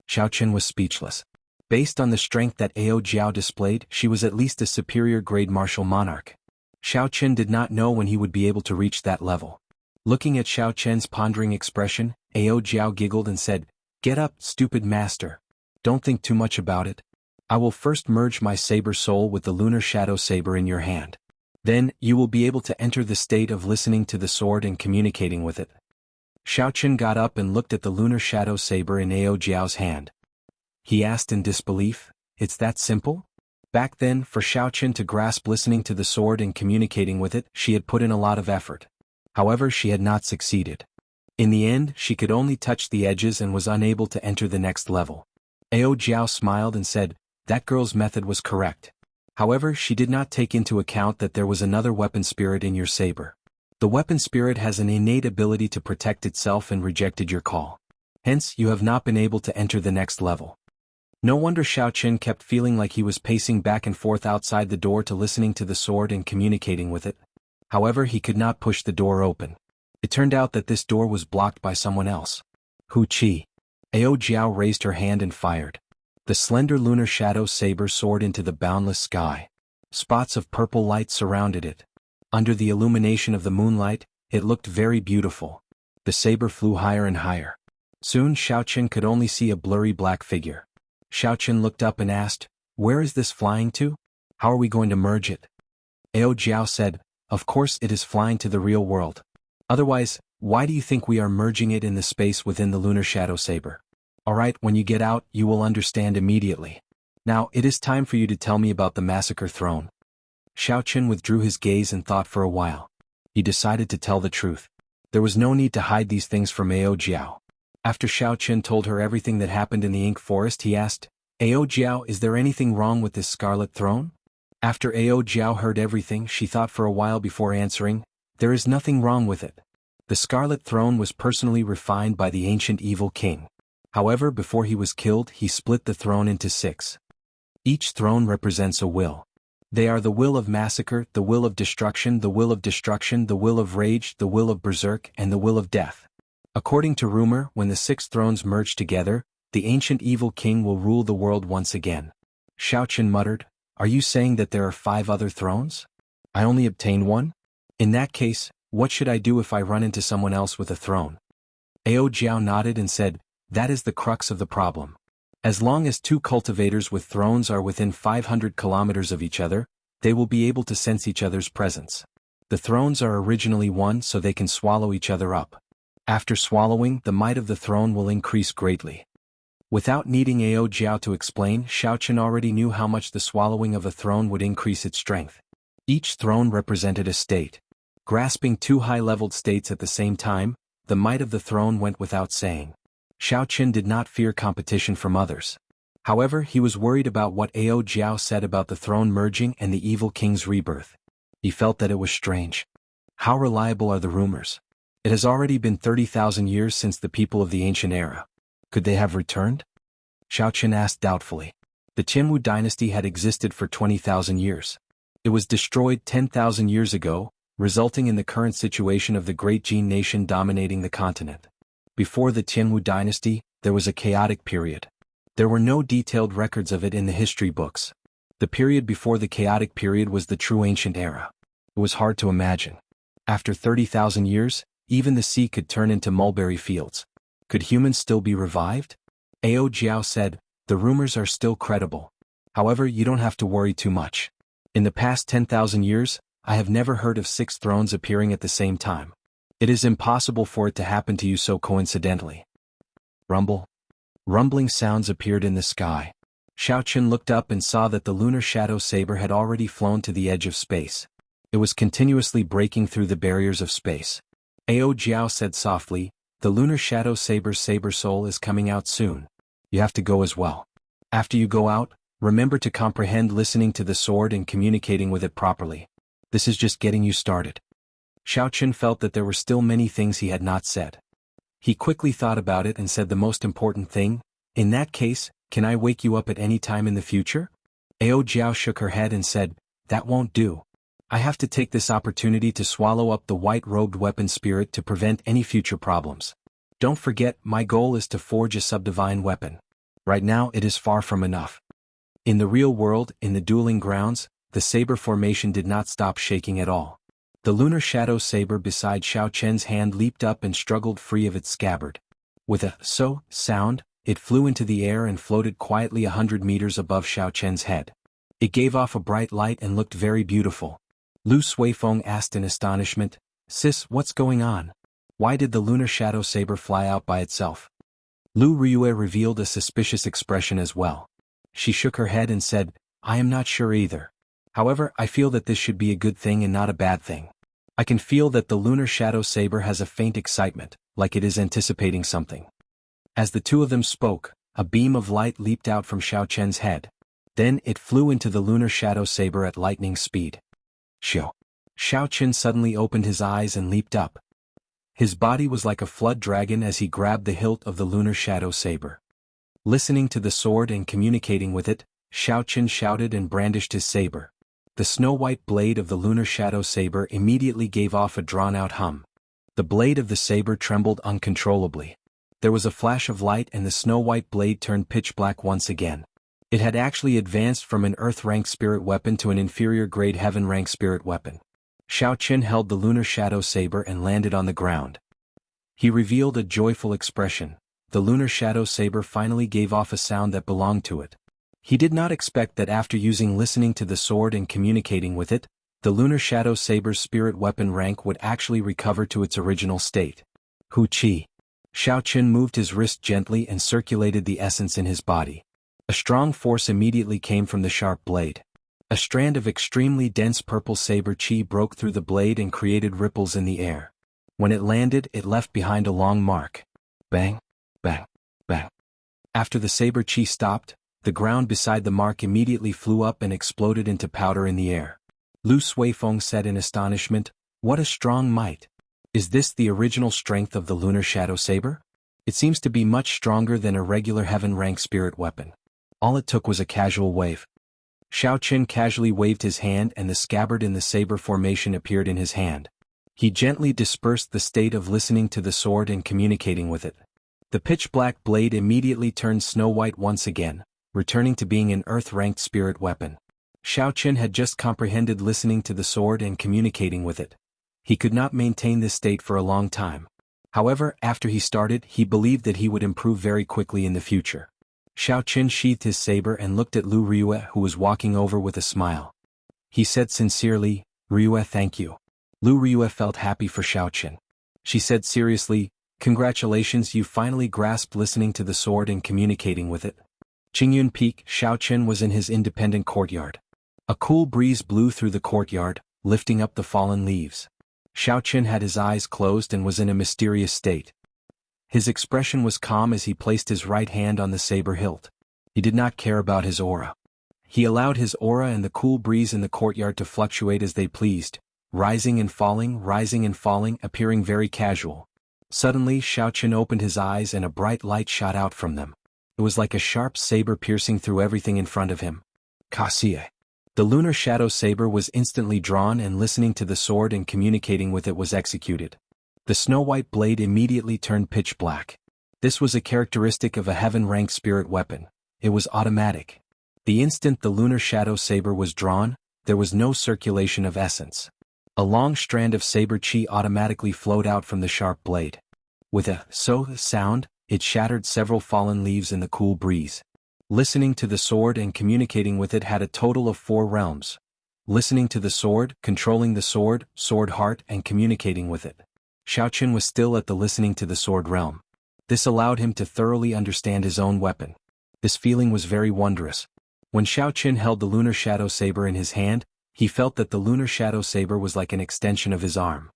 Xiaoqin was speechless. Based on the strength that Ao Jiao displayed, she was at least a superior grade martial monarch. Xiaoqin did not know when he would be able to reach that level. Looking at Xiaoqin's pondering expression, Ao Jiao giggled and said, get up, stupid master. Don't think too much about it. I will first merge my saber soul with the lunar shadow saber in your hand. Then, you will be able to enter the state of listening to the sword and communicating with it. Xiaoqin got up and looked at the lunar shadow saber in Ao Jiao's hand. He asked in disbelief, it's that simple? Back then, for Xiaoqin to grasp listening to the sword and communicating with it, she had put in a lot of effort. However, she had not succeeded. In the end, she could only touch the edges and was unable to enter the next level. Ao Jiao smiled and said, that girl's method was correct. However, she did not take into account that there was another weapon spirit in your saber. The weapon spirit has an innate ability to protect itself and rejected your call. Hence, you have not been able to enter the next level. No wonder Xiaoqin kept feeling like he was pacing back and forth outside the door to listening to the sword and communicating with it. However, he could not push the door open. It turned out that this door was blocked by someone else. Hu Qi. Ao Jiao raised her hand and fired. The slender lunar shadow saber soared into the boundless sky. Spots of purple light surrounded it. Under the illumination of the moonlight, it looked very beautiful. The saber flew higher and higher. Soon Xiaoqin could only see a blurry black figure. Xiaoqin looked up and asked, where is this flying to? How are we going to merge it? Ao Jiao said, of course it is flying to the real world. Otherwise, why do you think we are merging it in the space within the lunar shadow saber? Alright, when you get out, you will understand immediately. Now, it is time for you to tell me about the massacre throne. Xiaoqin withdrew his gaze and thought for a while. He decided to tell the truth. There was no need to hide these things from Ao Jiao. After Xiaoqin told her everything that happened in the ink forest, he asked, Ao Jiao, is there anything wrong with this scarlet throne? After Ao Jiao heard everything, she thought for a while before answering, there is nothing wrong with it. The scarlet throne was personally refined by the ancient evil king. However, before he was killed, he split the throne into 6. Each throne represents a will. They are the will of massacre, the will of destruction, the will of destruction, the will of rage, the will of berserk, and the will of death. According to rumor, when the 6 thrones merge together, the ancient evil king will rule the world once again. Xiaoqin muttered, are you saying that there are 5 other thrones? I only obtained 1? In that case, what should I do if I run into someone else with a throne? Ao Jiao nodded and said, that is the crux of the problem. As long as 2 cultivators with thrones are within 500 kilometers of each other, they will be able to sense each other's presence. The thrones are originally one so they can swallow each other up. After swallowing, the might of the throne will increase greatly. Without needing Ao Jiao to explain, Xiaoqin already knew how much the swallowing of a throne would increase its strength. Each throne represented a state. Grasping 2 high-leveled states at the same time, the might of the throne went without saying. Xiaoqin did not fear competition from others. However, he was worried about what Ao Jiao said about the throne merging and the evil king's rebirth. He felt that it was strange. How reliable are the rumors? It has already been 30,000 years since the people of the ancient era. Could they have returned? Xiao Chen asked doubtfully. The Jianghu dynasty had existed for 20,000 years. It was destroyed 10,000 years ago, resulting in the current situation of the great Jin nation dominating the continent. Before the Jianghu dynasty, there was a chaotic period. There were no detailed records of it in the history books. The period before the chaotic period was the true ancient era. It was hard to imagine. After 30,000 years, even the sea could turn into mulberry fields. Could humans still be revived? Ao Jiao said, the rumors are still credible. However, you don't have to worry too much. In the past 10,000 years, I have never heard of 6 thrones appearing at the same time. It is impossible for it to happen to you so coincidentally. Rumble. Rumbling sounds appeared in the sky. Xiao Chen looked up and saw that the lunar shadow saber had already flown to the edge of space. It was continuously breaking through the barriers of space. Ao Jiao said softly, the lunar shadow saber's saber soul is coming out soon. You have to go as well. After you go out, remember to comprehend listening to the sword and communicating with it properly. This is just getting you started. Xiao Chen felt that there were still many things he had not said. He quickly thought about it and said the most important thing, in that case, can I wake you up at any time in the future? Ao Jiao shook her head and said, that won't do. I have to take this opportunity to swallow up the white-robed weapon spirit to prevent any future problems. Don't forget, my goal is to forge a subdivine weapon. Right now it is far from enough. In the real world, in the dueling grounds, the saber formation did not stop shaking at all. The lunar shadow saber beside Xiao Chen's hand leaped up and struggled free of its scabbard. With a "so" sound, it flew into the air and floated quietly 100 meters above Xiao Chen's head. It gave off a bright light and looked very beautiful. Lu Suifeng asked in astonishment, Sis, what's going on? Why did the lunar shadow saber fly out by itself? Lu Riyue revealed a suspicious expression as well. She shook her head and said, I am not sure either. However, I feel that this should be a good thing and not a bad thing. I can feel that the lunar shadow saber has a faint excitement, like it is anticipating something. As the two of them spoke, a beam of light leaped out from Xiao Chen's head. Then it flew into the lunar shadow saber at lightning speed. Xiao Chen suddenly opened his eyes and leaped up. His body was like a flood dragon as he grabbed the hilt of the lunar shadow saber. Listening to the sword and communicating with it, Xiao Chen shouted and brandished his saber. The snow-white blade of the lunar shadow saber immediately gave off a drawn-out hum. The blade of the saber trembled uncontrollably. There was a flash of light and the snow-white blade turned pitch-black once again. It had actually advanced from an earth-rank spirit weapon to an inferior-grade heaven-rank spirit weapon. Xiao Chen held the lunar shadow saber and landed on the ground. He revealed a joyful expression. The lunar shadow saber finally gave off a sound that belonged to it. He did not expect that after using listening to the sword and communicating with it, the lunar shadow saber's spirit weapon rank would actually recover to its original state. Hu Qi. Xiao Chen moved his wrist gently and circulated the essence in his body. A strong force immediately came from the sharp blade. A strand of extremely dense purple saber qi broke through the blade and created ripples in the air. When it landed, it left behind a long mark. Bang, bang, bang. After the saber qi stopped, the ground beside the mark immediately flew up and exploded into powder in the air. Lu Suifeng said in astonishment, what a strong might! Is this the original strength of the lunar shadow saber? It seems to be much stronger than a regular heaven-rank spirit weapon. All it took was a casual wave. Xiao Chen casually waved his hand and the scabbard in the saber formation appeared in his hand. He gently dispersed the state of listening to the sword and communicating with it. The pitch-black blade immediately turned snow-white once again, returning to being an earth-ranked spirit weapon. Xiao Chen had just comprehended listening to the sword and communicating with it. He could not maintain this state for a long time. However, after he started, he believed that he would improve very quickly in the future. Xiao Chen sheathed his saber and looked at Lu Riyue who was walking over with a smile. He said sincerely, Riyue, thank you. Lu Riyue felt happy for Xiao Chen. She said seriously, congratulations, you finally grasped listening to the sword and communicating with it. Qingyun Peak, Xiao Chen was in his independent courtyard. A cool breeze blew through the courtyard, lifting up the fallen leaves. Xiao Chen had his eyes closed and was in a mysterious state. His expression was calm as he placed his right hand on the saber hilt. He did not care about his aura. He allowed his aura and the cool breeze in the courtyard to fluctuate as they pleased, rising and falling, appearing very casual. Suddenly Xiaoqun opened his eyes and a bright light shot out from them. It was like a sharp saber piercing through everything in front of him. Kaxie. The lunar shadow saber was instantly drawn, and listening to the sword and communicating with it was executed. The snow-white blade immediately turned pitch black. This was a characteristic of a heaven-ranked spirit weapon. It was automatic. The instant the lunar shadow saber was drawn, there was no circulation of essence. A long strand of saber chi automatically flowed out from the sharp blade. With a sound, it shattered several fallen leaves in the cool breeze. Listening to the sword and communicating with it had a total of 4 realms. Listening to the sword, controlling the sword, sword heart, and communicating with it. Xiaoqun was still at the listening to the sword realm. This allowed him to thoroughly understand his own weapon. This feeling was very wondrous. When Xiaoqun held the lunar shadow saber in his hand, he felt that the lunar shadow saber was like an extension of his arm.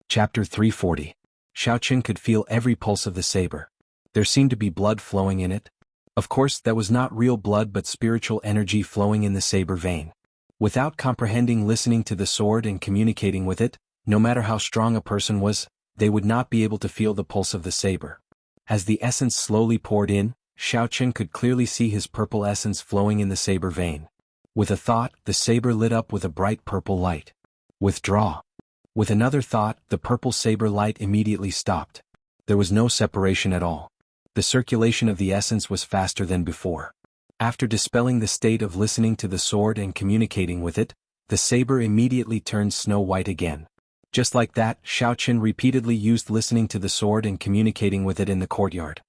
Chapter 340. Xiaoqun could feel every pulse of the saber. There seemed to be blood flowing in it. Of course, that was not real blood but spiritual energy flowing in the saber vein. Without comprehending listening to the sword and communicating with it, no matter how strong a person was, they would not be able to feel the pulse of the saber. As the essence slowly poured in, Xiaoqun could clearly see his purple essence flowing in the saber vein. With a thought, the saber lit up with a bright purple light. Withdraw. With another thought, the purple saber light immediately stopped. There was no separation at all. The circulation of the essence was faster than before. After dispelling the state of listening to the sword and communicating with it, the saber immediately turned snow white again. Just like that, Xiaoqun repeatedly used listening to the sword and communicating with it in the courtyard.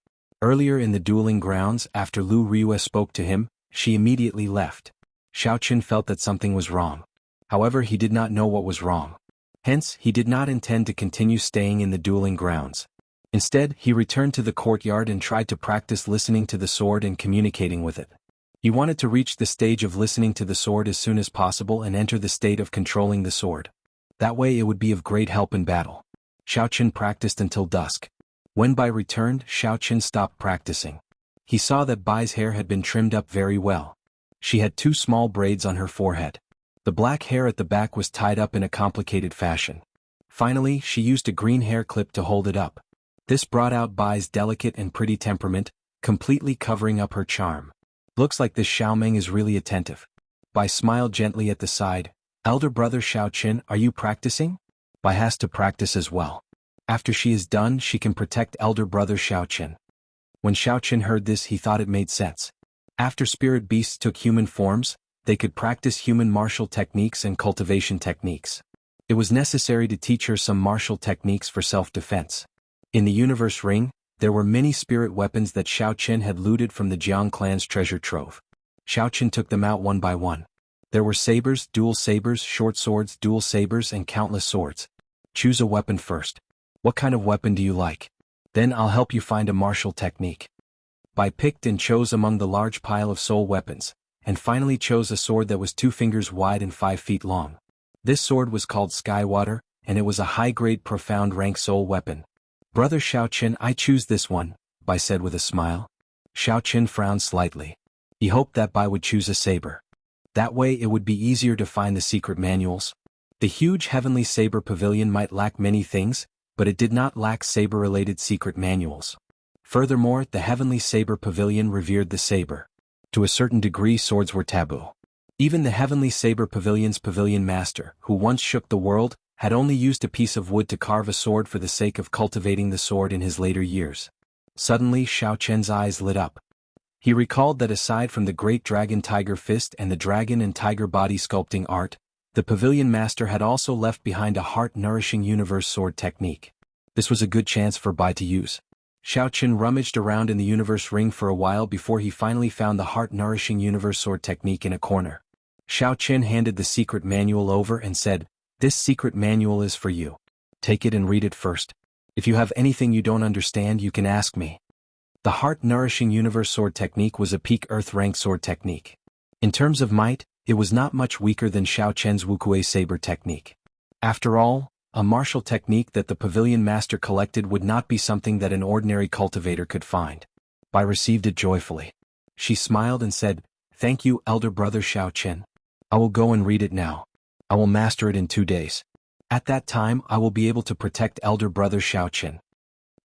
Earlier in the dueling grounds, after Lu Riyue spoke to him, she immediately left. Xiaoqun felt that something was wrong. However, he did not know what was wrong. Hence, he did not intend to continue staying in the dueling grounds. Instead, he returned to the courtyard and tried to practice listening to the sword and communicating with it. He wanted to reach the stage of listening to the sword as soon as possible and enter the state of controlling the sword. That way it would be of great help in battle. Xiaoqun practiced until dusk. When Bai returned, Xiaoqun stopped practicing. He saw that Bai's hair had been trimmed up very well. She had 2 small braids on her forehead. The black hair at the back was tied up in a complicated fashion. Finally, she used a green hair clip to hold it up. This brought out Bai's delicate and pretty temperament, completely covering up her charm. Looks like this Xiaomeng is really attentive. Bai smiled gently at the side. Elder brother Xiaoqun, are you practicing? Bai has to practice as well. After she is done, she can protect elder brother Xiaoqun. When Xiaoqun heard this, he thought it made sense. After spirit beasts took human forms, they could practice human martial techniques and cultivation techniques. It was necessary to teach her some martial techniques for self-defense. In the universe ring, there were many spirit weapons that Xiaoqun had looted from the Jiang clan's treasure trove. Xiaoqun took them out one by one. There were sabers, dual sabers, short swords, dual sabers, and countless swords. Choose a weapon first. What kind of weapon do you like? Then I'll help you find a martial technique. Bai picked and chose among the large pile of soul weapons, and finally chose a sword that was 2 fingers wide and 5 feet long. This sword was called Skywater, and it was a high-grade profound rank soul weapon. Brother Xiaoqun, I choose this one, Bai said with a smile. Xiaoqun frowned slightly. He hoped that Bai would choose a saber. That way it would be easier to find the secret manuals. The huge heavenly saber pavilion might lack many things, but it did not lack saber-related secret manuals. Furthermore, the heavenly saber pavilion revered the saber. To a certain degree, swords were taboo. Even the heavenly saber pavilion's pavilion master, who once shook the world, had only used a piece of wood to carve a sword for the sake of cultivating the sword in his later years. Suddenly, Xiaoqun's eyes lit up. He recalled that aside from the great dragon tiger fist and the dragon and tiger body sculpting art, the pavilion master had also left behind a heart-nourishing universe sword technique. This was a good chance for Bai to use. Xiaoqun rummaged around in the universe ring for a while before he finally found the heart-nourishing universe sword technique in a corner. Xiaoqun handed the secret manual over and said, "This secret manual is for you. Take it and read it first. If you have anything you don't understand, you can ask me." The heart-nourishing universe sword technique was a peak earth-rank sword technique. In terms of might, it was not much weaker than Xiaoqun's Wuxia saber technique. After all, a martial technique that the pavilion master collected would not be something that an ordinary cultivator could find. Bai received it joyfully. She smiled and said, "Thank you, elder brother Xiao Chen. I will go and read it now. I will master it in 2 days. At that time I will be able to protect elder brother Xiao Chen."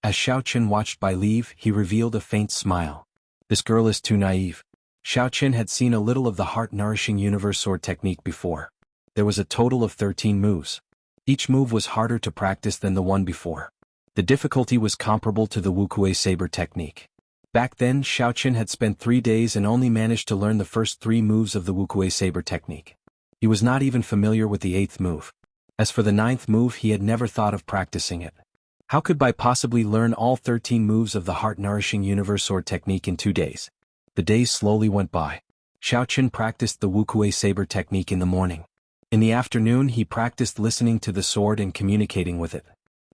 As Xiao Chen watched Bai Leave, he revealed a faint smile. This girl is too naive. Xiao Chen had seen a little of the heart-nourishing universe sword technique before. There was a total of 13 moves. Each move was harder to practice than the one before. The difficulty was comparable to the Wuxia saber technique. Back then, Xiao Chen had spent 3 days and only managed to learn the first 3 moves of the Wuxia saber technique. He was not even familiar with the 8th move. As for the 9th move, he had never thought of practicing it. How could Bai possibly learn all 13 moves of the heart-nourishing universe sword technique in 2 days? The days slowly went by. Xiao Chen practiced the Wuxia saber technique in the morning. In the afternoon, he practiced listening to the sword and communicating with it.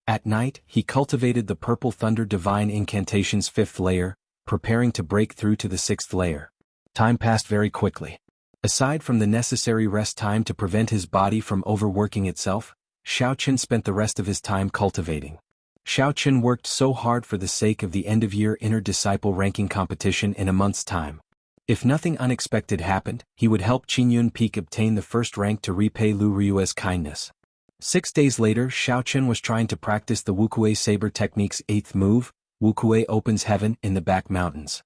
At night, he cultivated the Purple Thunder Divine Incantation's 5th layer, preparing to break through to the 6th layer. Time passed very quickly. Aside from the necessary rest time to prevent his body from overworking itself, Xiao Chen spent the rest of his time cultivating. Xiao Chen worked so hard for the sake of the end-of-year inner disciple ranking competition in a month's time. If nothing unexpected happened, he would help Qingyun Peak obtain the first rank to repay Lu Ryue's kindness. 6 days later, Xiao Chen was trying to practice the Wuxia saber technique's 8th move, Wuxia opens heaven, in the back mountains.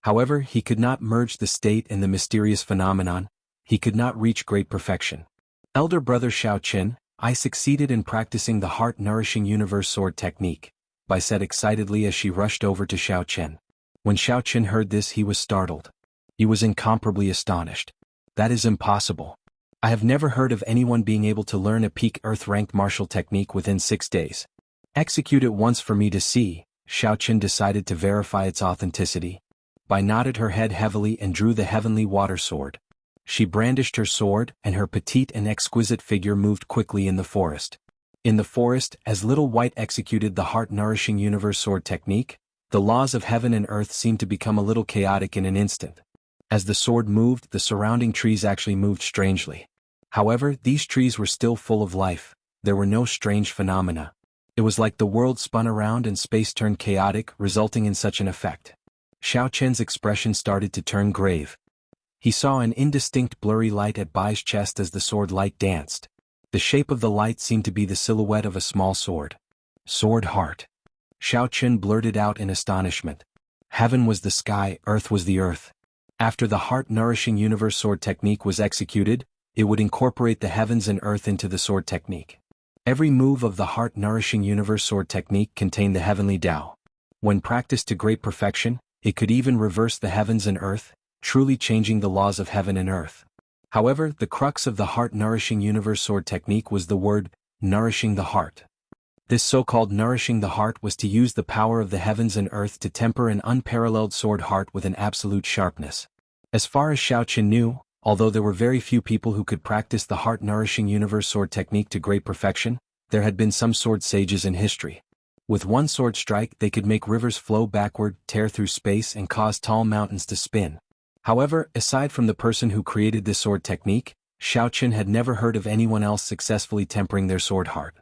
However, he could not merge the state and the mysterious phenomenon. He could not reach great perfection. Elder brother Xiao Chen, I succeeded in practicing the heart-nourishing universe sword technique, Bai said excitedly as she rushed over to Xiao Chen. When Xiao Chen heard this, he was startled. He was incomparably astonished. That is impossible. I have never heard of anyone being able to learn a peak earth-ranked martial technique within 6 days. Execute it once for me to see. Xiao Chen decided to verify its authenticity. Bai nodded her head heavily and drew the heavenly water sword. She brandished her sword, and her petite and exquisite figure moved quickly in the forest. In the forest, as Little White executed the heart-nourishing universe sword technique, the laws of heaven and earth seemed to become a little chaotic in an instant. As the sword moved, the surrounding trees actually moved strangely. However, these trees were still full of life. There were no strange phenomena. It was like the world spun around and space turned chaotic, resulting in such an effect. Xiao Chen's expression started to turn grave. He saw an indistinct blurry light at Bai's chest as the sword light danced. The shape of the light seemed to be the silhouette of a small sword. Sword heart. Xiao Chen blurted out in astonishment. Heaven was the sky, earth was the earth. After the heart-nourishing universe sword technique was executed, it would incorporate the heavens and earth into the sword technique. Every move of the heart-nourishing universe sword technique contained the heavenly Tao. When practiced to great perfection, it could even reverse the heavens and earth, truly changing the laws of heaven and earth. However, the crux of the heart-nourishing universe sword technique was the word, nourishing the heart. This so-called nourishing the heart was to use the power of the heavens and earth to temper an unparalleled sword heart with an absolute sharpness. As far as Xiao Chen knew, although there were very few people who could practice the heart-nourishing universe sword technique to great perfection, there had been some sword sages in history. With one sword strike they could make rivers flow backward, tear through space and cause tall mountains to spin. However, aside from the person who created this sword technique, Xiao Chen had never heard of anyone else successfully tempering their sword heart.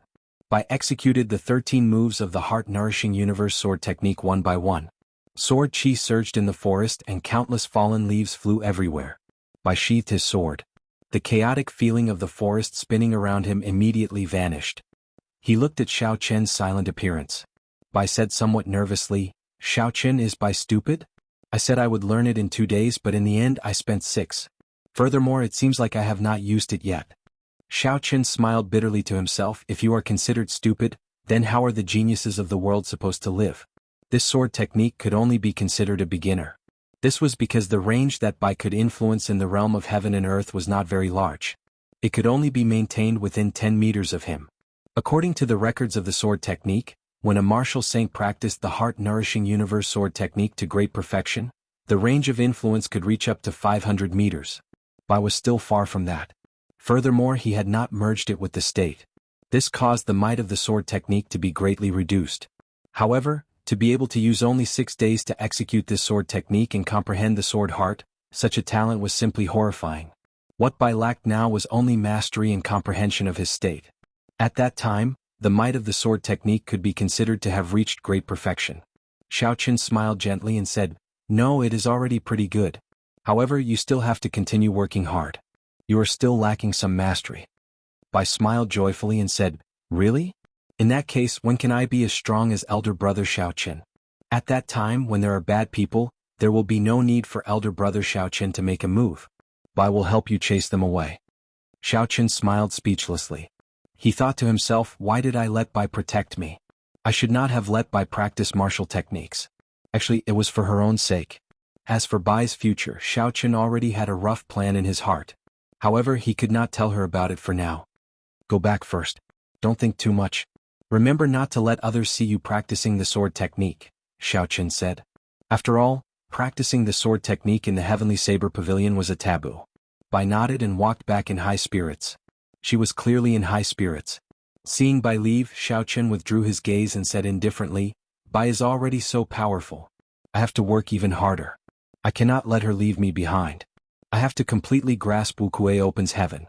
Bai executed the 13 moves of the heart-nourishing universe sword technique one by one. Sword chi surged in the forest and countless fallen leaves flew everywhere. Bai sheathed his sword. The chaotic feeling of the forest spinning around him immediately vanished. He looked at Xiao Chen's silent appearance. Bai said somewhat nervously, "Xiao Chen, is Bai stupid? I said I would learn it in 2 days, but in the end I spent 6. Furthermore, it seems like I have not used it yet." Xiao Chen smiled bitterly to himself. If you are considered stupid, then how are the geniuses of the world supposed to live? This sword technique could only be considered a beginner. This was because the range that Bai could influence in the realm of heaven and earth was not very large. It could only be maintained within 10 meters of him. According to the records of the sword technique, when a martial saint practiced the heart-nourishing universe sword technique to great perfection, the range of influence could reach up to 500 meters. Bai was still far from that. Furthermore, he had not merged it with the state. This caused the might of the sword technique to be greatly reduced. However, to be able to use only 6 days to execute this sword technique and comprehend the sword heart, such a talent was simply horrifying. What Bai lacked now was only mastery and comprehension of his state. At that time, the might of the sword technique could be considered to have reached great perfection. Xiao Chen smiled gently and said, No, it is already pretty good. However, you still have to continue working hard. You are still lacking some mastery. Bai smiled joyfully and said, Really? In that case, when can I be as strong as elder brother Xiaoqin? At that time, when there are bad people, there will be no need for elder brother Xiaoqin to make a move. Bai will help you chase them away. Xiaoqin smiled speechlessly. He thought to himself, why did I let Bai protect me? I should not have let Bai practice martial techniques. Actually, it was for her own sake. As for Bai's future, Xiaoqin already had a rough plan in his heart. However, he could not tell her about it for now. Go back first. Don't think too much. Remember not to let others see you practicing the sword technique, Xiaoqin said. After all, practicing the sword technique in the Heavenly Saber Pavilion was a taboo. Bai nodded and walked back in high spirits. She was clearly in high spirits. Seeing Bai leave, Xiaoqin withdrew his gaze and said indifferently, Bai is already so powerful. I have to work even harder. I cannot let her leave me behind. I have to completely grasp Wuxia opens heaven.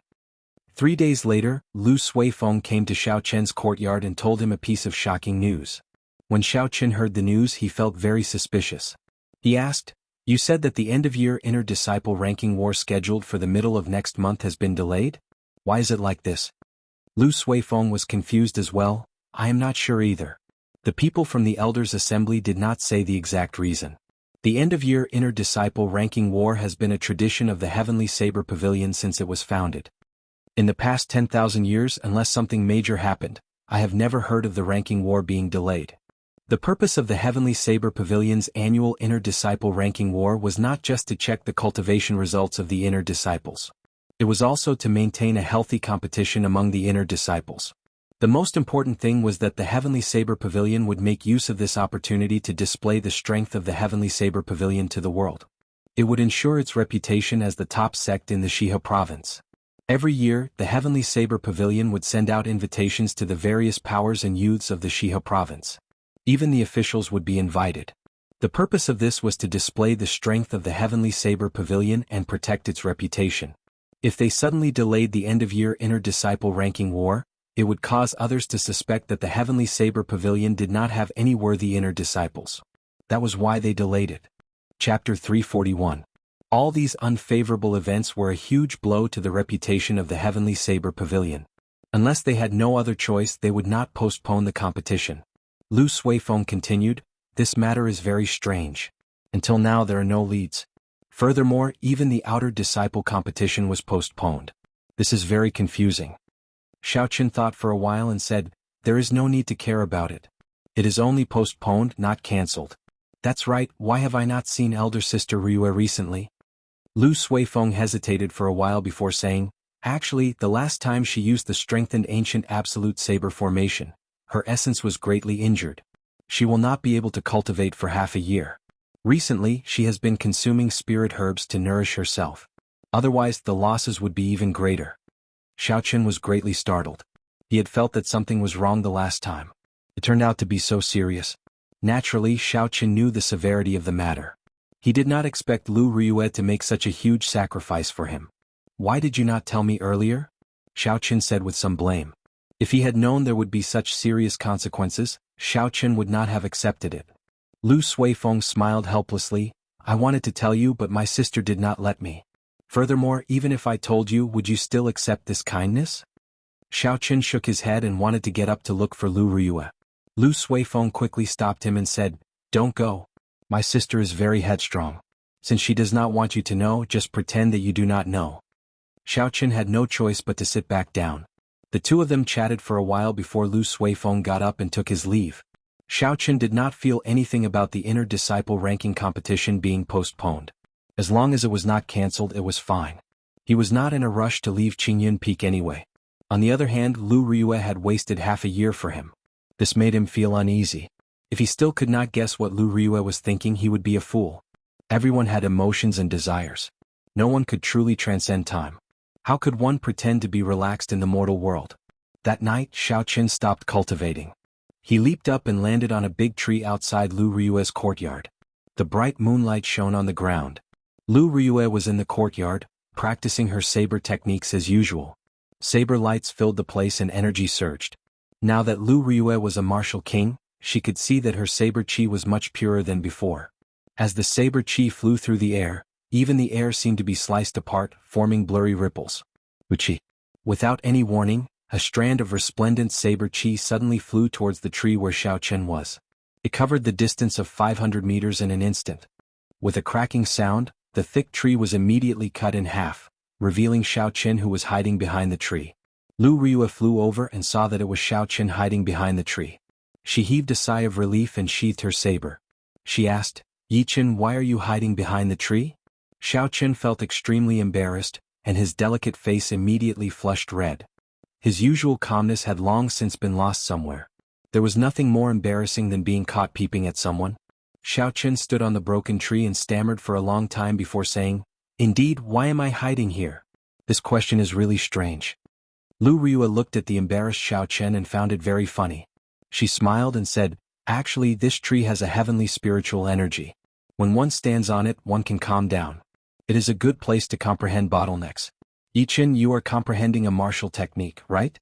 3 days later, Lu Suifeng came to Xiaoqin's courtyard and told him a piece of shocking news. When Xiaoqin heard the news, he felt very suspicious. He asked, You said that the end-of-year inner disciple ranking war scheduled for the middle of next month has been delayed? Why is it like this? Lu Suifeng was confused as well. I am not sure either. The people from the Elders' Assembly did not say the exact reason. The end-of-year inner disciple ranking war has been a tradition of the Heavenly Saber Pavilion since it was founded. In the past 10,000 years, unless something major happened, I have never heard of the ranking war being delayed. The purpose of the Heavenly Saber Pavilion's annual Inner Disciple Ranking War was not just to check the cultivation results of the inner disciples. It was also to maintain a healthy competition among the inner disciples. The most important thing was that the Heavenly Saber Pavilion would make use of this opportunity to display the strength of the Heavenly Saber Pavilion to the world. It would ensure its reputation as the top sect in the Shihe province. Every year, the Heavenly Saber Pavilion would send out invitations to the various powers and youths of the Shihe province. Even the officials would be invited. The purpose of this was to display the strength of the Heavenly Saber Pavilion and protect its reputation. If they suddenly delayed the end-of-year inner disciple ranking war, it would cause others to suspect that the Heavenly Saber Pavilion did not have any worthy inner disciples. That was why they delayed it. Chapter 341. All these unfavorable events were a huge blow to the reputation of the Heavenly Saber Pavilion. Unless they had no other choice, they would not postpone the competition. Lu Suifeng continued, This matter is very strange. Until now there are no leads. Furthermore, even the outer disciple competition was postponed. This is very confusing. Xiaoqin thought for a while and said, There is no need to care about it. It is only postponed, not cancelled. That's right, why have I not seen elder sister Ryue recently? Lu Suifeng hesitated for a while before saying, Actually, the last time she used the strengthened ancient absolute saber formation, her essence was greatly injured. She will not be able to cultivate for half a year. Recently, she has been consuming spirit herbs to nourish herself. Otherwise, the losses would be even greater. Xiaoqin was greatly startled. He had felt that something was wrong the last time. It turned out to be so serious. Naturally, Xiaoqin knew the severity of the matter. He did not expect Lu Ryue to make such a huge sacrifice for him. Why did you not tell me earlier? Xiaoqin said with some blame. If he had known there would be such serious consequences, Xiaoqin would not have accepted it. Lu Suifeng smiled helplessly. I wanted to tell you, but my sister did not let me. Furthermore, even if I told you, would you still accept this kindness? Xiaoqin shook his head and wanted to get up to look for Lu Ryue. Lu Suifeng quickly stopped him and said, Don't go. My sister is very headstrong. Since she does not want you to know, just pretend that you do not know. Xiaoqin had no choice but to sit back down. The two of them chatted for a while before Lu Suifeng got up and took his leave. Xiaoqin did not feel anything about the inner disciple ranking competition being postponed. As long as it was not cancelled, it was fine. He was not in a rush to leave Qingyun Peak anyway. On the other hand, Lu Ryue had wasted half a year for him. This made him feel uneasy. If he still could not guess what Lu Ryue was thinking, he would be a fool. Everyone had emotions and desires. No one could truly transcend time. How could one pretend to be relaxed in the mortal world? That night, Xiaoqin stopped cultivating. He leaped up and landed on a big tree outside Lu Ryue's courtyard. The bright moonlight shone on the ground. Lu Ryue was in the courtyard, practicing her saber techniques as usual. Saber lights filled the place and energy surged. Now that Lu Ryue was a martial king, she could see that her saber chi was much purer than before. As the saber chi flew through the air, even the air seemed to be sliced apart, forming blurry ripples. Wuxia. Without any warning, a strand of resplendent saber chi suddenly flew towards the tree where Xiao Chen was. It covered the distance of 500 meters in an instant. With a cracking sound, the thick tree was immediately cut in half, revealing Xiao Chen, who was hiding behind the tree. Lu Ryue flew over and saw that it was Xiao Chen hiding behind the tree. She heaved a sigh of relief and sheathed her saber. She asked, "Yi Chen, why are you hiding behind the tree?" Xiao Chen felt extremely embarrassed, and his delicate face immediately flushed red. His usual calmness had long since been lost somewhere. There was nothing more embarrassing than being caught peeping at someone. Xiao Chen stood on the broken tree and stammered for a long time before saying, "Indeed, why am I hiding here? This question is really strange." Lu Ryue looked at the embarrassed Xiao Chen and found it very funny. She smiled and said, "Actually, this tree has a heavenly spiritual energy. When one stands on it, one can calm down. It is a good place to comprehend bottlenecks." "Yi Chen, you are comprehending a martial technique, right?"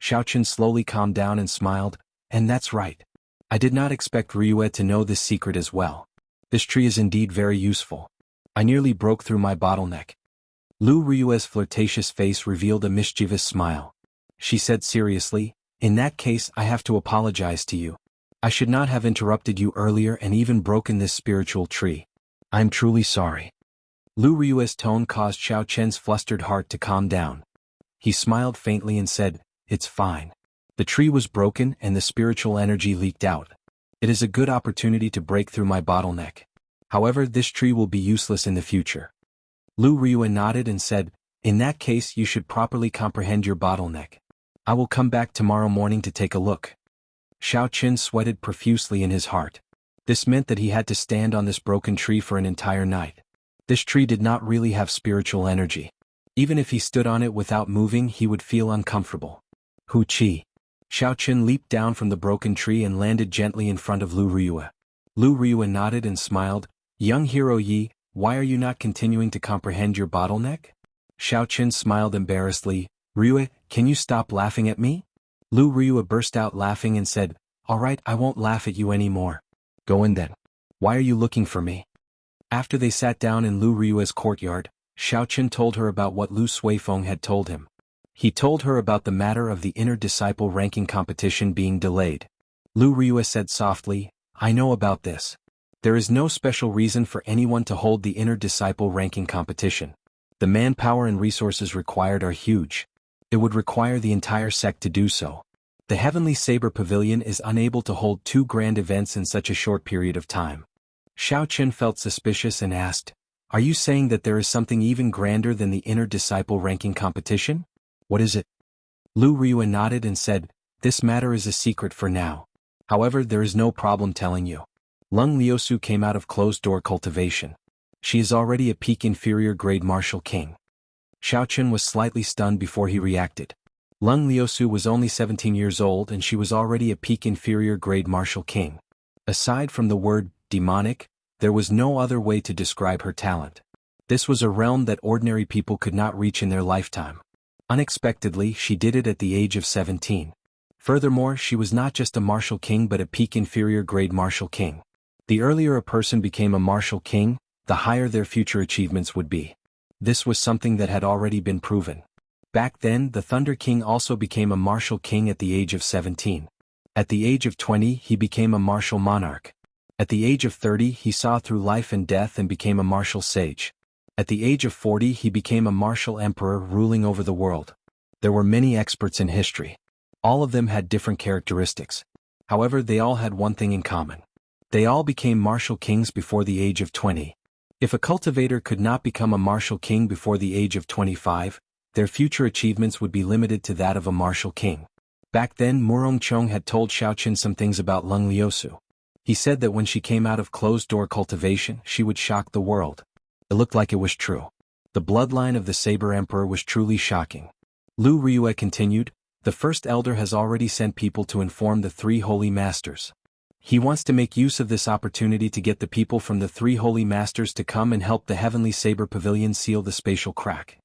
Xiao Chen slowly calmed down and smiled, "And that's right. I did not expect Ryue to know this secret as well. This tree is indeed very useful. I nearly broke through my bottleneck." Lu Ryue's flirtatious face revealed a mischievous smile. She said seriously, "In that case, I have to apologize to you. I should not have interrupted you earlier and even broken this spiritual tree. I am truly sorry." Lu Ryue's tone caused Xiao Chen's flustered heart to calm down. He smiled faintly and said, "It's fine. The tree was broken and the spiritual energy leaked out. It is a good opportunity to break through my bottleneck. However, this tree will be useless in the future." Lu Ryue nodded and said, "In that case, you should properly comprehend your bottleneck. I will come back tomorrow morning to take a look." Xiao Chen sweated profusely in his heart. This meant that he had to stand on this broken tree for an entire night. This tree did not really have spiritual energy. Even if he stood on it without moving, he would feel uncomfortable. Hu Qi. Xiao Chen leaped down from the broken tree and landed gently in front of Lu Ryue. Lu Ryue nodded and smiled, "Young hero Yi, why are you not continuing to comprehend your bottleneck?" Xiao Chen smiled embarrassedly, "Ryue, can you stop laughing at me?" Lu Ryue burst out laughing and said, "All right, I won't laugh at you anymore. Go in then. Why are you looking for me?" After they sat down in Lu Ryue's courtyard, Xiao Chen told her about what Lu Suifeng had told him. He told her about the matter of the inner disciple ranking competition being delayed. Lu Ryue said softly, "I know about this. There is no special reason for anyone to hold the inner disciple ranking competition. The manpower and resources required are huge. It would require the entire sect to do so. The Heavenly Saber Pavilion is unable to hold two grand events in such a short period of time." Xiao Chen felt suspicious and asked, "Are you saying that there is something even grander than the inner disciple ranking competition? What is it?" Lu Ryue nodded and said, "This matter is a secret for now. However, there is no problem telling you. Lung Liusu came out of closed-door cultivation. She is already a peak inferior grade martial king." Xiao Chen was slightly stunned before he reacted. Lung Liusu was only 17 years old and she was already a peak inferior grade martial king. Aside from the word demonic, there was no other way to describe her talent. This was a realm that ordinary people could not reach in their lifetime. Unexpectedly, she did it at the age of 17. Furthermore, she was not just a martial king but a peak inferior grade martial king. The earlier a person became a martial king, the higher their future achievements would be. This was something that had already been proven. Back then, the Thunder King also became a martial king at the age of 17. At the age of 20, he became a martial monarch. At the age of 30, he saw through life and death and became a martial sage. At the age of 40, he became a martial emperor ruling over the world. There were many experts in history. All of them had different characteristics. However, they all had one thing in common. They all became martial kings before the age of 20. If a cultivator could not become a martial king before the age of 25, their future achievements would be limited to that of a martial king. Back then, Murong Chong had told Xiao Chen some things about Lung Liusu. He said that when she came out of closed-door cultivation, she would shock the world. It looked like it was true. The bloodline of the Saber Emperor was truly shocking. Lu Ryue continued, "The First Elder has already sent people to inform the three Holy Masters. He wants to make use of this opportunity to get the people from the three Holy Masters to come and help the Heavenly Saber Pavilion seal the spatial crack."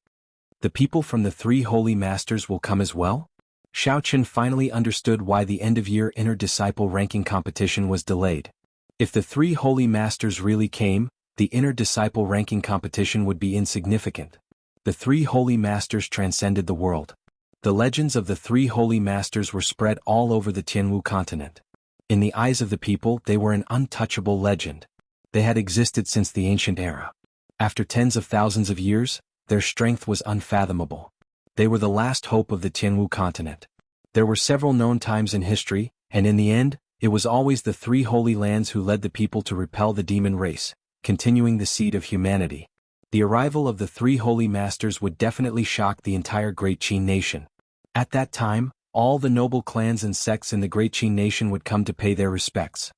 The people from the three Holy Masters will come as well? Xiao Chen finally understood why the end-of-year inner disciple ranking competition was delayed. If the three holy masters really came, the inner disciple ranking competition would be insignificant. The three holy masters transcended the world. The legends of the three holy masters were spread all over the Jianghu continent. In the eyes of the people, they were an untouchable legend. They had existed since the ancient era. After tens of thousands of years, their strength was unfathomable. They were the last hope of the Jianghu continent. There were several known times in history, and in the end, it was always the three holy lands who led the people to repel the demon race, continuing the seed of humanity. The arrival of the three holy masters would definitely shock the entire Great Qin nation. At that time, all the noble clans and sects in the Great Qin nation would come to pay their respects.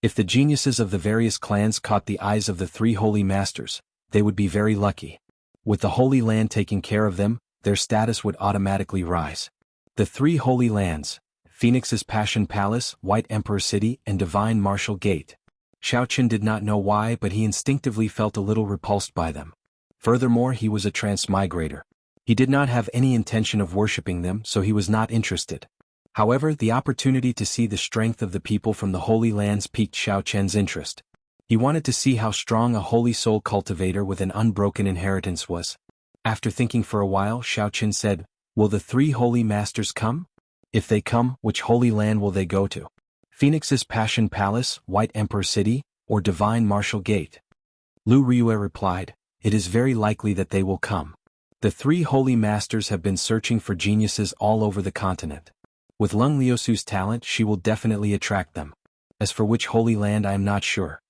If the geniuses of the various clans caught the eyes of the three holy masters, they would be very lucky. With the Holy Land taking care of them, their status would automatically rise. The three holy lands, Phoenix's Passion Palace, White Emperor City, and Divine Martial Gate. Xiaoqin did not know why, but he instinctively felt a little repulsed by them. Furthermore, he was a transmigrator. He did not have any intention of worshipping them, so he was not interested. However, the opportunity to see the strength of the people from the Holy Lands piqued Xiaoqin's interest. He wanted to see how strong a holy soul cultivator with an unbroken inheritance was. After thinking for a while, Xiaoqin said, "Will the three holy masters come? If they come, which holy land will they go to? Phoenix's Passion Palace, White Emperor City, or Divine Martial Gate?" Lu Ryue replied, "It is very likely that they will come. The three holy masters have been searching for geniuses all over the continent. With Lung Liusu's talent, she will definitely attract them. As for which holy land, I am not sure."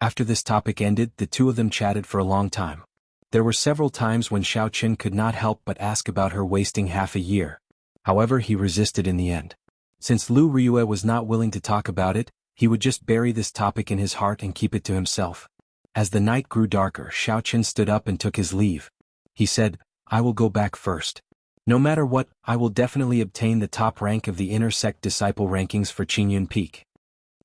After this topic ended, the two of them chatted for a long time. There were several times when Xiaoqin could not help but ask about her wasting half a year. However, he resisted in the end. Since Lu Ryue was not willing to talk about it, he would just bury this topic in his heart and keep it to himself. As the night grew darker, Xiaoqin stood up and took his leave. He said, "I will go back first. No matter what, I will definitely obtain the top rank of the inner sect disciple rankings for Qingyun Peak."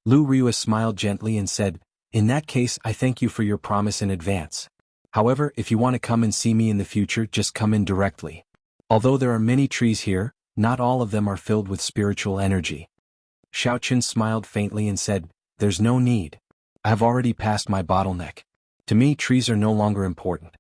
Lu Ryue smiled gently and said, "In that case, I thank you for your promise in advance. However, if you want to come and see me in the future, just come in directly. Although there are many trees here, not all of them are filled with spiritual energy." Xiaoqin smiled faintly and said, "There's no need. I have already passed my bottleneck. To me, trees are no longer important."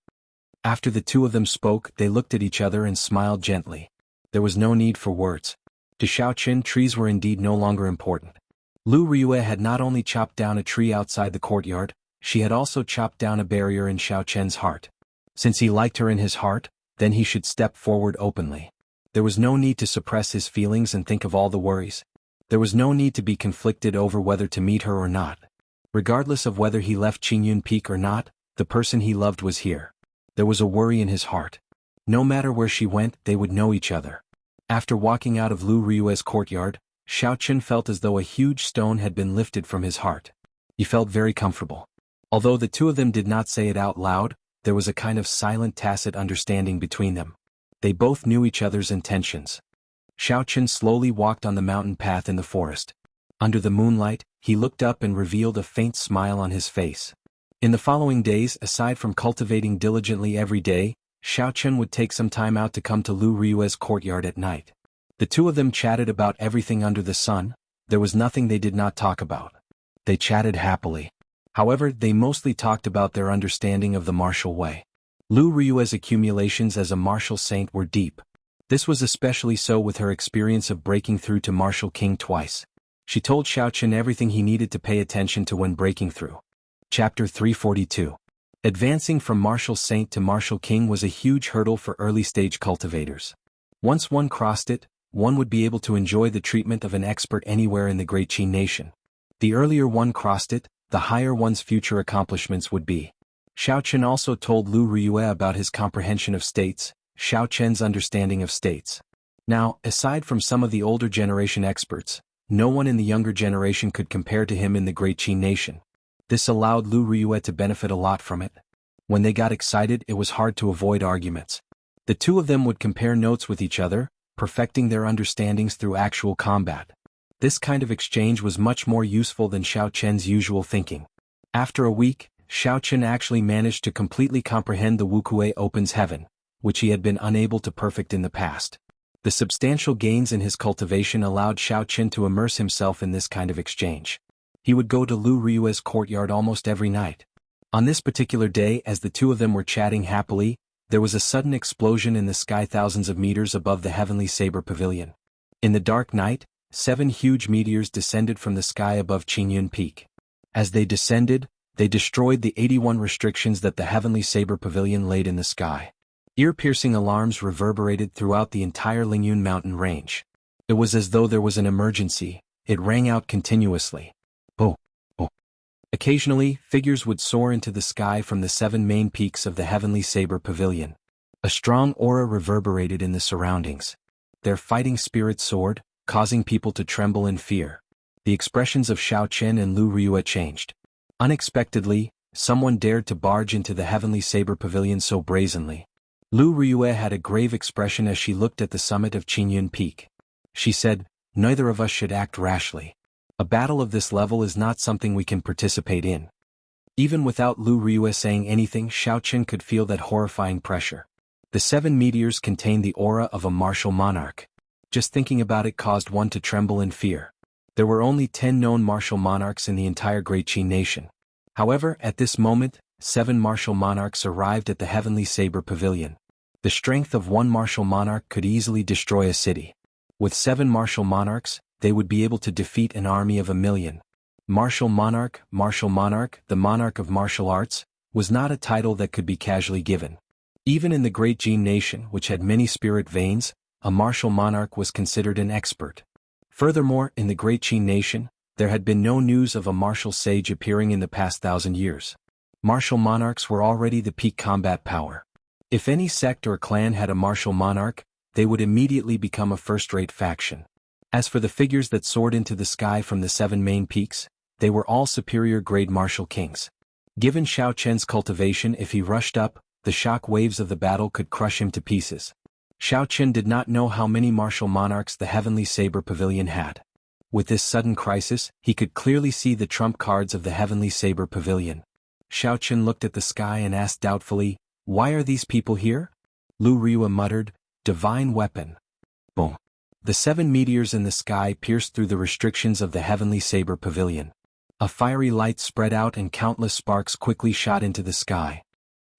After the two of them spoke, they looked at each other and smiled gently. There was no need for words. To Xiaoqin, trees were indeed no longer important. Lu Ryue had not only chopped down a tree outside the courtyard, she had also chopped down a barrier in Xiaoqin's heart. Since he liked her in his heart, then he should step forward openly. There was no need to suppress his feelings and think of all the worries. There was no need to be conflicted over whether to meet her or not. Regardless of whether he left Qingyun Peak or not, the person he loved was here. There was a worry in his heart. No matter where she went, they would know each other. After walking out of Lu Ryue's courtyard, Xiaoqin felt as though a huge stone had been lifted from his heart. He felt very comfortable. Although the two of them did not say it out loud, there was a kind of silent tacit understanding between them. They both knew each other's intentions. Xiaoqin slowly walked on the mountain path in the forest. Under the moonlight, he looked up and revealed a faint smile on his face. In the following days, aside from cultivating diligently every day, Xiaoqin would take some time out to come to Lu Ryue's courtyard at night. The two of them chatted about everything under the sun. There was nothing they did not talk about. They chatted happily. However, they mostly talked about their understanding of the martial way. Lu Ryue's accumulations as a martial saint were deep. This was especially so with her experience of breaking through to Martial King twice. She told Xiaoqin everything he needed to pay attention to when breaking through. Chapter 342. Advancing from Martial Saint to Martial King was a huge hurdle for early-stage cultivators. Once one crossed it, one would be able to enjoy the treatment of an expert anywhere in the Great Qin nation. The earlier one crossed it, the higher one's future accomplishments would be. Xiaoqin also told Lu Ryue about his comprehension of states, Xiaoqin's understanding of states. Now, aside from some of the older generation experts, no one in the younger generation could compare to him in the Great Qin nation. This allowed Lu Ryue to benefit a lot from it. When they got excited, it was hard to avoid arguments. The two of them would compare notes with each other, perfecting their understandings through actual combat. This kind of exchange was much more useful than Xiaoqin's usual thinking. After a week, Xiaoqin actually managed to completely comprehend the Wuxia opens heaven, which he had been unable to perfect in the past. The substantial gains in his cultivation allowed Xiaoqin to immerse himself in this kind of exchange. He would go to Lu Ryue's courtyard almost every night. On this particular day, as the two of them were chatting happily, there was a sudden explosion in the sky thousands of meters above the heavenly saber pavilion. In the dark night, 7 huge meteors descended from the sky above Qingyun Peak. As they descended, they destroyed the 81 restrictions that the heavenly saber pavilion laid in the sky. Ear-piercing alarms reverberated throughout the entire Lingyun mountain range. It was as though there was an emergency. It rang out continuously. Oh, oh. Occasionally, figures would soar into the sky from the 7 main peaks of the heavenly saber pavilion. A strong aura reverberated in the surroundings. Their fighting spirit soared, causing people to tremble in fear. The expressions of Xiao Chen and Lu Ryue changed. Unexpectedly, someone dared to barge into the heavenly saber pavilion so brazenly. Lu Ryue had a grave expression as she looked at the summit of Qingyun Peak. She said, "Neither of us should act rashly. A battle of this level is not something we can participate in." Even without Lu Ryue saying anything, Xiao Chen could feel that horrifying pressure. The 7 meteors contained the aura of a martial monarch. Just thinking about it caused one to tremble in fear. There were only 10 known martial monarchs in the entire Great Qin nation. However, at this moment, 7 martial monarchs arrived at the heavenly saber pavilion. The strength of one martial monarch could easily destroy a city. With 7 martial monarchs, they would be able to defeat an army of 1,000,000. Martial monarch, the monarch of martial arts, was not a title that could be casually given. Even in the Great Qin nation, which had many spirit veins, a martial monarch was considered an expert. Furthermore, in the Great Qin nation, there had been no news of a martial sage appearing in the past 1,000 years. Martial monarchs were already the peak combat power. If any sect or clan had a martial monarch, they would immediately become a first-rate faction. As for the figures that soared into the sky from the 7 main peaks, they were all superior-grade martial kings. Given Xiao Chen's cultivation, if he rushed up, the shock waves of the battle could crush him to pieces. Xiao Chen did not know how many martial monarchs the heavenly saber pavilion had. With this sudden crisis, he could clearly see the trump cards of the heavenly saber pavilion. Xiao Chen looked at the sky and asked doubtfully, "Why are these people here?" Lu Ryue muttered, "Divine weapon." Boom. The 7 meteors in the sky pierced through the restrictions of the heavenly saber pavilion. A fiery light spread out and countless sparks quickly shot into the sky.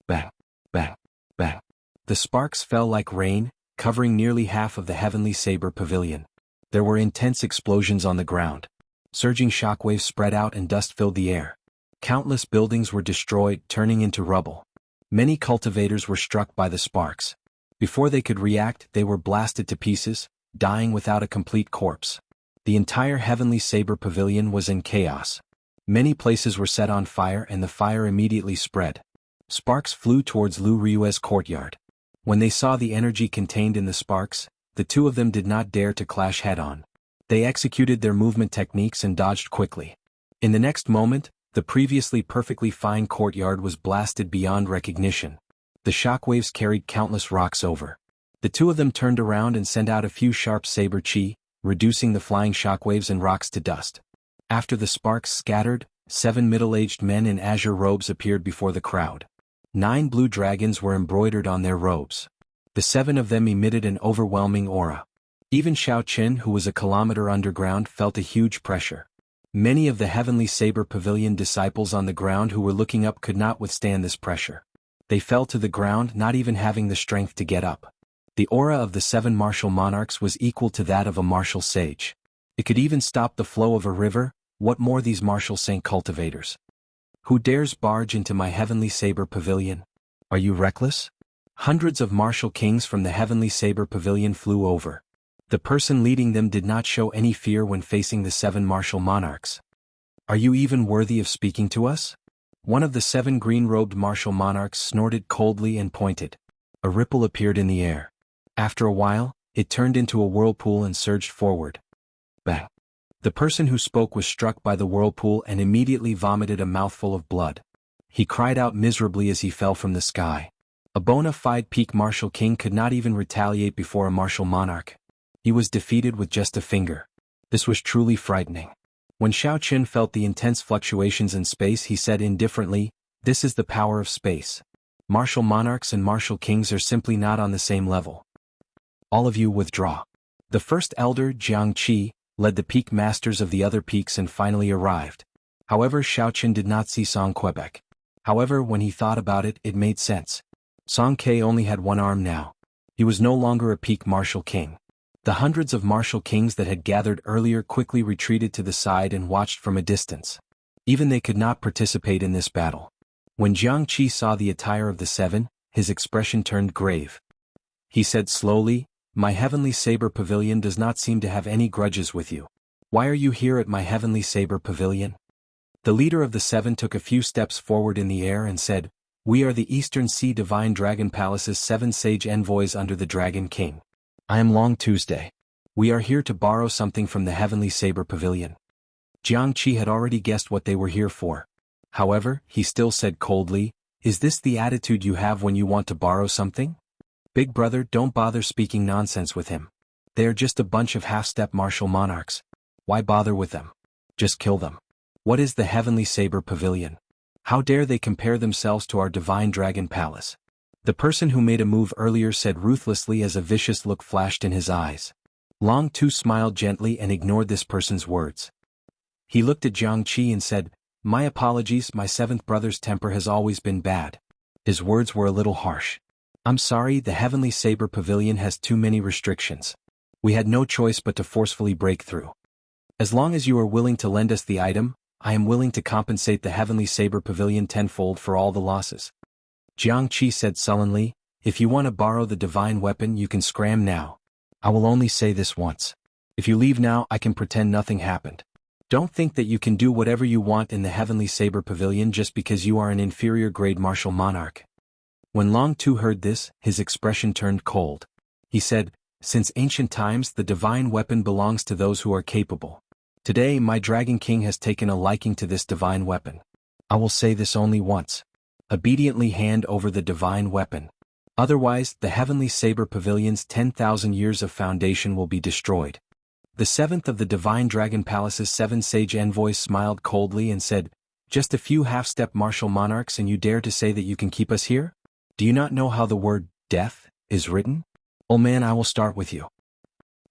Bang, bang, bang. The sparks fell like rain, covering nearly half of the heavenly saber pavilion. There were intense explosions on the ground. Surging shockwaves spread out and dust filled the air. Countless buildings were destroyed, turning into rubble. Many cultivators were struck by the sparks. Before they could react, they were blasted to pieces, dying without a complete corpse. The entire heavenly saber pavilion was in chaos. Many places were set on fire and the fire immediately spread. Sparks flew towards Lu Ryue's courtyard. When they saw the energy contained in the sparks, the two of them did not dare to clash head-on. They executed their movement techniques and dodged quickly. In the next moment, the previously perfectly fine courtyard was blasted beyond recognition. The shockwaves carried countless rocks over. The two of them turned around and sent out a few sharp saber chi, reducing the flying shockwaves and rocks to dust. After the sparks scattered, 7 middle-aged men in azure robes appeared before the crowd. 9 blue dragons were embroidered on their robes. The 7 of them emitted an overwhelming aura. Even Xiao Chen, who was a kilometer underground, felt a huge pressure. Many of the heavenly saber pavilion disciples on the ground who were looking up could not withstand this pressure. They fell to the ground, not even having the strength to get up. The aura of the 7 martial monarchs was equal to that of a martial sage. It could even stop the flow of a river. What more these martial saint cultivators? Who dares barge into my heavenly saber pavilion? Are you reckless? Hundreds of martial kings from the heavenly saber pavilion flew over. The person leading them did not show any fear when facing the 7 martial monarchs. Are you even worthy of speaking to us? One of the 7 green-robed martial monarchs snorted coldly and pointed. A ripple appeared in the air. After a while, it turned into a whirlpool and surged forward. Bang! The person who spoke was struck by the whirlpool and immediately vomited a mouthful of blood. He cried out miserably as he fell from the sky. A bona fide peak martial king could not even retaliate before a martial monarch. He was defeated with just a finger. This was truly frightening. When Xiao Chen felt the intense fluctuations in space, he said indifferently, "This is the power of space. Martial monarchs and martial kings are simply not on the same level. All of you withdraw." The first elder, Jianghu, led the peak masters of the other peaks and finally arrived. However, Xiaoqin did not see Song Quebec. However, when he thought about it, it made sense. Song Ke only had one arm now. He was no longer a peak martial king. The hundreds of martial kings that had gathered earlier quickly retreated to the side and watched from a distance. Even they could not participate in this battle. When Jiang Qi saw the attire of the seven, his expression turned grave. He said slowly, "My heavenly saber pavilion does not seem to have any grudges with you. Why are you here at my heavenly saber pavilion?" The leader of the seven took a few steps forward in the air and said, "We are the Eastern Sea Divine Dragon Palace's 7 sage envoys under the Dragon King. I am Long Tuesday. We are here to borrow something from the Heavenly Saber Pavilion." Jiang Qi had already guessed what they were here for. However, he still said coldly, "Is this the attitude you have when you want to borrow something? Big brother, don't bother speaking nonsense with him. They are just a bunch of half-step martial monarchs. Why bother with them? Just kill them. What is the Heavenly Saber Pavilion? How dare they compare themselves to our Divine Dragon Palace?" The person who made a move earlier said ruthlessly as a vicious look flashed in his eyes. Long Tu smiled gently and ignored this person's words. He looked at Jiang Qi and said, "My apologies, my seventh brother's temper has always been bad." His words were a little harsh. "I'm sorry, the Heavenly Saber Pavilion has too many restrictions. We had no choice but to forcefully break through. As long as you are willing to lend us the item, I am willing to compensate the Heavenly Saber Pavilion tenfold for all the losses." Jiang Qi said sullenly, "If you want to borrow the divine weapon, you can scram now. I will only say this once. If you leave now, I can pretend nothing happened. Don't think that you can do whatever you want in the Heavenly Saber Pavilion just because you are an inferior grade martial monarch." When Long Tu heard this, his expression turned cold. He said, "Since ancient times, the divine weapon belongs to those who are capable. Today, my Dragon King has taken a liking to this divine weapon. I will say this only once. Obediently hand over the divine weapon. Otherwise, the Heavenly Saber Pavilion's 10,000 years of foundation will be destroyed." The seventh of the Divine Dragon Palace's 7 sage envoys smiled coldly and said, "Just a few half-step martial monarchs and you dare to say that you can keep us here? Do you not know how the word, death, is written? Old man, I will start with you."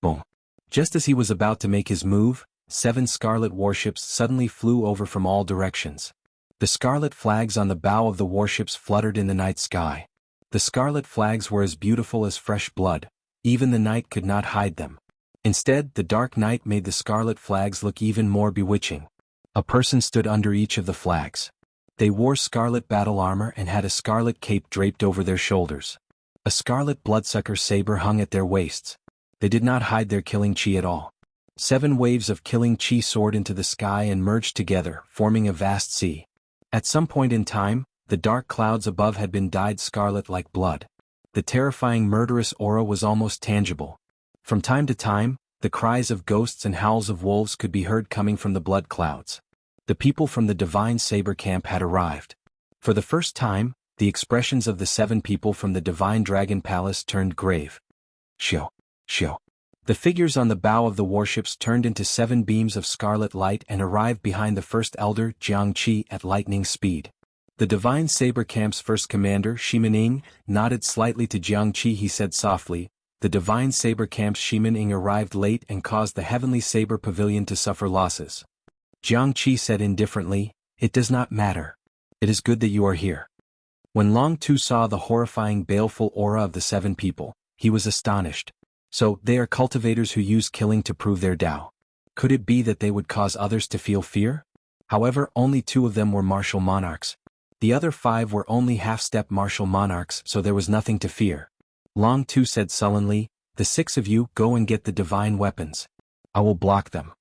Boom. Just as he was about to make his move, 7 scarlet warships suddenly flew over from all directions. The scarlet flags on the bow of the warships fluttered in the night sky. The scarlet flags were as beautiful as fresh blood. Even the night could not hide them. Instead, the dark night made the scarlet flags look even more bewitching. A person stood under each of the flags. They wore scarlet battle armor and had a scarlet cape draped over their shoulders. A scarlet bloodsucker saber hung at their waists. They did not hide their killing chi at all. 7 waves of killing chi soared into the sky and merged together, forming a vast sea. At some point in time, the dark clouds above had been dyed scarlet like blood. The terrifying murderous aura was almost tangible. From time to time, the cries of ghosts and howls of wolves could be heard coming from the blood clouds. The people from the Divine Saber Camp had arrived. For the first time, the expressions of the 7 people from the Divine Dragon Palace turned grave. Shio, shio. The figures on the bow of the warships turned into 7 beams of scarlet light and arrived behind the first elder, Jiang Qi, at lightning speed. The Divine Saber Camp's first commander, Shimaning, nodded slightly to Jiang Qi. He said softly, "The Divine Saber Camp's Shimaning arrived late and caused the Heavenly Saber Pavilion to suffer losses." Jiang Qi said indifferently, "It does not matter. It is good that you are here." When Long Tu saw the horrifying baleful aura of the 7 people, he was astonished. So, they are cultivators who use killing to prove their Tao. Could it be that they would cause others to feel fear? However, only 2 of them were martial monarchs. The other 5 were only half-step martial monarchs, so there was nothing to fear. Long Tu said sullenly, "The 6 of you go and get the divine weapons. I will block them."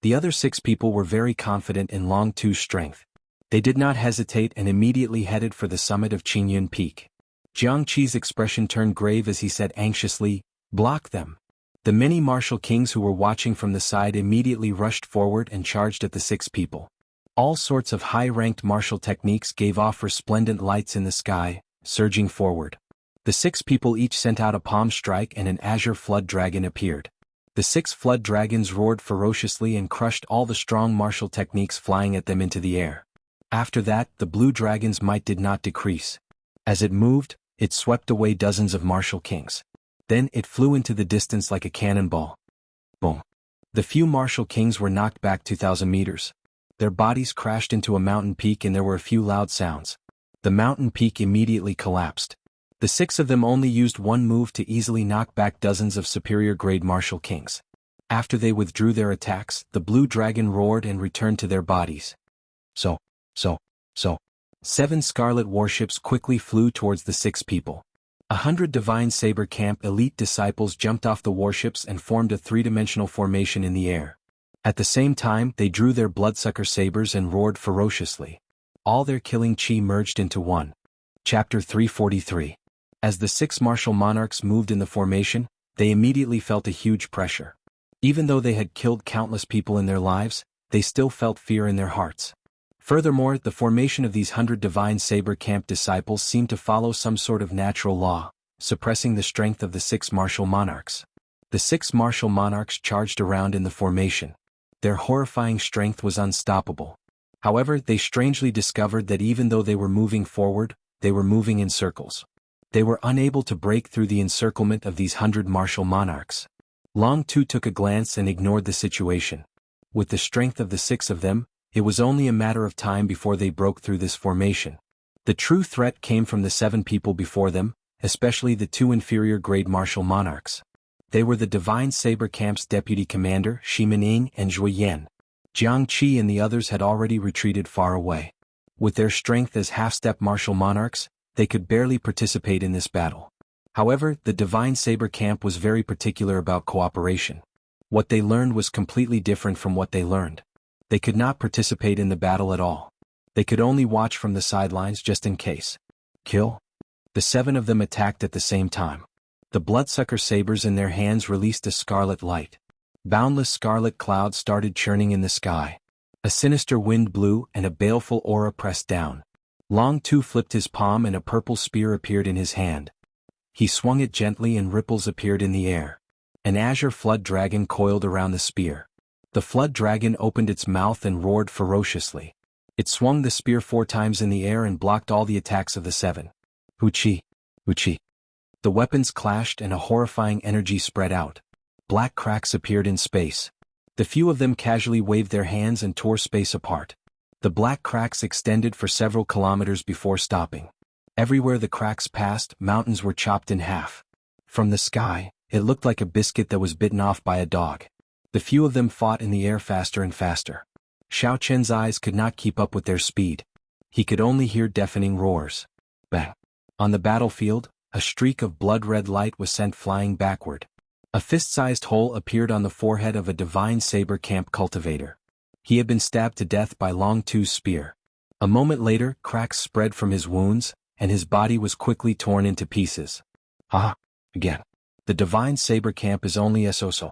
The other 6 people were very confident in Long Tu's strength. They did not hesitate and immediately headed for the summit of Qingyun Peak. Jiang Qi's expression turned grave as he said anxiously, "Block them." The many martial kings who were watching from the side immediately rushed forward and charged at the 6 people. All sorts of high-ranked martial techniques gave off resplendent lights in the sky, surging forward. The 6 people each sent out a palm strike and an azure flood dragon appeared. The 6 flood dragons roared ferociously and crushed all the strong martial techniques flying at them into the air. After that, the blue dragon's might did not decrease. As it moved, it swept away dozens of martial kings. Then it flew into the distance like a cannonball. Boom. The few martial kings were knocked back 2,000 meters. Their bodies crashed into a mountain peak and there were a few loud sounds. The mountain peak immediately collapsed. The 6 of them only used one move to easily knock back dozens of superior-grade martial kings. After they withdrew their attacks, the blue dragon roared and returned to their bodies. So. 7 scarlet warships quickly flew towards the 6 people. 100 Divine Saber Camp elite disciples jumped off the warships and formed a 3-dimensional formation in the air. At the same time, they drew their bloodsucker sabers and roared ferociously. All their killing chi merged into one. Chapter 343. As the 6 martial monarchs moved in the formation, they immediately felt a huge pressure. Even though they had killed countless people in their lives, they still felt fear in their hearts. Furthermore, the formation of these 100 Divine Saber Camp disciples seemed to follow some sort of natural law, suppressing the strength of the 6 martial monarchs. The 6 martial monarchs charged around in the formation. Their horrifying strength was unstoppable. However, they strangely discovered that even though they were moving forward, they were moving in circles. They were unable to break through the encirclement of these 100 martial monarchs. Long Tu took a glance and ignored the situation. With the strength of the 6 of them, it was only a matter of time before they broke through this formation. The true threat came from the 7 people before them, especially the 2 inferior-grade martial monarchs. They were the Divine Saber Camp's deputy commander, Shi Mining and Zhui Yan. Jianghu and the others had already retreated far away. With their strength as half-step martial monarchs, they could barely participate in this battle. However, the Divine Saber Camp was very particular about cooperation. What they learned was completely different from what they learned. They could not participate in the battle at all. They could only watch from the sidelines just in case. Kill? The 7 of them attacked at the same time. The bloodsucker sabers in their hands released a scarlet light. Boundless scarlet clouds started churning in the sky. A sinister wind blew and a baleful aura pressed down. Long Tu flipped his palm and a purple spear appeared in his hand. He swung it gently and ripples appeared in the air. An azure flood dragon coiled around the spear. The flood dragon opened its mouth and roared ferociously. It swung the spear 4 times in the air and blocked all the attacks of the 7. Huchi! Huchi! The weapons clashed and a horrifying energy spread out. Black cracks appeared in space. The few of them casually waved their hands and tore space apart. The black cracks extended for several kilometers before stopping. Everywhere the cracks passed, mountains were chopped in half. From the sky, it looked like a biscuit that was bitten off by a dog. The few of them fought in the air faster and faster. Xiao Chen's eyes could not keep up with their speed. He could only hear deafening roars. Bang! On the battlefield, a streak of blood-red light was sent flying backward. A fist-sized hole appeared on the forehead of a Divine Saber Camp cultivator. He had been stabbed to death by Long Tu's spear. A moment later, cracks spread from his wounds, and his body was quickly torn into pieces. Ah! Again. The Divine Saber Camp is only so.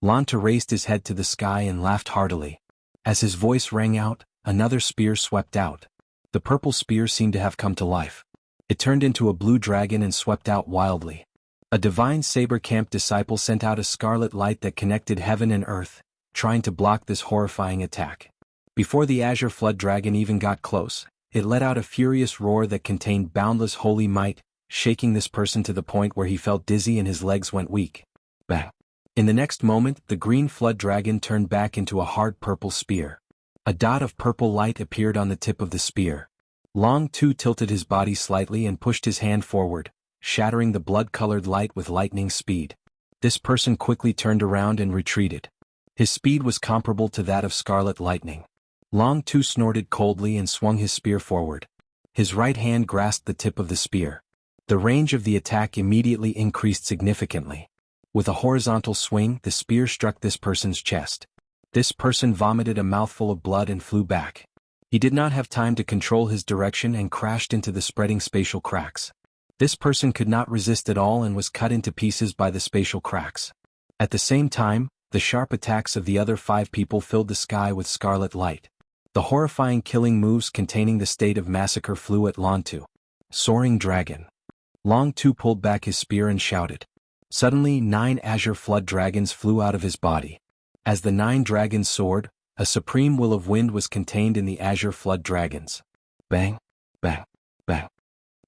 Lanta raised his head to the sky and laughed heartily. As his voice rang out, another spear swept out. The purple spear seemed to have come to life. It turned into a blue dragon and swept out wildly. A Divine Saber Camp disciple sent out a scarlet light that connected heaven and earth, trying to block this horrifying attack. Before the azure flood dragon even got close, it let out a furious roar that contained boundless holy might, shaking this person to the point where he felt dizzy and his legs went weak. Bang! In the next moment, the green flood dragon turned back into a hard purple spear. A dot of purple light appeared on the tip of the spear. Long Tu tilted his body slightly and pushed his hand forward, shattering the blood-colored light with lightning speed. This person quickly turned around and retreated. His speed was comparable to that of scarlet lightning. Long Tu snorted coldly and swung his spear forward. His right hand grasped the tip of the spear. The range of the attack immediately increased significantly. With a horizontal swing, the spear struck this person's chest. This person vomited a mouthful of blood and flew back. He did not have time to control his direction and crashed into the spreading spatial cracks. This person could not resist at all and was cut into pieces by the spatial cracks. At the same time, the sharp attacks of the other 5 people filled the sky with scarlet light. The horrifying killing moves containing the state of massacre flew at Long Tu. Soaring Dragon. Long Tu pulled back his spear and shouted. Suddenly 9 azure flood dragons flew out of his body. As the 9 dragons soared, a supreme will of wind was contained in the azure flood dragons. Bang! Bang! Bang!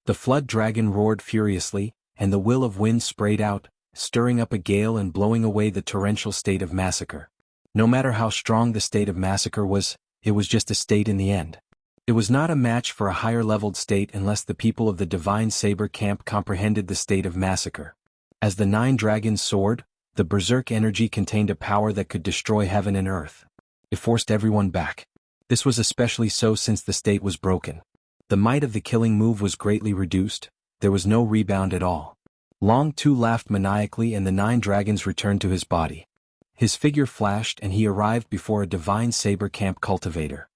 The flood dragon roared furiously, and the will of wind sprayed out, stirring up a gale and blowing away the torrential state of massacre. No matter how strong the state of massacre was, it was just a state in the end. It was not a match for a higher-leveled state unless the people of the Divine Saber camp comprehended the state of massacre. As the 9 dragons soared, the berserk energy contained a power that could destroy heaven and earth. It forced everyone back. This was especially so since the state was broken. The might of the killing move was greatly reduced, there was no rebound at all. Long Tu laughed maniacally and the 9 dragons returned to his body. His figure flashed and he arrived before a Divine Saber camp cultivator.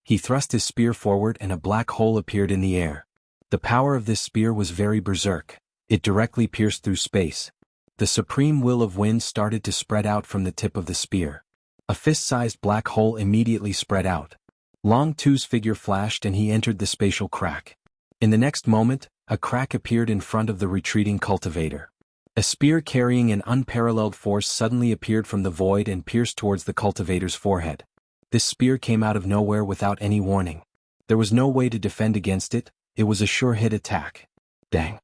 He thrust his spear forward and a black hole appeared in the air. The power of this spear was very berserk. It directly pierced through space. The supreme will of wind started to spread out from the tip of the spear. A fist-sized black hole immediately spread out. Long Tu's figure flashed and he entered the spatial crack. In the next moment, a crack appeared in front of the retreating cultivator. A spear carrying an unparalleled force suddenly appeared from the void and pierced towards the cultivator's forehead. This spear came out of nowhere without any warning. There was no way to defend against it, it was a sure-hit attack. Bang!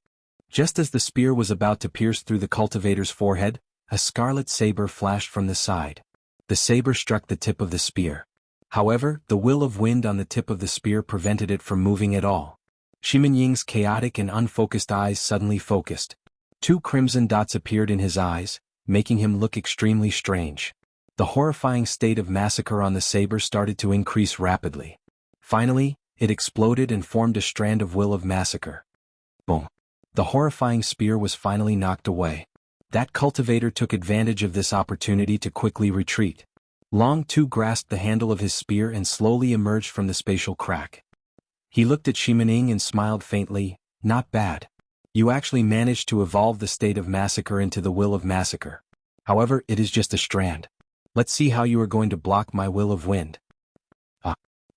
Just as the spear was about to pierce through the cultivator's forehead, a scarlet saber flashed from the side. The saber struck the tip of the spear. However, the will of wind on the tip of the spear prevented it from moving at all. Shimin Ying's chaotic and unfocused eyes suddenly focused. 2 crimson dots appeared in his eyes, making him look extremely strange. The horrifying state of massacre on the saber started to increase rapidly. Finally, it exploded and formed a strand of will of massacre. Boom! The horrifying spear was finally knocked away. That cultivator took advantage of this opportunity to quickly retreat. Long Tu grasped the handle of his spear and slowly emerged from the spatial crack. He looked at Shimaning and smiled faintly. Not bad. You actually managed to evolve the state of massacre into the will of massacre. However, it is just a strand. Let's see how you are going to block my will of wind.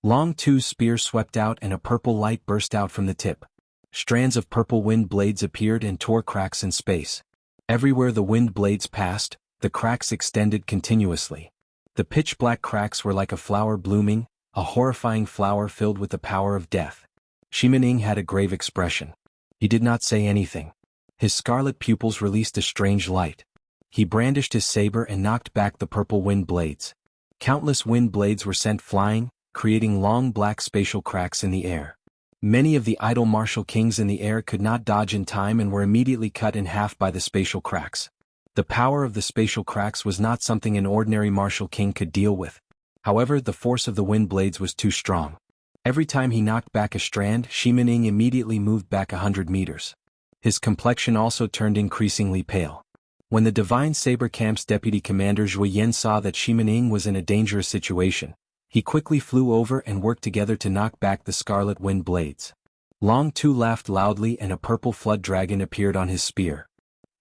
Long Tu's spear swept out and a purple light burst out from the tip. Strands of purple wind blades appeared and tore cracks in space. Everywhere the wind blades passed, the cracks extended continuously. The pitch-black cracks were like a flower blooming, a horrifying flower filled with the power of death. Shimaning had a grave expression. He did not say anything. His scarlet pupils released a strange light. He brandished his saber and knocked back the purple wind blades. Countless wind blades were sent flying, creating long black spatial cracks in the air. Many of the idle martial kings in the air could not dodge in time and were immediately cut in half by the spatial cracks. The power of the spatial cracks was not something an ordinary martial king could deal with. However, the force of the wind blades was too strong. Every time he knocked back a strand, Shimaning immediately moved back 100 meters. His complexion also turned increasingly pale. When the Divine Saber Camp's deputy commander Zhui Yan saw that Shimaning was in a dangerous situation, he quickly flew over and worked together to knock back the scarlet wind blades. Long Tu laughed loudly and a purple flood dragon appeared on his spear.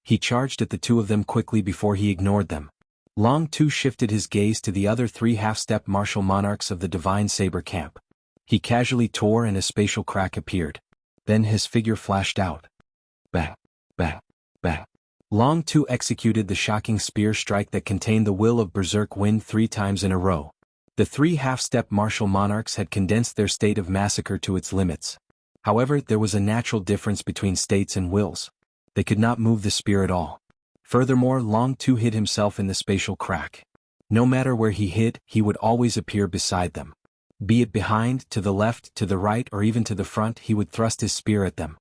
He charged at the 2 of them quickly before he ignored them. Long Tu shifted his gaze to the other 3 half-step martial monarchs of the Divine Saber Camp. He casually tore and a spatial crack appeared. Then his figure flashed out. Bang! Bang! Bang! Long Tu executed the shocking spear strike that contained the will of berserk wind 3 times in a row. The 3 half-step martial monarchs had condensed their state of massacre to its limits. However, there was a natural difference between states and wills. They could not move the spear at all. Furthermore, Long Tu hid himself in the spatial crack. No matter where he hid, he would always appear beside them. Be it behind, to the left, to the right, or even to the front, he would thrust his spear at them.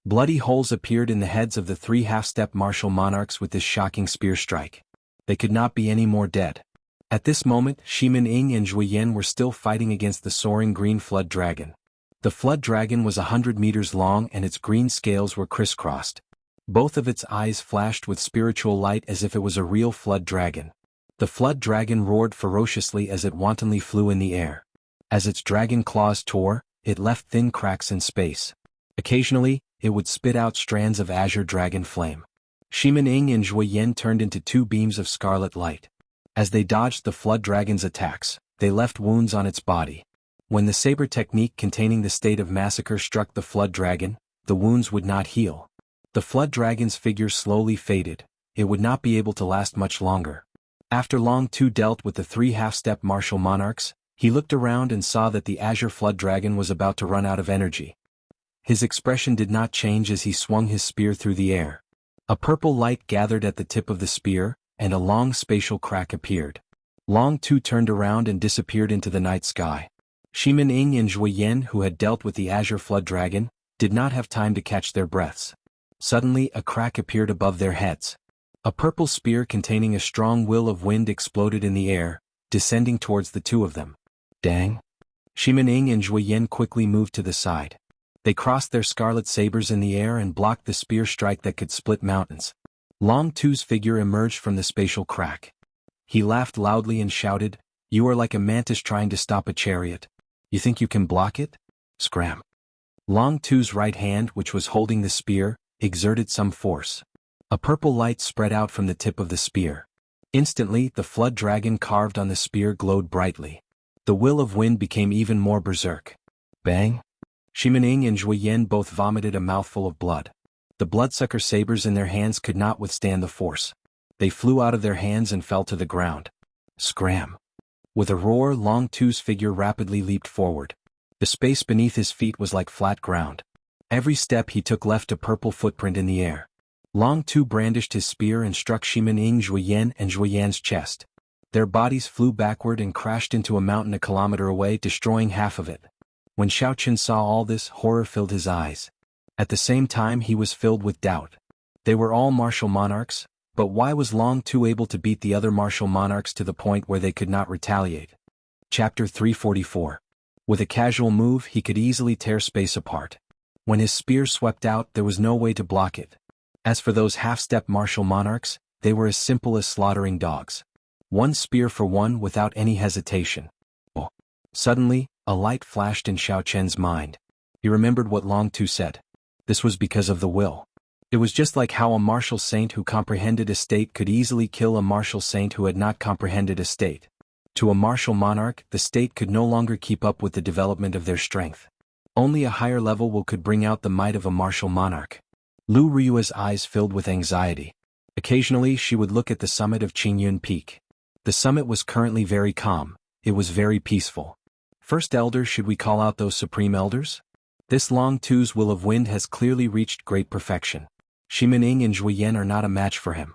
Bloody holes appeared in the heads of the 3 half-step martial monarchs with this shocking spear strike. They could not be any more dead. At this moment, Shimaning and Zhui Yan were still fighting against the soaring green flood dragon. The flood dragon was 100 meters long and its green scales were crisscrossed. Both of its eyes flashed with spiritual light as if it was a real flood dragon. The flood dragon roared ferociously as it wantonly flew in the air. As its dragon claws tore, it left thin cracks in space. Occasionally, it would spit out strands of azure dragon flame. Shimaning and Zhui Yan turned into 2 beams of scarlet light. As they dodged the flood dragon's attacks, they left wounds on its body. When the saber technique containing the state of massacre struck the flood dragon, the wounds would not heal. The flood dragon's figure slowly faded. It would not be able to last much longer. After Long Tu dealt with the 3 half-step martial monarchs, he looked around and saw that the azure flood dragon was about to run out of energy. His expression did not change as he swung his spear through the air. A purple light gathered at the tip of the spear, and a long spatial crack appeared. Long Tu turned around and disappeared into the night sky. Shimin Ing and Zhui Yan, who had dealt with the Azure Flood Dragon, did not have time to catch their breaths. Suddenly a crack appeared above their heads. A purple spear containing a strong will of wind exploded in the air, descending towards the two of them. Dang! Shimin Ing and Zhui Yan quickly moved to the side. They crossed their scarlet sabers in the air and blocked the spear strike that could split mountains. Long Tu's figure emerged from the spatial crack. He laughed loudly and shouted, "You are like a mantis trying to stop a chariot. You think you can block it? Scram." Long Tu's right hand, which was holding the spear, exerted some force. A purple light spread out from the tip of the spear. Instantly, the flood dragon carved on the spear glowed brightly. The will of wind became even more berserk. Bang! Shimin Ing and Zhui Yan both vomited a mouthful of blood. The bloodsucker sabers in their hands could not withstand the force. They flew out of their hands and fell to the ground. Scram! With a roar, Long Tu's figure rapidly leaped forward. The space beneath his feet was like flat ground. Every step he took left a purple footprint in the air. Long Tu brandished his spear and struck Shimin Ing, Zhui Yan, and Zhui Yan's chest. Their bodies flew backward and crashed into a mountain a kilometer away, destroying half of it. When Xiaoqun saw all this, horror filled his eyes. At the same time he was filled with doubt. They were all martial monarchs, but why was Long Tu able to beat the other martial monarchs to the point where they could not retaliate? Chapter 344. With a casual move he could easily tear space apart. When his spear swept out, there was no way to block it. As for those half-step martial monarchs, they were as simple as slaughtering dogs. One spear for one without any hesitation. Oh. Suddenly, a light flashed in Xiaoqun's mind. He remembered what Long Tu said. This was because of the will. It was just like how a martial saint who comprehended a state could easily kill a martial saint who had not comprehended a state. To a martial monarch, the state could no longer keep up with the development of their strength. Only a higher level will could bring out the might of a martial monarch. Lu Ryua's eyes filled with anxiety. Occasionally she would look at the summit of Qingyun Peak. The summit was currently very calm. It was very peaceful. First Elder, should we call out those Supreme Elders? This Long Tu's will of wind has clearly reached great perfection. Shimin Ing and Zhui Yan are not a match for him.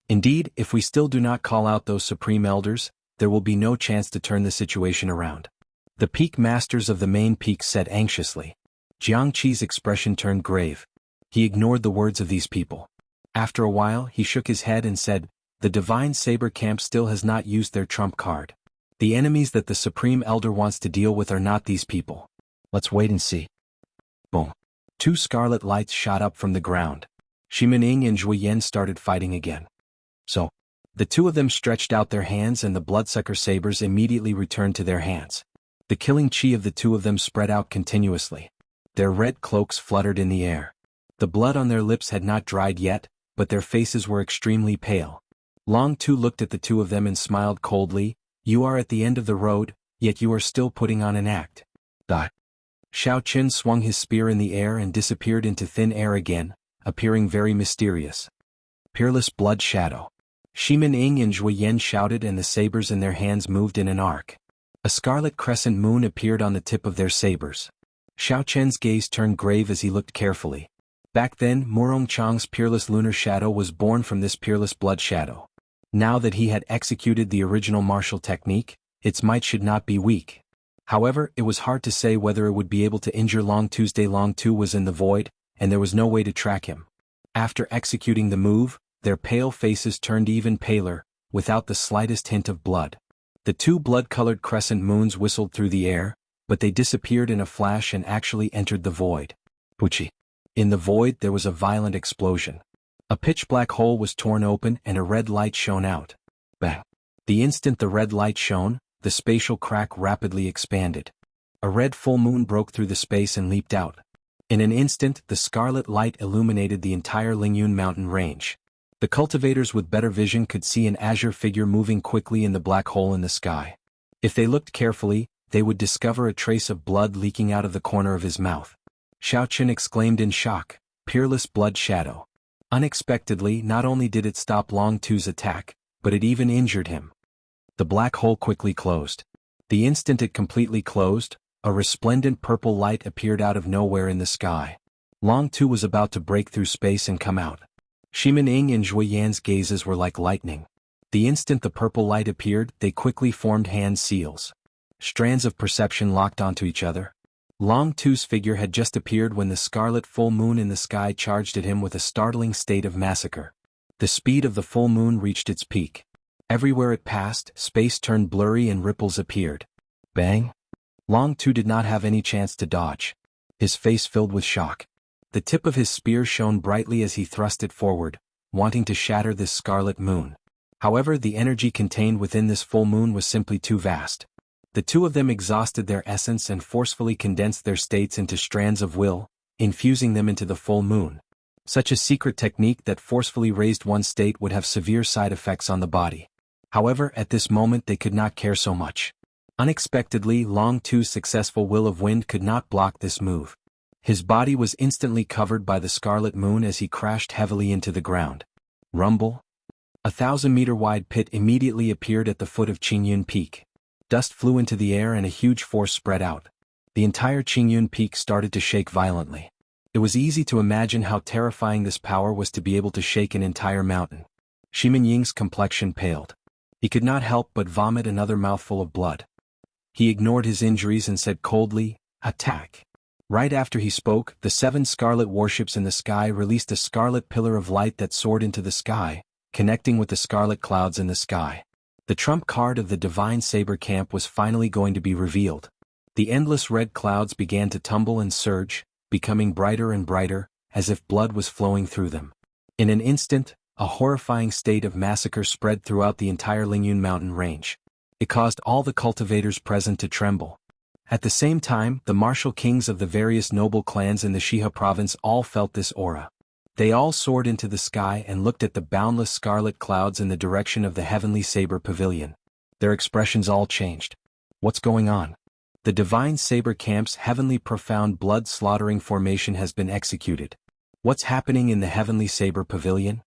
Indeed, if we still do not call out those Supreme Elders, there will be no chance to turn the situation around. The peak masters of the main peak said anxiously. Jiangqi's expression turned grave. He ignored the words of these people. After a while he shook his head and said, "The Divine Saber Camp still has not used their trump card. The enemies that the Supreme Elder wants to deal with are not these people. Let's wait and see." Boom. Two scarlet lights shot up from the ground. Shimin Ing and Zhui Yan started fighting again. So, the two of them stretched out their hands and the bloodsucker sabers immediately returned to their hands. The killing chi of the two of them spread out continuously. Their red cloaks fluttered in the air. The blood on their lips had not dried yet, but their faces were extremely pale. Long Tu looked at the two of them and smiled coldly. "You are at the end of the road, yet you are still putting on an act." Xiaoqun swung his spear in the air and disappeared into thin air again, appearing very mysterious. Peerless blood shadow. Shimin Ing and Zhui Yan shouted and the sabers in their hands moved in an arc. A scarlet crescent moon appeared on the tip of their sabers. Xiaoqun's gaze turned grave as he looked carefully. Back then, Murong Chang's peerless lunar shadow was born from this peerless blood shadow. Now that he had executed the original martial technique, its might should not be weak. However, it was hard to say whether it would be able to injure Long Tuesday. Long Tu was in the void, and there was no way to track him. After executing the move, their pale faces turned even paler, without the slightest hint of blood. The two blood-colored crescent moons whistled through the air, but they disappeared in a flash and actually entered the void. Puchi. In the void there was a violent explosion. A pitch-black hole was torn open and a red light shone out. Bang! The instant the red light shone, the spatial crack rapidly expanded. A red full moon broke through the space and leaped out. In an instant, the scarlet light illuminated the entire Lingyun mountain range. The cultivators with better vision could see an azure figure moving quickly in the black hole in the sky. If they looked carefully, they would discover a trace of blood leaking out of the corner of his mouth. Xiaoqun exclaimed in shock, "Peerless blood shadow." Unexpectedly, not only did it stop Long Tu's attack, but it even injured him. The black hole quickly closed. The instant it completely closed, a resplendent purple light appeared out of nowhere in the sky. Long Tu was about to break through space and come out. Shimin Ing and Zhui Yan's gazes were like lightning. The instant the purple light appeared, they quickly formed hand seals. Strands of perception locked onto each other. Long Tu's figure had just appeared when the scarlet full moon in the sky charged at him with a startling state of massacre. The speed of the full moon reached its peak. Everywhere it passed, space turned blurry and ripples appeared. Bang! Long Tu did not have any chance to dodge. His face filled with shock. The tip of his spear shone brightly as he thrust it forward, wanting to shatter this scarlet moon. However, the energy contained within this full moon was simply too vast. The two of them exhausted their essence and forcefully condensed their states into strands of will, infusing them into the full moon. Such a secret technique that forcefully raised one state would have severe side effects on the body. However, at this moment they could not care so much. Unexpectedly, Long Tu's successful will of wind could not block this move. His body was instantly covered by the scarlet moon as he crashed heavily into the ground. Rumble. A 1,000-meter-wide pit immediately appeared at the foot of Qingyun Peak. Dust flew into the air and a huge force spread out. The entire Qingyun Peak started to shake violently. It was easy to imagine how terrifying this power was to be able to shake an entire mountain. Shimin Ying's complexion paled. He could not help but vomit another mouthful of blood. He ignored his injuries and said coldly, "Attack." Right after he spoke, the 7 scarlet warships in the sky released a scarlet pillar of light that soared into the sky, connecting with the scarlet clouds in the sky. The trump card of the Divine Saber camp was finally going to be revealed. The endless red clouds began to tumble and surge, becoming brighter and brighter, as if blood was flowing through them. In an instant, a horrifying state of massacre spread throughout the entire Lingyun mountain range. It caused all the cultivators present to tremble. At the same time, the martial kings of the various noble clans in the Shiha province all felt this aura. They all soared into the sky and looked at the boundless scarlet clouds in the direction of the heavenly saber pavilion. Their expressions all changed. What's going on? The Divine Saber camp's heavenly profound blood-slaughtering formation has been executed. What's happening in the heavenly saber pavilion?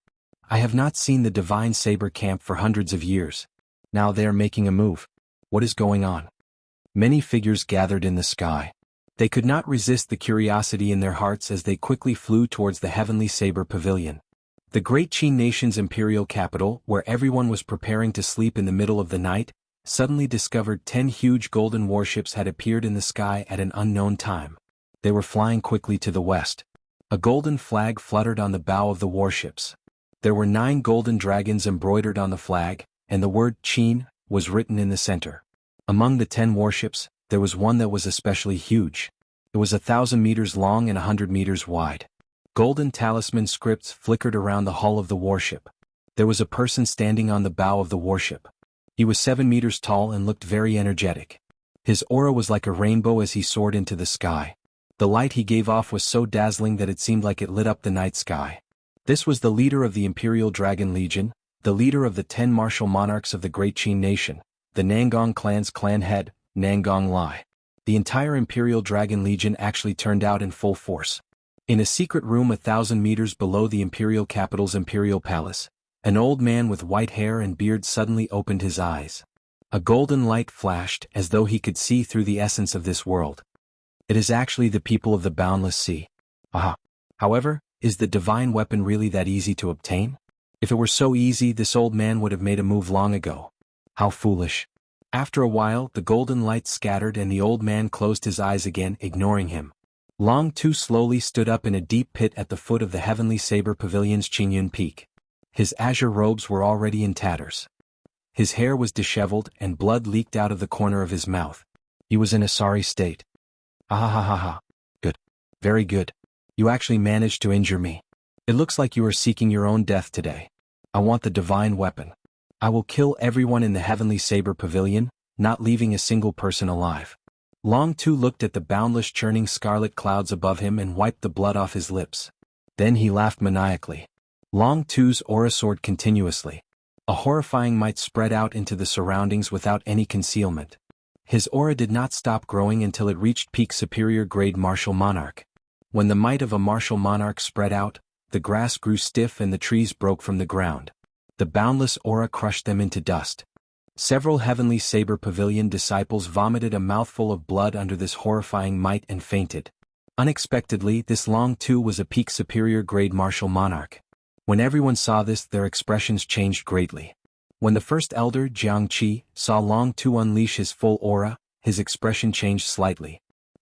I have not seen the Divine Saber camp for hundreds of years. Now they are making a move. What is going on? Many figures gathered in the sky. They could not resist the curiosity in their hearts as they quickly flew towards the heavenly saber pavilion. The great Qin nation's imperial capital, where everyone was preparing to sleep in the middle of the night, suddenly discovered 10 huge golden warships had appeared in the sky at an unknown time. They were flying quickly to the west. A golden flag fluttered on the bow of the warships. There were 9 golden dragons embroidered on the flag, and the word Qin was written in the center. Among the 10 warships, there was one that was especially huge. It was 1,000 meters long and 100 meters wide. Golden talisman scripts flickered around the hull of the warship. There was a person standing on the bow of the warship. He was 7 meters tall and looked very energetic. His aura was like a rainbow as he soared into the sky. The light he gave off was so dazzling that it seemed like it lit up the night sky. This was the leader of the Imperial Dragon Legion, the leader of the 10 martial monarchs of the Great Qin Nation, the Nangong clan's clan head, Nangong Lai. The entire Imperial Dragon Legion actually turned out in full force. In a secret room 1,000 meters below the imperial capital's imperial palace, an old man with white hair and beard suddenly opened his eyes. A golden light flashed as though he could see through the essence of this world. It is actually the people of the boundless sea. Aha! However, is the divine weapon really that easy to obtain? If it were so easy, this old man would have made a move long ago. How foolish. After a while, the golden light scattered and the old man closed his eyes again, ignoring him. Long Tu slowly stood up in a deep pit at the foot of the heavenly saber pavilion's Qingyun Peak. His azure robes were already in tatters. His hair was disheveled and blood leaked out of the corner of his mouth. He was in a sorry state. Ah ha ha ha. Good. Very good. You actually managed to injure me. It looks like you are seeking your own death today. I want the divine weapon. I will kill everyone in the heavenly saber pavilion, not leaving a single person alive. Long Tu looked at the boundless churning scarlet clouds above him and wiped the blood off his lips. Then he laughed maniacally. Long Tu's aura soared continuously. A horrifying might spread out into the surroundings without any concealment. His aura did not stop growing until it reached peak superior grade martial monarch. When the might of a martial monarch spread out, the grass grew stiff and the trees broke from the ground. The boundless aura crushed them into dust. Several heavenly saber pavilion disciples vomited a mouthful of blood under this horrifying might and fainted. Unexpectedly, this Long Tu was a peak superior grade martial monarch. When everyone saw this, their expressions changed greatly. When the first elder, Jianghu, saw Long Tu unleash his full aura, his expression changed slightly.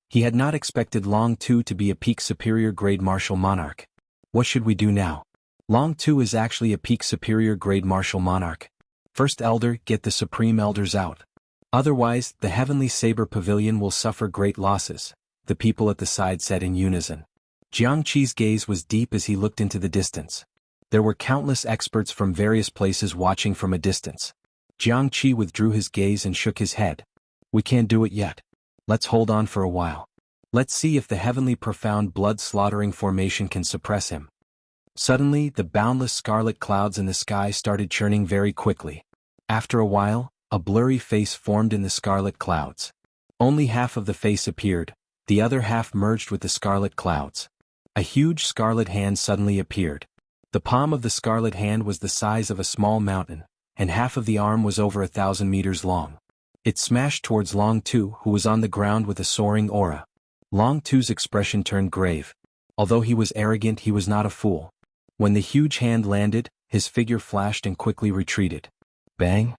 He had not expected Long Tu to be a peak superior grade martial monarch. What should we do now? Long Tu is actually a peak superior grade martial monarch. First elder, get the supreme elders out. Otherwise, the heavenly saber pavilion will suffer great losses, the people at the side said in unison. Jianghu's gaze was deep as he looked into the distance. There were countless experts from various places watching from a distance. Jianghu withdrew his gaze and shook his head. We can't do it yet. Let's hold on for a while. Let's see if the heavenly profound blood-slaughtering formation can suppress him. Suddenly, the boundless scarlet clouds in the sky started churning very quickly. After a while, a blurry face formed in the scarlet clouds. Only half of the face appeared, the other half merged with the scarlet clouds. A huge scarlet hand suddenly appeared. The palm of the scarlet hand was the size of a small mountain, and half of the arm was over 1,000 meters long. It smashed towards Long Tu, who was on the ground with a soaring aura. Long Tu's expression turned grave. Although he was arrogant, he was not a fool. When the huge hand landed, his figure flashed and quickly retreated. Bang!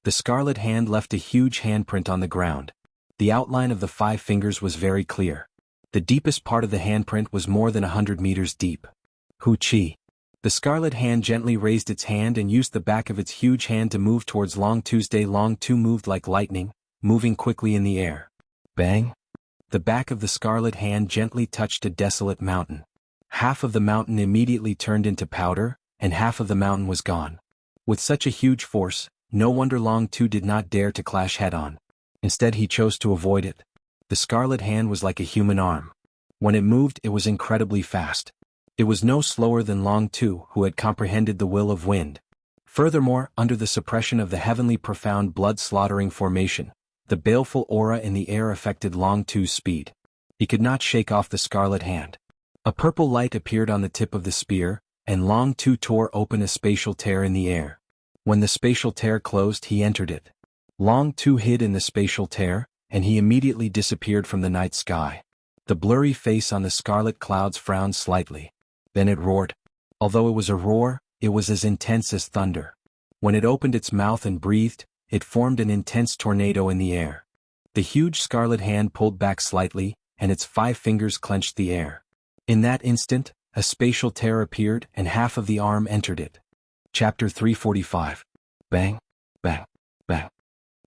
The scarlet hand left a huge handprint on the ground. The outline of the 5 fingers was very clear. The deepest part of the handprint was more than 100 meters deep. Wuxia. The scarlet hand gently raised its hand and used the back of its huge hand to move towards Long Tu's. Long Tu moved like lightning, moving quickly in the air. Bang! The back of the scarlet hand gently touched a desolate mountain. Half of the mountain immediately turned into powder, and half of the mountain was gone. With such a huge force, no wonder Long Tu did not dare to clash head-on. Instead he chose to avoid it. The scarlet hand was like a human arm. When it moved, it was incredibly fast. It was no slower than Long Tu, who had comprehended the will of wind. Furthermore, under the suppression of the heavenly profound blood-slaughtering formation, the baleful aura in the air affected Long Tu's speed. He could not shake off the scarlet hand. A purple light appeared on the tip of the spear, and Long Tu tore open a spatial tear in the air. When the spatial tear closed, he entered it. Long Tu hid in the spatial tear, and he immediately disappeared from the night sky. The blurry face on the scarlet clouds frowned slightly. Then it roared. Although it was a roar, it was as intense as thunder. When it opened its mouth and breathed, it formed an intense tornado in the air. The huge scarlet hand pulled back slightly, and its 5 fingers clenched the air. In that instant, a spatial tear appeared and half of the arm entered it. Chapter 345. Bang, bang, bang.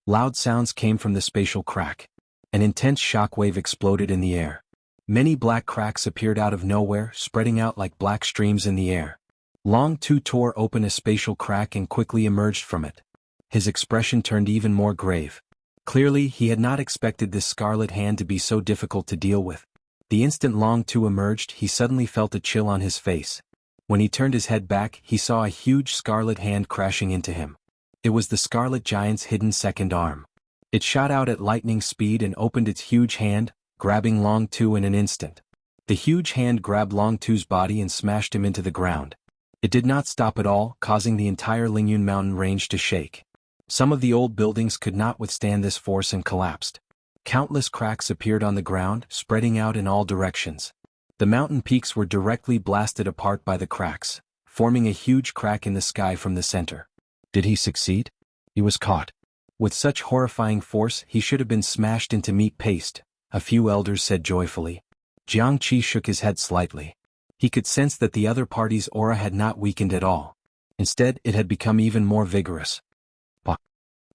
Loud sounds came from the spatial crack. An intense shockwave exploded in the air. Many black cracks appeared out of nowhere, spreading out like black streams in the air. Long Tu tore open a spatial crack and quickly emerged from it. His expression turned even more grave. Clearly, he had not expected this scarlet hand to be so difficult to deal with. The instant Long Tu emerged, he suddenly felt a chill on his face. When he turned his head back, he saw a huge scarlet hand crashing into him. It was the scarlet giant's hidden second arm. It shot out at lightning speed and opened its huge hand, grabbing Long Tu in an instant. The huge hand grabbed Long Tu's body and smashed him into the ground. It did not stop at all, causing the entire Lingyun mountain range to shake. Some of the old buildings could not withstand this force and collapsed. Countless cracks appeared on the ground, spreading out in all directions. The mountain peaks were directly blasted apart by the cracks, forming a huge crack in the sky from the center. Did he succeed? He was caught. With such horrifying force, he should have been smashed into meat paste, a few elders said joyfully. Jianghu shook his head slightly. He could sense that the other party's aura had not weakened at all. Instead, it had become even more vigorous.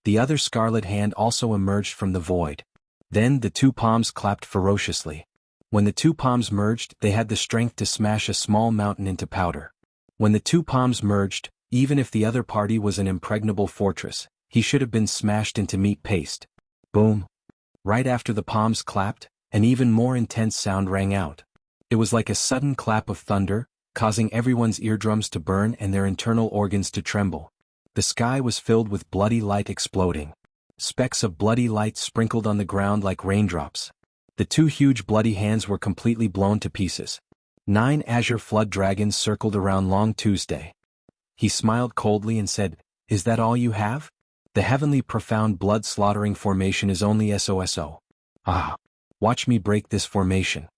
The other scarlet hand also emerged from the void. Then the 2 palms clapped ferociously. When the 2 palms merged, they had the strength to smash a small mountain into powder. When the 2 palms merged, even if the other party was an impregnable fortress, he should have been smashed into meat paste. Boom! Right after the palms clapped, an even more intense sound rang out. It was like a sudden clap of thunder, causing everyone's eardrums to burn and their internal organs to tremble. The sky was filled with bloody light exploding. Specks of bloody light sprinkled on the ground like raindrops. The 2 huge bloody hands were completely blown to pieces. 9 azure flood dragons circled around Long Tuesday. He smiled coldly and said, "Is that all you have? The heavenly profound blood-slaughtering formation is only SOSO. Ah, watch me break this formation."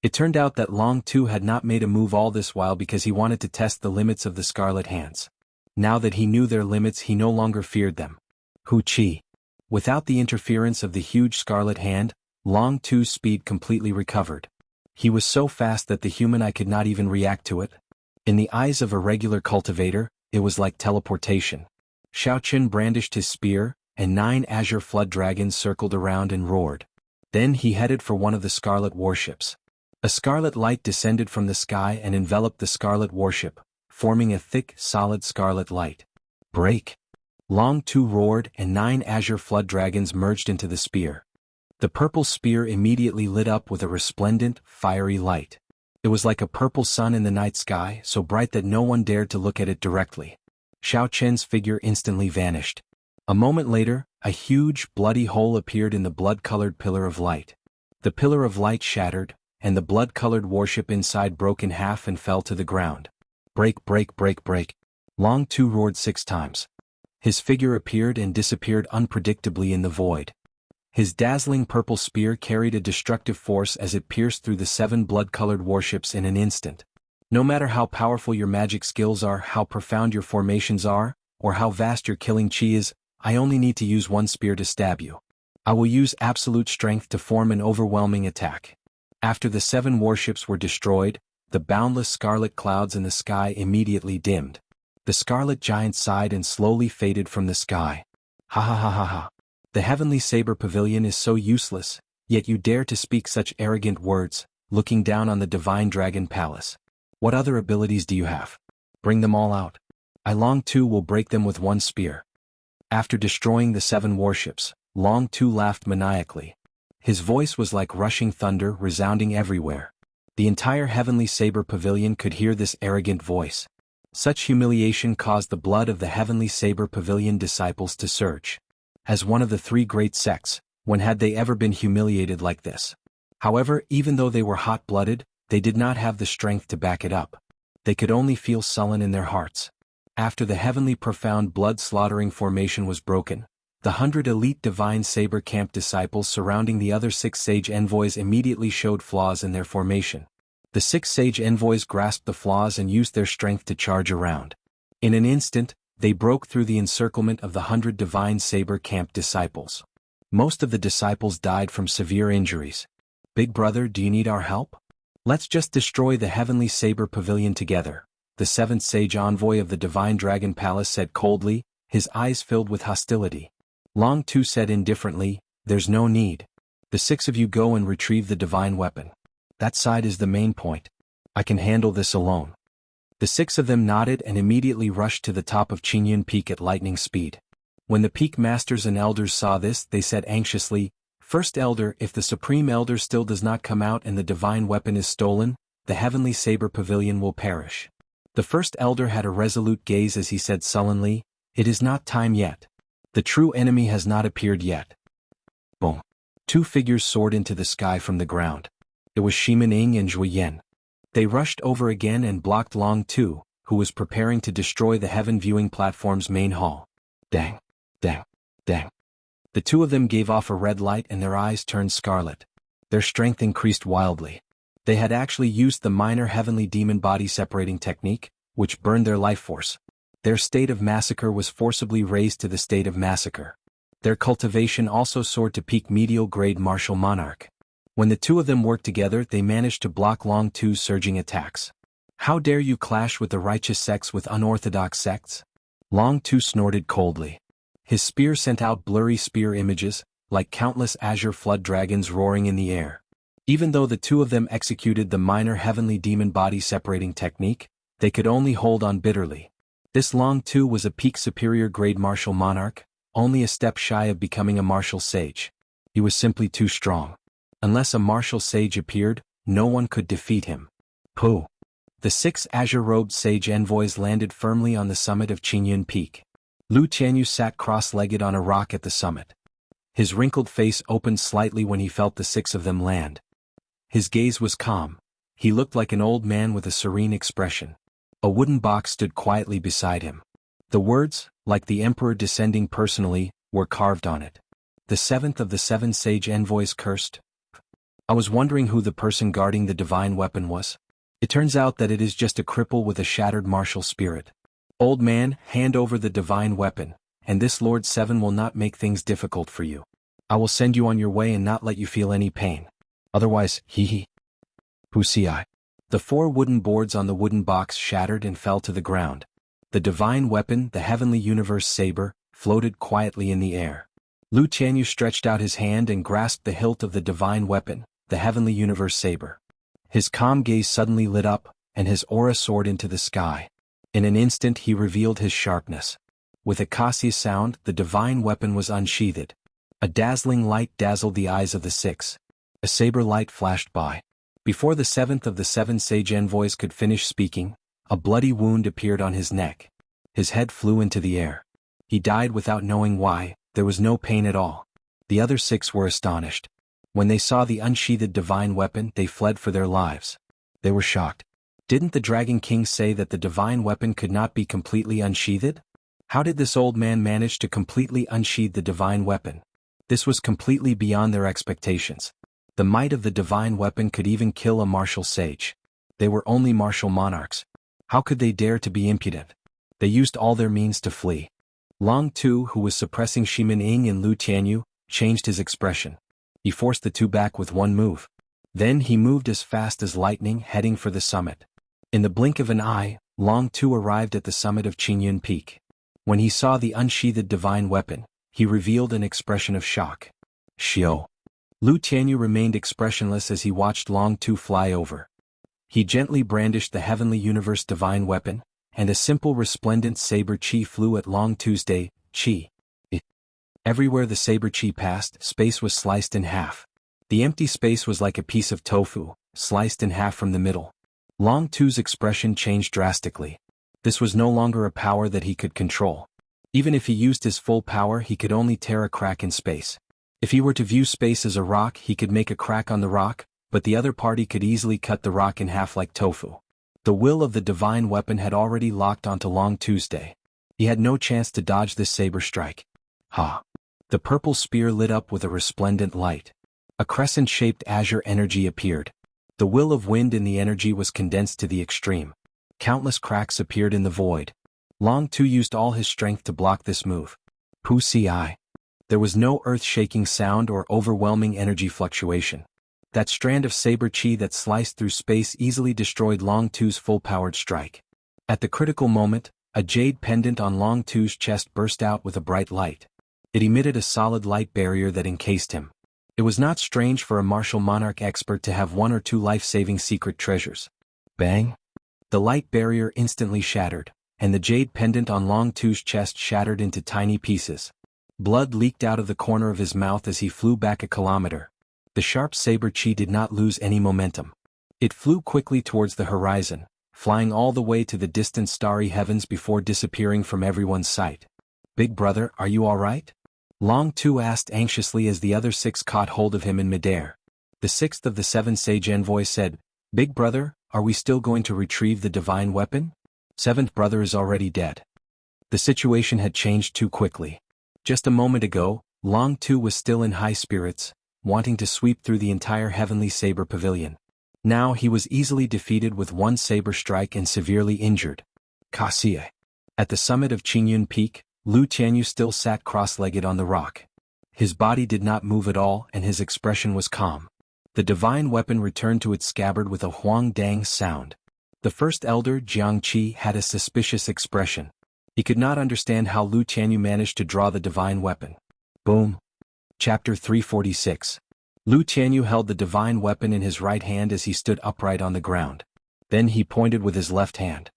It turned out that Long Tu had not made a move all this while because he wanted to test the limits of the scarlet hands. Now that he knew their limits, he no longer feared them. Hu Qi. Without the interference of the huge scarlet hand, Long Tu's speed completely recovered. He was so fast that the human eye could not even react to it. In the eyes of a regular cultivator, it was like teleportation. Xiaoqun brandished his spear, and 9 azure flood dragons circled around and roared. Then he headed for one of the scarlet warships. A scarlet light descended from the sky and enveloped the scarlet warship, forming a thick, solid scarlet light. Break! Long Tu roared, and 9 azure flood dragons merged into the spear. The purple spear immediately lit up with a resplendent, fiery light. It was like a purple sun in the night sky, so bright that no one dared to look at it directly. Xiaoqun's figure instantly vanished. A moment later, a huge, bloody hole appeared in the blood-colored pillar of light. The pillar of light shattered, and the blood-colored warship inside broke in half and fell to the ground. Break, break, break, break. Long Tu roared 6 times. His figure appeared and disappeared unpredictably in the void. His dazzling purple spear carried a destructive force as it pierced through the 7 blood-colored warships in an instant. No matter how powerful your magic skills are, how profound your formations are, or how vast your killing chi is, I only need to use 1 spear to stab you. I will use absolute strength to form an overwhelming attack. After the 7 warships were destroyed, the boundless scarlet clouds in the sky immediately dimmed. The scarlet giant sighed and slowly faded from the sky. Ha ha ha ha ha. The heavenly saber pavilion is so useless, yet you dare to speak such arrogant words, looking down on the divine dragon palace. What other abilities do you have? Bring them all out. I Long Tu will break them with 1 spear. After destroying the 7 warships, Long Tu laughed maniacally. His voice was like rushing thunder resounding everywhere. The entire heavenly saber pavilion could hear this arrogant voice. Such humiliation caused the blood of the heavenly saber pavilion disciples to surge. As one of the 3 great sects, when had they ever been humiliated like this? However, even though they were hot-blooded, they did not have the strength to back it up. They could only feel sullen in their hearts. After the heavenly profound blood-slaughtering formation was broken, the 100 elite divine saber camp disciples surrounding the other 6 sage envoys immediately showed flaws in their formation. The 6 sage envoys grasped the flaws and used their strength to charge around. In an instant, they broke through the encirclement of the 100 divine saber camp disciples. Most of the disciples died from severe injuries. Big brother, do you need our help? Let's just destroy the heavenly saber pavilion together, the 7th sage envoy of the divine dragon palace said coldly, his eyes filled with hostility. Long Tu said indifferently, there's no need. The 6 of you go and retrieve the divine weapon. That side is the main point. I can handle this alone. The 6 of them nodded and immediately rushed to the top of Qingyun Peak at lightning speed. When the peak masters and elders saw this, they said anxiously, First Elder, if the Supreme Elder still does not come out and the divine weapon is stolen, the heavenly saber pavilion will perish. The First Elder had a resolute gaze as he said sullenly, It is not time yet. The true enemy has not appeared yet. Boom. 2 figures soared into the sky from the ground. It was Shimening and Zhui Yan. They rushed over again and blocked Long Tu, who was preparing to destroy the heaven viewing platform's main hall. Dang, dang, dang. The 2 of them gave off a red light and their eyes turned scarlet. Their strength increased wildly. They had actually used the minor heavenly demon body separating technique, which burned their life force. Their state of massacre was forcibly raised to the state of massacre. Their cultivation also soared to peak medial grade martial monarch. When the 2 of them worked together, they managed to block Long Tu's surging attacks. How dare you clash with the righteous sects with unorthodox sects? Long Tu snorted coldly. His spear sent out blurry spear images, like countless azure flood dragons roaring in the air. Even though the 2 of them executed the minor heavenly demon body separating technique, they could only hold on bitterly. This Long Tu was a peak superior grade martial monarch, only a step shy of becoming a martial sage. He was simply too strong. Unless a martial sage appeared, no one could defeat him. Pooh. The 6 azure-robed sage envoys landed firmly on the summit of Qingyun Peak. Lu Tianyu sat cross-legged on a rock at the summit. His wrinkled face opened slightly when he felt the 6 of them land. His gaze was calm. He looked like an old man with a serene expression. A wooden box stood quietly beside him. The words, like the emperor descending personally, were carved on it. The 7th of the 7 sage envoys cursed. I was wondering who the person guarding the divine weapon was. It turns out that it is just a cripple with a shattered martial spirit. Old man, hand over the divine weapon, and this Lord Seven will not make things difficult for you. I will send you on your way and not let you feel any pain. Otherwise, hee. Wuxia. The 4 wooden boards on the wooden box shattered and fell to the ground. The divine weapon, the heavenly universe saber, floated quietly in the air. Lu Tianyu stretched out his hand and grasped the hilt of the divine weapon, the heavenly universe saber. His calm gaze suddenly lit up, and his aura soared into the sky. In an instant he revealed his sharpness. With a cautious sound, the divine weapon was unsheathed. A dazzling light dazzled the eyes of the 6. A saber light flashed by. Before the 7th of the 7 sage envoys could finish speaking, a bloody wound appeared on his neck. His head flew into the air. He died without knowing why. There was no pain at all. The other 6 were astonished. When they saw the unsheathed divine weapon, they fled for their lives. They were shocked. Didn't the Dragon King say that the divine weapon could not be completely unsheathed? How did this old man manage to completely unsheathe the divine weapon? This was completely beyond their expectations. The might of the divine weapon could even kill a martial sage. They were only martial monarchs. How could they dare to be impudent? They used all their means to flee. Long Tu, who was suppressing Shimin Ying and Lu Tianyu, changed his expression. He forced the 2 back with one move. Then he moved as fast as lightning, heading for the summit. In the blink of an eye, Long Tu arrived at the summit of Qingyun Peak. When he saw the unsheathed divine weapon, he revealed an expression of shock. Xiao. Lu Tianyu remained expressionless as he watched Long Tu fly over. He gently brandished the heavenly universe divine weapon, and a simple resplendent saber chi flew at Long Tu's chi. Everywhere the saber chi passed, space was sliced in half. The empty space was like a piece of tofu, sliced in half from the middle. Long Tu's expression changed drastically. This was no longer a power that he could control. Even if he used his full power, he could only tear a crack in space. If he were to view space as a rock, he could make a crack on the rock, but the other party could easily cut the rock in half like tofu. The will of the divine weapon had already locked onto Long Tuesday. He had no chance to dodge this saber strike. Ha! The purple spear lit up with a resplendent light. A crescent-shaped azure energy appeared. The will of wind in the energy was condensed to the extreme. Countless cracks appeared in the void. Long Tu used all his strength to block this move. Wuxia. There was no earth-shaking sound or overwhelming energy fluctuation. That strand of saber chi that sliced through space easily destroyed Long Tu's full-powered strike. At the critical moment, a jade pendant on Long Tu's chest burst out with a bright light. It emitted a solid light barrier that encased him. It was not strange for a martial monarch expert to have 1 or 2 life-saving secret treasures. Bang! The light barrier instantly shattered, and the jade pendant on Long Tu's chest shattered into tiny pieces. Blood leaked out of the corner of his mouth as he flew back a kilometer. The sharp saber chi did not lose any momentum. It flew quickly towards the horizon, flying all the way to the distant starry heavens before disappearing from everyone's sight. Big brother, are you all right? Long Tu asked anxiously as the other 6 caught hold of him in midair. The 6th of the 7 sage envoys said, Big brother, are we still going to retrieve the divine weapon? 7th brother is already dead. The situation had changed too quickly. Just a moment ago, Long Tu was still in high spirits, wanting to sweep through the entire heavenly saber pavilion. Now he was easily defeated with 1 saber strike and severely injured. Cassie. At the summit of Qingyun Peak, Lu Tianyu still sat cross-legged on the rock. His body did not move at all and his expression was calm. The divine weapon returned to its scabbard with a huang dang sound. The first elder, Jianghu, had a suspicious expression. He could not understand how Lu Tianyu managed to draw the divine weapon. Boom. Chapter 346. Lu Tianyu held the divine weapon in his right hand as he stood upright on the ground. Then he pointed with his left hand.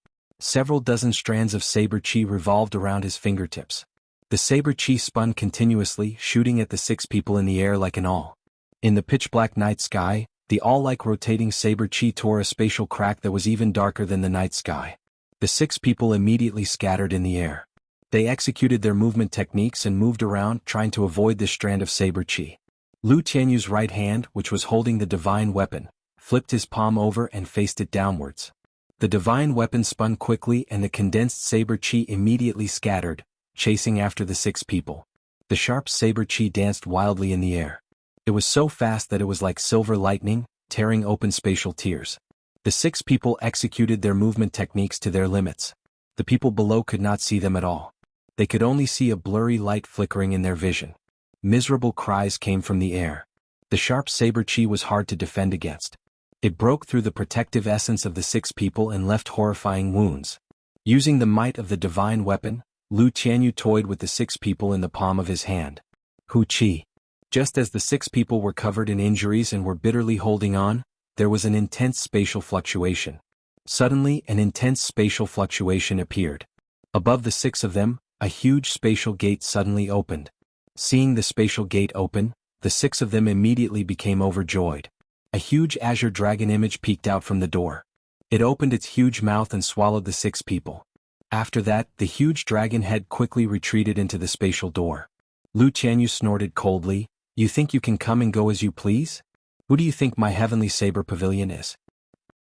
Several dozen strands of saber chi revolved around his fingertips. The saber chi spun continuously, shooting at the 6 people in the air like an awl. In the pitch-black night sky, the awl-like rotating saber chi tore a spatial crack that was even darker than the night sky. The 6 people immediately scattered in the air. They executed their movement techniques and moved around, trying to avoid this strand of saber chi. Lu Tianyu's right hand, which was holding the divine weapon, flipped his palm over and faced it downwards. The divine weapon spun quickly and the condensed saber chi immediately scattered, chasing after the 6 people. The sharp saber chi danced wildly in the air. It was so fast that it was like silver lightning, tearing open spatial tears. The 6 people executed their movement techniques to their limits. The people below could not see them at all. They could only see a blurry light flickering in their vision. Miserable cries came from the air. The sharp saber chi was hard to defend against. It broke through the protective essence of the 6 people and left horrifying wounds. Using the might of the divine weapon, Lu Tianyu toyed with the 6 people in the palm of his hand. Hu Qi. Just as the 6 people were covered in injuries and were bitterly holding on, there was an intense spatial fluctuation. Suddenly, an intense spatial fluctuation appeared. Above the 6 of them, a huge spatial gate suddenly opened. Seeing the spatial gate open, the 6 of them immediately became overjoyed. A huge azure dragon image peeked out from the door. It opened its huge mouth and swallowed the 6 people. After that, the huge dragon head quickly retreated into the spatial door. Lu Tianyu snorted coldly, "You think you can come and go as you please? Who do you think my heavenly saber pavilion is?"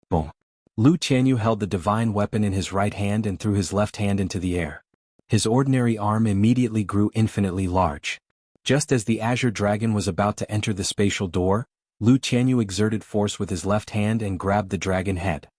Boom. Lu Tianyu held the divine weapon in his right hand and threw his left hand into the air. His ordinary arm immediately grew infinitely large. Just as the azure dragon was about to enter the spatial door, Lu Tianyu exerted force with his left hand and grabbed the dragon head.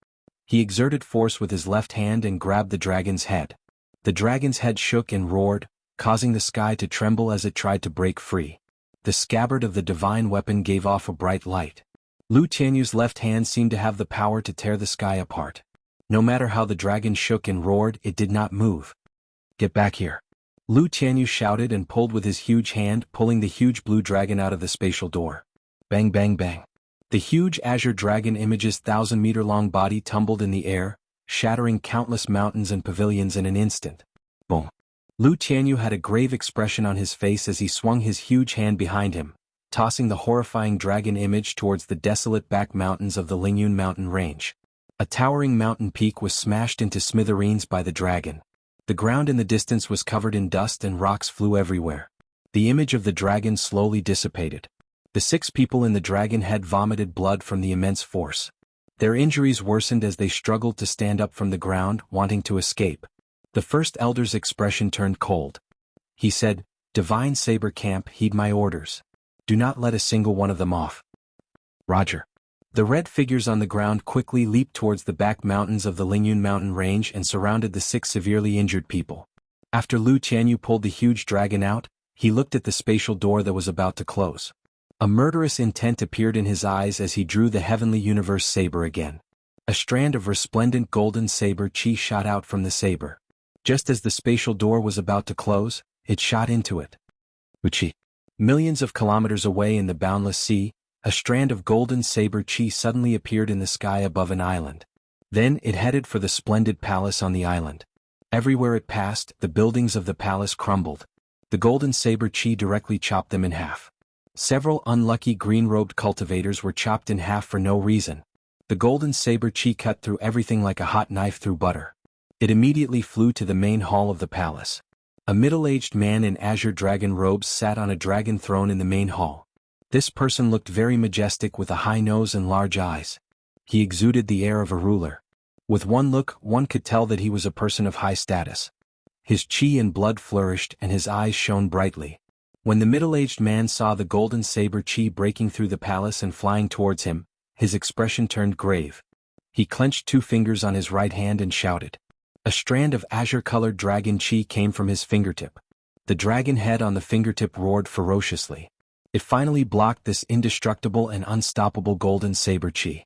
He exerted force with his left hand and grabbed the dragon's head. The dragon's head shook and roared, causing the sky to tremble as it tried to break free. The scabbard of the divine weapon gave off a bright light. Lu Tianyu's left hand seemed to have the power to tear the sky apart. No matter how the dragon shook and roared, it did not move. "Get back here!" Lu Tianyu shouted and pulled with his huge hand, pulling the huge blue dragon out of the spatial door. Bang bang bang. The huge azure dragon image's 1,000-meter-long body tumbled in the air, shattering countless mountains and pavilions in an instant. Boom. Lu Tianyu had a grave expression on his face as he swung his huge hand behind him, tossing the horrifying dragon image towards the desolate back mountains of the Lingyun mountain range. A towering mountain peak was smashed into smithereens by the dragon. The ground in the distance was covered in dust and rocks flew everywhere. The image of the dragon slowly dissipated. The 6 people in the dragon head vomited blood from the immense force. Their injuries worsened as they struggled to stand up from the ground, wanting to escape. The first elder's expression turned cold. He said, "Divine Saber Camp, heed my orders. Do not let a single one of them off." Roger. The red figures on the ground quickly leaped towards the back mountains of the Lingyun mountain range and surrounded the 6 severely injured people. After Lu Tianyu pulled the huge dragon out, he looked at the spatial door that was about to close. A murderous intent appeared in his eyes as he drew the heavenly universe saber again. A strand of resplendent golden saber chi shot out from the saber. Just as the spatial door was about to close, it shot into it. Wuxia. Millions of kilometers away in the boundless sea, a strand of golden saber chi suddenly appeared in the sky above an island. Then it headed for the splendid palace on the island. Everywhere it passed, the buildings of the palace crumbled. The golden saber chi directly chopped them in half. Several unlucky green-robed cultivators were chopped in half for no reason. The golden saber chi cut through everything like a hot knife through butter. It immediately flew to the main hall of the palace. A middle-aged man in azure dragon robes sat on a dragon throne in the main hall. This person looked very majestic with a high nose and large eyes. He exuded the air of a ruler. With one look, one could tell that he was a person of high status. His chi and blood flourished and his eyes shone brightly. When the middle-aged man saw the golden saber chi breaking through the palace and flying towards him, his expression turned grave. He clenched 2 fingers on his right hand and shouted. A strand of azure-colored dragon chi came from his fingertip. The dragon head on the fingertip roared ferociously. It finally blocked this indestructible and unstoppable golden saber chi.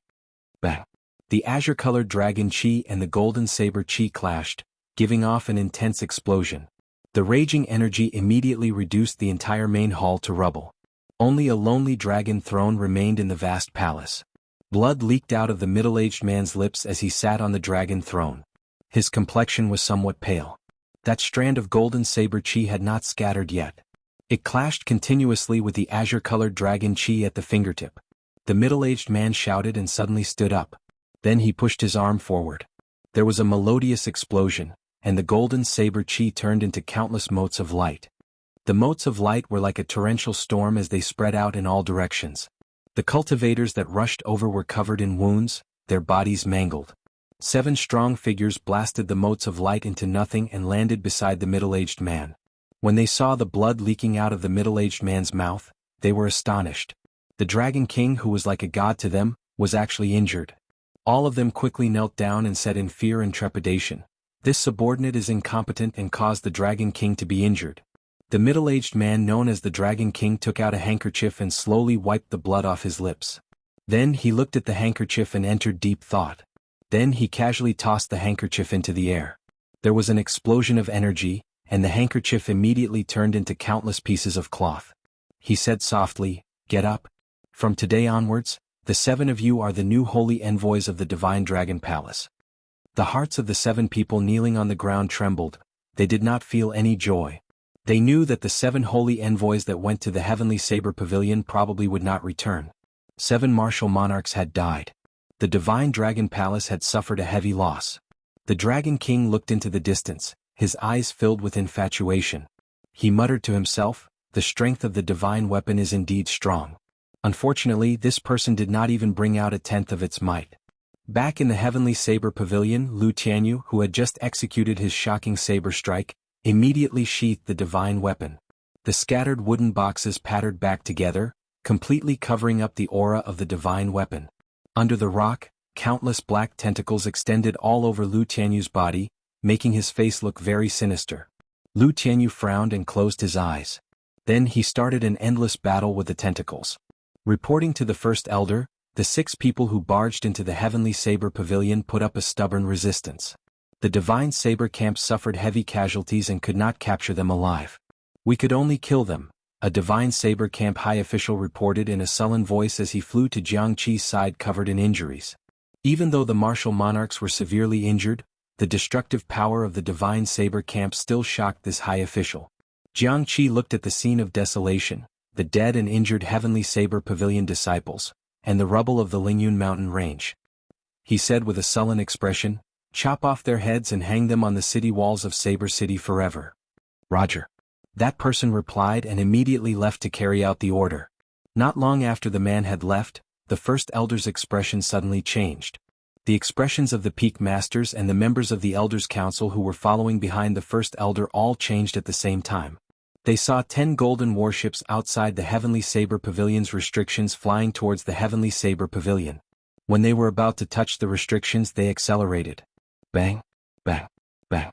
Bang! The azure-colored dragon chi and the golden saber chi clashed, giving off an intense explosion. The raging energy immediately reduced the entire main hall to rubble. Only a lonely dragon throne remained in the vast palace. Blood leaked out of the middle-aged man's lips as he sat on the dragon throne. His complexion was somewhat pale. That strand of golden saber chi had not scattered yet. It clashed continuously with the azure-colored dragon chi at the fingertip. The middle-aged man shouted and suddenly stood up. Then he pushed his arm forward. There was a melodious explosion, and the golden saber chi turned into countless motes of light. The motes of light were like a torrential storm as they spread out in all directions. The cultivators that rushed over were covered in wounds, their bodies mangled. 7 strong figures blasted the motes of light into nothing and landed beside the middle-aged man. When they saw the blood leaking out of the middle-aged man's mouth, they were astonished. The Dragon King, who was like a god to them, was actually injured. All of them quickly knelt down and said in fear and trepidation, This subordinate is incompetent and caused the Dragon King to be injured. The middle-aged man known as the Dragon King took out a handkerchief and slowly wiped the blood off his lips. Then he looked at the handkerchief and entered deep thought. Then he casually tossed the handkerchief into the air. There was an explosion of energy, and the handkerchief immediately turned into countless pieces of cloth. He said softly, "Get up. From today onwards, the 7 of you are the new holy envoys of the Divine Dragon Palace." The hearts of the 7 people kneeling on the ground trembled. They did not feel any joy. They knew that the 7 holy envoys that went to the Heavenly Saber Pavilion probably would not return. 7 martial monarchs had died. The Divine Dragon Palace had suffered a heavy loss. The Dragon King looked into the distance, his eyes filled with infatuation. He muttered to himself, "The strength of the divine weapon is indeed strong." Unfortunately, this person did not even bring out a tenth of its might. Back in the Heavenly Saber Pavilion, Lu Tianyu, who had just executed his shocking saber strike, immediately sheathed the divine weapon. The scattered wooden boxes pattered back together, completely covering up the aura of the divine weapon. Under the rock, countless black tentacles extended all over Lu Tianyu's body, making his face look very sinister. Lu Tianyu frowned and closed his eyes. Then he started an endless battle with the tentacles. Reporting to the First Elder, the 6 people who barged into the Heavenly Saber Pavilion put up a stubborn resistance. The Divine Saber Camp suffered heavy casualties and could not capture them alive. "We could only kill them," a Divine Saber Camp high official reported in a sullen voice as he flew to Jianghu's side covered in injuries. Even though the martial monarchs were severely injured, the destructive power of the Divine Saber Camp still shocked this high official. Jianghu looked at the scene of desolation, the dead and injured Heavenly Saber Pavilion disciples, and the rubble of the Lingyun mountain range. He said with a sullen expression, "Chop off their heads and hang them on the city walls of Saber City forever." "Roger." That person replied and immediately left to carry out the order. Not long after the man had left, the First Elder's expression suddenly changed. The expressions of the Peak Masters and the members of the Elders' Council who were following behind the First Elder all changed at the same time. They saw 10 golden warships outside the Heavenly Saber Pavilion's restrictions flying towards the Heavenly Saber Pavilion. When they were about to touch the restrictions, they accelerated. Bang, bang, bang.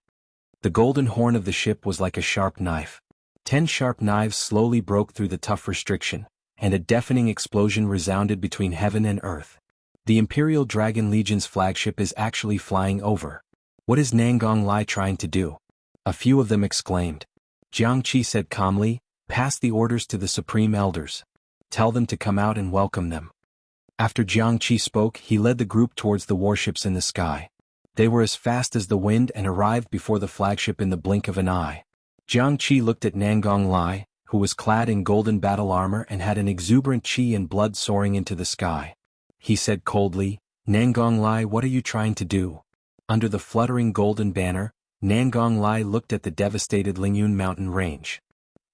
The golden horn of the ship was like a sharp knife. 10 sharp knives slowly broke through the tough restriction, and a deafening explosion resounded between heaven and earth. The Imperial Dragon Legion's flagship is actually flying over. "What is Nangong Lai trying to do?" a few of them exclaimed. Jianghu said calmly, "Pass the orders to the Supreme Elders. Tell them to come out and welcome them." After Jianghu spoke, he led the group towards the warships in the sky. They were as fast as the wind and arrived before the flagship in the blink of an eye. Jianghu looked at Nangong Lai, who was clad in golden battle armor and had an exuberant qi and blood soaring into the sky. He said coldly, "Nangong Lai, what are you trying to do?" Under the fluttering golden banner, Nangong Lai looked at the devastated Lingyun mountain range.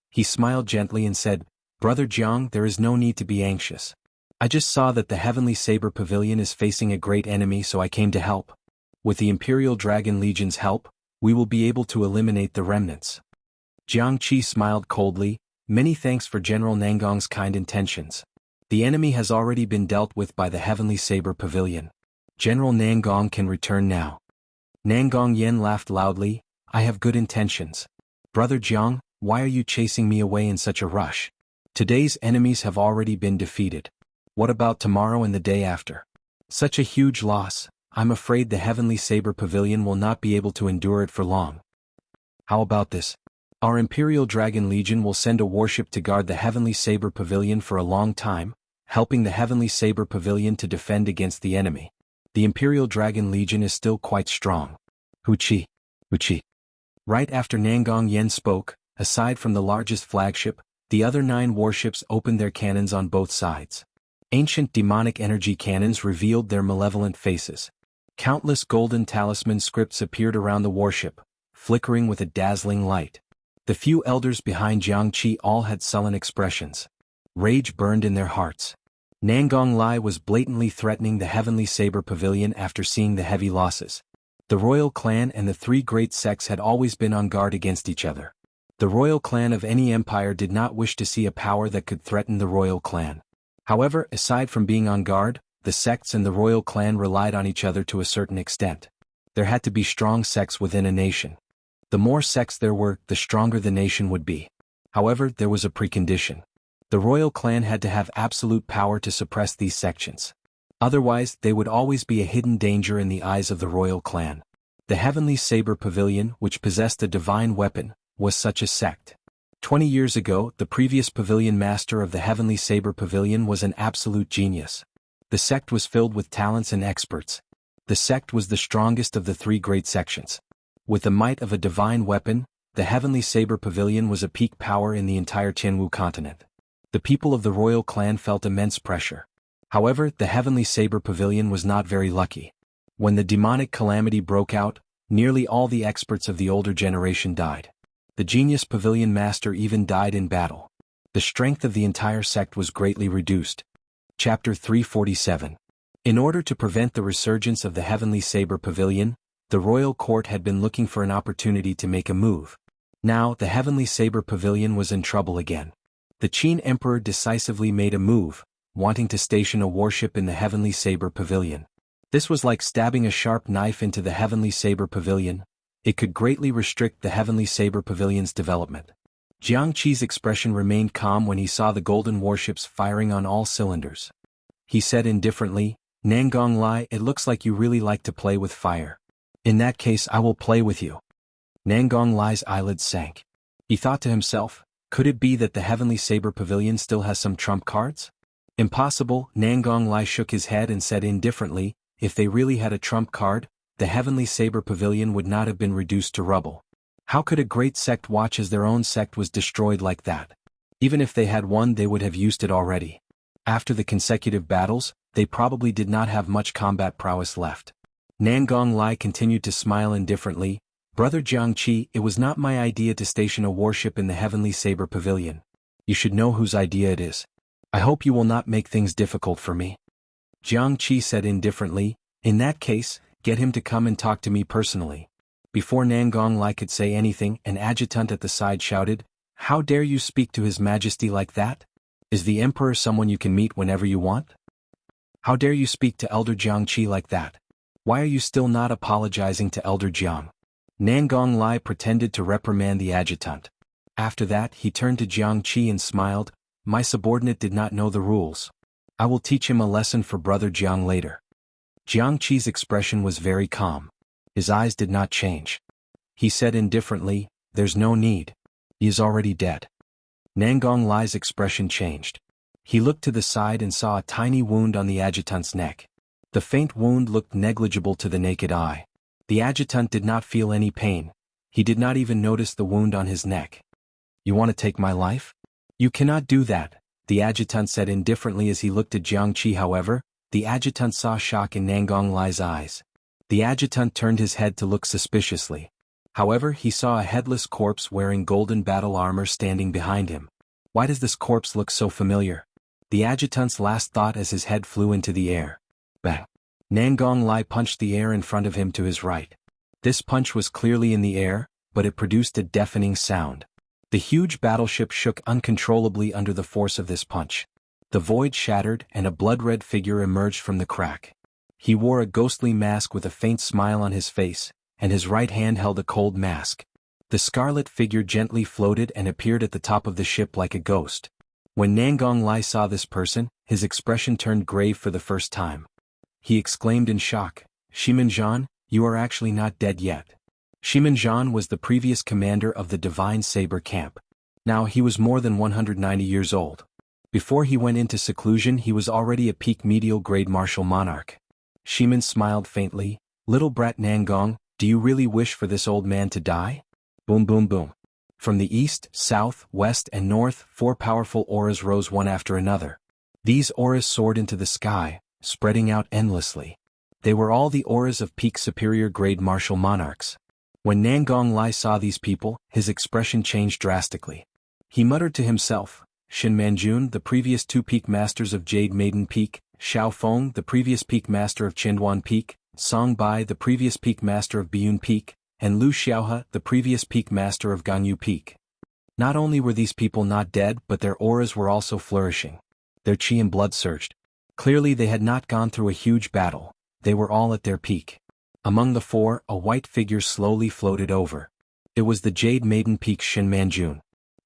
He smiled gently and said, "Brother Jiang, there is no need to be anxious. I just saw that the Heavenly Saber Pavilion is facing a great enemy, so I came to help. With the Imperial Dragon Legion's help, we will be able to eliminate the remnants." Jianghu smiled coldly, "Many thanks for General Nangong's kind intentions. The enemy has already been dealt with by the Heavenly Saber Pavilion. General Nangong can return now." Nangong Yen laughed loudly, "I have good intentions. Brother Jiang, why are you chasing me away in such a rush? Today's enemies have already been defeated. What about tomorrow and the day after? Such a huge loss, I'm afraid the Heavenly Saber Pavilion will not be able to endure it for long. How about this? Our Imperial Dragon Legion will send a warship to guard the Heavenly Saber Pavilion for a long time, helping the Heavenly Saber Pavilion to defend against the enemy. The Imperial Dragon Legion is still quite strong." Huchi. Right after Nangong Yen spoke, aside from the largest flagship, the other 9 warships opened their cannons on both sides. Ancient demonic energy cannons revealed their malevolent faces. Countless golden talisman scripts appeared around the warship, flickering with a dazzling light. The few elders behind Jianghu all had sullen expressions. Rage burned in their hearts. Nangong Lai was blatantly threatening the Heavenly Saber Pavilion after seeing the heavy losses. The royal clan and the 3 great sects had always been on guard against each other. The royal clan of any empire did not wish to see a power that could threaten the royal clan. However, aside from being on guard, the sects and the royal clan relied on each other to a certain extent. There had to be strong sects within a nation. The more sects there were, the stronger the nation would be. However, there was a precondition. The royal clan had to have absolute power to suppress these sections. Otherwise, they would always be a hidden danger in the eyes of the royal clan. The Heavenly Saber Pavilion, which possessed a divine weapon, was such a sect. 20 years ago, the previous pavilion master of the Heavenly Saber Pavilion was an absolute genius. The sect was filled with talents and experts. The sect was the strongest of the three great sections. With the might of a divine weapon, the Heavenly Saber Pavilion was a peak power in the entire Jianghu continent. The people of the royal clan felt immense pressure. However, the Heavenly Saber Pavilion was not very lucky. When the demonic calamity broke out, nearly all the experts of the older generation died. The genius pavilion master even died in battle. The strength of the entire sect was greatly reduced. Chapter 347. In order to prevent the resurgence of the Heavenly Saber Pavilion, the royal court had been looking for an opportunity to make a move. Now, the Heavenly Saber Pavilion was in trouble again. The Qin Emperor decisively made a move, wanting to station a warship in the Heavenly Saber Pavilion. This was like stabbing a sharp knife into the Heavenly Saber Pavilion. It could greatly restrict the Heavenly Saber Pavilion's development. Jianghu's expression remained calm when he saw the golden warships firing on all cylinders. He said indifferently, "Nangong Lai, it looks like you really like to play with fire. In that case, I will play with you." Nangong Lai's eyelids sank. He thought to himself, could it be that the Heavenly Saber Pavilion still has some trump cards? Impossible. Nangong Lai shook his head and said indifferently, if they really had a trump card, the Heavenly Saber Pavilion would not have been reduced to rubble. How could a great sect watch as their own sect was destroyed like that? Even if they had one, they would have used it already. After the consecutive battles, they probably did not have much combat prowess left. Nangong Lai continued to smile indifferently. Brother Jianghu, it was not my idea to station a warship in the Heavenly Saber Pavilion. You should know whose idea it is. I hope you will not make things difficult for me. Jianghu said indifferently, in that case, get him to come and talk to me personally. Before Nangong Lai could say anything, an adjutant at the side shouted, how dare you speak to His Majesty like that? Is the Emperor someone you can meet whenever you want? How dare you speak to Elder Jianghu like that? Why are you still not apologizing to Elder Jiang? Nangong Lai pretended to reprimand the adjutant. After that, he turned to Jianghu and smiled, my subordinate did not know the rules. I will teach him a lesson for Brother Jiang later. Jianghu's expression was very calm. His eyes did not change. He said indifferently, there's no need. He is already dead. Nangong Lai's expression changed. He looked to the side and saw a tiny wound on the adjutant's neck. The faint wound looked negligible to the naked eye. The adjutant did not feel any pain. He did not even notice the wound on his neck. You want to take my life? You cannot do that, the adjutant said indifferently as he looked at Jianghu. However, the adjutant saw shock in Nangong Lai's eyes. The adjutant turned his head to look suspiciously. However, he saw a headless corpse wearing golden battle armor standing behind him. Why does this corpse look so familiar? The adjutant's last thought as his head flew into the air. Bang! Nangong Lai punched the air in front of him to his right. This punch was clearly in the air, but it produced a deafening sound. The huge battleship shook uncontrollably under the force of this punch. The void shattered and a blood-red figure emerged from the crack. He wore a ghostly mask with a faint smile on his face, and his right hand held a cold mask. The scarlet figure gently floated and appeared at the top of the ship like a ghost. When Nangong Lai saw this person, his expression turned grave for the first time. He exclaimed in shock, Shimenjan, you are actually not dead yet. Shimenjan was the previous commander of the Divine Saber Camp. Now he was more than 190 years old. Before he went into seclusion he was already a peak medial grade martial monarch. Shimen smiled faintly, little brat Nangong, do you really wish for this old man to die? Boom boom boom. From the east, south, west and north, 4 powerful auras rose one after another. These auras soared into the sky, spreading out endlessly. They were all the auras of peak superior grade martial monarchs. When Nangong Lai saw these people, his expression changed drastically. He muttered to himself, Shin Manjun, the previous 2 peak masters of Jade Maiden Peak, Xiao Feng, the previous peak master of Chenduan Peak, Song Bai, the previous peak master of Biyun Peak, and Lu Xiaohe, the previous peak master of Ganyu Peak. Not only were these people not dead, but their auras were also flourishing. Their qi and blood surged. Clearly they had not gone through a huge battle, they were all at their peak. Among the four, a white figure slowly floated over. It was the Jade Maiden Peak Shin Manjun.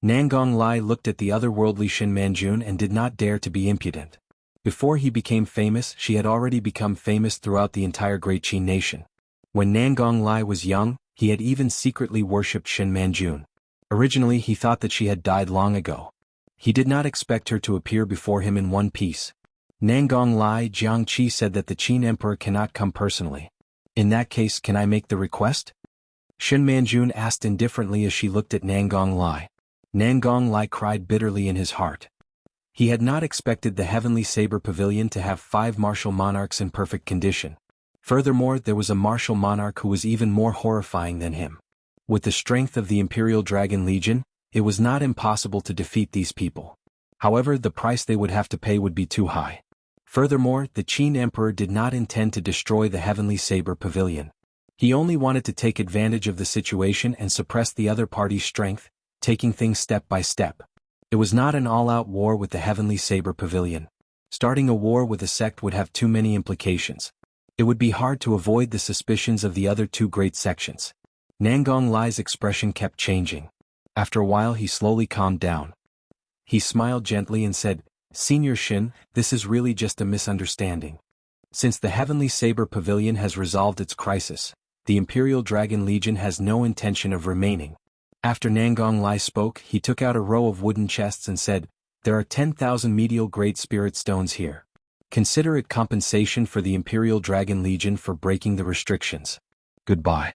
Nangong Lai looked at the otherworldly Shin Manjun and did not dare to be impudent. Before he became famous, she had already become famous throughout the entire Great Qin nation. When Nangong Lai was young, he had even secretly worshipped Shin Manjun. Originally he thought that she had died long ago. He did not expect her to appear before him in one piece. Nangong Lai Jiangqi said that the Qin Emperor cannot come personally. In that case, can I make the request? Shin Manjun asked indifferently as she looked at Nangong Lai. Nangong Lai cried bitterly in his heart. He had not expected the Heavenly Saber Pavilion to have 5 martial monarchs in perfect condition. Furthermore, there was a martial monarch who was even more horrifying than him. With the strength of the Imperial Dragon Legion, it was not impossible to defeat these people. However, the price they would have to pay would be too high. Furthermore, the Qin Emperor did not intend to destroy the Heavenly Saber Pavilion. He only wanted to take advantage of the situation and suppress the other party's strength, taking things step by step. It was not an all-out war with the Heavenly Saber Pavilion. Starting a war with a sect would have too many implications. It would be hard to avoid the suspicions of the other 2 great sections. Nangong Lai's expression kept changing. After a while he slowly calmed down. He smiled gently and said, "Senior Shin, this is really just a misunderstanding. Since the Heavenly Saber Pavilion has resolved its crisis, the Imperial Dragon Legion has no intention of remaining." After Nangong Lai spoke, he took out a row of wooden chests and said, "There are 10,000 medial Great Spirit Stones here. Consider it compensation for the Imperial Dragon Legion for breaking the restrictions. Goodbye."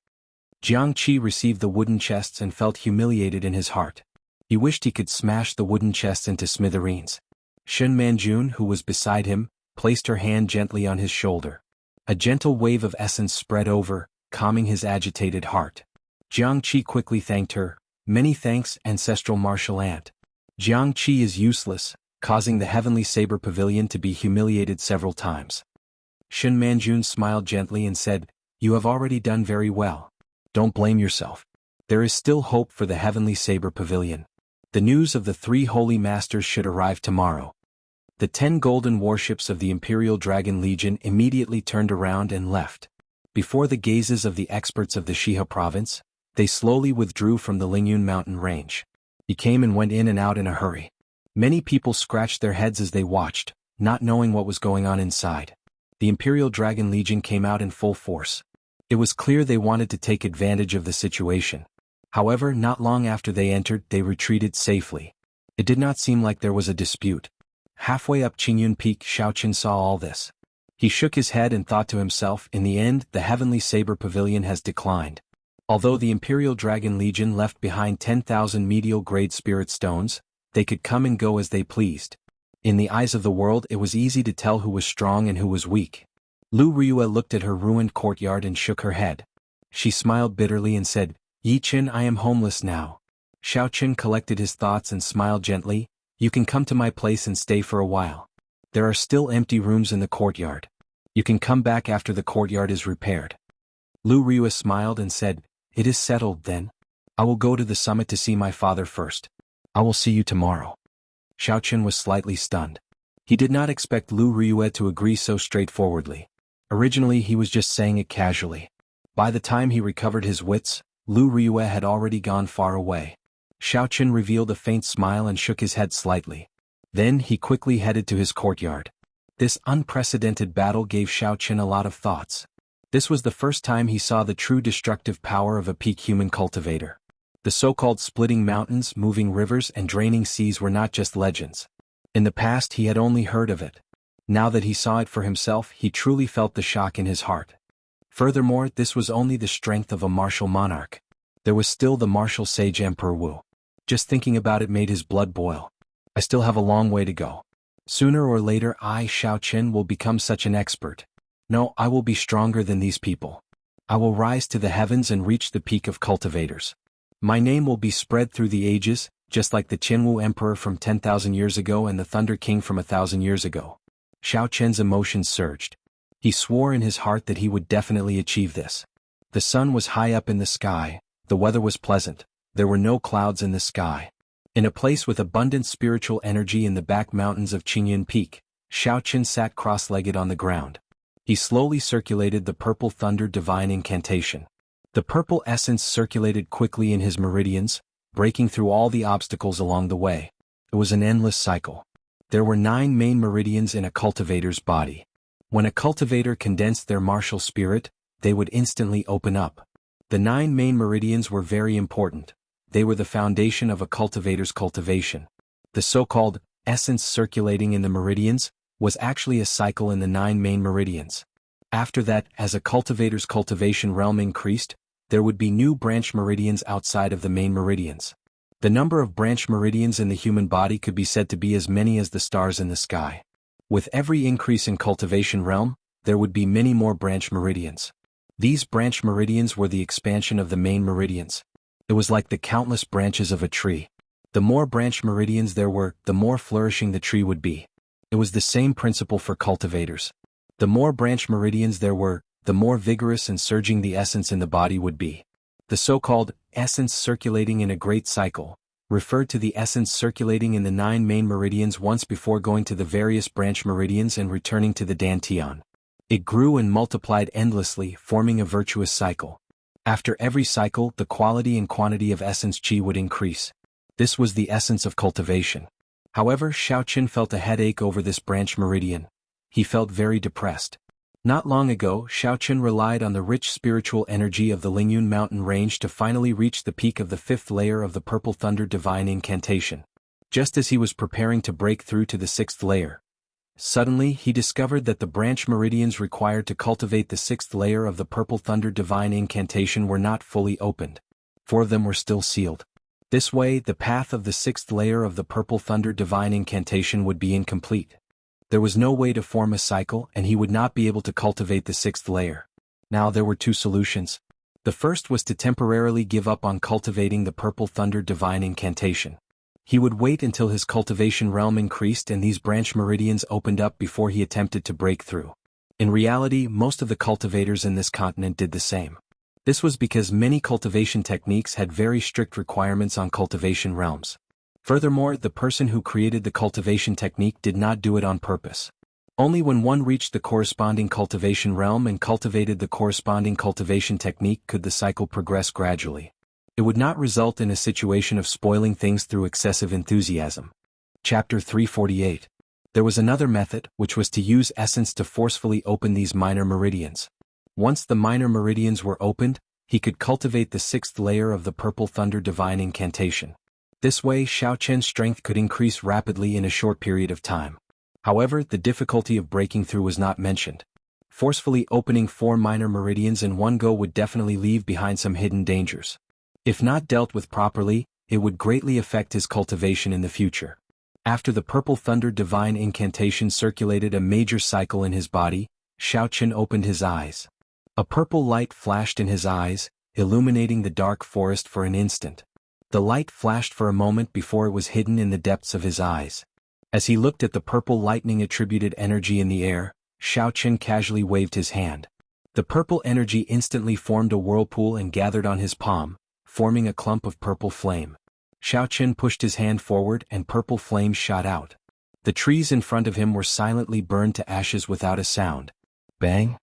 Jiangqi received the wooden chests and felt humiliated in his heart. He wished he could smash the wooden chests into smithereens. Shin Manjun, who was beside him, placed her hand gently on his shoulder. A gentle wave of essence spread over, calming his agitated heart. Jiangqi quickly thanked her. "Many thanks, ancestral martial aunt." Jiangqi is useless, causing the Heavenly Saber Pavilion to be humiliated several times. Shin Manjun smiled gently and said, "You have already done very well. Don't blame yourself. There is still hope for the Heavenly Saber Pavilion. The news of the 3 holy masters should arrive tomorrow." The 10 golden warships of the Imperial Dragon Legion immediately turned around and left. Before the gazes of the experts of the Shiha province, they slowly withdrew from the Lingyun mountain range. He came and went in and out in a hurry. Many people scratched their heads as they watched, not knowing what was going on inside. The Imperial Dragon Legion came out in full force. It was clear they wanted to take advantage of the situation. However, not long after they entered, they retreated safely. It did not seem like there was a dispute. Halfway up Qingyun Peak, Shaoqin saw all this. He shook his head and thought to himself, in the end, the Heavenly Saber Pavilion has declined. Although the Imperial Dragon Legion left behind 10,000 medial grade spirit stones, they could come and go as they pleased. In the eyes of the world, it was easy to tell who was strong and who was weak. Lu Ryue looked at her ruined courtyard and shook her head. She smiled bitterly and said, "Yi Qin, I am homeless now." Shaoqin collected his thoughts and smiled gently. "You can come to my place and stay for a while. There are still empty rooms in the courtyard. You can come back after the courtyard is repaired." Lu Ryue smiled and said, "It is settled then. I will go to the summit to see my father first. I will see you tomorrow." Shaoqin was slightly stunned. He did not expect Lu Ryue to agree so straightforwardly. Originally he was just saying it casually. By the time he recovered his wits, Lu Ryue had already gone far away. Shaoqin revealed a faint smile and shook his head slightly. Then he quickly headed to his courtyard. This unprecedented battle gave Shaoqin a lot of thoughts. This was the first time he saw the true destructive power of a peak human cultivator. The so-called splitting mountains, moving rivers and draining seas were not just legends. In the past he had only heard of it. Now that he saw it for himself, he truly felt the shock in his heart. Furthermore, this was only the strength of a martial monarch. There was still the martial sage Emperor Wu. Just thinking about it made his blood boil. I still have a long way to go. Sooner or later I, Shaoqin, will become such an expert. No, I will be stronger than these people. I will rise to the heavens and reach the peak of cultivators. My name will be spread through the ages, just like the Qinwu Emperor from 10,000 years ago and the Thunder King from 1,000 years ago. Shaoqin's emotions surged. He swore in his heart that he would definitely achieve this. The sun was high up in the sky, the weather was pleasant, there were no clouds in the sky. In a place with abundant spiritual energy in the back mountains of Qingyun Peak, Shaoqin sat cross-legged on the ground. He slowly circulated the purple thunder divine incantation. The purple essence circulated quickly in his meridians, breaking through all the obstacles along the way. It was an endless cycle. There were 9 main meridians in a cultivator's body. When a cultivator condensed their martial spirit, they would instantly open up. The 9 main meridians were very important. They were the foundation of a cultivator's cultivation. The so-called essence circulating in the meridians was actually a cycle in the 9 main meridians. After that, as a cultivator's cultivation realm increased, there would be new branch meridians outside of the main meridians. The number of branch meridians in the human body could be said to be as many as the stars in the sky. With every increase in cultivation realm, there would be many more branch meridians. These branch meridians were the expansion of the main meridians. It was like the countless branches of a tree. The more branch meridians there were, the more flourishing the tree would be. It was the same principle for cultivators. The more branch meridians there were, the more vigorous and surging the essence in the body would be. The so-called essence circulating in a great cycle referred to the essence circulating in the 9 main meridians once before going to the various branch meridians and returning to the dantian. It grew and multiplied endlessly, forming a virtuous cycle. After every cycle, the quality and quantity of essence qi would increase. This was the essence of cultivation. However, Xiaoqin felt a headache over this branch meridian. He felt very depressed. Not long ago, Xiaoqin relied on the rich spiritual energy of the Lingyun mountain range to finally reach the peak of the 5th layer of the Purple Thunder Divine Incantation. Just as he was preparing to break through to the 6th layer, suddenly he discovered that the branch meridians required to cultivate the 6th layer of the Purple Thunder Divine Incantation were not fully opened. 4 of them were still sealed. This way, the path of the 6th layer of the Purple Thunder Divine Incantation would be incomplete. There was no way to form a cycle, and he would not be able to cultivate the 6th layer. Now there were 2 solutions. The first was to temporarily give up on cultivating the Purple Thunder Divine Incantation. He would wait until his cultivation realm increased and these branch meridians opened up before he attempted to break through. In reality, most of the cultivators in this continent did the same. This was because many cultivation techniques had very strict requirements on cultivation realms. Furthermore, the person who created the cultivation technique did not do it on purpose. Only when one reached the corresponding cultivation realm and cultivated the corresponding cultivation technique could the cycle progress gradually. It would not result in a situation of spoiling things through excessive enthusiasm. Chapter 348. There was another method, which was to use essence to forcefully open these minor meridians. Once the minor meridians were opened, he could cultivate the 6th layer of the Purple Thunder Divine Incantation. This way, Xiaoqian's strength could increase rapidly in a short period of time. However, the difficulty of breaking through was not mentioned. Forcefully opening 4 minor meridians in one go would definitely leave behind some hidden dangers. If not dealt with properly, it would greatly affect his cultivation in the future. After the Purple Thunder Divine Incantation circulated a major cycle in his body, Xiaoqin opened his eyes. A purple light flashed in his eyes, illuminating the dark forest for an instant. The light flashed for a moment before it was hidden in the depths of his eyes. As he looked at the purple lightning-attributed energy in the air, Xiaoqin casually waved his hand. The purple energy instantly formed a whirlpool and gathered on his palm, forming a clump of purple flame. Xiaoqin pushed his hand forward and purple flames shot out. The trees in front of him were silently burned to ashes without a sound. Bang!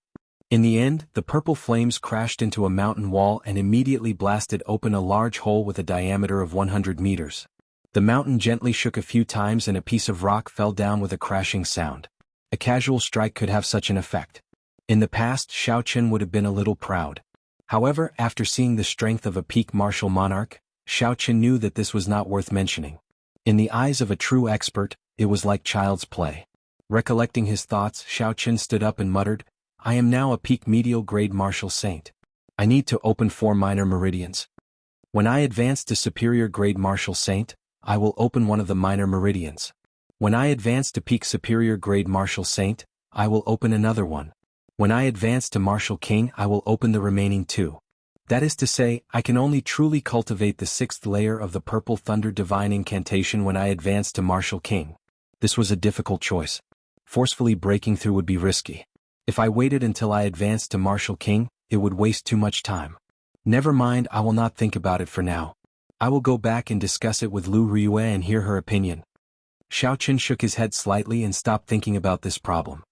In the end, the purple flames crashed into a mountain wall and immediately blasted open a large hole with a diameter of 100 meters. The mountain gently shook a few times and a piece of rock fell down with a crashing sound. A casual strike could have such an effect. In the past, Xiaoqin would have been a little proud. However, after seeing the strength of a peak martial monarch, Xiaoqin knew that this was not worth mentioning. In the eyes of a true expert, it was like child's play. Recollecting his thoughts, Xiaoqin stood up and muttered, "I am now a peak medial grade martial saint. I need to open 4 minor meridians. When I advance to superior grade martial saint, I will open one of the minor meridians. When I advance to peak superior grade martial saint, I will open another one. When I advance to martial king, I will open the remaining 2. That is to say, I can only truly cultivate the 6th layer of the Purple Thunder Divine Incantation when I advance to martial king." This was a difficult choice. Forcefully breaking through would be risky. If I waited until I advanced to martial king, it would waste too much time. Never mind, I will not think about it for now. I will go back and discuss it with Lu Riyue and hear her opinion. Xiaoqin shook his head slightly and stopped thinking about this problem.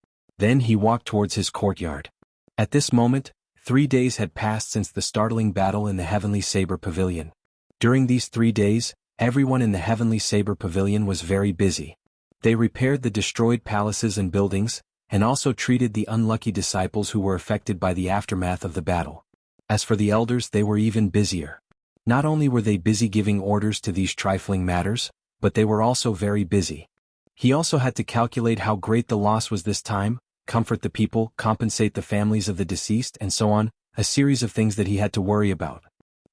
Then he walked towards his courtyard. At this moment, 3 days had passed since the startling battle in the Heavenly Saber Pavilion. During these 3 days, everyone in the Heavenly Saber Pavilion was very busy. They repaired the destroyed palaces and buildings, and also treated the unlucky disciples who were affected by the aftermath of the battle. As for the elders, they were even busier. Not only were they busy giving orders to these trifling matters, but they were also very busy. He also had to calculate how great the loss was this time, comfort the people, compensate the families of the deceased, and so on, a series of things that he had to worry about.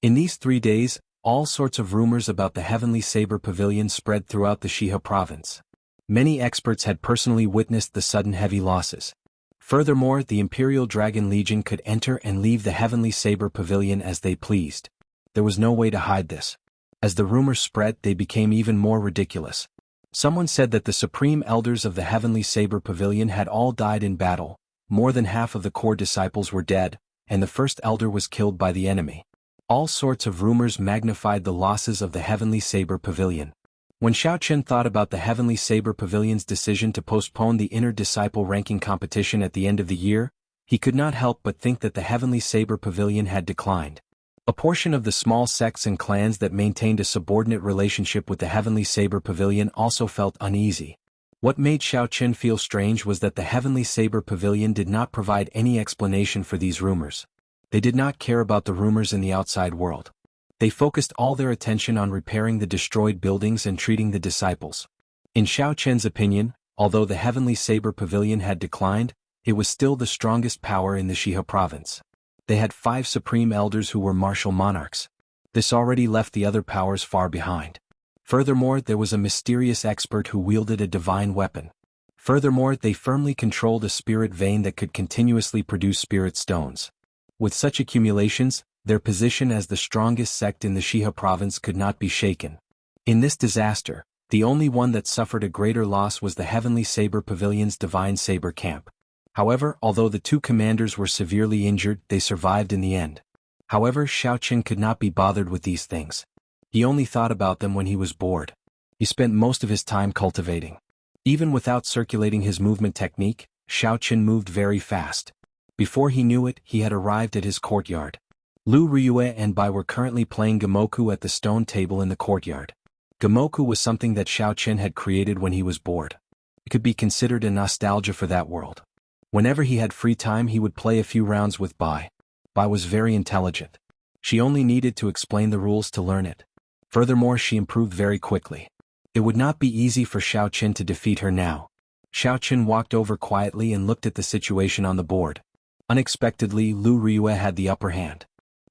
In these 3 days, all sorts of rumors about the Heavenly Saber Pavilion spread throughout the Shiha province. Many experts had personally witnessed the sudden heavy losses. Furthermore, the Imperial Dragon Legion could enter and leave the Heavenly Saber Pavilion as they pleased. There was no way to hide this. As the rumors spread, they became even more ridiculous. Someone said that the supreme elders of the Heavenly Saber Pavilion had all died in battle, more than half of the core disciples were dead, and the first elder was killed by the enemy. All sorts of rumors magnified the losses of the Heavenly Saber Pavilion. When Xiao Chen thought about the Heavenly Saber Pavilion's decision to postpone the inner disciple ranking competition at the end of the year, he could not help but think that the Heavenly Saber Pavilion had declined. A portion of the small sects and clans that maintained a subordinate relationship with the Heavenly Saber Pavilion also felt uneasy. What made Xiao Chen feel strange was that the Heavenly Saber Pavilion did not provide any explanation for these rumors. They did not care about the rumors in the outside world. They focused all their attention on repairing the destroyed buildings and treating the disciples. In Xiao Chen's opinion, although the Heavenly Saber Pavilion had declined, it was still the strongest power in the Shiha province. They had 5 supreme elders who were martial monarchs. This already left the other powers far behind. Furthermore, there was a mysterious expert who wielded a divine weapon. Furthermore, they firmly controlled a spirit vein that could continuously produce spirit stones. With such accumulations, their position as the strongest sect in the Shiha province could not be shaken. In this disaster, the only one that suffered a greater loss was the Heavenly Saber Pavilion's Divine Saber Camp. However, although the 2 commanders were severely injured, they survived in the end. However, Xiao Chen could not be bothered with these things. He only thought about them when he was bored. He spent most of his time cultivating. Even without circulating his movement technique, Xiao Chen moved very fast. Before he knew it, he had arrived at his courtyard. Lu Ryue and Bai were currently playing Gamoku at the stone table in the courtyard. Gamoku was something that Xiao Chen had created when he was bored. It could be considered a nostalgia for that world. Whenever he had free time, he would play a few rounds with Bai. Bai was very intelligent. She only needed to explain the rules to learn it. Furthermore, she improved very quickly. It would not be easy for Xiao Chen to defeat her now. Xiao Chen walked over quietly and looked at the situation on the board. Unexpectedly, Lu Ryue had the upper hand.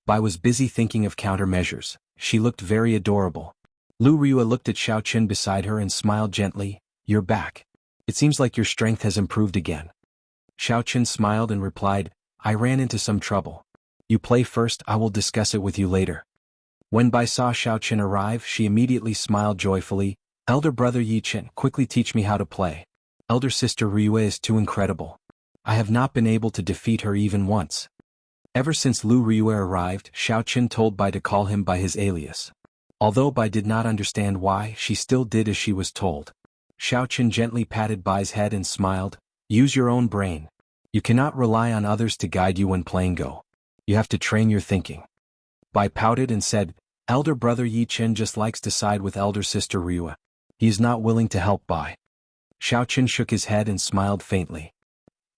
Bai was busy thinking of countermeasures. She looked very adorable. Lu Ryue looked at Xiao Chen beside her and smiled gently. "You're back. It seems like your strength has improved again." Xiao Chen smiled and replied, "I ran into some trouble. You play first, I will discuss it with you later." When Bai saw Xiao Chen arrive, she immediately smiled joyfully. "Elder brother Yi Chen, quickly teach me how to play. Elder sister Ryue is too incredible. I have not been able to defeat her even once." Ever since Lu Ryue arrived, Xiao Chen told Bai to call him by his alias. Although Bai did not understand why, she still did as she was told. Xiao Chen gently patted Bai's head and smiled. "Use your own brain. You cannot rely on others to guide you when playing Go. You have to train your thinking." Bai pouted and said, "Elder brother Yi Chen just likes to side with elder sister Ryue. He is not willing to help Bai." Xiao Chen shook his head and smiled faintly.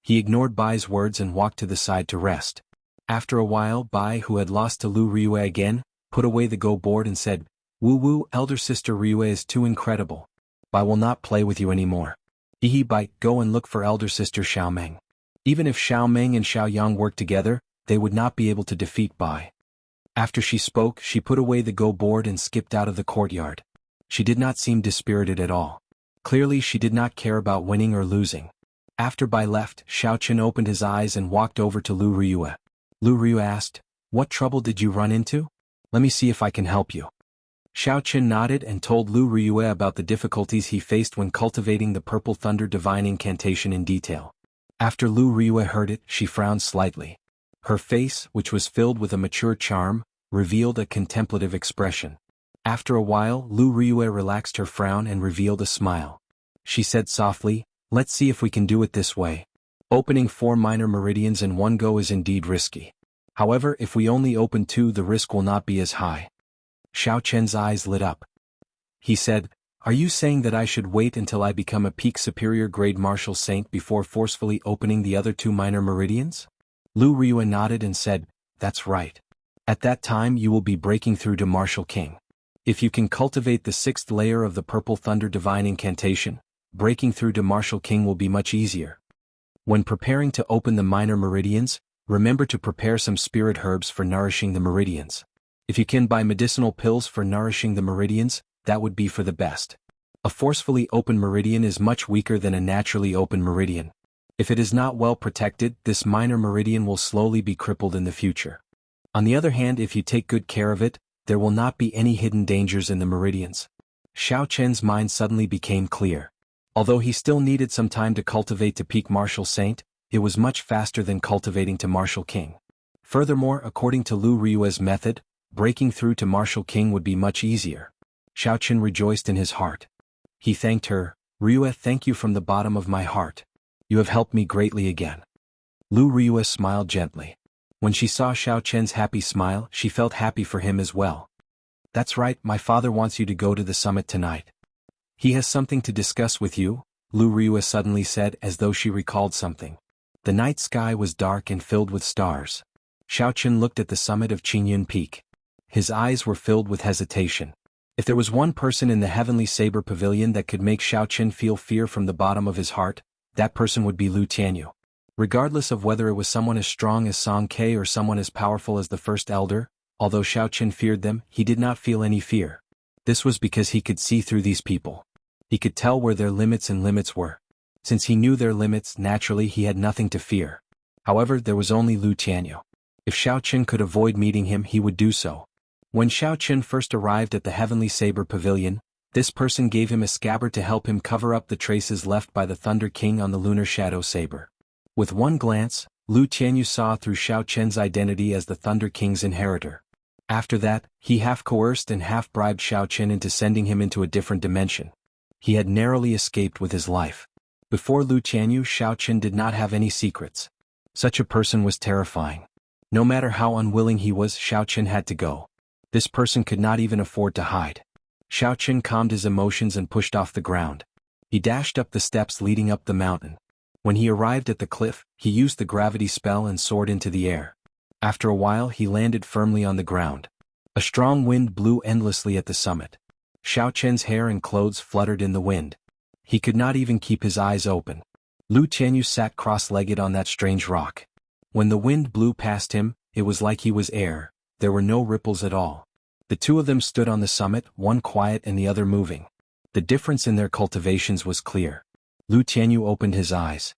He ignored Bai's words and walked to the side to rest. After a while, Bai, who had lost to Lu Ryue again, put away the Go board and said, "Woo, elder sister Ryue is too incredible. Bai will not play with you anymore. Hehe Bai, go and look for elder sister Xiao Meng." Even if Xiao Meng and Xiao Yang worked together, they would not be able to defeat Bai. After she spoke, she put away the Go board and skipped out of the courtyard. She did not seem dispirited at all. Clearly she did not care about winning or losing. After Bai left, Xiao Chen opened his eyes and walked over to Lu Ryue. Lu Ryue asked, "What trouble did you run into? Let me see if I can help you." Xiao Chen nodded and told Lu Ryue about the difficulties he faced when cultivating the Purple Thunder Divine Incantation in detail. After Lu Ryue heard it, she frowned slightly. Her face, which was filled with a mature charm, revealed a contemplative expression. After a while, Lu Ryue relaxed her frown and revealed a smile. She said softly, "Let's see if we can do it this way. Opening 4 minor meridians in one go is indeed risky. However, if we only open 2, the risk will not be as high. Xiao Chen's eyes lit up. He said, "Are you saying that I should wait until I become a peak superior grade martial saint before forcefully opening the other 2 minor meridians?" Lu Ryue nodded and said, "That's right. At that time you will be breaking through to Martial King. If you can cultivate the 6th layer of the Purple Thunder Divine Incantation, breaking through to Martial King will be much easier. When preparing to open the minor meridians, remember to prepare some spirit herbs for nourishing the meridians. If you can buy medicinal pills for nourishing the meridians, that would be for the best. A forcefully open meridian is much weaker than a naturally open meridian. If it is not well protected, this minor meridian will slowly be crippled in the future. On the other hand, if you take good care of it, there will not be any hidden dangers in the meridians." Xiao Chen's mind suddenly became clear. Although he still needed some time to cultivate to peak Martial Saint, it was much faster than cultivating to Martial King. Furthermore, according to Lu Ryue's method, breaking through to Martial King would be much easier. Xiao Chen rejoiced in his heart. He thanked her, "Ryue, thank you from the bottom of my heart. You have helped me greatly again." Lu Ryue smiled gently. When she saw Xiao Chen's happy smile, she felt happy for him as well. "That's right, my father wants you to go to the summit tonight. He has something to discuss with you," Lu Ryue suddenly said as though she recalled something. The night sky was dark and filled with stars. Xiao Chen looked at the summit of Qingyun Peak. His eyes were filled with hesitation. If there was one person in the Heavenly Saber Pavilion that could make Xiao Chen feel fear from the bottom of his heart, that person would be Lu Tianyu. Regardless of whether it was someone as strong as Song Ke or someone as powerful as the First Elder, although Xiao Chen feared them, he did not feel any fear. This was because he could see through these people. He could tell where their limits and limits were. Since he knew their limits, naturally he had nothing to fear. However, there was only Lu Tianyu. If Xiao Chen could avoid meeting him, he would do so. When Xiao Chen first arrived at the Heavenly Saber Pavilion, this person gave him a scabbard to help him cover up the traces left by the Thunder King on the Lunar Shadow Saber. With one glance, Lu Tianyu saw through Xiao Chen's identity as the Thunder King's inheritor. After that, he half coerced and half bribed Xiao Chen into sending him into a different dimension. He had narrowly escaped with his life. Before Lu Tianyu, Xiao Chen did not have any secrets. Such a person was terrifying. No matter how unwilling he was, Xiao Chen had to go. This person could not even afford to hide. Xiao Chen calmed his emotions and pushed off the ground. He dashed up the steps leading up the mountain. When he arrived at the cliff, he used the gravity spell and soared into the air. After a while, he landed firmly on the ground. A strong wind blew endlessly at the summit. Xiao Chen's hair and clothes fluttered in the wind. He could not even keep his eyes open. Lu Tianyu sat cross-legged on that strange rock. When the wind blew past him, it was like he was air. There were no ripples at all. The two of them stood on the summit, one quiet and the other moving. The difference in their cultivations was clear. Lu Tianyu opened his eyes.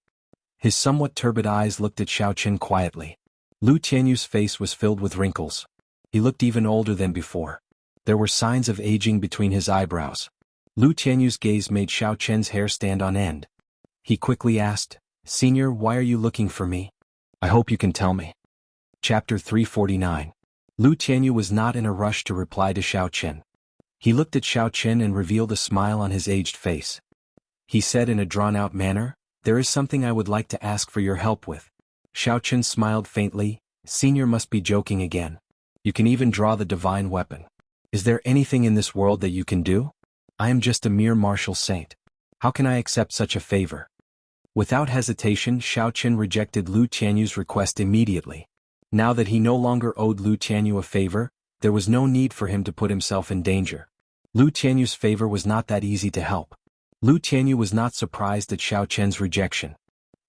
His somewhat turbid eyes looked at Xiao Chen quietly. Lu Tianyu's face was filled with wrinkles. He looked even older than before. There were signs of aging between his eyebrows. Lu Tianyu's gaze made Xiao Chen's hair stand on end. He quickly asked, "Senior, why are you looking for me? I hope you can tell me." Chapter 349. Lu Tianyu was not in a rush to reply to Xiao Chen. He looked at Xiao Chen and revealed a smile on his aged face. He said in a drawn-out manner, "There is something I would like to ask for your help with." Xiao Chen smiled faintly. "Senior must be joking again. You can even draw the divine weapon. Is there anything in this world that you can do? I am just a mere martial saint. How can I accept such a favor?" Without hesitation, Xiao Chen rejected Lu Tianyu's request immediately. Now that he no longer owed Lu Tianyu a favor, there was no need for him to put himself in danger. Lu Tianyu's favor was not that easy to help. Lu Tianyu was not surprised at Xiao Chen's rejection.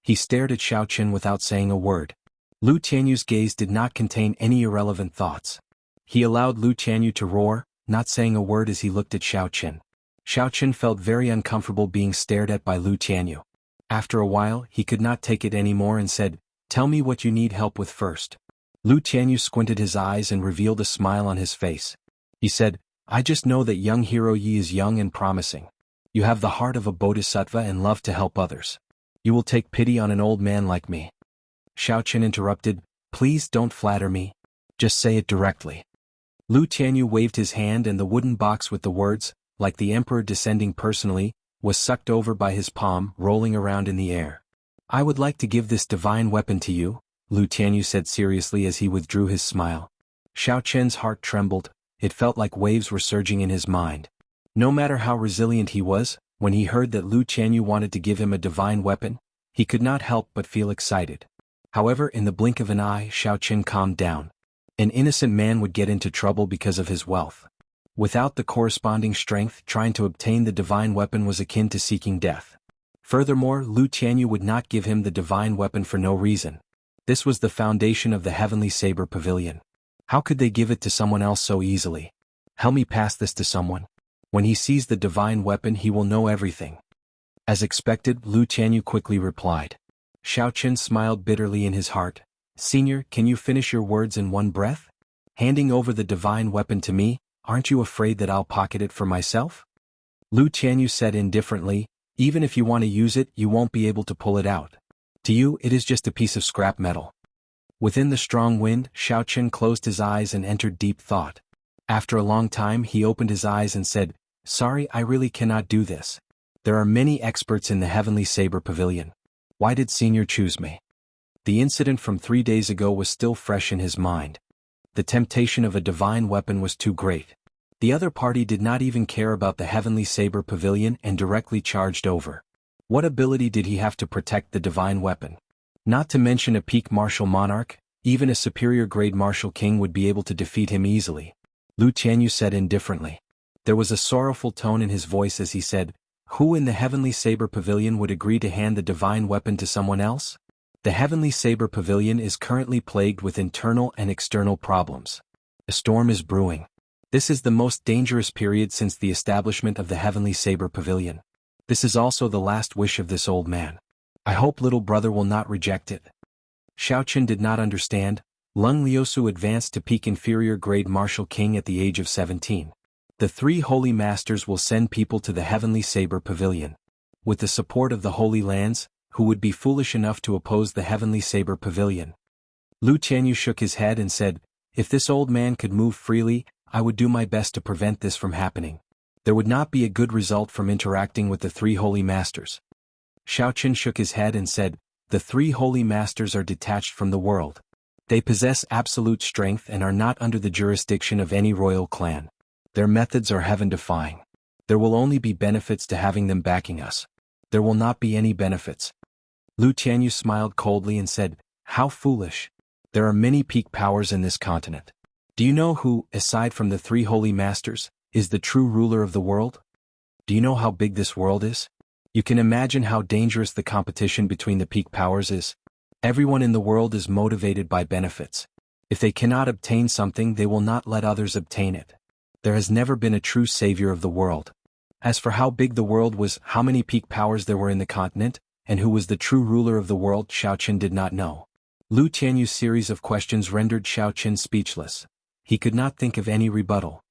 He stared at Xiao Chen without saying a word. Lu Tianyu's gaze did not contain any irrelevant thoughts. He allowed Lu Tianyu to roar, not saying a word as he looked at Xiao Chen. Xiao Chen felt very uncomfortable being stared at by Lu Tianyu. After a while, he could not take it anymore and said, "Tell me what you need help with first." Lu Tianyu squinted his eyes and revealed a smile on his face. He said, "I just know that young Hero Yi is young and promising. You have the heart of a bodhisattva and love to help others. You will take pity on an old man like me." Xiao Chen interrupted, "Please don't flatter me. Just say it directly." Lu Tianyu waved his hand and the wooden box with the words, "Like the emperor descending personally," was sucked over by his palm, rolling around in the air. I would like to give this divine weapon to you, Lu Tianyu said seriously as he withdrew his smile. Xiao Chen's heart trembled, it felt like waves were surging in his mind. No matter how resilient he was, when he heard that Lu Tianyu wanted to give him a divine weapon, he could not help but feel excited. However, in the blink of an eye, Xiao Chen calmed down. An innocent man would get into trouble because of his wealth. Without the corresponding strength, trying to obtain the divine weapon was akin to seeking death. Furthermore, Lu Tianyu would not give him the divine weapon for no reason. This was the foundation of the Heavenly Saber Pavilion. How could they give it to someone else so easily? Help me pass this to someone. When he sees the divine weapon, he will know everything. As expected, Lu Tianyu quickly replied. Xiao Chen smiled bitterly in his heart. Senior, can you finish your words in one breath? Handing over the divine weapon to me, aren't you afraid that I'll pocket it for myself? Lu Tianyu said indifferently, even if you want to use it, you won't be able to pull it out. To you, it is just a piece of scrap metal. Within the strong wind, Xiao Chen closed his eyes and entered deep thought. After a long time, he opened his eyes and said, Sorry, I really cannot do this. There are many experts in the Heavenly Saber Pavilion. Why did Senior choose me? The incident from 3 days ago was still fresh in his mind. The temptation of a divine weapon was too great. The other party did not even care about the Heavenly Saber Pavilion and directly charged over. What ability did he have to protect the divine weapon? Not to mention a peak martial monarch, even a superior grade martial king would be able to defeat him easily. Lu Tianyu said indifferently. There was a sorrowful tone in his voice as he said, Who in the Heavenly Saber Pavilion would agree to hand the divine weapon to someone else? The Heavenly Saber Pavilion is currently plagued with internal and external problems. A storm is brewing. This is the most dangerous period since the establishment of the Heavenly Saber Pavilion. This is also the last wish of this old man. I hope little brother will not reject it. Xiao Chen did not understand. Lung Liusu advanced to peak inferior grade martial king at the age of 17. The 3 holy masters will send people to the Heavenly Saber Pavilion. With the support of the Holy Lands, who would be foolish enough to oppose the Heavenly Saber Pavilion? Lu Tianyu shook his head and said, If this old man could move freely, I would do my best to prevent this from happening. There would not be a good result from interacting with the 3 holy masters. Xiao Chen shook his head and said, The 3 holy masters are detached from the world. They possess absolute strength and are not under the jurisdiction of any royal clan. Their methods are heaven-defying. There will only be benefits to having them backing us. There will not be any benefits. Lu Tianyu smiled coldly and said, How foolish. There are many peak powers in this continent. Do you know who, aside from the 3 holy masters, is the true ruler of the world? Do you know how big this world is? You can imagine how dangerous the competition between the peak powers is. Everyone in the world is motivated by benefits. If they cannot obtain something, they will not let others obtain it. There has never been a true savior of the world. As for how big the world was, how many peak powers there were in the continent, and who was the true ruler of the world, Xiao Chen did not know. Lu Tianyu's series of questions rendered Xiao Chen speechless. He could not think of any rebuttal.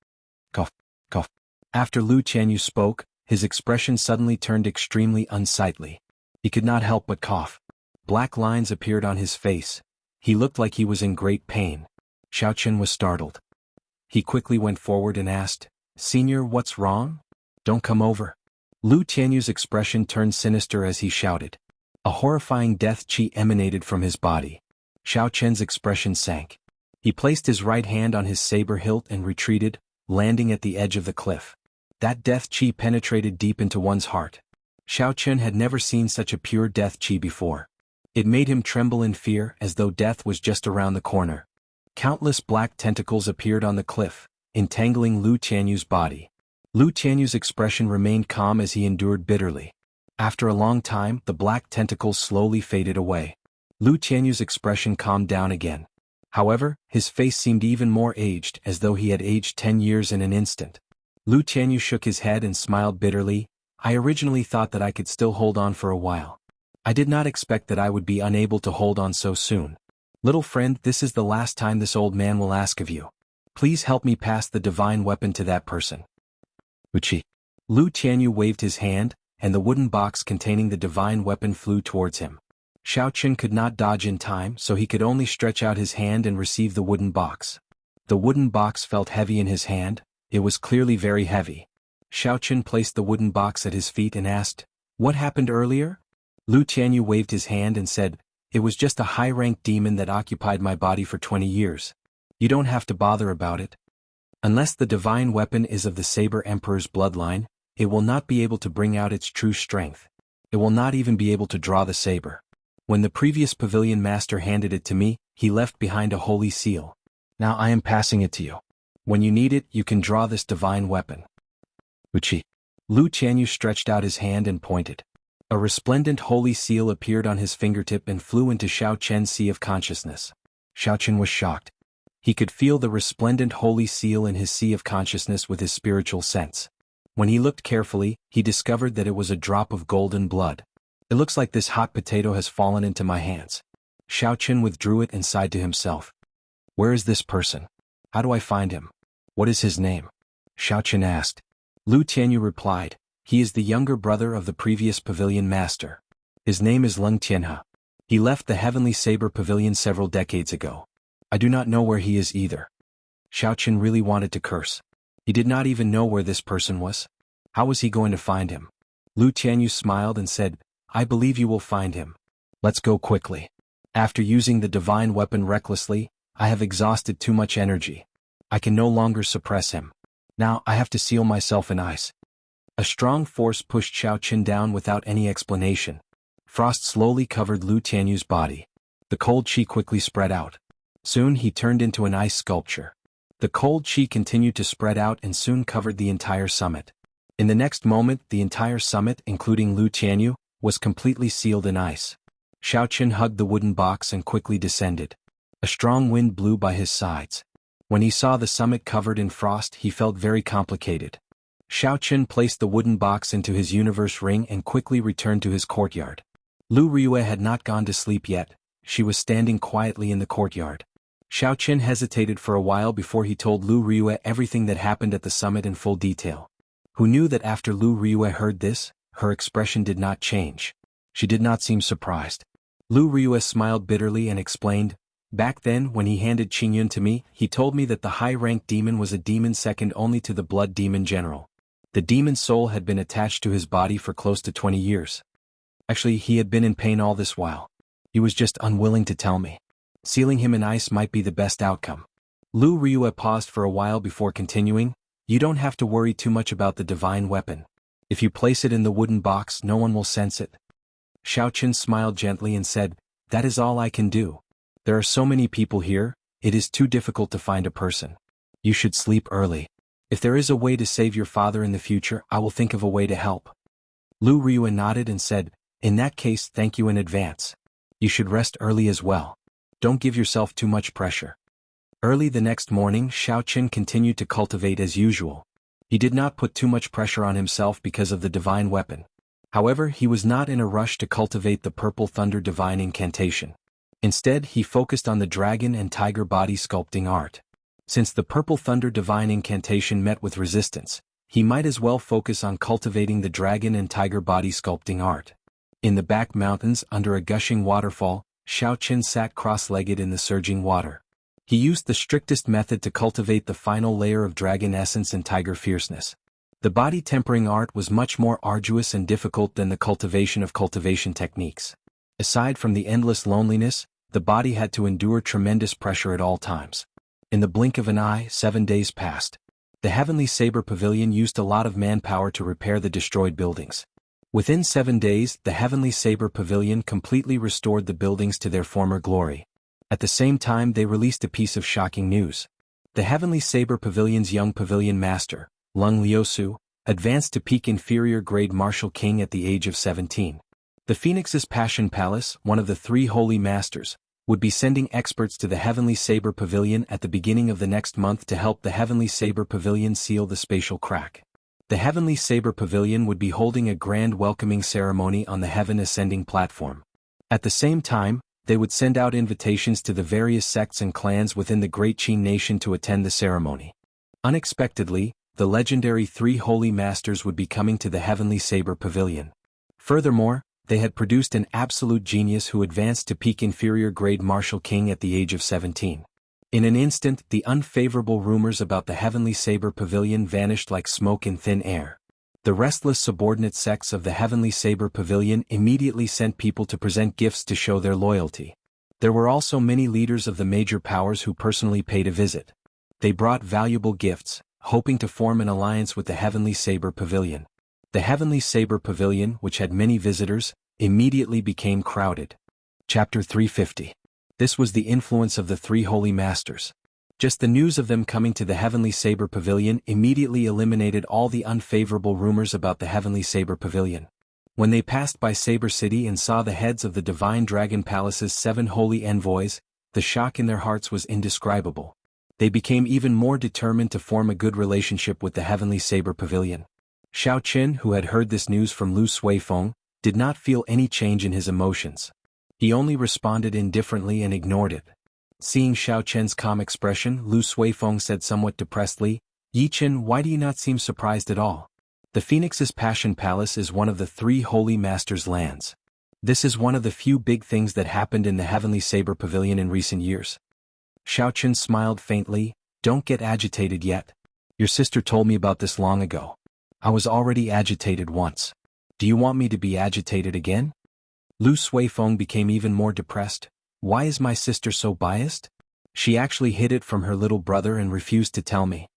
Cough, cough. After Lu Tianyu spoke, his expression suddenly turned extremely unsightly. He could not help but cough. Black lines appeared on his face. He looked like he was in great pain. Xiao Chen was startled. He quickly went forward and asked, Senior, what's wrong? Don't come over. Lu Tianyu's expression turned sinister as he shouted. A horrifying death chi emanated from his body. Xiao Chen's expression sank. He placed his right hand on his saber hilt and retreated, landing at the edge of the cliff. That death chi penetrated deep into one's heart. Xiao Chen had never seen such a pure death chi before. It made him tremble in fear as though death was just around the corner. Countless black tentacles appeared on the cliff, entangling Lu Tianyu's body. Lu Tianyu's expression remained calm as he endured bitterly. After a long time, the black tentacles slowly faded away. Lu Tianyu's expression calmed down again. However, his face seemed even more aged, as though he had aged 10 years in an instant. Lu Tianyu shook his head and smiled bitterly. I originally thought that I could still hold on for a while. I did not expect that I would be unable to hold on so soon. Little friend, this is the last time this old man will ask of you. Please help me pass the divine weapon to that person. Wuxia. Lu Tianyu waved his hand, and the wooden box containing the divine weapon flew towards him. Xiao Chen could not dodge in time, so he could only stretch out his hand and receive the wooden box. The wooden box felt heavy in his hand. It was clearly very heavy. Xiao Chen placed the wooden box at his feet and asked, What happened earlier? Lu Tianyu waved his hand and said, "It was just a high-ranked demon that occupied my body for 20 years. You don't have to bother about it. Unless the divine weapon is of the Saber Emperor's bloodline, it will not be able to bring out its true strength. It will not even be able to draw the saber. When the previous pavilion master handed it to me, he left behind a holy seal. Now I am passing it to you. When you need it, you can draw this divine weapon." Uchi. Lu Tianyu stretched out his hand and pointed. A resplendent holy seal appeared on his fingertip and flew into Xiao Chen's sea of consciousness. Xiao Chen was shocked. He could feel the resplendent holy seal in his sea of consciousness with his spiritual sense. When he looked carefully, he discovered that it was a drop of golden blood. "It looks like this hot potato has fallen into my hands." Xiao Chen withdrew it and sighed to himself. "Where is this person? How do I find him? What is his name?" Xiao Chen asked. Lu Tianyu replied, "He is the younger brother of the previous pavilion master. His name is Leng Tianhe. He left the Heavenly Saber Pavilion several decades ago. I do not know where he is either." Xiao Chen really wanted to curse. He did not even know where this person was. How was he going to find him? Lu Tianyu smiled and said, "I believe you will find him. Let's go quickly. After using the divine weapon recklessly, I have exhausted too much energy. I can no longer suppress him. Now I have to seal myself in ice." A strong force pushed Xiao Chen down without any explanation. Frost slowly covered Lu Tianyu's body. The cold qi quickly spread out. Soon he turned into an ice sculpture. The cold qi continued to spread out and soon covered the entire summit. In the next moment, the entire summit, including Lu Tianyu, was completely sealed in ice. Xiao Chen hugged the wooden box and quickly descended. A strong wind blew by his sides. When he saw the summit covered in frost, he felt very complicated. Xiao Chen placed the wooden box into his universe ring and quickly returned to his courtyard. Lu Ryue had not gone to sleep yet. She was standing quietly in the courtyard. Xiao Chen hesitated for a while before he told Lu Ryue everything that happened at the summit in full detail. Who knew that after Lu Ryue heard this, her expression did not change. She did not seem surprised. Lu Ryue smiled bitterly and explained, "Back then, when he handed Qingyun to me, he told me that the high-ranked demon was a demon second only to the blood demon general. The demon's soul had been attached to his body for close to 20 years. Actually, he had been in pain all this while. He was just unwilling to tell me. Sealing him in ice might be the best outcome." Lu Ryue paused for a while before continuing, "You don't have to worry too much about the divine weapon. If you place it in the wooden box, no one will sense it." Xiao Chen smiled gently and said, "That is all I can do. There are so many people here, it is too difficult to find a person. You should sleep early. If there is a way to save your father in the future, I will think of a way to help." Lu Ryue nodded and said, "In that case, thank you in advance. You should rest early as well. Don't give yourself too much pressure." Early the next morning, Xiao Chen continued to cultivate as usual. He did not put too much pressure on himself because of the divine weapon. However, he was not in a rush to cultivate the Purple Thunder divine incantation. Instead, he focused on the dragon and tiger body sculpting art. Since the Purple Thunder divine incantation met with resistance, he might as well focus on cultivating the dragon and tiger body sculpting art. In the back mountains, under a gushing waterfall, Xiao Chen sat cross-legged in the surging water. He used the strictest method to cultivate the final layer of dragon essence and tiger fierceness. The body tempering art was much more arduous and difficult than the cultivation of cultivation techniques. Aside from the endless loneliness, the body had to endure tremendous pressure at all times. In the blink of an eye, 7 days passed. The Heavenly Saber Pavilion used a lot of manpower to repair the destroyed buildings. Within 7 days, the Heavenly Saber Pavilion completely restored the buildings to their former glory. At the same time, they released a piece of shocking news. The Heavenly Saber Pavilion's young pavilion master, Leng Liusu, advanced to peak inferior grade martial king at the age of 17. The Phoenix's Passion Palace, one of the 3 holy masters, would be sending experts to the Heavenly Saber Pavilion at the beginning of the next month to help the Heavenly Saber Pavilion seal the spatial crack. The Heavenly Saber Pavilion would be holding a grand welcoming ceremony on the Heaven Ascending platform. At the same time, they would send out invitations to the various sects and clans within the Great Qin nation to attend the ceremony. Unexpectedly, the legendary 3 holy masters would be coming to the Heavenly Saber Pavilion. Furthermore, they had produced an absolute genius who advanced to peak inferior grade martial king at the age of 17. In an instant, the unfavorable rumors about the Heavenly Saber Pavilion vanished like smoke in thin air. The restless subordinate sects of the Heavenly Saber Pavilion immediately sent people to present gifts to show their loyalty. There were also many leaders of the major powers who personally paid a visit. They brought valuable gifts, hoping to form an alliance with the Heavenly Saber Pavilion. The Heavenly Saber Pavilion, which had many visitors, immediately became crowded. Chapter 350. This was the influence of the three holy masters. Just the news of them coming to the Heavenly Saber Pavilion immediately eliminated all the unfavorable rumors about the Heavenly Saber Pavilion. When they passed by Saber City and saw the heads of the Divine Dragon Palace's 7 holy envoys, the shock in their hearts was indescribable. They became even more determined to form a good relationship with the Heavenly Saber Pavilion. Xiao Qin, who had heard this news from Lu Suifeng, did not feel any change in his emotions. He only responded indifferently and ignored it. Seeing Xiao Qin's calm expression, Lu Suifeng said somewhat depressedly, "Yi Qin, why do you not seem surprised at all? The Phoenix's Passion Palace is one of the 3 holy masters' lands. This is one of the few big things that happened in the Heavenly Saber Pavilion in recent years." Xiao Qin smiled faintly. "Don't get agitated yet. Your sister told me about this long ago. I was already agitated once. Do you want me to be agitated again?" Lu Suifeng became even more depressed. "Why is my sister so biased? She actually hid it from her little brother and refused to tell me."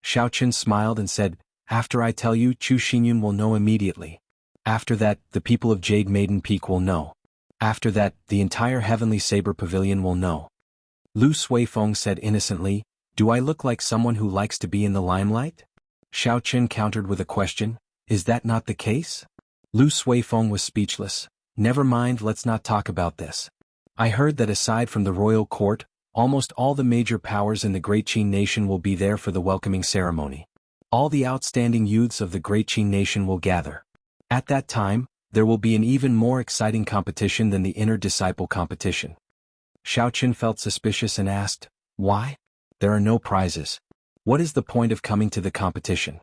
Xiao Qin smiled and said, "After I tell you, Chu Xinyun will know immediately. After that, the people of Jade Maiden Peak will know. After that, the entire Heavenly Saber Pavilion will know." Lu Suifeng said innocently, "Do I look like someone who likes to be in the limelight?" Xiao Qin countered with a question, "Is that not the case?" Lu Suifeng was speechless. "Never mind, let's not talk about this. I heard that aside from the royal court, almost all the major powers in the Great Qin Nation will be there for the welcoming ceremony. All the outstanding youths of the Great Qin Nation will gather. At that time, there will be an even more exciting competition than the inner disciple competition." Xiao Qin felt suspicious and asked, "Why? There are no prizes. What is the point of coming to the competition?"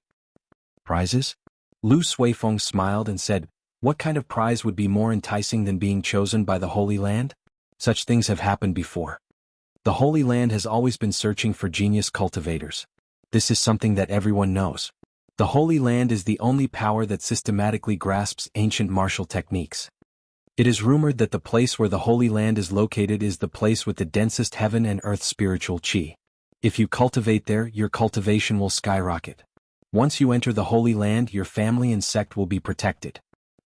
"Prizes?" Lu Suifeng smiled and said, "What kind of prize would be more enticing than being chosen by the Holy Land? Such things have happened before. The Holy Land has always been searching for genius cultivators. This is something that everyone knows. The Holy Land is the only power that systematically grasps ancient martial techniques. It is rumored that the place where the Holy Land is located is the place with the densest heaven and earth spiritual qi. If you cultivate there, your cultivation will skyrocket. Once you enter the Holy Land, your family and sect will be protected."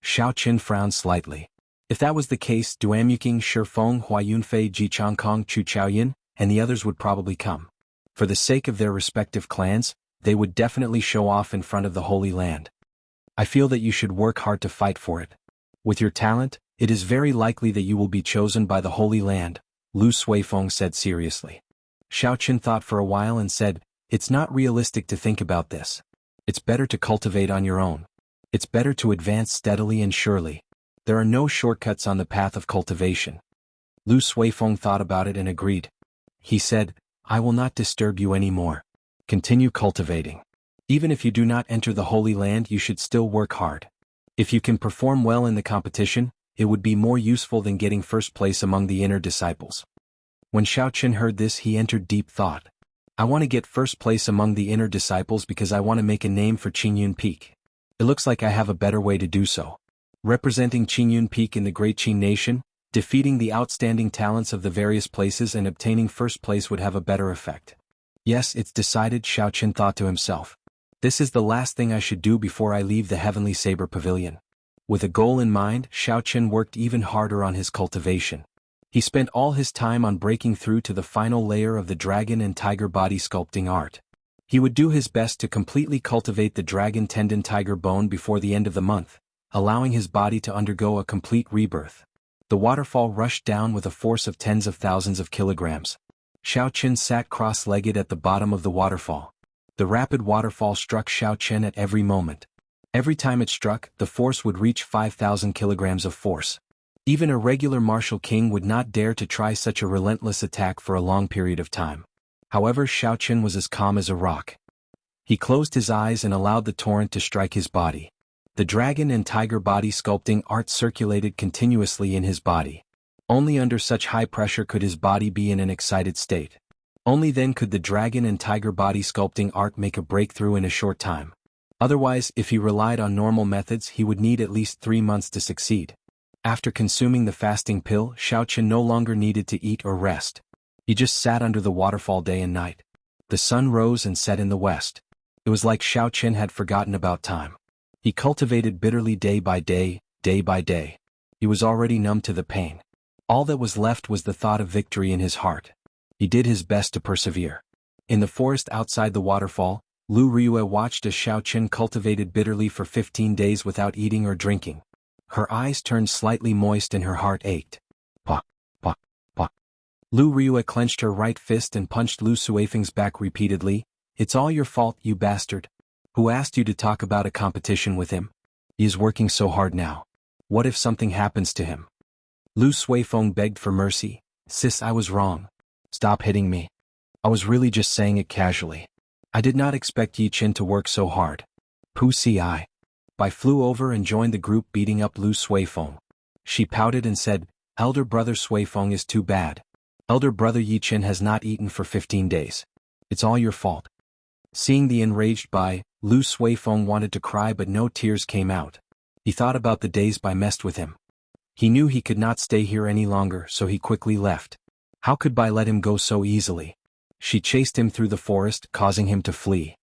Xiao Qin frowned slightly. If that was the case, Duamuking, Shifeng, Huayunfei, Jichangkong, Chu Chaoyin, and the others would probably come. For the sake of their respective clans, they would definitely show off in front of the Holy Land. "I feel that you should work hard to fight for it. With your talent, it is very likely that you will be chosen by the Holy Land," Lu Suifeng said seriously. Xiao Qin thought for a while and said, "It's not realistic to think about this. It's better to cultivate on your own. It's better to advance steadily and surely. There are no shortcuts on the path of cultivation." Lu Suifeng thought about it and agreed. He said, "I will not disturb you anymore. Continue cultivating. Even if you do not enter the Holy Land, you should still work hard. If you can perform well in the competition, it would be more useful than getting first place among the inner disciples." When Xiao Qin heard this, he entered deep thought. "I want to get first place among the inner disciples because I want to make a name for Qingyun Peak. It looks like I have a better way to do so. Representing Qingyun Peak in the Great Qin Nation, defeating the outstanding talents of the various places and obtaining first place would have a better effect. Yes, it's decided," Xiao Qin thought to himself. "This is the last thing I should do before I leave the Heavenly Saber Pavilion." With a goal in mind, Xiao Qin worked even harder on his cultivation. He spent all his time on breaking through to the final layer of the dragon and tiger body sculpting art. He would do his best to completely cultivate the dragon tendon tiger bone before the end of the month, allowing his body to undergo a complete rebirth. The waterfall rushed down with a force of tens of thousands of kilograms. Xiao Qin sat cross-legged at the bottom of the waterfall. The rapid waterfall struck Xiao Qin at every moment. Every time it struck, the force would reach 5,000 kilograms of force. Even a regular martial king would not dare to try such a relentless attack for a long period of time. However, Xiao Qin was as calm as a rock. He closed his eyes and allowed the torrent to strike his body. The dragon and tiger body sculpting art circulated continuously in his body. Only under such high pressure could his body be in an excited state. Only then could the dragon and tiger body sculpting art make a breakthrough in a short time. Otherwise, if he relied on normal methods, he would need at least 3 months to succeed. After consuming the fasting pill, Xiaochen no longer needed to eat or rest. He just sat under the waterfall day and night. The sun rose and set in the west. It was like Xiaochen had forgotten about time. He cultivated bitterly day by day, day by day. He was already numb to the pain. All that was left was the thought of victory in his heart. He did his best to persevere. In the forest outside the waterfall, Lu Ryue watched as Xiaochen cultivated bitterly for 15 days without eating or drinking. Her eyes turned slightly moist and her heart ached. Pa, pa, pa. Lu Ryue clenched her right fist and punched Lu Suifeng's back repeatedly. It's all your fault, you bastard. Who asked you to talk about a competition with him? He is working so hard now. What if something happens to him? Lu Suifeng begged for mercy. Sis, I was wrong. Stop hitting me. I was really just saying it casually. I did not expect Yi Qin to work so hard. Pu Ci. Bai flew over and joined the group beating up Lu Suifeng. She pouted and said, Elder brother Suifeng is too bad. Elder brother Yi Qin has not eaten for 15 days. It's all your fault. Seeing the enraged Bai, Lu Suifeng wanted to cry but no tears came out. He thought about the days Bai messed with him. He knew he could not stay here any longer, so he quickly left. How could Bai let him go so easily? She chased him through the forest, causing him to flee.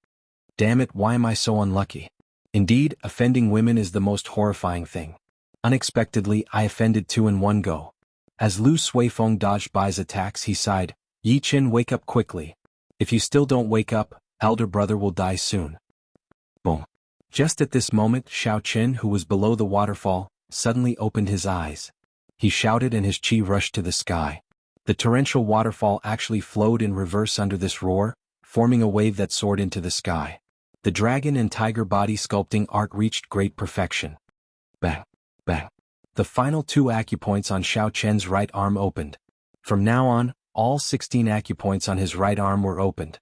Damn it, why am I so unlucky? Indeed, offending women is the most horrifying thing. Unexpectedly, I offended two in one go. As Lu Suifeng dodged Bai's attacks, he sighed, Yi Qin, wake up quickly. If you still don't wake up, elder brother will die soon. Boom. Just at this moment, Xiaochen, who was below the waterfall, suddenly opened his eyes. He shouted and his chi rushed to the sky. The torrential waterfall actually flowed in reverse under this roar, forming a wave that soared into the sky. The dragon and tiger body sculpting art reached great perfection. Bang, bang. The final 2 acupoints on Xiaochen's right arm opened. From now on, all 16 acupoints on his right arm were opened.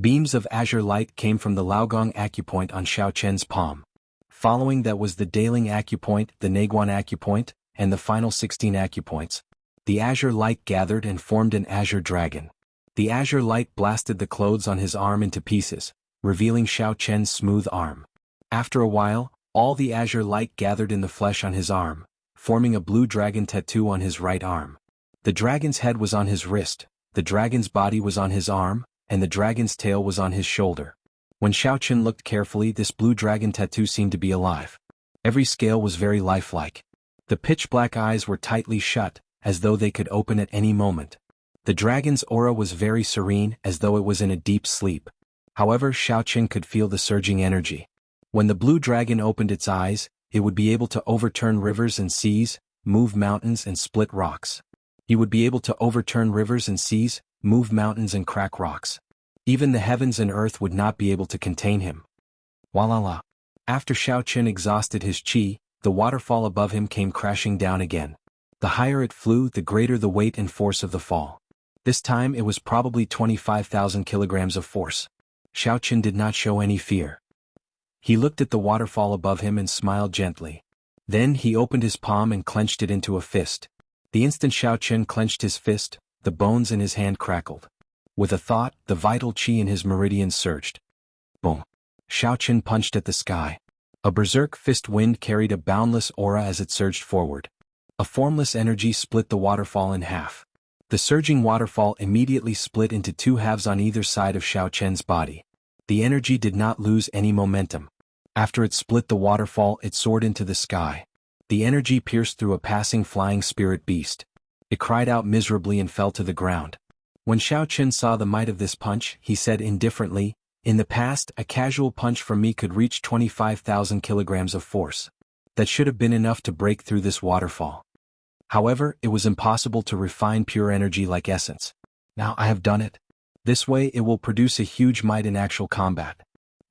Beams of azure light came from the Laogong acupoint on Xiaochen's palm. Following that was the Daling acupoint, the Neguan acupoint, and the final 16 acupoints. The azure light gathered and formed an azure dragon. The azure light blasted the clothes on his arm into pieces, revealing Xiaochen's smooth arm. After a while, all the azure light gathered in the flesh on his arm, forming a blue dragon tattoo on his right arm. The dragon's head was on his wrist, the dragon's body was on his arm, and the dragon's tail was on his shoulder. When Xiaochen looked carefully, this blue dragon tattoo seemed to be alive. Every scale was very lifelike. The pitch-black eyes were tightly shut, as though they could open at any moment. The dragon's aura was very serene, as though it was in a deep sleep. However, Xiaochen could feel the surging energy. When the blue dragon opened its eyes, it would be able to overturn rivers and seas, move mountains and split rocks. He would be able to overturn rivers and seas, move mountains and crack rocks. Even the heavens and earth would not be able to contain him. Walala. After Xiaochen exhausted his chi, the waterfall above him came crashing down again. The higher it flew, the greater the weight and force of the fall. This time it was probably 25,000 kilograms of force. Xiaochen did not show any fear. He looked at the waterfall above him and smiled gently. Then he opened his palm and clenched it into a fist. The instant Xiaochen clenched his fist, the bones in his hand crackled. With a thought, the vital chi in his meridians surged. Boom. Xiaochen punched at the sky. A berserk fist wind carried a boundless aura as it surged forward. A formless energy split the waterfall in half. The surging waterfall immediately split into 2 halves on either side of Xiaochen's body. The energy did not lose any momentum. After it split the waterfall, it soared into the sky. The energy pierced through a passing flying spirit beast. It cried out miserably and fell to the ground. When Xiaochen saw the might of this punch, he said indifferently, in the past, a casual punch from me could reach 25,000 kilograms of force. That should have been enough to break through this waterfall. However, it was impossible to refine pure energy like essence. Now I have done it. This way it will produce a huge might in actual combat.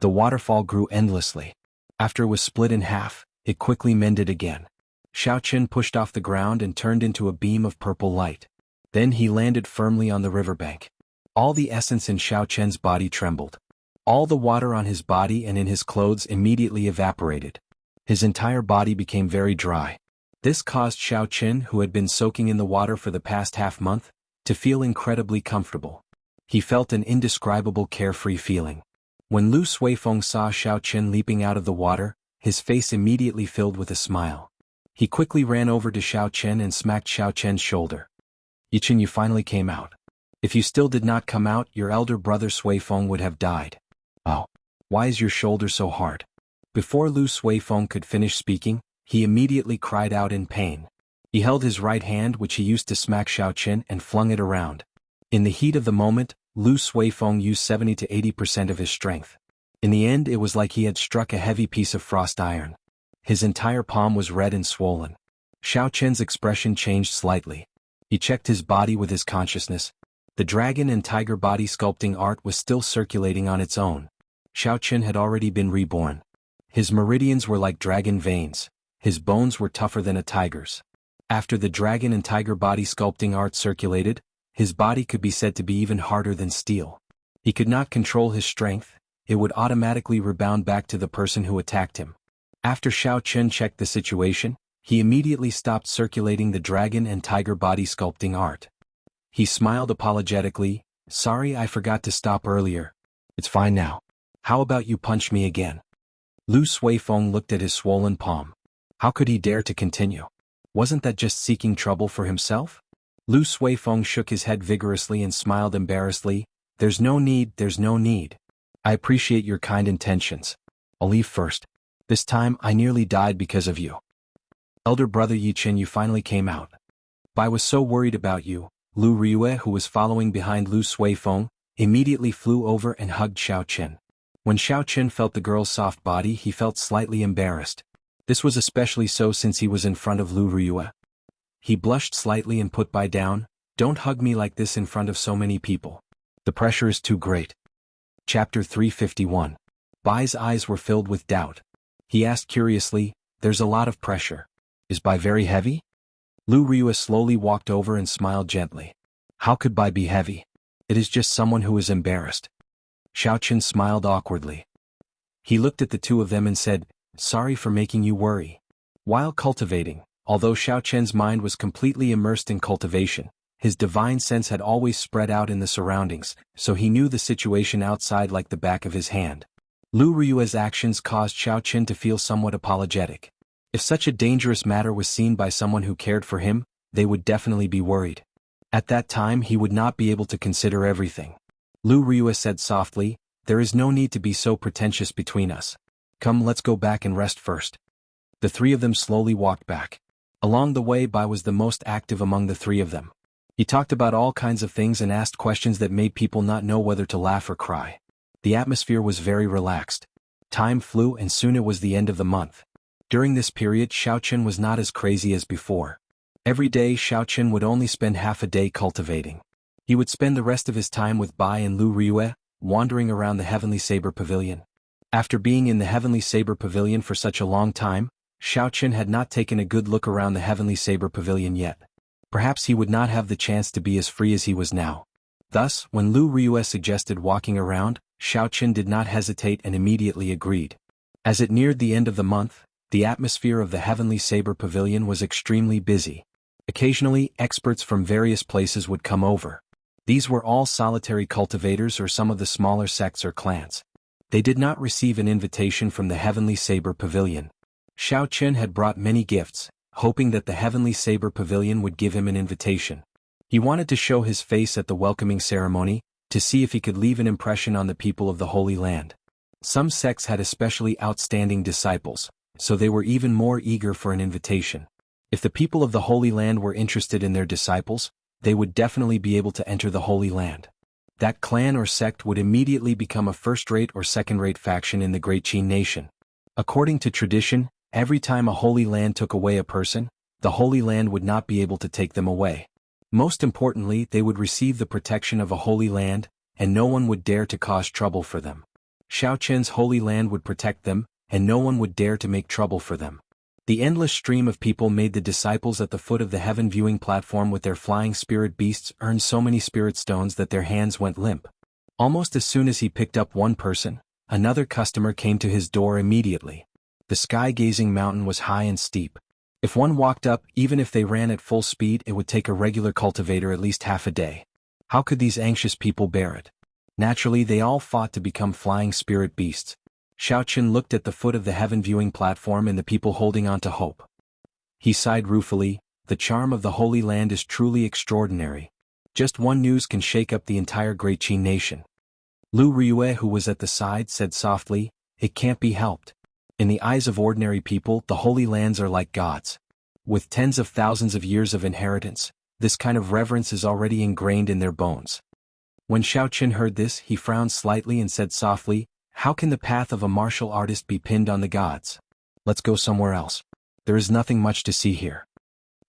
The waterfall grew endlessly. After it was split in half, it quickly mended again. Xiaochen pushed off the ground and turned into a beam of purple light. Then he landed firmly on the riverbank. All the essence in Xiaochen's body trembled. All the water on his body and in his clothes immediately evaporated. His entire body became very dry. This caused Xiaochen, who had been soaking in the water for the past half-month, to feel incredibly comfortable. He felt an indescribable carefree feeling. When Lu Suifeng saw Xiao Chen leaping out of the water, his face immediately filled with a smile. He quickly ran over to Xiao Chen and smacked Xiao Chen's shoulder. Yichen, you finally came out. If you still did not come out, your elder brother Suifeng would have died. Oh. Why is your shoulder so hard? Before Lu Suifeng could finish speaking, he immediately cried out in pain. He held his right hand, which he used to smack Xiao Chen, and flung it around. In the heat of the moment, Lu Suifeng used 70 to 80% of his strength. In the end, it was like he had struck a heavy piece of frost iron. His entire palm was red and swollen. Xiao Chen's expression changed slightly. He checked his body with his consciousness. The dragon and tiger body sculpting art was still circulating on its own. Xiao Chen had already been reborn. His meridians were like dragon veins. His bones were tougher than a tiger's. After the dragon and tiger body sculpting art circulated, his body could be said to be even harder than steel. He could not control his strength. It would automatically rebound back to the person who attacked him. After Xiao Chen checked the situation, he immediately stopped circulating the dragon and tiger body sculpting art. He smiled apologetically. Sorry, I forgot to stop earlier. It's fine now. How about you punch me again? Lu Suifeng looked at his swollen palm. How could he dare to continue? Wasn't that just seeking trouble for himself? Lu Suifeng shook his head vigorously and smiled embarrassedly. There's no need. I appreciate your kind intentions. I'll leave first. This time, I nearly died because of you. Elder brother Yichen, you finally came out. I was so worried about you. Lu Ryue, who was following behind Lu Suifeng, immediately flew over and hugged Xiao Chen. When Xiao Chen felt the girl's soft body, he felt slightly embarrassed. This was especially so since he was in front of Lu Ryue. He blushed slightly and put Bai down. Don't hug me like this in front of so many people. The pressure is too great. Chapter 351. Bai's eyes were filled with doubt. He asked curiously, there's a lot of pressure. Is Bai very heavy? Lu Ryue slowly walked over and smiled gently. How could Bai be heavy? It is just someone who is embarrassed. Xiao Chen smiled awkwardly. He looked at the two of them and said, sorry for making you worry. While cultivating, although Xiao Chen's mind was completely immersed in cultivation, his divine sense had always spread out in the surroundings, so he knew the situation outside like the back of his hand. Lu Ryue's actions caused Xiao Chen to feel somewhat apologetic. If such a dangerous matter was seen by someone who cared for him, they would definitely be worried. At that time he would not be able to consider everything. Lu Ryue said softly, there is no need to be so pretentious between us. Come, let's go back and rest first. The three of them slowly walked back. Along the way, Bai was the most active among the three of them. He talked about all kinds of things and asked questions that made people not know whether to laugh or cry. The atmosphere was very relaxed. Time flew and soon it was the end of the month. During this period, Xiao Chen was not as crazy as before. Every day Xiao Chen would only spend half a day cultivating. He would spend the rest of his time with Bai and Lu Ryue, wandering around the Heavenly Saber Pavilion. After being in the Heavenly Saber Pavilion for such a long time, Xiao Chen had not taken a good look around the Heavenly Saber Pavilion yet. Perhaps he would not have the chance to be as free as he was now. Thus, when Lu Ryue suggested walking around, Xiao Chen did not hesitate and immediately agreed. As it neared the end of the month, the atmosphere of the Heavenly Saber Pavilion was extremely busy. Occasionally, experts from various places would come over. These were all solitary cultivators or some of the smaller sects or clans. They did not receive an invitation from the Heavenly Saber Pavilion. Xiao Chen had brought many gifts, hoping that the Heavenly Saber Pavilion would give him an invitation. He wanted to show his face at the welcoming ceremony, to see if he could leave an impression on the people of the Holy Land. Some sects had especially outstanding disciples, so they were even more eager for an invitation. If the people of the Holy Land were interested in their disciples, they would definitely be able to enter the Holy Land. That clan or sect would immediately become a first-rate or second-rate faction in the Great Qin nation. According to tradition, every time a Holy Land took away a person, the Holy Land would not be able to take them away. Most importantly, they would receive the protection of a Holy Land, and no one would dare to cause trouble for them. Xiao Chen's Holy Land would protect them, and no one would dare to make trouble for them. The endless stream of people made the disciples at the foot of the heaven viewing platform with their flying spirit beasts earn so many spirit stones that their hands went limp. Almost as soon as he picked up one person, another customer came to his door immediately. The sky-gazing mountain was high and steep. If one walked up, even if they ran at full speed, it would take a regular cultivator at least half a day. How could these anxious people bear it? Naturally, they all fought to become flying spirit beasts. Xiaoqin looked at the foot of the heaven-viewing platform and the people holding on to hope. He sighed ruefully. The charm of the Holy Land is truly extraordinary. Just one news can shake up the entire Great Qin nation. Lu Ryue, who was at the side, said softly, "It can't be helped. In the eyes of ordinary people, the Holy Lands are like gods. With tens of thousands of years of inheritance, this kind of reverence is already ingrained in their bones." When Xiaoqin heard this, he frowned slightly and said softly, "How can the path of a martial artist be pinned on the gods? Let's go somewhere else. There is nothing much to see here."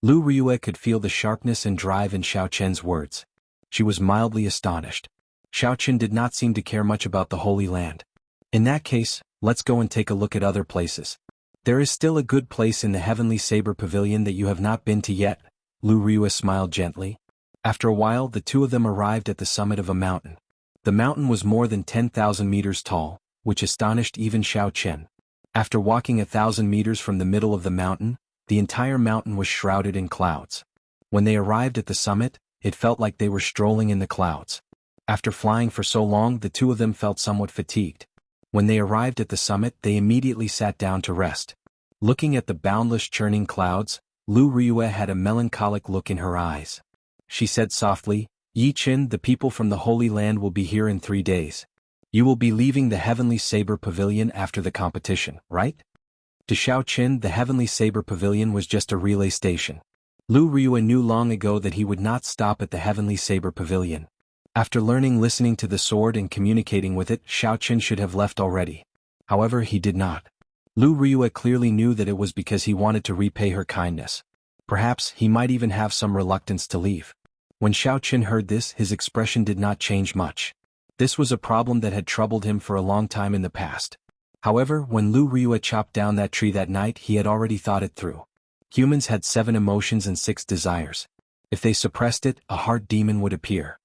Lu Ryue could feel the sharpness and drive in Xiaoqin's words. She was mildly astonished. Xiaoqin did not seem to care much about the Holy Land. "In that case, let's go and take a look at other places. There is still a good place in the Heavenly Saber Pavilion that you have not been to yet." Lu Ryue smiled gently. After a while, the two of them arrived at the summit of a mountain. The mountain was more than 10,000 meters tall, which astonished even Xiaoqin. After walking 1,000 meters from the middle of the mountain, the entire mountain was shrouded in clouds. When they arrived at the summit, it felt like they were strolling in the clouds. After flying for so long, the two of them felt somewhat fatigued. When they arrived at the summit, they immediately sat down to rest. Looking at the boundless churning clouds, Lu Ryue had a melancholic look in her eyes. She said softly, "Yi Qin, the people from the Holy Land will be here in 3 days. You will be leaving the Heavenly Saber Pavilion after the competition, right?" To Xiaoqin, the Heavenly Saber Pavilion was just a relay station. Lu Ryue knew long ago that he would not stop at the Heavenly Saber Pavilion. After listening to the sword and communicating with it, Xiaoqin should have left already. However, he did not. Lu Ryue clearly knew that it was because he wanted to repay her kindness. Perhaps he might even have some reluctance to leave. When Xiaoqin heard this, his expression did not change much. This was a problem that had troubled him for a long time in the past. However, when Lu Ryue chopped down that tree that night, he had already thought it through. Humans had 7 emotions and 6 desires. If they suppressed it, a heart demon would appear.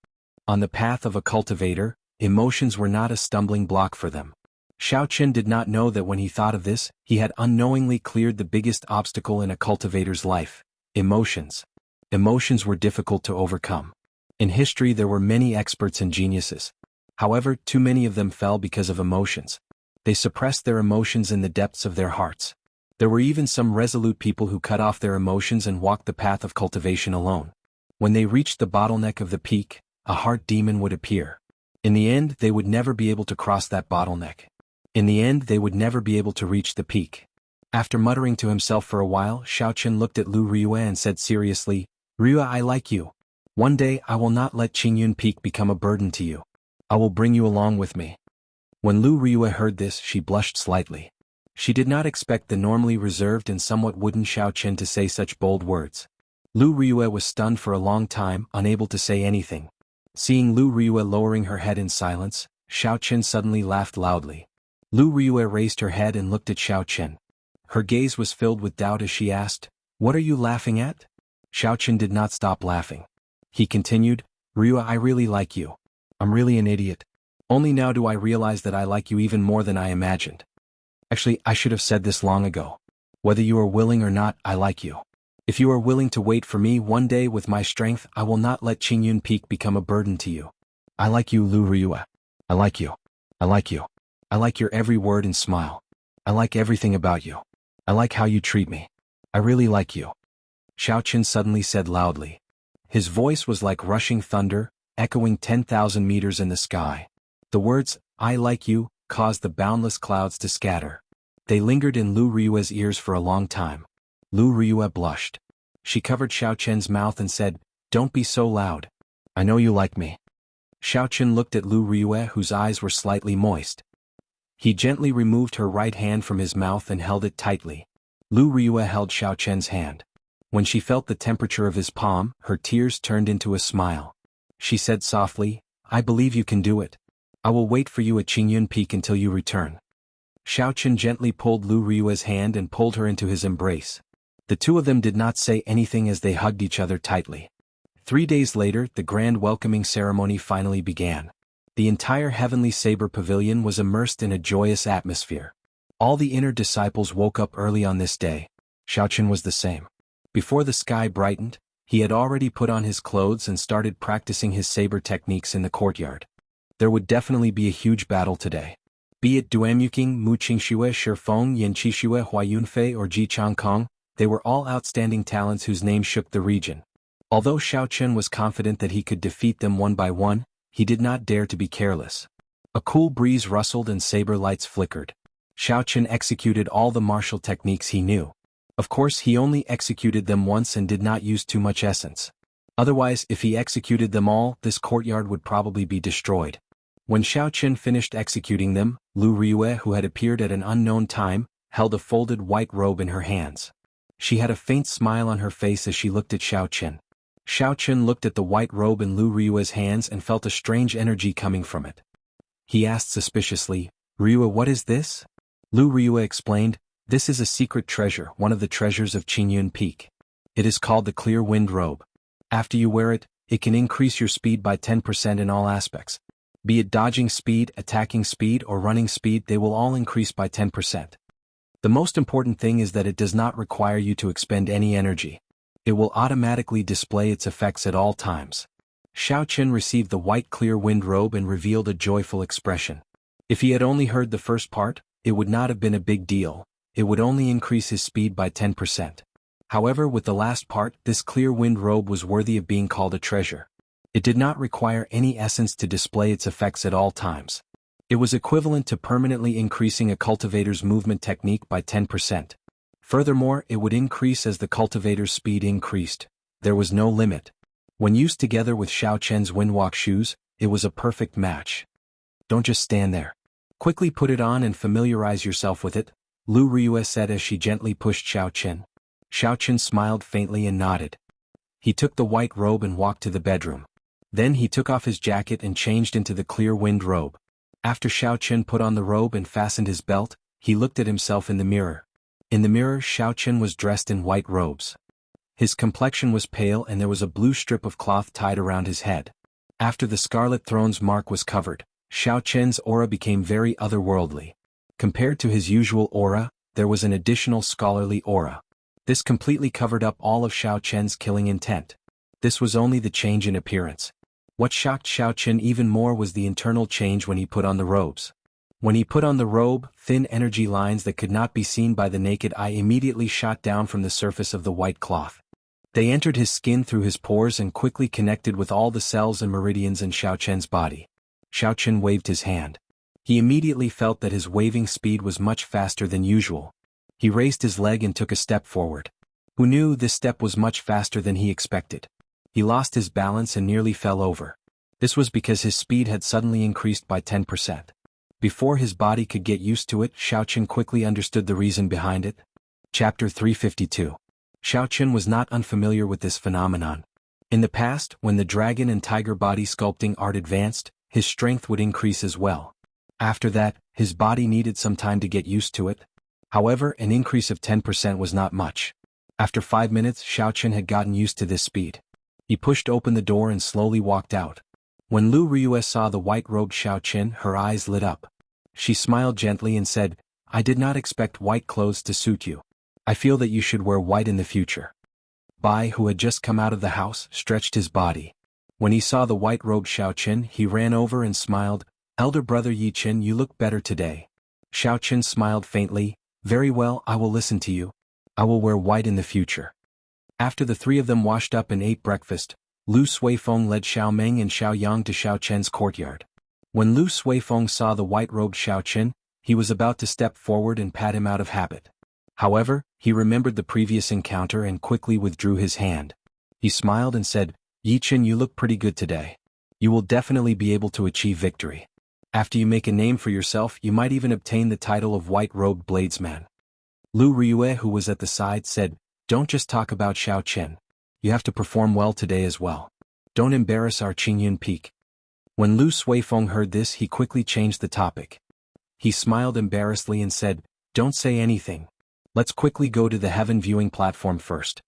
On the path of a cultivator, emotions were not a stumbling block for them. Xiaoqin did not know that when he thought of this, he had unknowingly cleared the biggest obstacle in a cultivator's life: emotions. Emotions were difficult to overcome. In history, there were many experts and geniuses. However, too many of them fell because of emotions. They suppressed their emotions in the depths of their hearts. There were even some resolute people who cut off their emotions and walked the path of cultivation alone. When they reached the bottleneck of the peak, a heart demon would appear. In the end, they would never be able to cross that bottleneck. In the end, they would never be able to reach the peak. After muttering to himself for a while, Xiaoqin looked at Lu Ryue and said seriously, "Ryue, I like you. One day I will not let Qingyun Peak become a burden to you. I will bring you along with me." When Lu Ryue heard this, she blushed slightly. She did not expect the normally reserved and somewhat wooden Xiaoqin to say such bold words. Lu Ryue was stunned for a long time, unable to say anything. Seeing Lu Ryue lowering her head in silence, Xiaoqin suddenly laughed loudly. Lu Ryue raised her head and looked at Xiaoqin. Her gaze was filled with doubt as she asked, "What are you laughing at?" Xiaoqin did not stop laughing. He continued, "Ryue, I really like you. I'm really an idiot. Only now do I realize that I like you even more than I imagined. Actually, I should have said this long ago. Whether you are willing or not, I like you. If you are willing to wait for me one day with my strength, I will not let Qingyun Peak become a burden to you. I like you, Lu Ryue. I like you. I like you. I like your every word and smile. I like everything about you. I like how you treat me. I really like you." Xiaoqin suddenly said loudly. His voice was like rushing thunder, echoing 10,000 meters in the sky. The words, "I like you," caused the boundless clouds to scatter. They lingered in Lu Ryue's ears for a long time. Lu Ryue blushed. She covered Xiaoqin's mouth and said, "Don't be so loud. I know you like me." Xiaoqin looked at Lu Ryue, whose eyes were slightly moist. He gently removed her right hand from his mouth and held it tightly. Lu Ryue held Xiaoqin's hand. When she felt the temperature of his palm, her tears turned into a smile. She said softly, "I believe you can do it. I will wait for you at Qingyun Peak until you return." Xiaoqin gently pulled Lu Ryue's hand and pulled her into his embrace. The two of them did not say anything as they hugged each other tightly. 3 days later, the grand welcoming ceremony finally began. The entire Heavenly Saber Pavilion was immersed in a joyous atmosphere. All the inner disciples woke up early on this day. Xiaoqin was the same. Before the sky brightened, he had already put on his clothes and started practicing his saber techniques in the courtyard. There would definitely be a huge battle today. Be it Duamuking, Mu Qingxue, Shifeng, Yin Qixue, Hua Yunfei, or Ji Changkong, they were all outstanding talents whose names shook the region. Although Xiao Chen was confident that he could defeat them one by one, he did not dare to be careless. A cool breeze rustled and saber lights flickered. Xiao Chen executed all the martial techniques he knew. Of course, he only executed them once and did not use too much essence. Otherwise, if he executed them all, this courtyard would probably be destroyed. When Xiao Chen finished executing them, Lu Riyue, who had appeared at an unknown time, held a folded white robe in her hands. She had a faint smile on her face as she looked at Xiao Chen. Xiao Chen looked at the white robe in Lu Riyue's hands and felt a strange energy coming from it. He asked suspiciously, "Riyue, what is this?" Lu Riyue explained, "This is a secret treasure, one of the treasures of Qingyun Peak. It is called the Clear Wind Robe. After you wear it, it can increase your speed by 10% in all aspects. Be it dodging speed, attacking speed, or running speed, they will all increase by 10%. The most important thing is that it does not require you to expend any energy. It will automatically display its effects at all times." Xiao Chen received the white clear wind robe and revealed a joyful expression. If he had only heard the first part, it would not have been a big deal. It would only increase his speed by 10%. However, with the last part, this clear wind robe was worthy of being called a treasure. It did not require any essence to display its effects at all times. It was equivalent to permanently increasing a cultivator's movement technique by 10%. Furthermore, it would increase as the cultivator's speed increased. There was no limit. When used together with Xiao Chen's windwalk shoes, it was a perfect match. "Don't just stand there. Quickly put it on and familiarize yourself with it," Lu Riyue said as she gently pushed Xiao Chen. Xiao Chen smiled faintly and nodded. He took the white robe and walked to the bedroom. Then he took off his jacket and changed into the clear wind robe. After Xiao Chen put on the robe and fastened his belt, he looked at himself in the mirror. In the mirror, Xiao Chen was dressed in white robes. His complexion was pale and there was a blue strip of cloth tied around his head. After the Scarlet Throne's mark was covered, Xiao Chen's aura became very otherworldly. Compared to his usual aura, there was an additional scholarly aura. This completely covered up all of Xiao Chen's killing intent. This was only the change in appearance. What shocked Xiao Chen even more was the internal change when he put on the robes. When he put on the robe, thin energy lines that could not be seen by the naked eye immediately shot down from the surface of the white cloth. They entered his skin through his pores and quickly connected with all the cells and meridians in Xiao Chen's body. Xiao Chen waved his hand. He immediately felt that his waving speed was much faster than usual. He raised his leg and took a step forward. Who knew this step was much faster than he expected? He lost his balance and nearly fell over. This was because his speed had suddenly increased by 10%. Before his body could get used to it, Xiao Chen quickly understood the reason behind it. Chapter 352. Xiao Chen was not unfamiliar with this phenomenon. In the past, when the dragon and tiger body sculpting art advanced, his strength would increase as well. After that, his body needed some time to get used to it. However, an increase of 10% was not much. After 5 minutes, Xiao Chen had gotten used to this speed. He pushed open the door and slowly walked out. When Lu Riyue saw the white-robed Xiao Chen, her eyes lit up. She smiled gently and said, "I did not expect white clothes to suit you. I feel that you should wear white in the future." Bai, who had just come out of the house, stretched his body. When he saw the white-robed Xiao Chen, he ran over and smiled, "Elder brother Yi Chen, you look better today." Xiao Chen smiled faintly, "Very well, I will listen to you. I will wear white in the future." After the three of them washed up and ate breakfast, Lu Suifeng led Xiao Meng and Xiao Yang to Xiao Chen's courtyard. When Lu Suifeng saw the white-robed Xiao Chen, he was about to step forward and pat him out of habit. However, he remembered the previous encounter and quickly withdrew his hand. He smiled and said, "Yi Chen, you look pretty good today. You will definitely be able to achieve victory. After you make a name for yourself, you might even obtain the title of white-robed bladesman." Lu Riyue, who was at the side, said, "Don't just talk about Xiao Chen. You have to perform well today as well. Don't embarrass our Qingyun Peak." When Lu Suifeng heard this, he quickly changed the topic. He smiled embarrassedly and said, "Don't say anything. Let's quickly go to the heaven viewing platform first."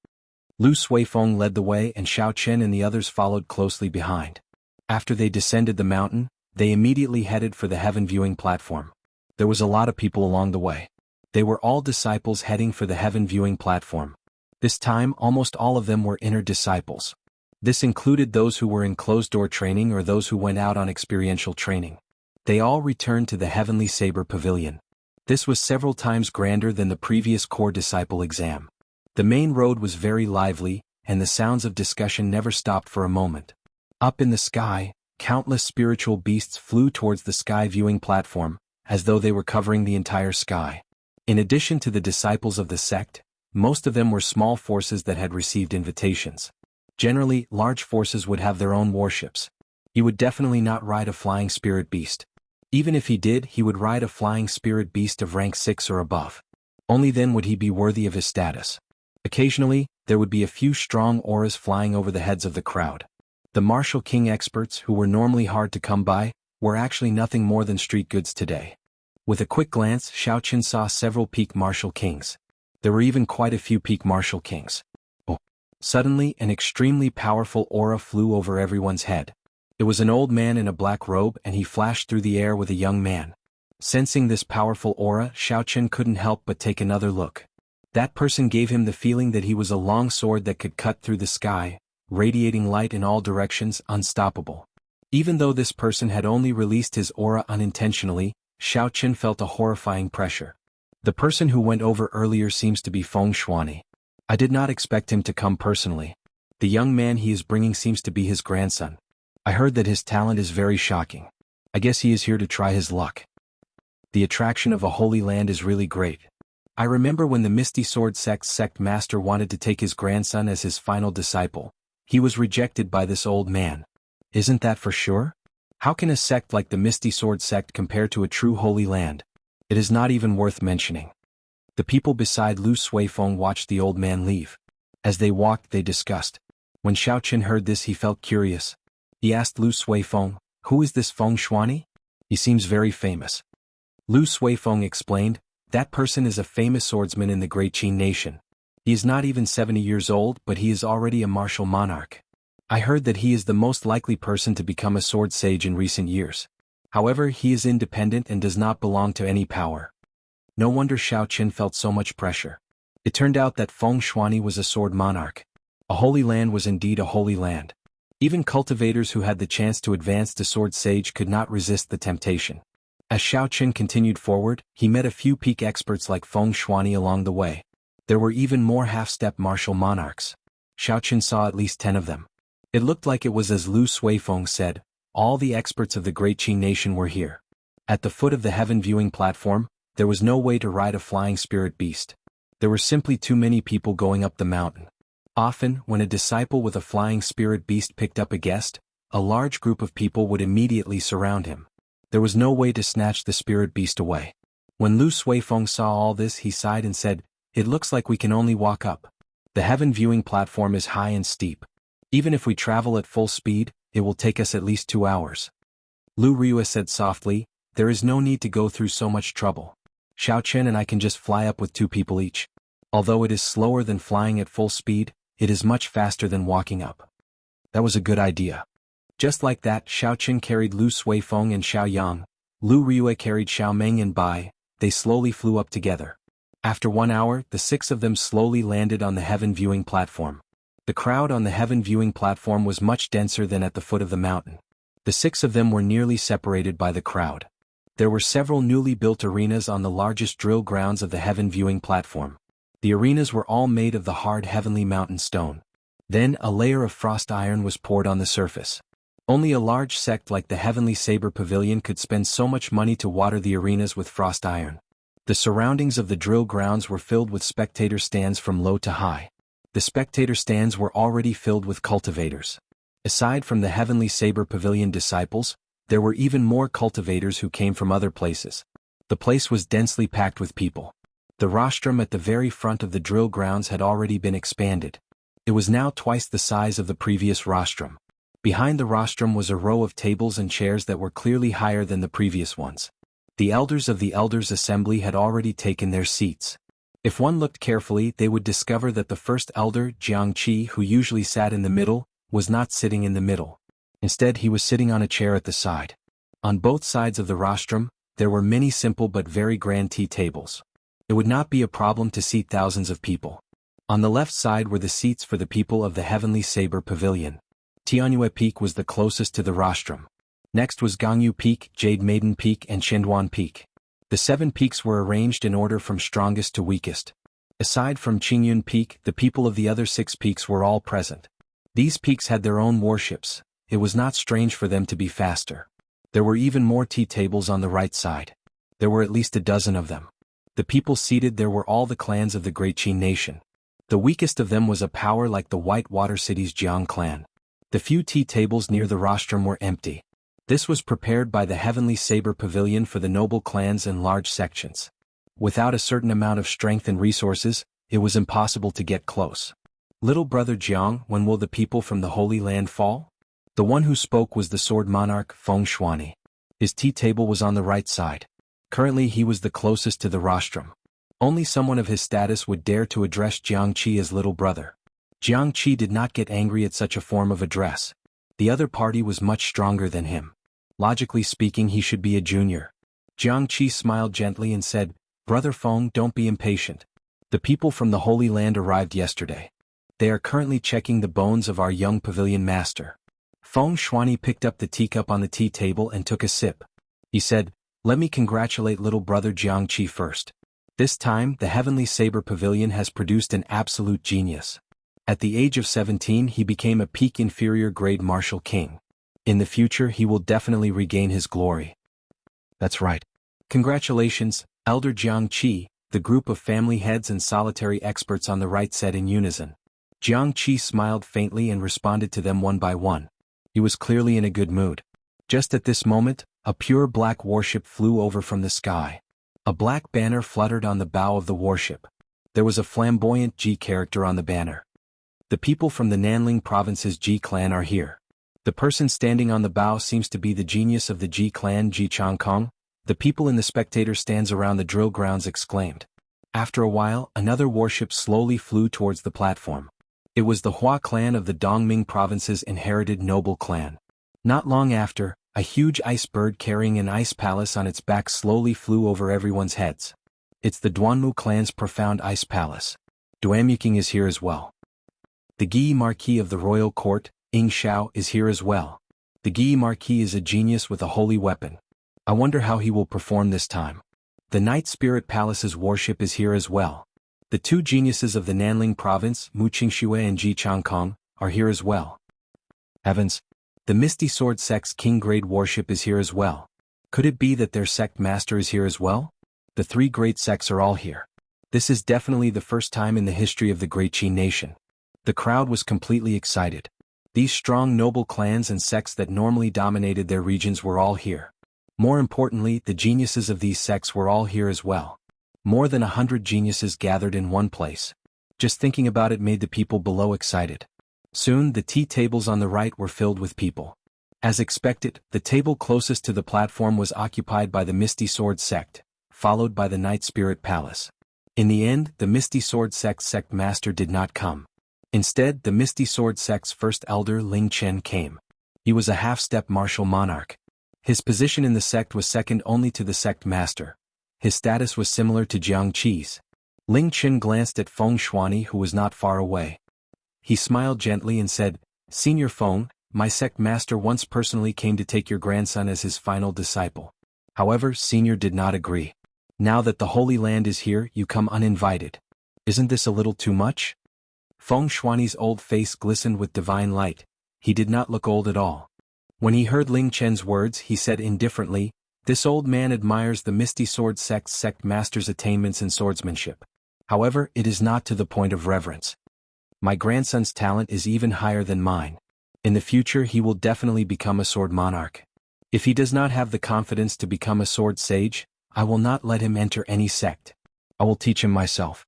Lu Suifeng led the way and Xiao Chen and the others followed closely behind. After they descended the mountain, they immediately headed for the heaven viewing platform. There was a lot of people along the way. They were all disciples heading for the heaven viewing platform. This time, almost all of them were inner disciples. This included those who were in closed-door training or those who went out on experiential training. They all returned to the Heavenly Saber Pavilion. This was several times grander than the previous core disciple exam. The main road was very lively, and the sounds of discussion never stopped for a moment. Up in the sky, countless spiritual beasts flew towards the sky viewing platform, as though they were covering the entire sky. In addition to the disciples of the sect, most of them were small forces that had received invitations. Generally, large forces would have their own warships. He would definitely not ride a flying spirit beast. Even if he did, he would ride a flying spirit beast of rank 6 or above. Only then would he be worthy of his status. Occasionally, there would be a few strong auras flying over the heads of the crowd. The Martial King experts, who were normally hard to come by, were actually nothing more than street goods today. With a quick glance, Xiaoqin saw several peak Martial Kings. There were even quite a few peak Martial Kings. Oh! Suddenly, an extremely powerful aura flew over everyone's head. It was an old man in a black robe, and he flashed through the air with a young man. Sensing this powerful aura, Xiaoqin couldn't help but take another look. That person gave him the feeling that he was a long sword that could cut through the sky, radiating light in all directions, unstoppable. Even though this person had only released his aura unintentionally, Xiaoqin felt a horrifying pressure. The person who went over earlier seems to be Feng Xuani. I did not expect him to come personally. The young man he is bringing seems to be his grandson. I heard that his talent is very shocking. I guess he is here to try his luck. The attraction of a holy land is really great. I remember when the Misty Sword Sect's sect master wanted to take his grandson as his final disciple. He was rejected by this old man. Isn't that for sure? How can a sect like the Misty Sword Sect compare to a true holy land? It is not even worth mentioning. The people beside Lu Suifeng watched the old man leave. As they walked, they discussed. When Xiaoqin heard this, he felt curious. He asked Lu Suifeng, "Who is this Feng Xuani? He seems very famous." Lu Suifeng explained, "That person is a famous swordsman in the Great Qin nation. He is not even 70 years old, but he is already a martial monarch. I heard that he is the most likely person to become a sword sage in recent years. However, he is independent and does not belong to any power." No wonder Xiaoqin felt so much pressure. It turned out that Feng Xuani was a sword monarch. A holy land was indeed a holy land. Even cultivators who had the chance to advance to sword sage could not resist the temptation. As Xiaoqin continued forward, he met a few peak experts like Feng Xuani along the way. There were even more half-step martial monarchs. Xiaoqin saw at least 10 of them. It looked like it was as Lu Suifeng said, all the experts of the Great Qin nation were here. At the foot of the heaven viewing platform, there was no way to ride a flying spirit beast. There were simply too many people going up the mountain. Often, when a disciple with a flying spirit beast picked up a guest, a large group of people would immediately surround him. There was no way to snatch the spirit beast away. When Lu Suifeng saw all this, he sighed and said, "It looks like we can only walk up. The heaven viewing platform is high and steep. Even if we travel at full speed, it will take us at least 2 hours." Lu Riyue said softly, "There is no need to go through so much trouble. Xiaoqin and I can just fly up with 2 people each. Although it is slower than flying at full speed, it is much faster than walking up." That was a good idea. Just like that, Xiaoqin carried Lu Suifeng and Xiaoyang. Lu Riyue carried Xiaomeng and Bai. They slowly flew up together. After 1 hour, the 6 of them slowly landed on the heaven viewing platform. The crowd on the heaven viewing platform was much denser than at the foot of the mountain. The 6 of them were nearly separated by the crowd. There were several newly built arenas on the largest drill grounds of the heaven viewing platform. The arenas were all made of the hard heavenly mountain stone. Then a layer of frost iron was poured on the surface. Only a large sect like the Heavenly Saber Pavilion could spend so much money to water the arenas with frost iron. The surroundings of the drill grounds were filled with spectator stands from low to high. The spectator stands were already filled with cultivators. Aside from the Heavenly Saber Pavilion disciples, there were even more cultivators who came from other places. The place was densely packed with people. The rostrum at the very front of the drill grounds had already been expanded. It was now twice the size of the previous rostrum. Behind the rostrum was a row of tables and chairs that were clearly higher than the previous ones. The elders of the Elders' Assembly had already taken their seats. If one looked carefully, they would discover that the first elder, Jianghu, who usually sat in the middle, was not sitting in the middle. Instead, he was sitting on a chair at the side. On both sides of the rostrum, there were many simple but very grand tea tables. It would not be a problem to seat thousands of people. On the left side were the seats for the people of the Heavenly Saber Pavilion. Tianyue Peak was the closest to the rostrum. Next was Gangyu Peak, Jade Maiden Peak and Shenduan Peak. The 7 peaks were arranged in order from strongest to weakest. Aside from Qingyun Peak, the people of the other 6 peaks were all present. These peaks had their own warships. It was not strange for them to be faster. There were even more tea tables on the right side. There were at least a dozen of them. The people seated there were all the clans of the Great Qin nation. The weakest of them was a power like the White Water City's Jiang clan. The few tea tables near the rostrum were empty. This was prepared by the Heavenly Saber Pavilion for the noble clans in large sections. Without a certain amount of strength and resources, it was impossible to get close. Little brother Jiang, when will the people from the Holy Land fall? The one who spoke was the sword monarch, Feng Shuani. His tea table was on the right side. Currently he was the closest to the rostrum. Only someone of his status would dare to address Jiang Qi as little brother. Jiang Qi did not get angry at such a form of address. The other party was much stronger than him. Logically speaking, he should be a junior. Jiang Qi smiled gently and said, "Brother Feng, don't be impatient. The people from the Holy Land arrived yesterday. They are currently checking the bones of our young pavilion master." Feng Shuani picked up the teacup on the tea table and took a sip. He said, "Let me congratulate little brother Jiang Qi first. This time, the Heavenly Saber Pavilion has produced an absolute genius. At the age of 17 he became a peak inferior grade martial king. In the future he will definitely regain his glory." "That's right. Congratulations, Elder Jiang Qi," the group of family heads and solitary experts on the right said in unison. Jiang Qi smiled faintly and responded to them one by one. He was clearly in a good mood. Just at this moment, a pure black warship flew over from the sky. A black banner fluttered on the bow of the warship. There was a flamboyant Ji character on the banner. "The people from the Nanling province's Ji clan are here." The person standing on the bow seems to be the genius of the Ji clan, Ji Changkong. The people in the spectator stands around the drill grounds exclaimed. After a while, another warship slowly flew towards the platform. It was the Hua clan of the Dongming province's inherited noble clan. Not long after, a huge ice bird carrying an ice palace on its back slowly flew over everyone's heads. It's the Duanmu clan's profound ice palace. Duanmuking is here as well. The Gi Marquis of the royal court, Ing Shao, is here as well. The Gi Marquis is a genius with a holy weapon. I wonder how he will perform this time. The Night Spirit Palace's warship is here as well. The 2 geniuses of the Nanling province, Mu Qingxue and Ji Changkong, are here as well. Heavens! The Misty Sword sect's king-grade warship is here as well. Could it be that their sect master is here as well? The 3 great sects are all here. This is definitely the first time in the history of the Great Qin nation. The crowd was completely excited. These strong noble clans and sects that normally dominated their regions were all here. More importantly, the geniuses of these sects were all here as well. More than 100 geniuses gathered in one place. Just thinking about it made the people below excited. Soon the tea tables on the right were filled with people. As expected, the table closest to the platform was occupied by the Misty Sword sect, followed by the Night Spirit Palace. In the end, the Misty Sword sect's sect master did not come. Instead, the Misty Sword sect's first elder Ling Chen came. He was a half-step martial monarch. His position in the sect was second only to the sect master. His status was similar to Jiang Qi's. Ling Chen glanced at Feng Shuani, who was not far away. He smiled gently and said, "Senior Feng, my sect master once personally came to take your grandson as his final disciple. However, Senior did not agree. Now that the Holy Land is here, you come uninvited. Isn't this a little too much?" Feng Shuani's old face glistened with divine light. He did not look old at all. When he heard Ling Chen's words, he said indifferently, "This old man admires the Misty Sword sect's sect master's attainments in swordsmanship. However, it is not to the point of reverence. My grandson's talent is even higher than mine. In the future he will definitely become a sword monarch. If he does not have the confidence to become a sword sage, I will not let him enter any sect. I will teach him myself."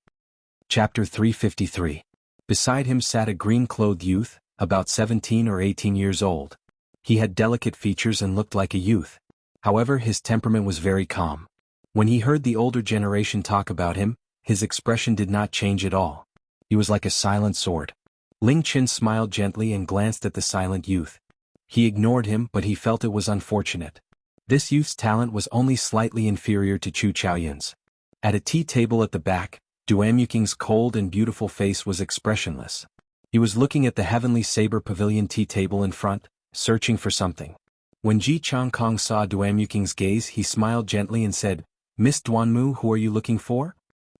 Chapter 353. Beside him sat a green-clothed youth, about 17 or 18 years old. He had delicate features and looked like a youth. However, his temperament was very calm. When he heard the older generation talk about him, his expression did not change at all. He was like a silent sword. Ling Chen smiled gently and glanced at the silent youth. He ignored him, but he felt it was unfortunate. This youth's talent was only slightly inferior to Chu Chaoyun's. At a tea table at the back, Duanmuking's cold and beautiful face was expressionless. He was looking at the Heavenly Saber Pavilion tea table in front, searching for something. When Ji Changkong saw Duanyuking's gaze, he smiled gently and said, "Miss Duanmu, who are you looking for?"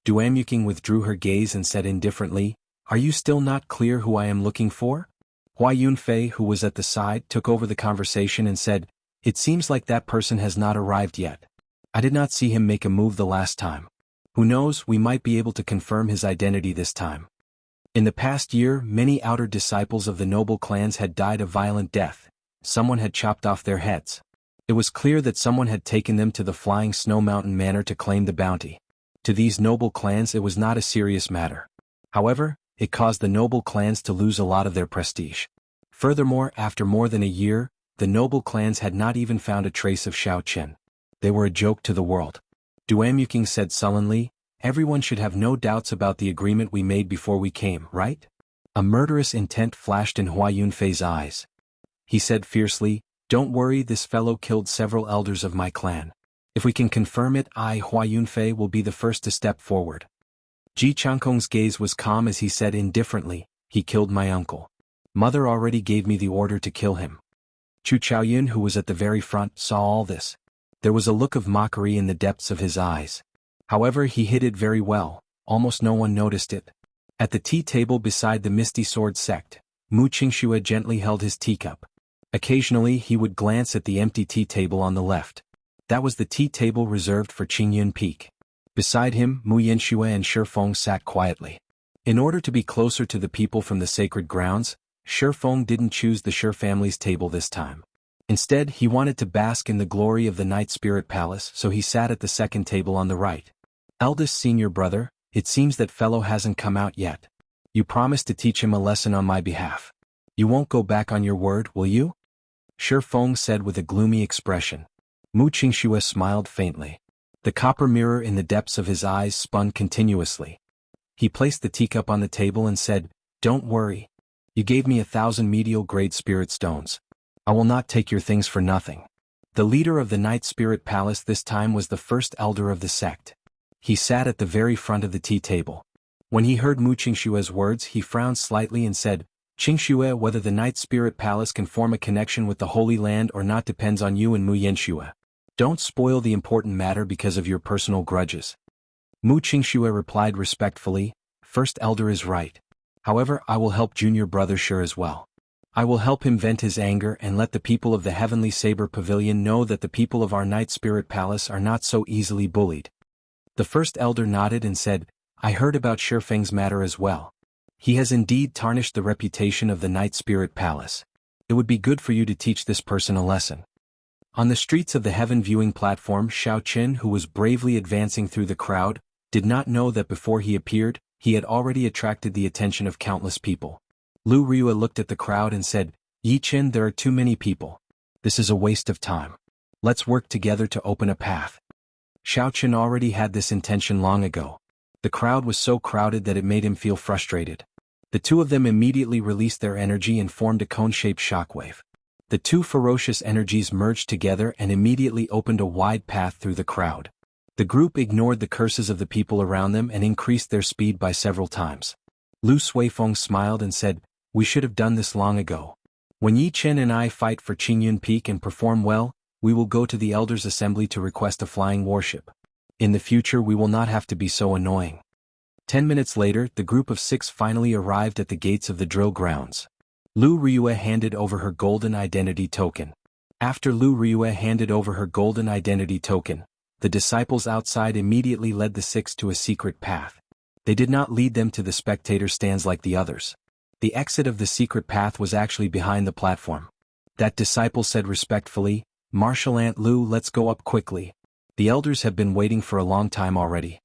Duanyuking withdrew her gaze and said indifferently, "Are you still not clear who I am looking for?" Hua Yunfei, who was at the side, took over the conversation and said, "It seems like that person has not arrived yet. I did not see him make a move the last time. Who knows, we might be able to confirm his identity this time." In the past year, many outer disciples of the noble clans had died a violent death. Someone had chopped off their heads. It was clear that someone had taken them to the Flying Snow Mountain Manor to claim the bounty. To these noble clans it was not a serious matter. However, it caused the noble clans to lose a lot of their prestige. Furthermore, after more than a year, the noble clans had not even found a trace of Xiao Qian. They were a joke to the world. Duanyuking said sullenly, "Everyone should have no doubts about the agreement we made before we came, right?" A murderous intent flashed in Hua Yunfei's eyes. He said fiercely, "Don't worry, this fellow killed several elders of my clan. If we can confirm it, I, Hua Yunfei, will be the first to step forward." Ji Changkong's gaze was calm as he said indifferently, "He killed my uncle. Mother already gave me the order to kill him." Chu Chaoyun, who was at the very front, saw all this. There was a look of mockery in the depths of his eyes. However, he hid it very well, almost no one noticed it. At the tea table beside the Misty Sword sect, Mu Qingxue gently held his teacup. Occasionally he would glance at the empty tea table on the left. That was the tea table reserved for Qingyun Peak. Beside him, Mu Yanxue and Shifeng sat quietly. In order to be closer to the people from the sacred grounds, Shifeng didn't choose the Shi family's table this time. Instead, he wanted to bask in the glory of the Night Spirit Palace, so he sat at the second table on the right. "Eldest senior brother, it seems that fellow hasn't come out yet. You promised to teach him a lesson on my behalf. You won't go back on your word, will you?" Shifeng said with a gloomy expression. Mu Qingxue smiled faintly. The copper mirror in the depths of his eyes spun continuously. He placed the teacup on the table and said, "Don't worry. You gave me 1,000 medial-grade spirit stones. I will not take your things for nothing." The leader of the Night Spirit Palace this time was the first elder of the sect. He sat at the very front of the tea table. When he heard Mu Qingxue's words, he frowned slightly and said, "Qingxue, whether the Night Spirit Palace can form a connection with the Holy Land or not depends on you and Mu Yanxue. Don't spoil the important matter because of your personal grudges." Mu Qingxue replied respectfully, "First elder is right. However, I will help junior brother Shi as well. I will help him vent his anger and let the people of the Heavenly Saber Pavilion know that the people of our Night Spirit Palace are not so easily bullied." The first elder nodded and said, "I heard about Shifeng's matter as well. He has indeed tarnished the reputation of the Night Spirit Palace. It would be good for you to teach this person a lesson." On the streets of the Heaven Viewing Platform, Xiao Qin, who was bravely advancing through the crowd, did not know that before he appeared, he had already attracted the attention of countless people. Lu Ryue looked at the crowd and said, "Yi Qin, there are too many people. This is a waste of time. Let's work together to open a path." Xiao Qin already had this intention long ago. The crowd was so crowded that it made him feel frustrated. The two of them immediately released their energy and formed a cone-shaped shockwave. The two ferocious energies merged together and immediately opened a wide path through the crowd. The group ignored the curses of the people around them and increased their speed by several times. Lu Suifeng smiled and said, "We should have done this long ago. When Yi Chen and I fight for Qingyun Peak and perform well, we will go to the Elders' Assembly to request a flying warship. In the future we will not have to be so annoying." 10 minutes later, the group of 6 finally arrived at the gates of the drill grounds. Lu Ryue handed over her golden identity token. After Lu Ryue handed over her golden identity token, the disciples outside immediately led the 6 to a secret path. They did not lead them to the spectator stands like the others. The exit of the secret path was actually behind the platform. That disciple said respectfully, "Marshal Aunt Lu, let's go up quickly. The elders have been waiting for a long time already."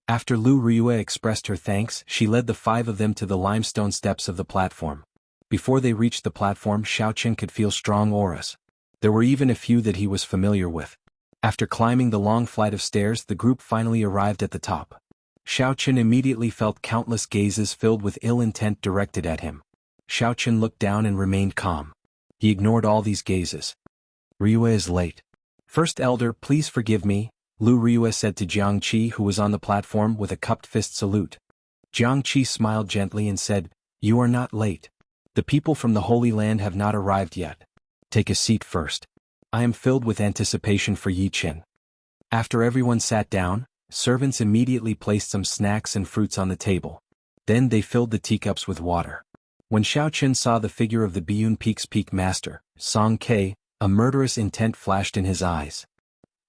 After Lu Ryue expressed her thanks, she led the 5 of them to the limestone steps of the platform. Before they reached the platform, Xiao Qin could feel strong auras. There were even a few that he was familiar with. After climbing the long flight of stairs, the group finally arrived at the top. Xiao Qin immediately felt countless gazes filled with ill intent directed at him. Xiao Qin looked down and remained calm. He ignored all these gazes. "Ryue is late. First elder, please forgive me," Lu Ryue said to Jiang Qi, who was on the platform with a cupped fist salute. Jiang Qi smiled gently and said, You are not late. The people from the Holy Land have not arrived yet. Take a seat first. I am filled with anticipation for Yi Qin. After everyone sat down, servants immediately placed some snacks and fruits on the table. Then they filled the teacups with water. When Xiao Qin saw the figure of the Biyun Peak's peak master, Song Ke, a murderous intent flashed in his eyes.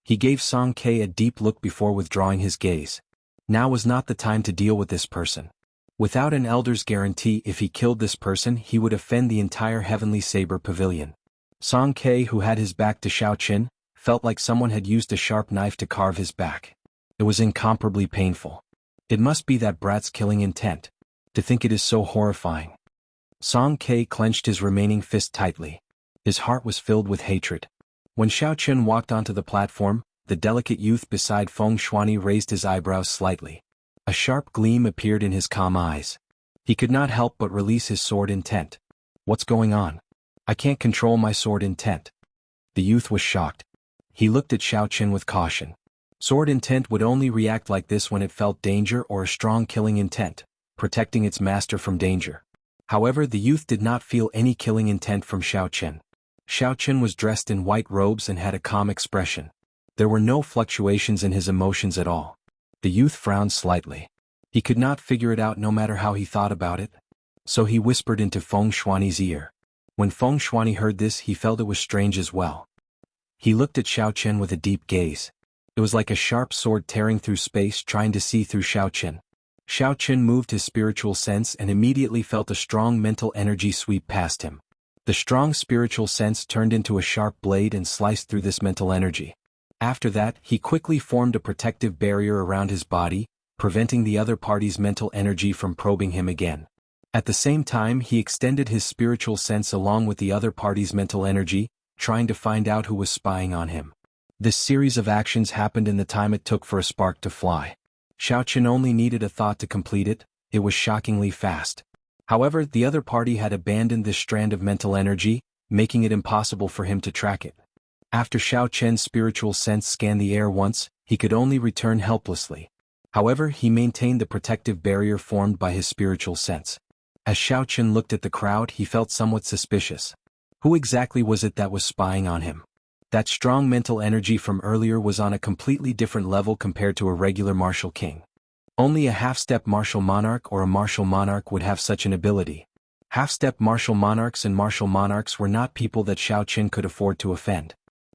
He gave Song Ke a deep look before withdrawing his gaze. Now was not the time to deal with this person. Without an elder's guarantee, if he killed this person, he would offend the entire Heavenly Saber Pavilion. Song Ke, who had his back to Xiao Qin, felt like someone had used a sharp knife to carve his back. It was incomparably painful. It must be that brat's killing intent. To think it is so horrifying. Song Ke clenched his remaining fist tightly. His heart was filled with hatred. When Xiao Qin walked onto the platform, the delicate youth beside Feng Shuani raised his eyebrows slightly. A sharp gleam appeared in his calm eyes. He could not help but release his sword intent. What's going on? I can't control my sword intent. The youth was shocked. He looked at Xiao Qin with caution. Sword intent would only react like this when it felt danger or a strong killing intent, protecting its master from danger. However, the youth did not feel any killing intent from Xiao Qin. Xiao Qin was dressed in white robes and had a calm expression. There were no fluctuations in his emotions at all. The youth frowned slightly. He could not figure it out no matter how he thought about it. So he whispered into Feng Shuani's ear. When Feng Shuani heard this, he felt it was strange as well. He looked at Xiao Qin with a deep gaze. It was like a sharp sword tearing through space trying to see through Xiao Qin. Xiao Qin moved his spiritual sense and immediately felt a strong mental energy sweep past him. The strong spiritual sense turned into a sharp blade and sliced through this mental energy. After that, he quickly formed a protective barrier around his body, preventing the other party's mental energy from probing him again. At the same time, he extended his spiritual sense along with the other party's mental energy, trying to find out who was spying on him. This series of actions happened in the time it took for a spark to fly. Xiao Qin only needed a thought to complete it. It was shockingly fast. However, the other party had abandoned this strand of mental energy, making it impossible for him to track it. After Xiao Qin's spiritual sense scanned the air once, he could only return helplessly. However, he maintained the protective barrier formed by his spiritual sense. As Xiao Qin looked at the crowd, he felt somewhat suspicious. Who exactly was it that was spying on him? That strong mental energy from earlier was on a completely different level compared to a regular martial king. Only a half-step martial monarch or a martial monarch would have such an ability. Half-step martial monarchs and martial monarchs were not people that Xiao Qin could afford to offend.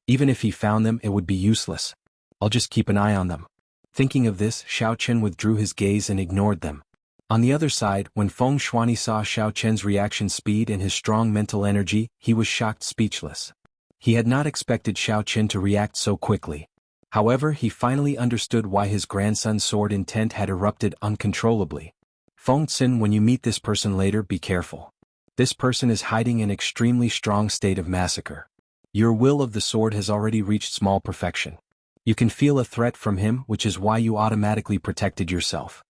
Even if he found them, it would be useless. I'll just keep an eye on them. Thinking of this, Xiao Qin withdrew his gaze and ignored them. On the other side, when Feng Shuani saw Xiao Qin's reaction speed and his strong mental energy, he was shocked speechless. He had not expected Xiao Qin to react so quickly. However, he finally understood why his grandson's sword intent had erupted uncontrollably. Feng Xin, when you meet this person later, be careful. This person is hiding an extremely strong state of massacre. Your will of the sword has already reached small perfection. You can feel a threat from him, which is why you automatically protected yourself.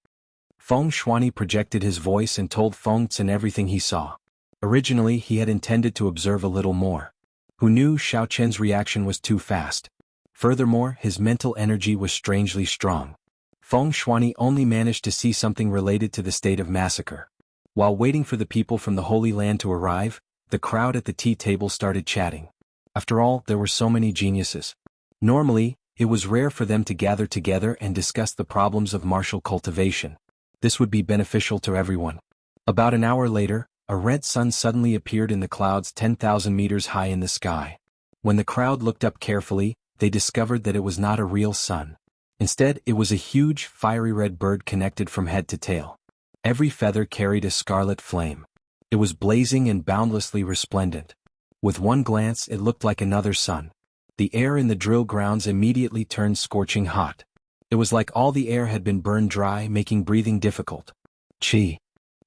Feng Shuani projected his voice and told Feng Xin everything he saw. Originally, he had intended to observe a little more. Who knew Xiao Qin's reaction was too fast. Furthermore, his mental energy was strangely strong. Feng Shuani only managed to see something related to the state of massacre. While waiting for the people from the Holy Land to arrive, the crowd at the tea table started chatting. After all, there were so many geniuses. Normally, it was rare for them to gather together and discuss the problems of martial cultivation. This would be beneficial to everyone. About an hour later, a red sun suddenly appeared in the clouds 10,000 meters high in the sky. When the crowd looked up carefully, they discovered that it was not a real sun. Instead, it was a huge, fiery red bird connected from head to tail. Every feather carried a scarlet flame. It was blazing and boundlessly resplendent. With one glance, it looked like another sun. The air in the drill grounds immediately turned scorching hot. It was like all the air had been burned dry, making breathing difficult. Chi!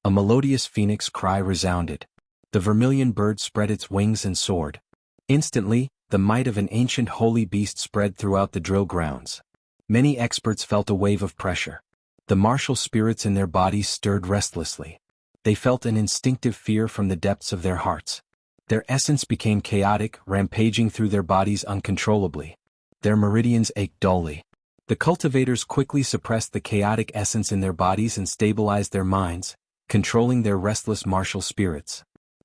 A melodious phoenix cry resounded. The vermilion bird spread its wings and soared. Instantly, the might of an ancient holy beast spread throughout the drill grounds. Many experts felt a wave of pressure. The martial spirits in their bodies stirred restlessly. They felt an instinctive fear from the depths of their hearts. Their essence became chaotic, rampaging through their bodies uncontrollably. Their meridians ached dully. The cultivators quickly suppressed the chaotic essence in their bodies and stabilized their minds, controlling their restless martial spirits.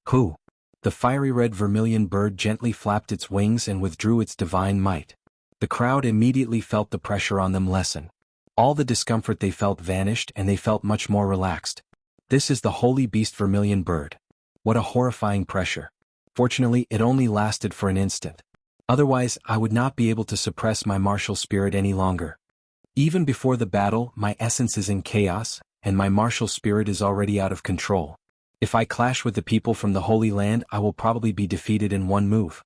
Who? The fiery red vermilion bird gently flapped its wings and withdrew its divine might. The crowd immediately felt the pressure on them lessen. All the discomfort they felt vanished and they felt much more relaxed. This is the holy beast vermilion bird. What a horrifying pressure. Fortunately, it only lasted for an instant. Otherwise, I would not be able to suppress my martial spirit any longer. Even before the battle, my essence is in chaos, and my martial spirit is already out of control. If I clash with the people from the Holy Land, I will probably be defeated in one move.